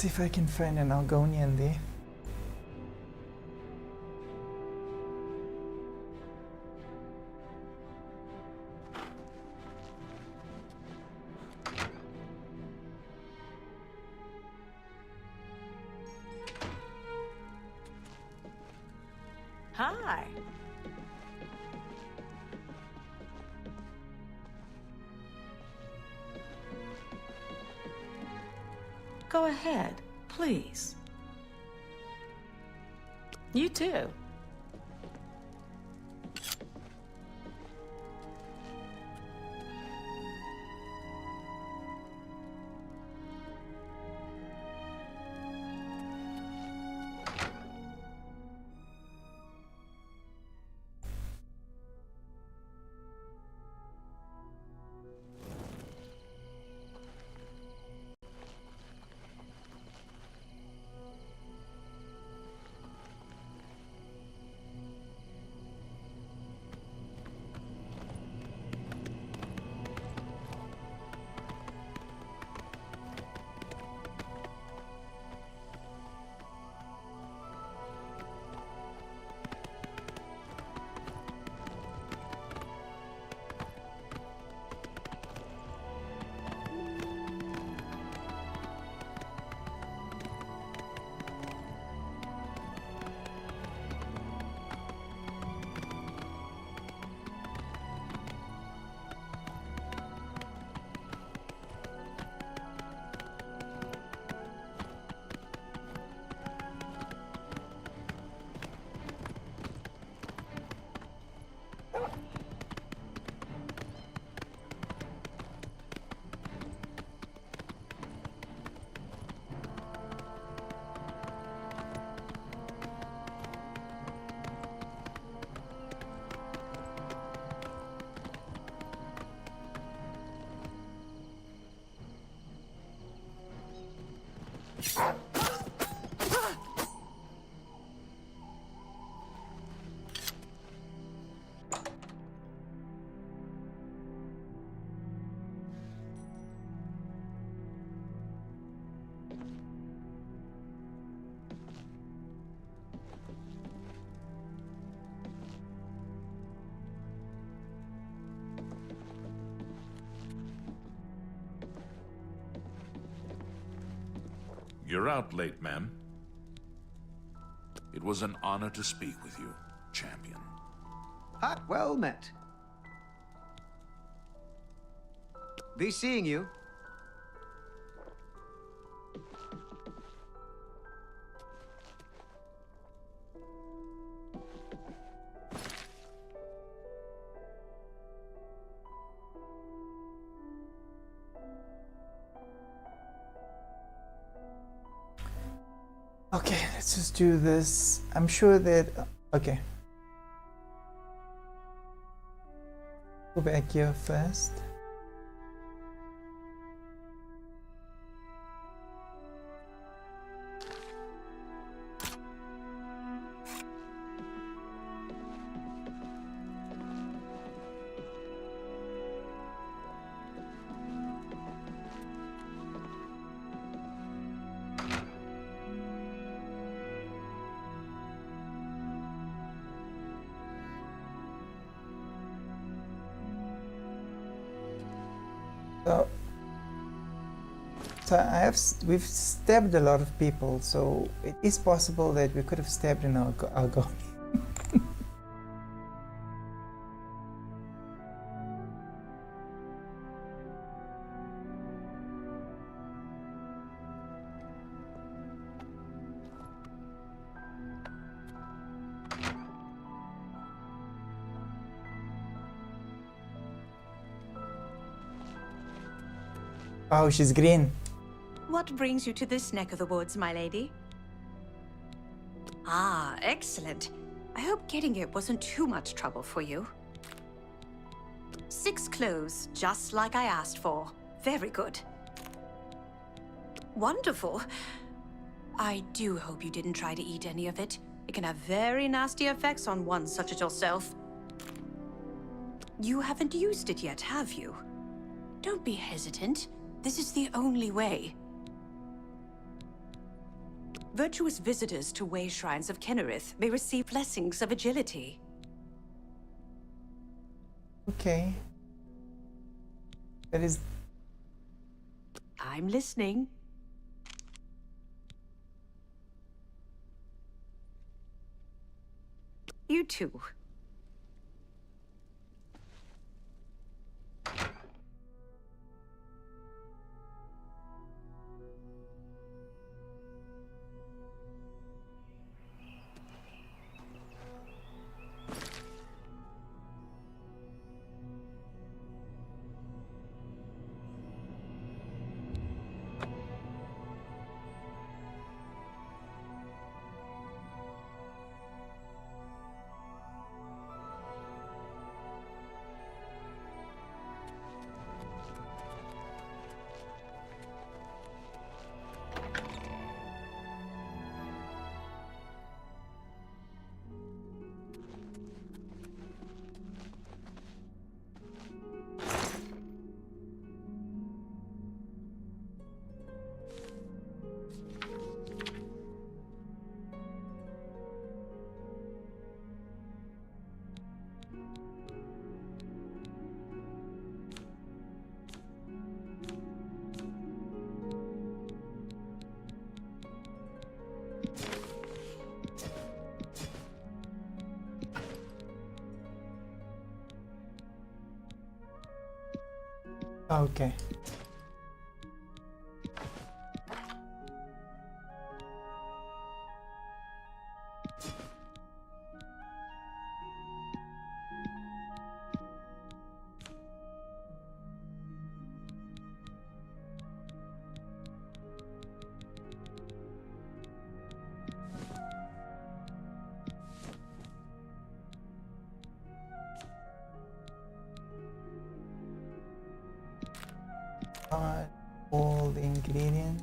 See if I can find an Algonian there. Hi. Go ahead, please. You too. You're out late, ma'am. It was an honor to speak with you, champion. Hot well met. Be seeing you. Okay, let's just do this. I'm sure that... Okay. Go back here first. We've stabbed a lot of people, so it is possible that we could have stabbed in our go. Oh, she's green. What brings you to this neck of the woods, my lady? Ah, excellent. I hope getting it wasn't too much trouble for you. 6 cloves, just like I asked for. Very good. Wonderful. I do hope you didn't try to eat any of it. It can have very nasty effects on one such as yourself. You haven't used it yet, have you? Don't be hesitant. This is the only way. Virtuous visitors to way shrines of Kennerith may receive blessings of agility. Okay. That is... I'm listening. You too. Okay. All the ingredients.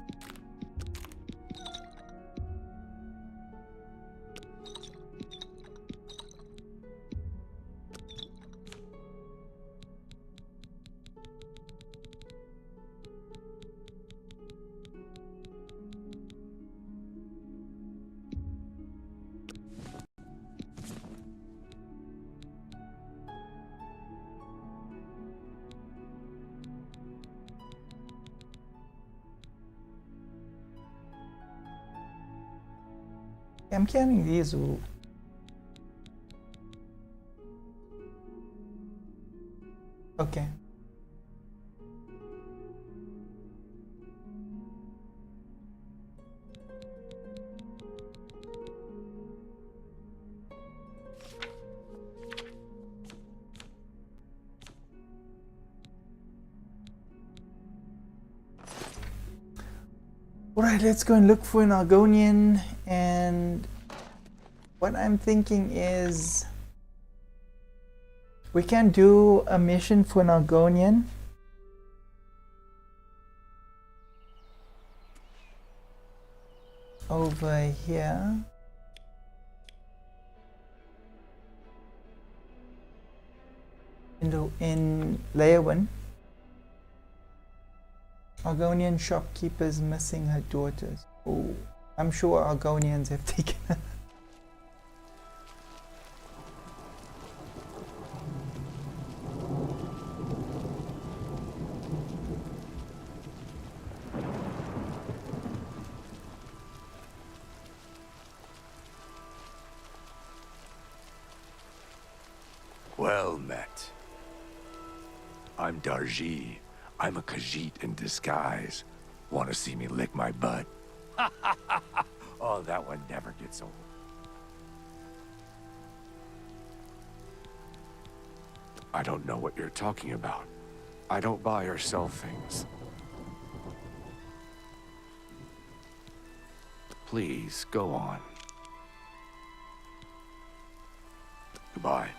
I'm carrying these. Okay. Alright, let's go and look for an Argonian, and what I'm thinking is we can do a mission for an Argonian. Over here. In Leyawen. Argonian shopkeepers missing her daughters. Oh, I'm sure Argonians have taken her. Well met. I'm Darji. I'm a Khajiit in disguise. Want to see me lick my butt? Oh, that one never gets old. I don't know what you're talking about. I don't buy or sell things. Please, go on. Goodbye.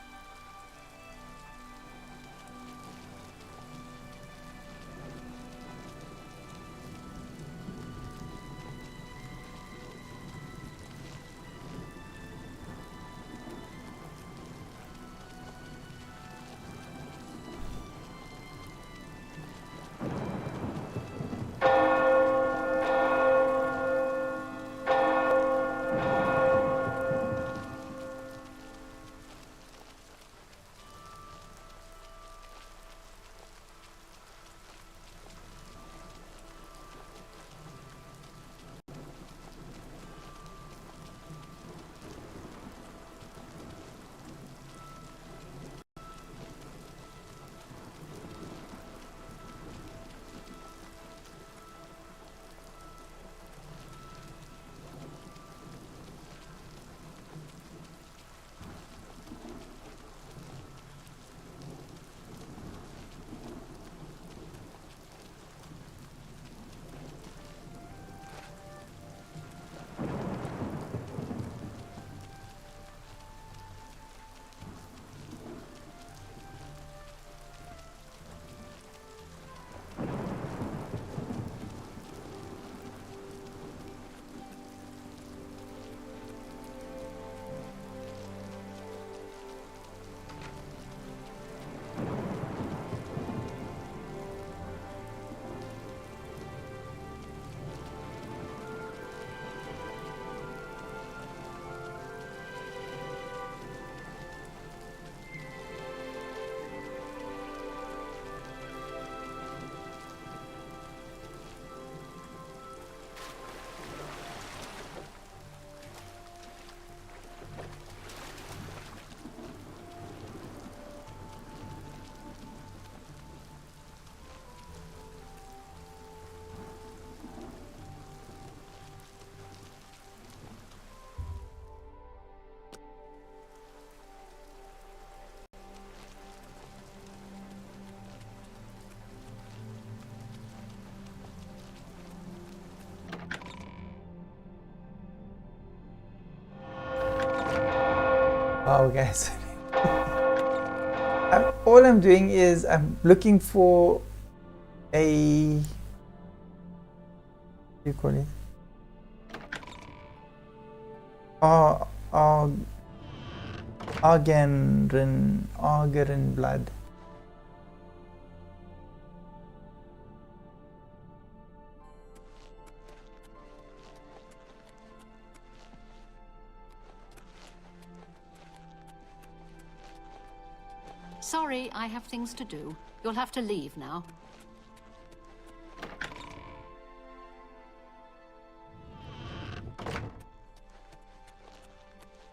Oh, guys. All I'm doing is I'm looking for a... What do you call it? Argerin blood. Sorry, I have things to do. You'll have to leave now.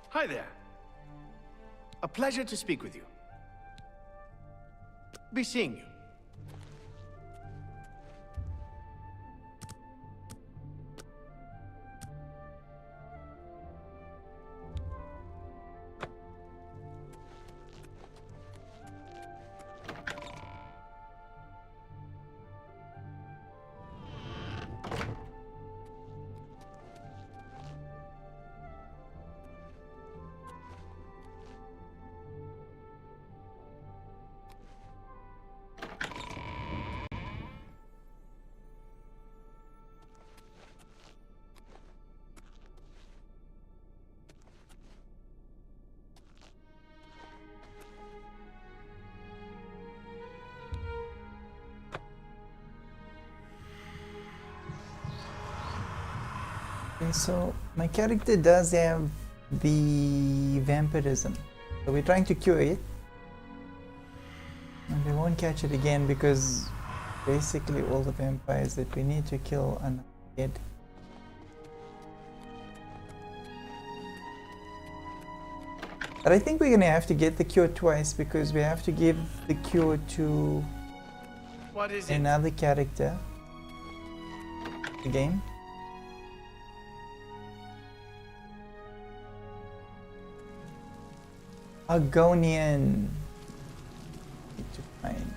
Hi there. A pleasure to speak with you. Be seeing you. Okay, so my character does have the vampirism, so we're trying to cure it, and we won't catch it again because basically all the vampires that we need to kill are not dead. But I think we're gonna have to get the cure twice because we have to give the cure to What is it? another character. The game. Argonian. Need to find.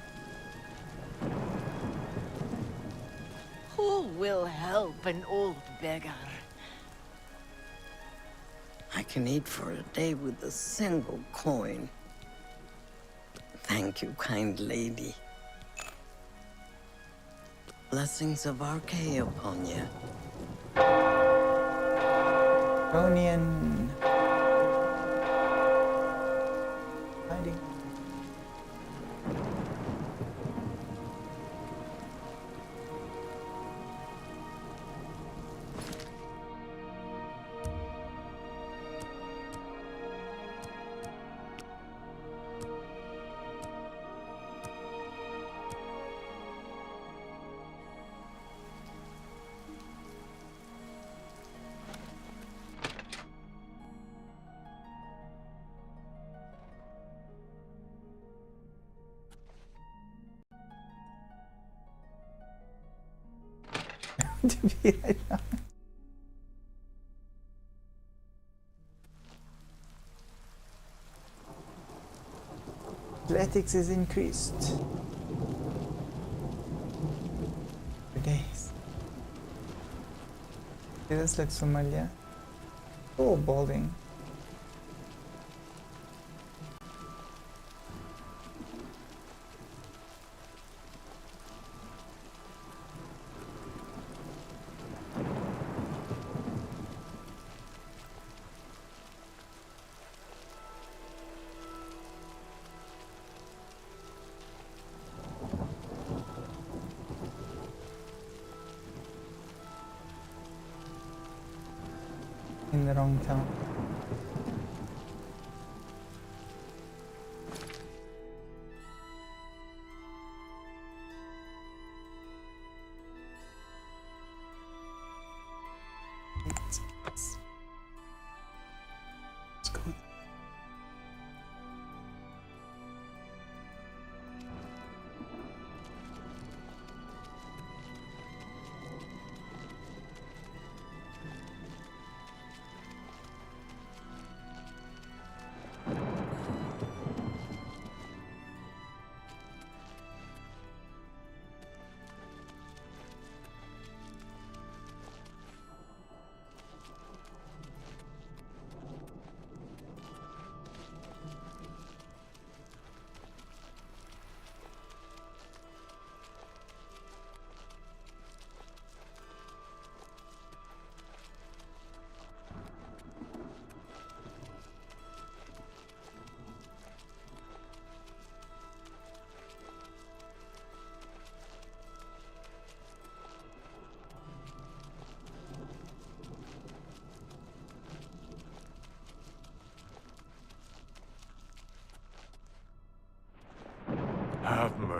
Who will help an old beggar? I can eat for a day with a single coin. Thank you, kind lady. Blessings of Archaea upon you. Argonian. Hiding. To be right now. Athletics is increased. For days. Okay, this looks familiar. Oh, balding. In the wrong town. Let's go.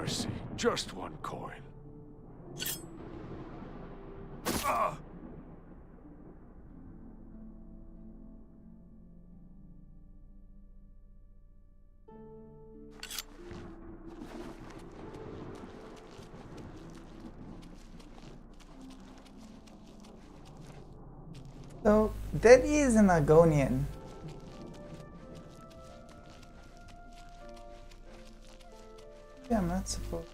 mercy. Just one coin. Ah! So that is an Argonian. Yeah, I'm not supposed.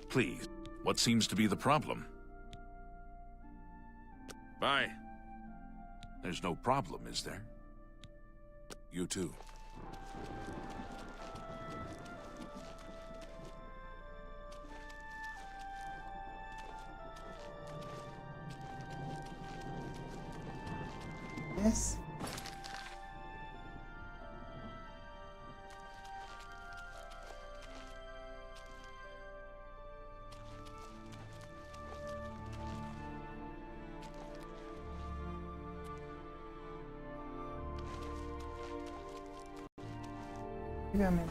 Please, what seems to be the problem? Bye. There's no problem, is there? You too. Yes. Maybe I'm in.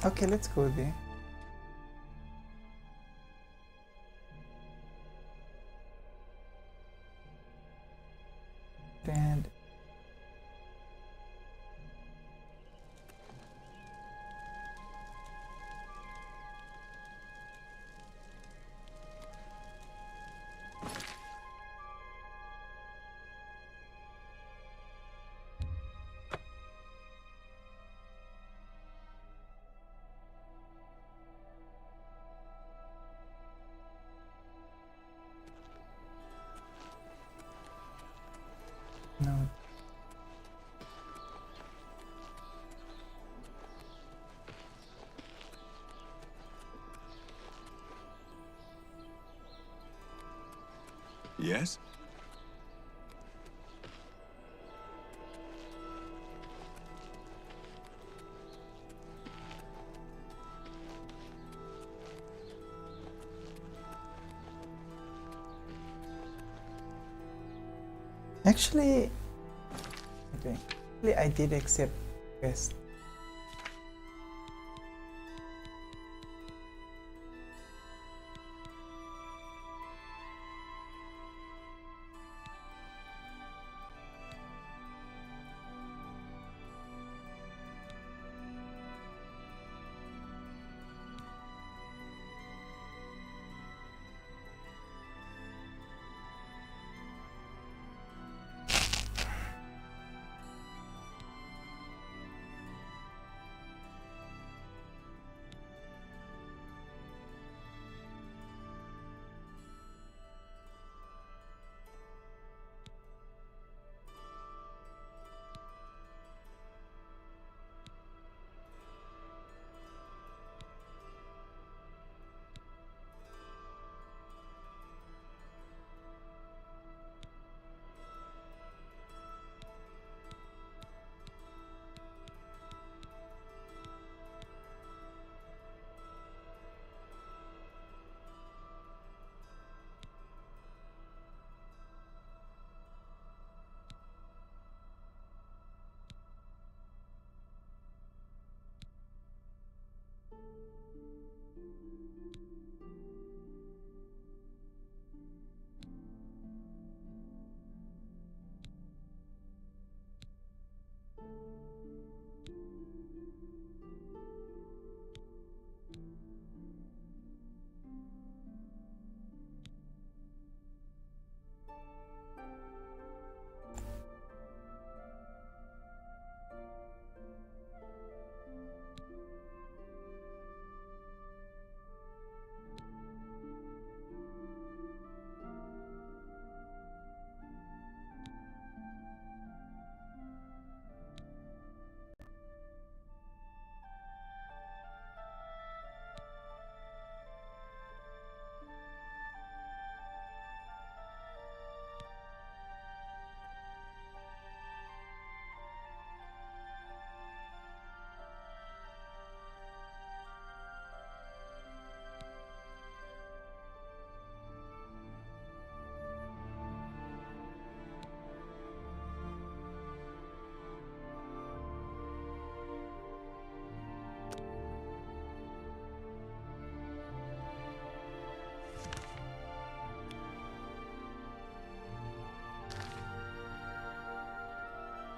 Okay, let's go there. And no. Yes? Actually, okay. Actually, I did accept quest.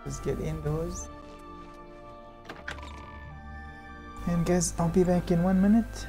Just get indoors. And guys, I'll be back in 1 minute.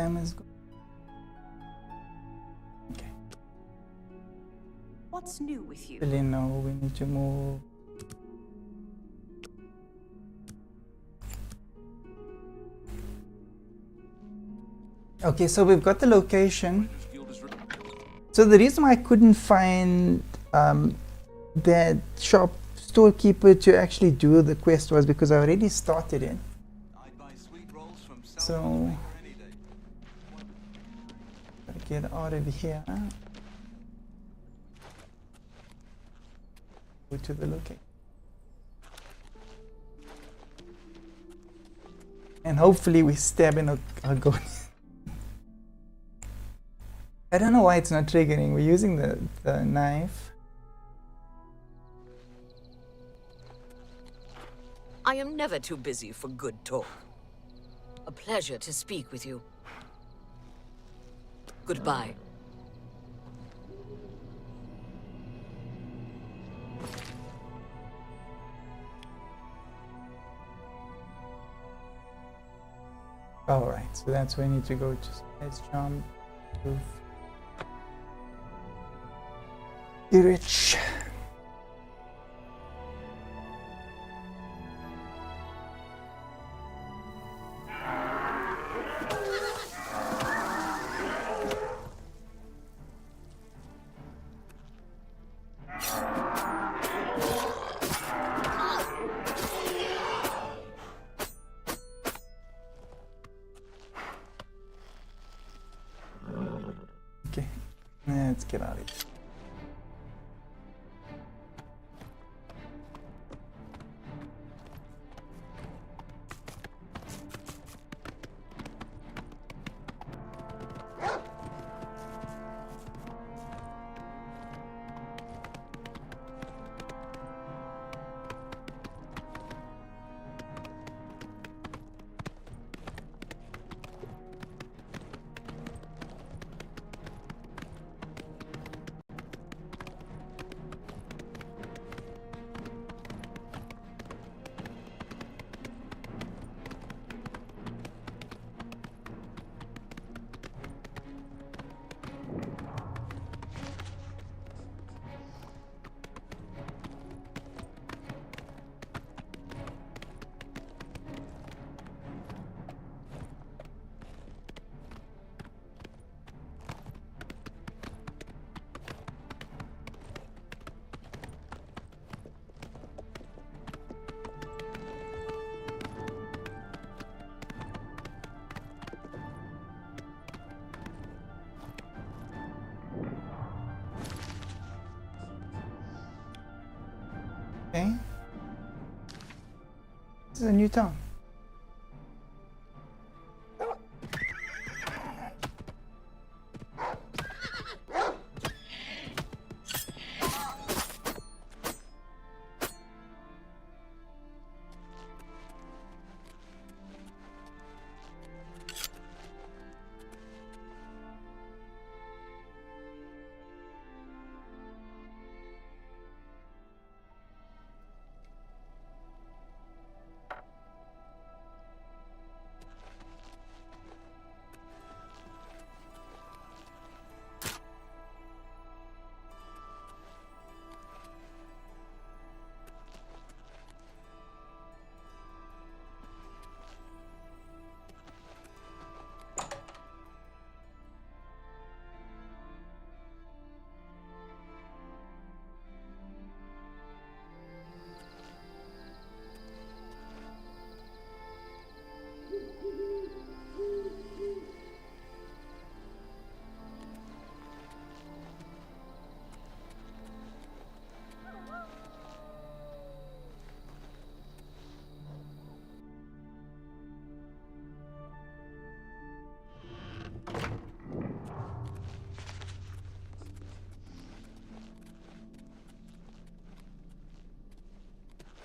Time is good. Okay. What's new with you? Really, no, we need to move. Okay, so we've got the location. So the reason why I couldn't find that shop storekeeper to actually do the quest was because I already started it. So gotta get out of here. Go to the location. And hopefully we stab in a goat. I don't know why it's not triggering. We're using the knife. I am never too busy for good talk. A pleasure to speak with you. Goodbye. Alright, so that's where I need to go to. Let's jump. Move. Be rich. Okay, let's get out of here. Okay. This is a new town.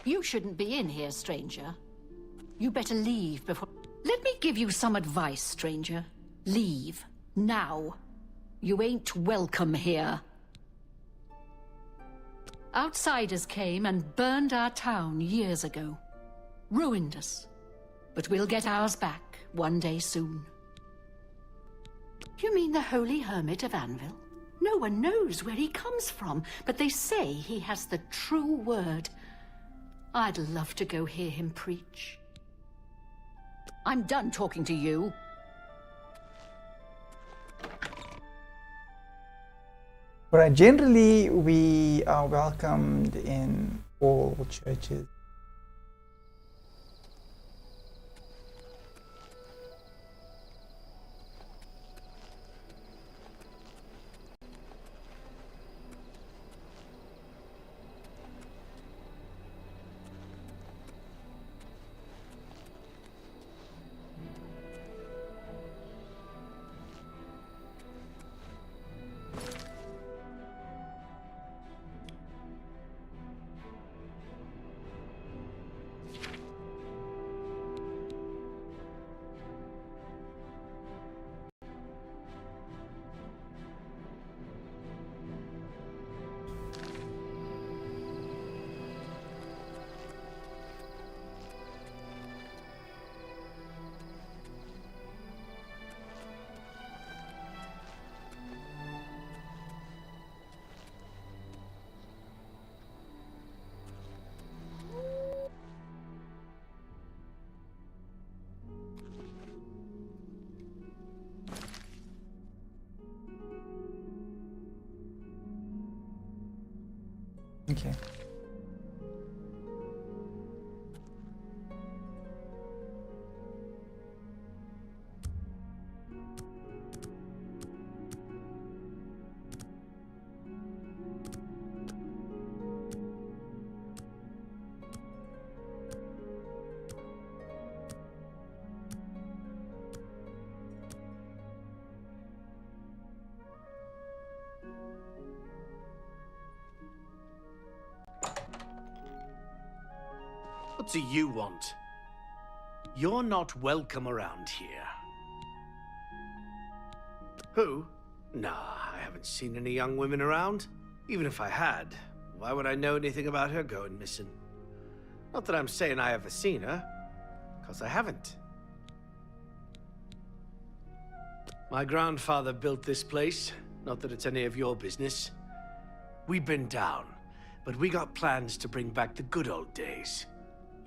You shouldn't be in here, stranger. You better leave before... Let me give you some advice, stranger. Leave. Now. You ain't welcome here. Outsiders came and burned our town years ago. Ruined us. But we'll get ours back one day soon. You mean the Holy Hermit of Anvil? No one knows where he comes from, but they say he has the true word. I'd love to go hear him preach. I'm done talking to you. Right, generally we are welcomed in all churches. Okay. What do you want? You're not welcome around here. Who? Nah, I haven't seen any young women around. Even if I had, why would I know anything about her going missing? Not that I'm saying I ever seen her, because I haven't. My grandfather built this place, not that it's any of your business. We've been down, but we got plans to bring back the good old days.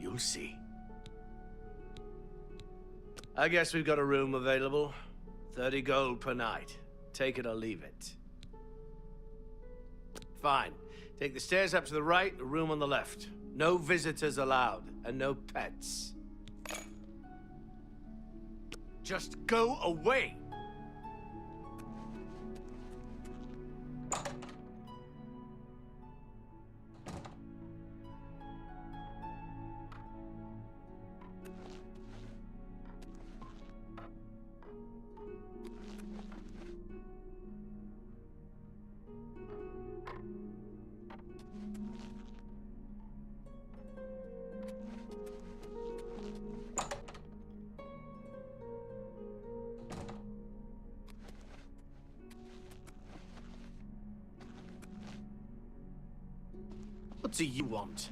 You'll see. I guess we've got a room available. 30 gold per night. Take it or leave it. Fine. Take the stairs up to the right, the room on the left. No visitors allowed, and no pets. Just go away! What do you want?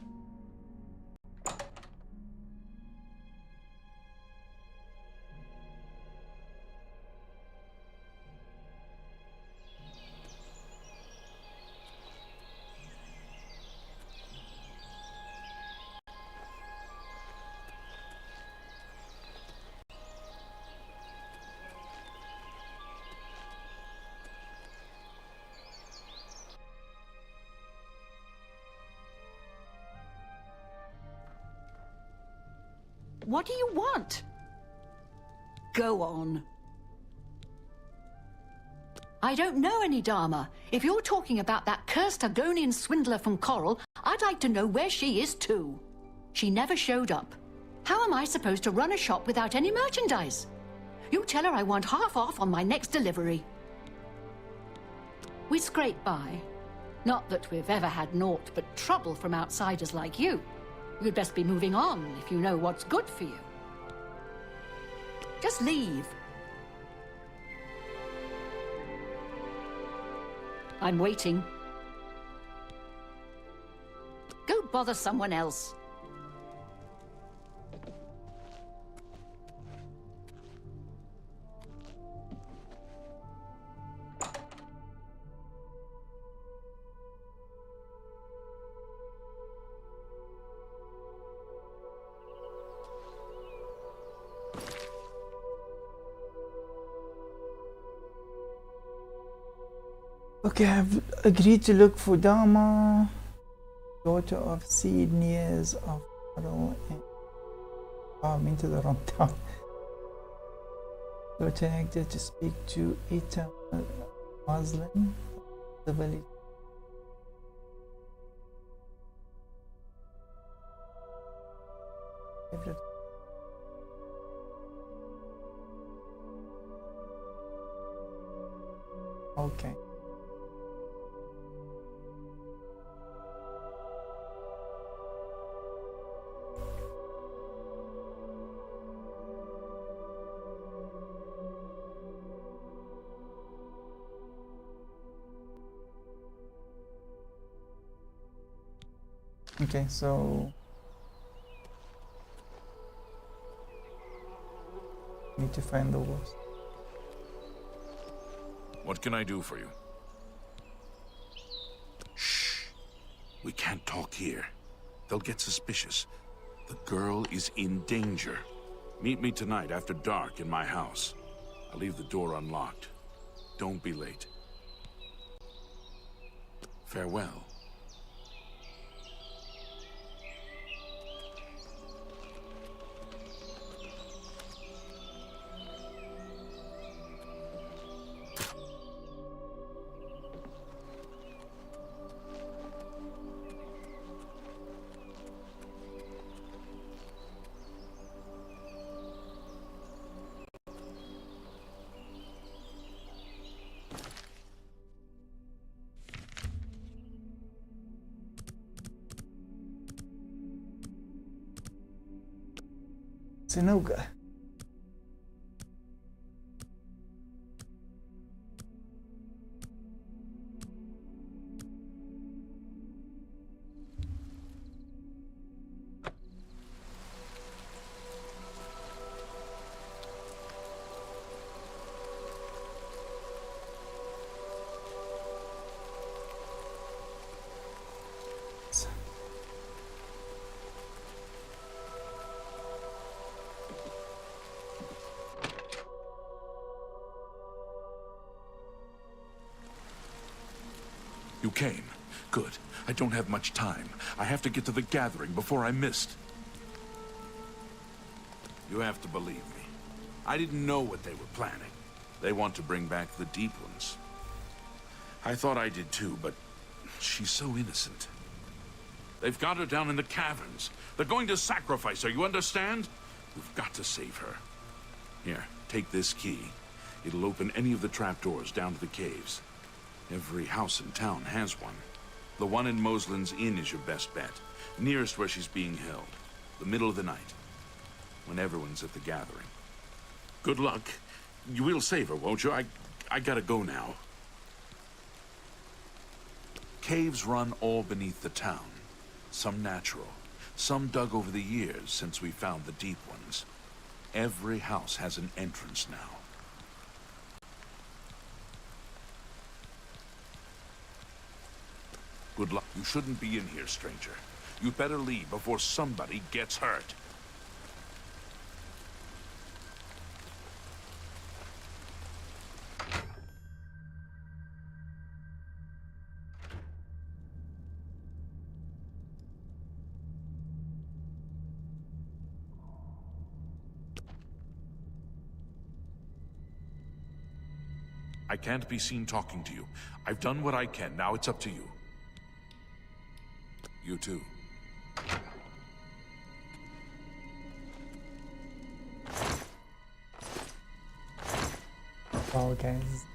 What do you want? Go on. I don't know any Dharma. If you're talking about that cursed Argonian swindler from Coral, I'd like to know where she is too. She never showed up. How am I supposed to run a shop without any merchandise? You tell her I want half off on my next delivery. We scrape by. Not that we've ever had naught but trouble from outsiders like you. You'd best be moving on if you know what's good for you. Just leave. I'm waiting. Go bother someone else. Okay, I've agreed to look for Dama, daughter of Seed Nears of Puddle, and I'm into the wrong town. You're connected to speak to Ita Muslim, the village. Okay. Okay, so need to find the wolves. What can I do for you? Shh. We can't talk here. They'll get suspicious. The girl is in danger. Meet me tonight after dark in my house. I'll leave the door unlocked. Don't be late. Farewell. Sinuga. You came. Good. I don't have much time. I have to get to the gathering before I missed. You have to believe me. I didn't know what they were planning. They want to bring back the Deep Ones. I thought I did too, but she's so innocent. They've got her down in the caverns. They're going to sacrifice her, you understand? We've got to save her. Here, take this key. It'll open any of the trapdoors down to the caves. Every house in town has one. The one in Moslin's Inn is your best bet. Nearest where she's being held. The middle of the night. When everyone's at the gathering. Good luck. You will save her, won't you? I gotta go now. Caves run all beneath the town. Some natural. Some dug over the years since we found the deep ones. Every house has an entrance now. Good luck. You shouldn't be in here, stranger. You'd better leave before somebody gets hurt. I can't be seen talking to you. I've done what I can. Now it's up to you. You too. Oh, guys.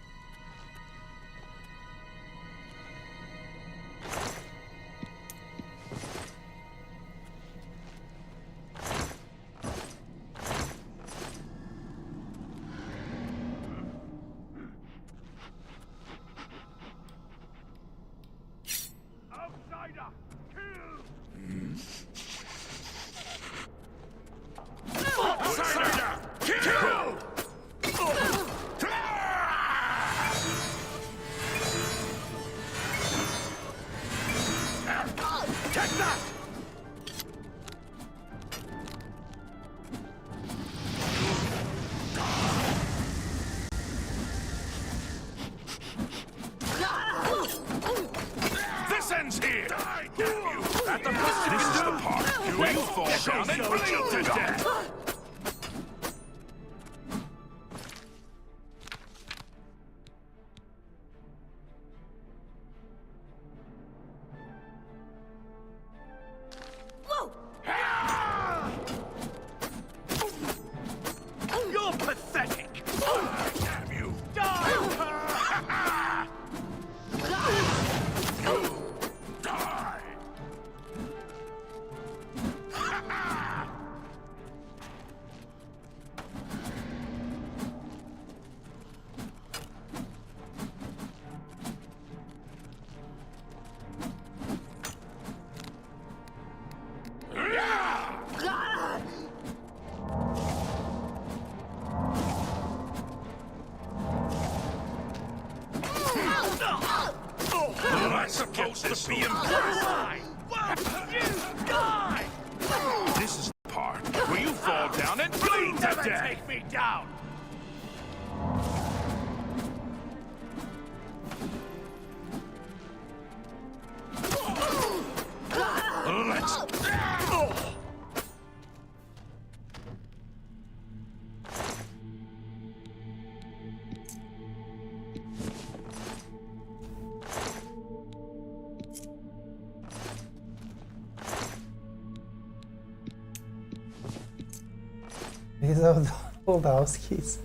fall down and bleed to death! You're pathetic! Damn you! Die! Die! I'm supposed to be impressed. You die! This is the part where you fall down and bleed to death. Take me down! Let's... These are the old house keys.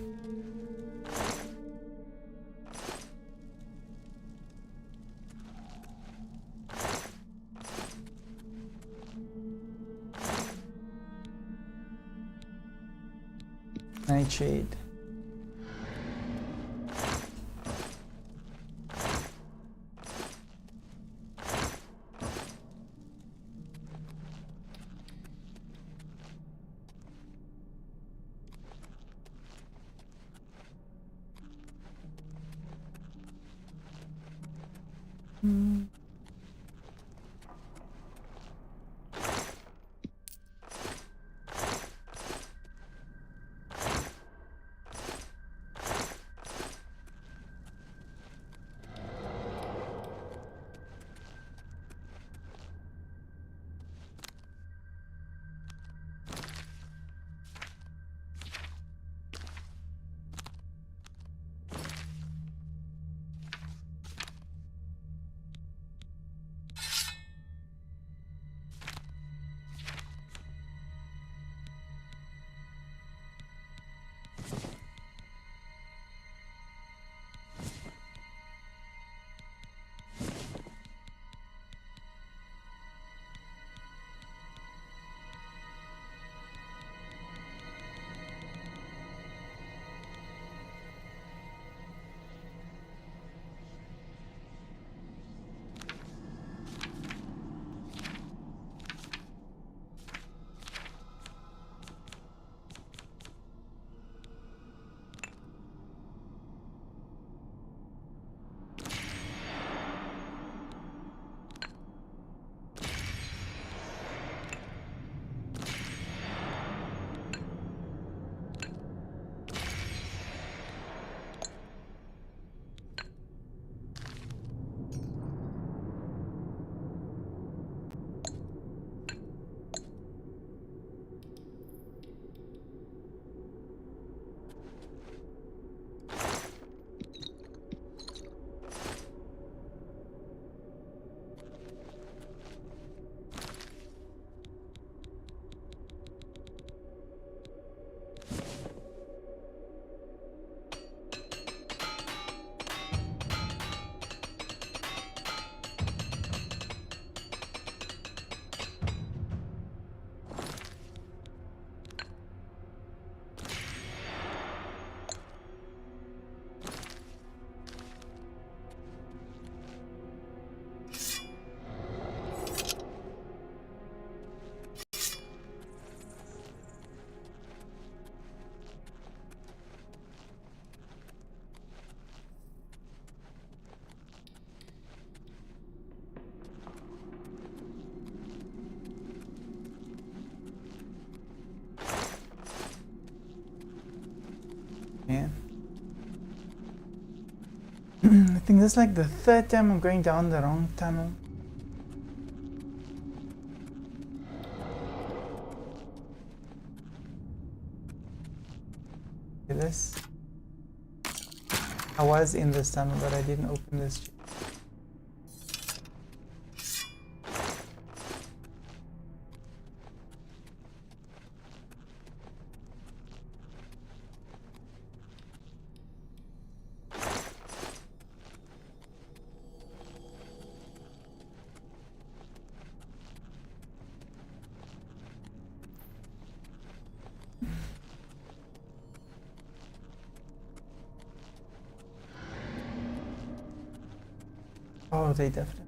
Nightshade. Man. I think this is like the third time I'm going down the wrong tunnel. I was in this tunnel, but I didn't open this. Oh, they definitely.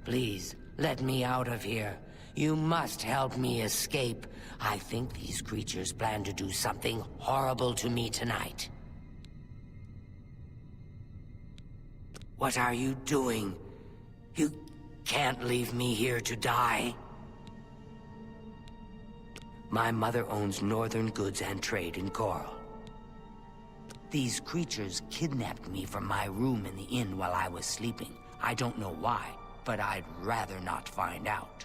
Please, let me out of here. You must help me escape. I think these creatures plan to do something horrible to me tonight. What are you doing? You can't leave me here to die. My mother owns Northern Goods and Trade in Coral. These creatures kidnapped me from my room in the inn while I was sleeping. I don't know why, but I'd rather not find out.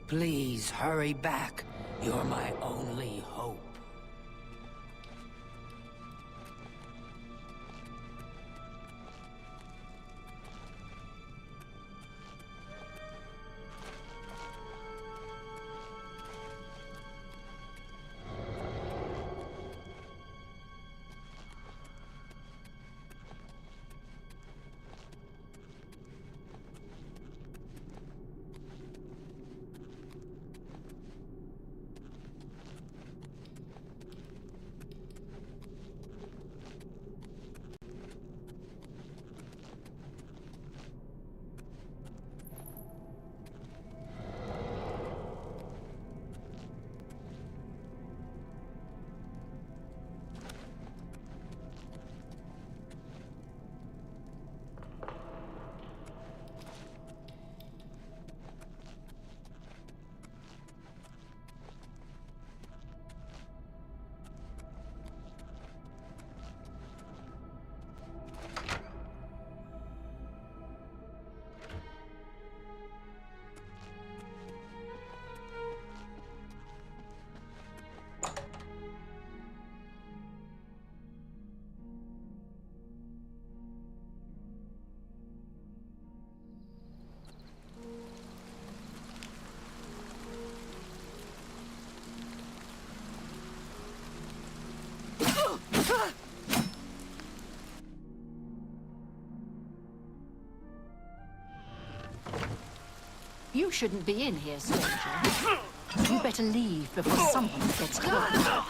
Please hurry back. You're my only hope. You shouldn't be in here, stranger. You better leave before someone gets hurt.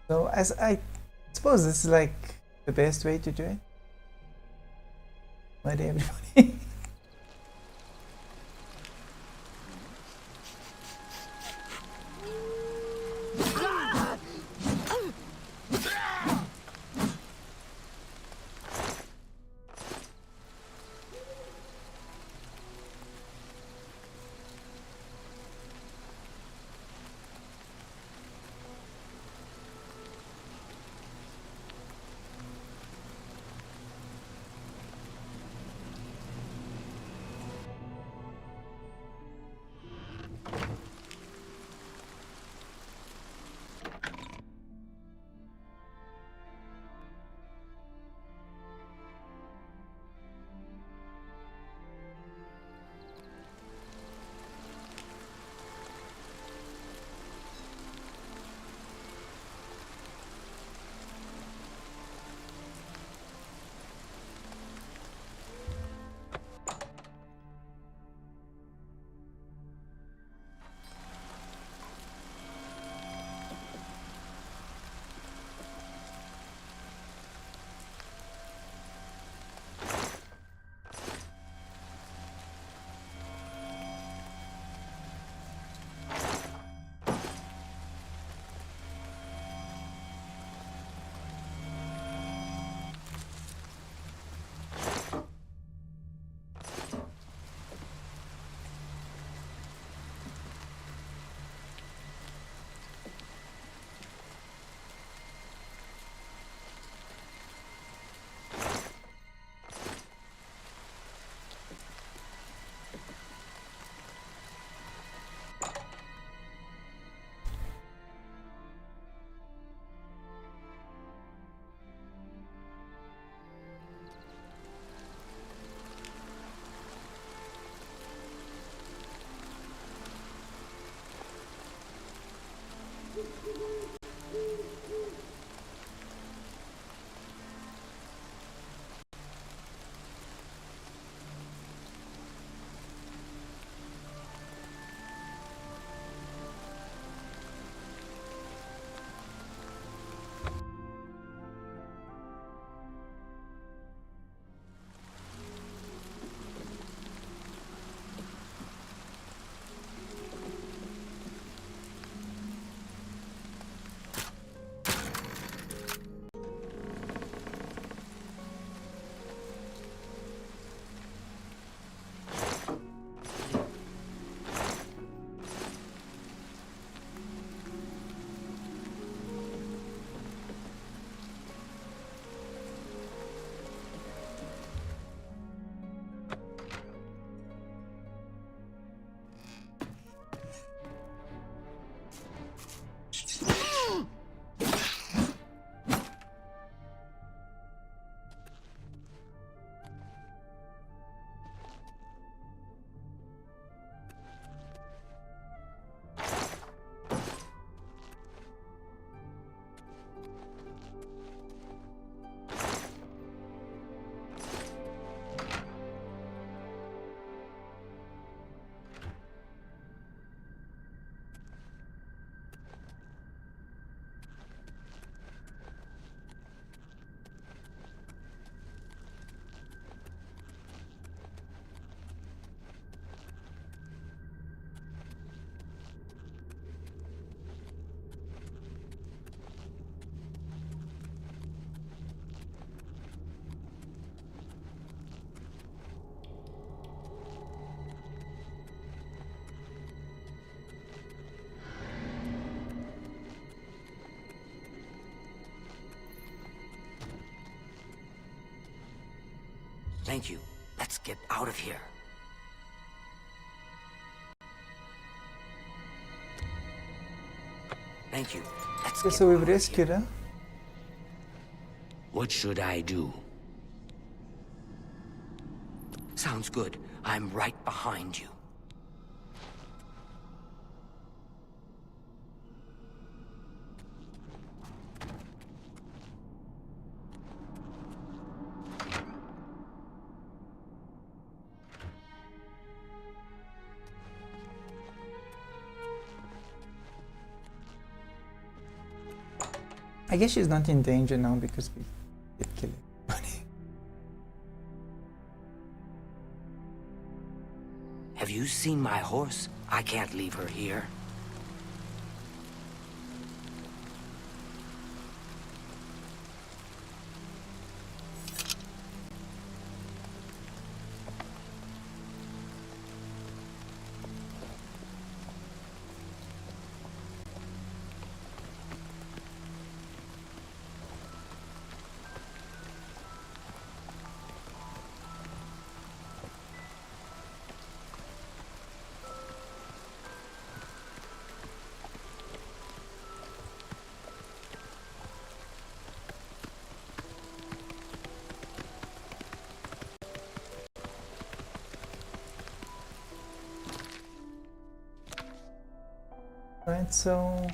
So as I suppose this is like the best way to do it. Why do everybody? Thank you. Let's get out of here. Thank you. Let's Okay, get so we've out of rescued here. her. What should I do? Sounds good. I'm right behind you. I guess she's not in danger now because we did kill everybody. Have you seen my horse? I can't leave her here. Right, so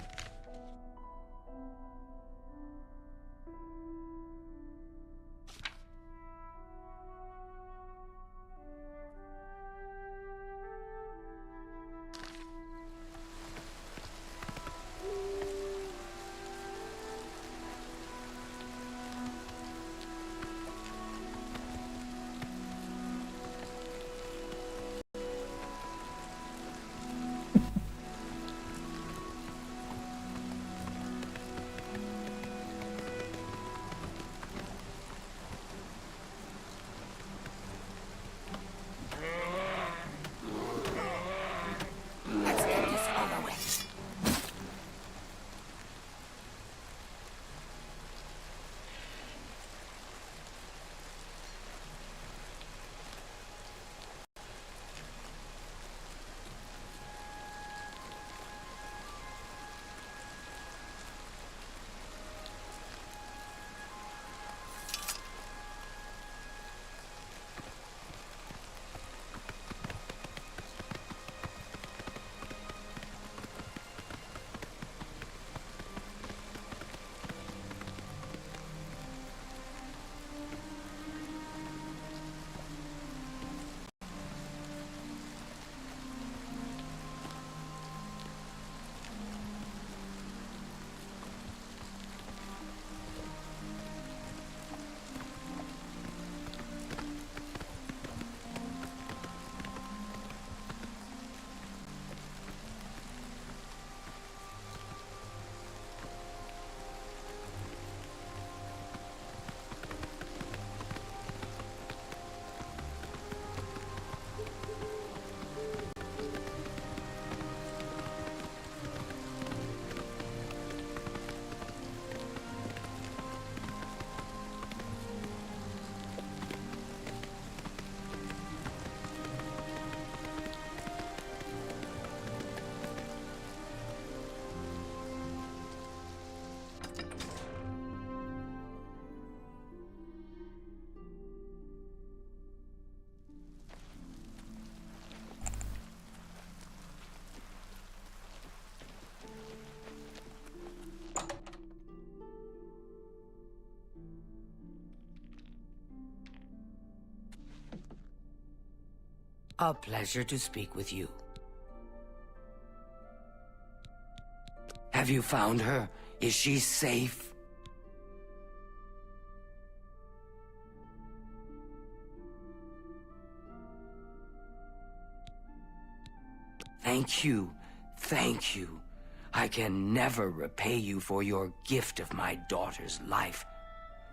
Let's get this over with. A pleasure to speak with you. Have you found her? Is she safe? Thank you. Thank you. I can never repay you for your gift of my daughter's life,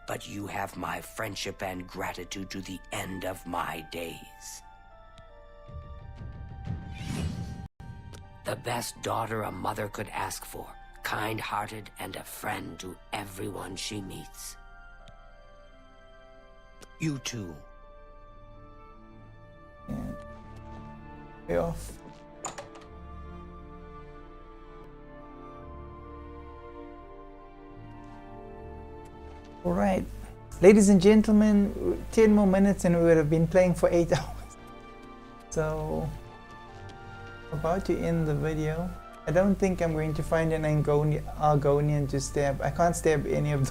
but you have my friendship and gratitude to the end of my days. The best daughter a mother could ask for, kind-hearted and a friend to everyone she meets. You too. Way off. All right, ladies and gentlemen, 10 more minutes and we would have been playing for 8 hours. So, about to end the video. I don't think I'm going to find an Argonian to stab. I can't stab any of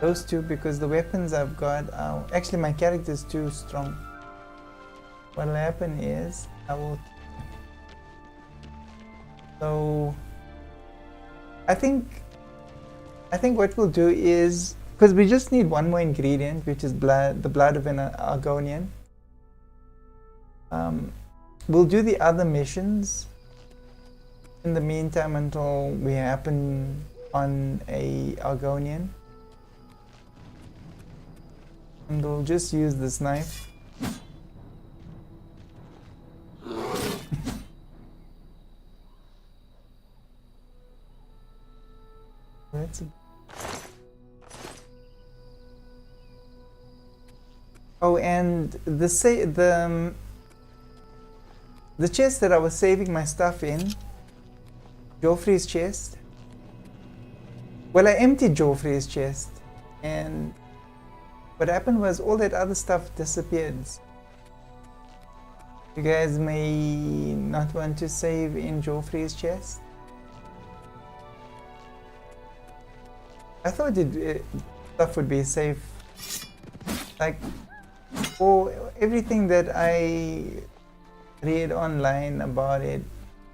those two because the weapons I've got are... Actually, my character is too strong. What'll happen is I will... So... I think what we'll do is... Because we just need one more ingredient, which is blood, the blood of an Argonian. We'll do the other missions in the meantime until we happen on a Argonian. And we'll just use this knife. That's a... Oh, and the chest that I was saving my stuff in, Joffrey's chest. Well, I emptied Joffrey's chest, and what happened was all that other stuff disappeared. You guys may not want to save in Joffrey's chest. I thought stuff would be safe. Like, for everything that I read online about it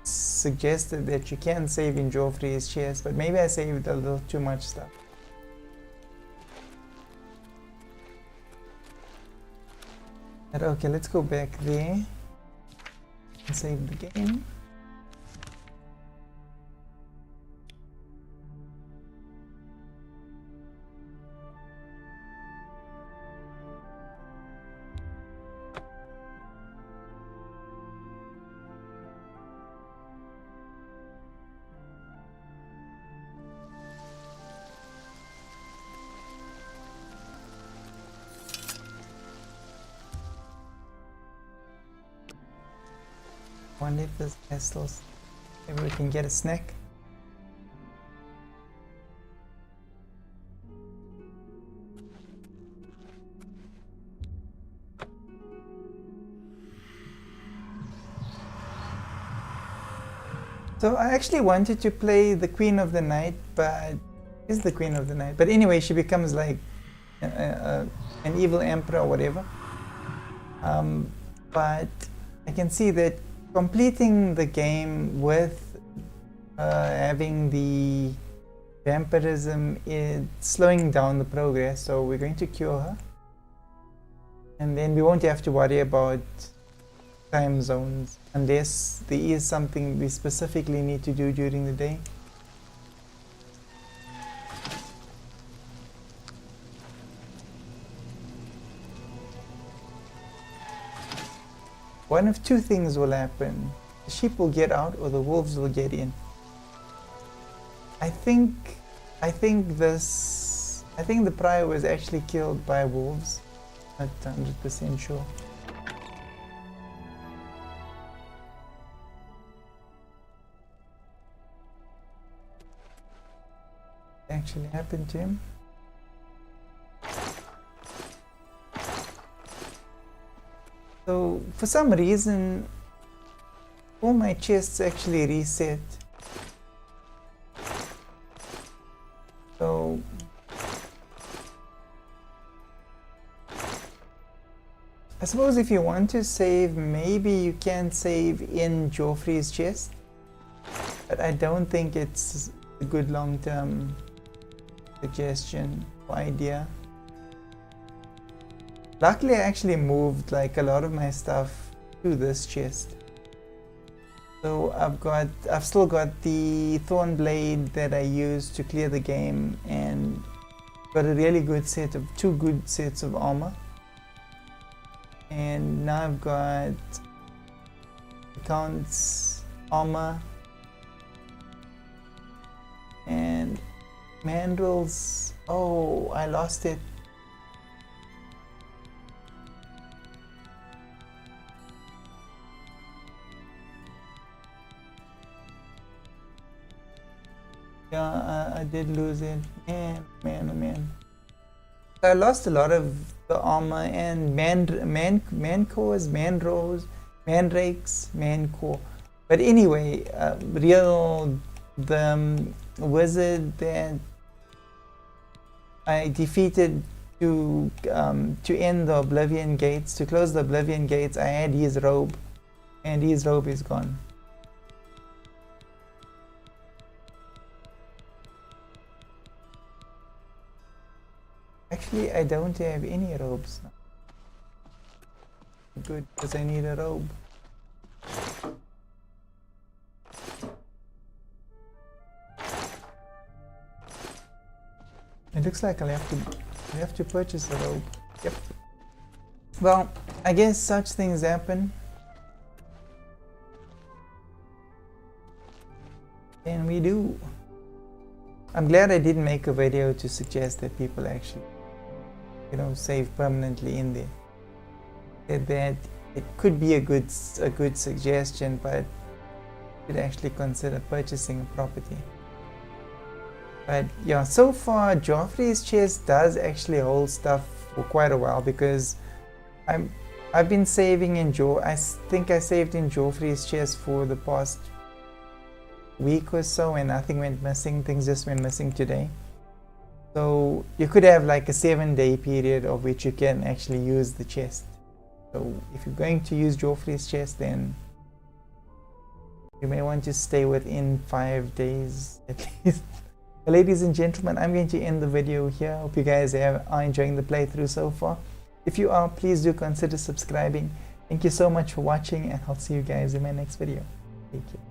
suggested that you can save in Joffrey's chest, but maybe I saved a little too much stuff. But okay, let's go back there and save the game. Wonder if this castles. Maybe we can get a snack. So I actually wanted to play the Queen of the Night, but is the Queen of the Night. But anyway, she becomes like an evil emperor or whatever. But I can see that completing the game with having the vampirism is slowing down the progress, so we're going to cure her. And then we won't have to worry about time zones unless there is something we specifically need to do during the day. One of two things will happen. The sheep will get out or the wolves will get in. I think the prior was actually killed by wolves. Not 100% sure. Actually happened to him. So for some reason all my chests actually reset. So I suppose if you want to save, maybe you can save in Joffrey's chest, but I don't think it's a good long-term suggestion or idea. Luckily I actually moved like a lot of my stuff to this chest. So I've still got the thorn blade that I used to clear the game, and got a really good set of two good sets of armor. And now I've got Count's armor and Mandrel's. Oh, I lost it. Yeah, I did lose it. Man, oh man. I lost a lot of the armor and man cores, man rakes, man core. But anyway, the wizard that I defeated to end the Oblivion gates, to close the Oblivion gates, I had his robe, and his robe is gone. Actually, I don't have any robes now. Good, because I need a robe. It looks like I'll have to purchase a robe. Yep. Well, I guess such things happen. And we do. I'm glad I didn't make a video to suggest that people actually, save permanently in there. That it could be a good suggestion, but you should actually consider purchasing a property. But yeah, so far Joffrey's chest does actually hold stuff for quite a while, because I've been saving in I think I saved in Joffrey's chest for the past week or so, and nothing went missing. Things just went missing today. So you could have like a 7-day period of which you can actually use the chest. So if you're going to use Joffrey's chest, then you may want to stay within 5 days at least. Ladies and gentlemen, I'm going to end the video here. Hope you guys are enjoying the playthrough so far. If you are, please do consider subscribing. Thank you so much for watching, and I'll see you guys in my next video. Take care.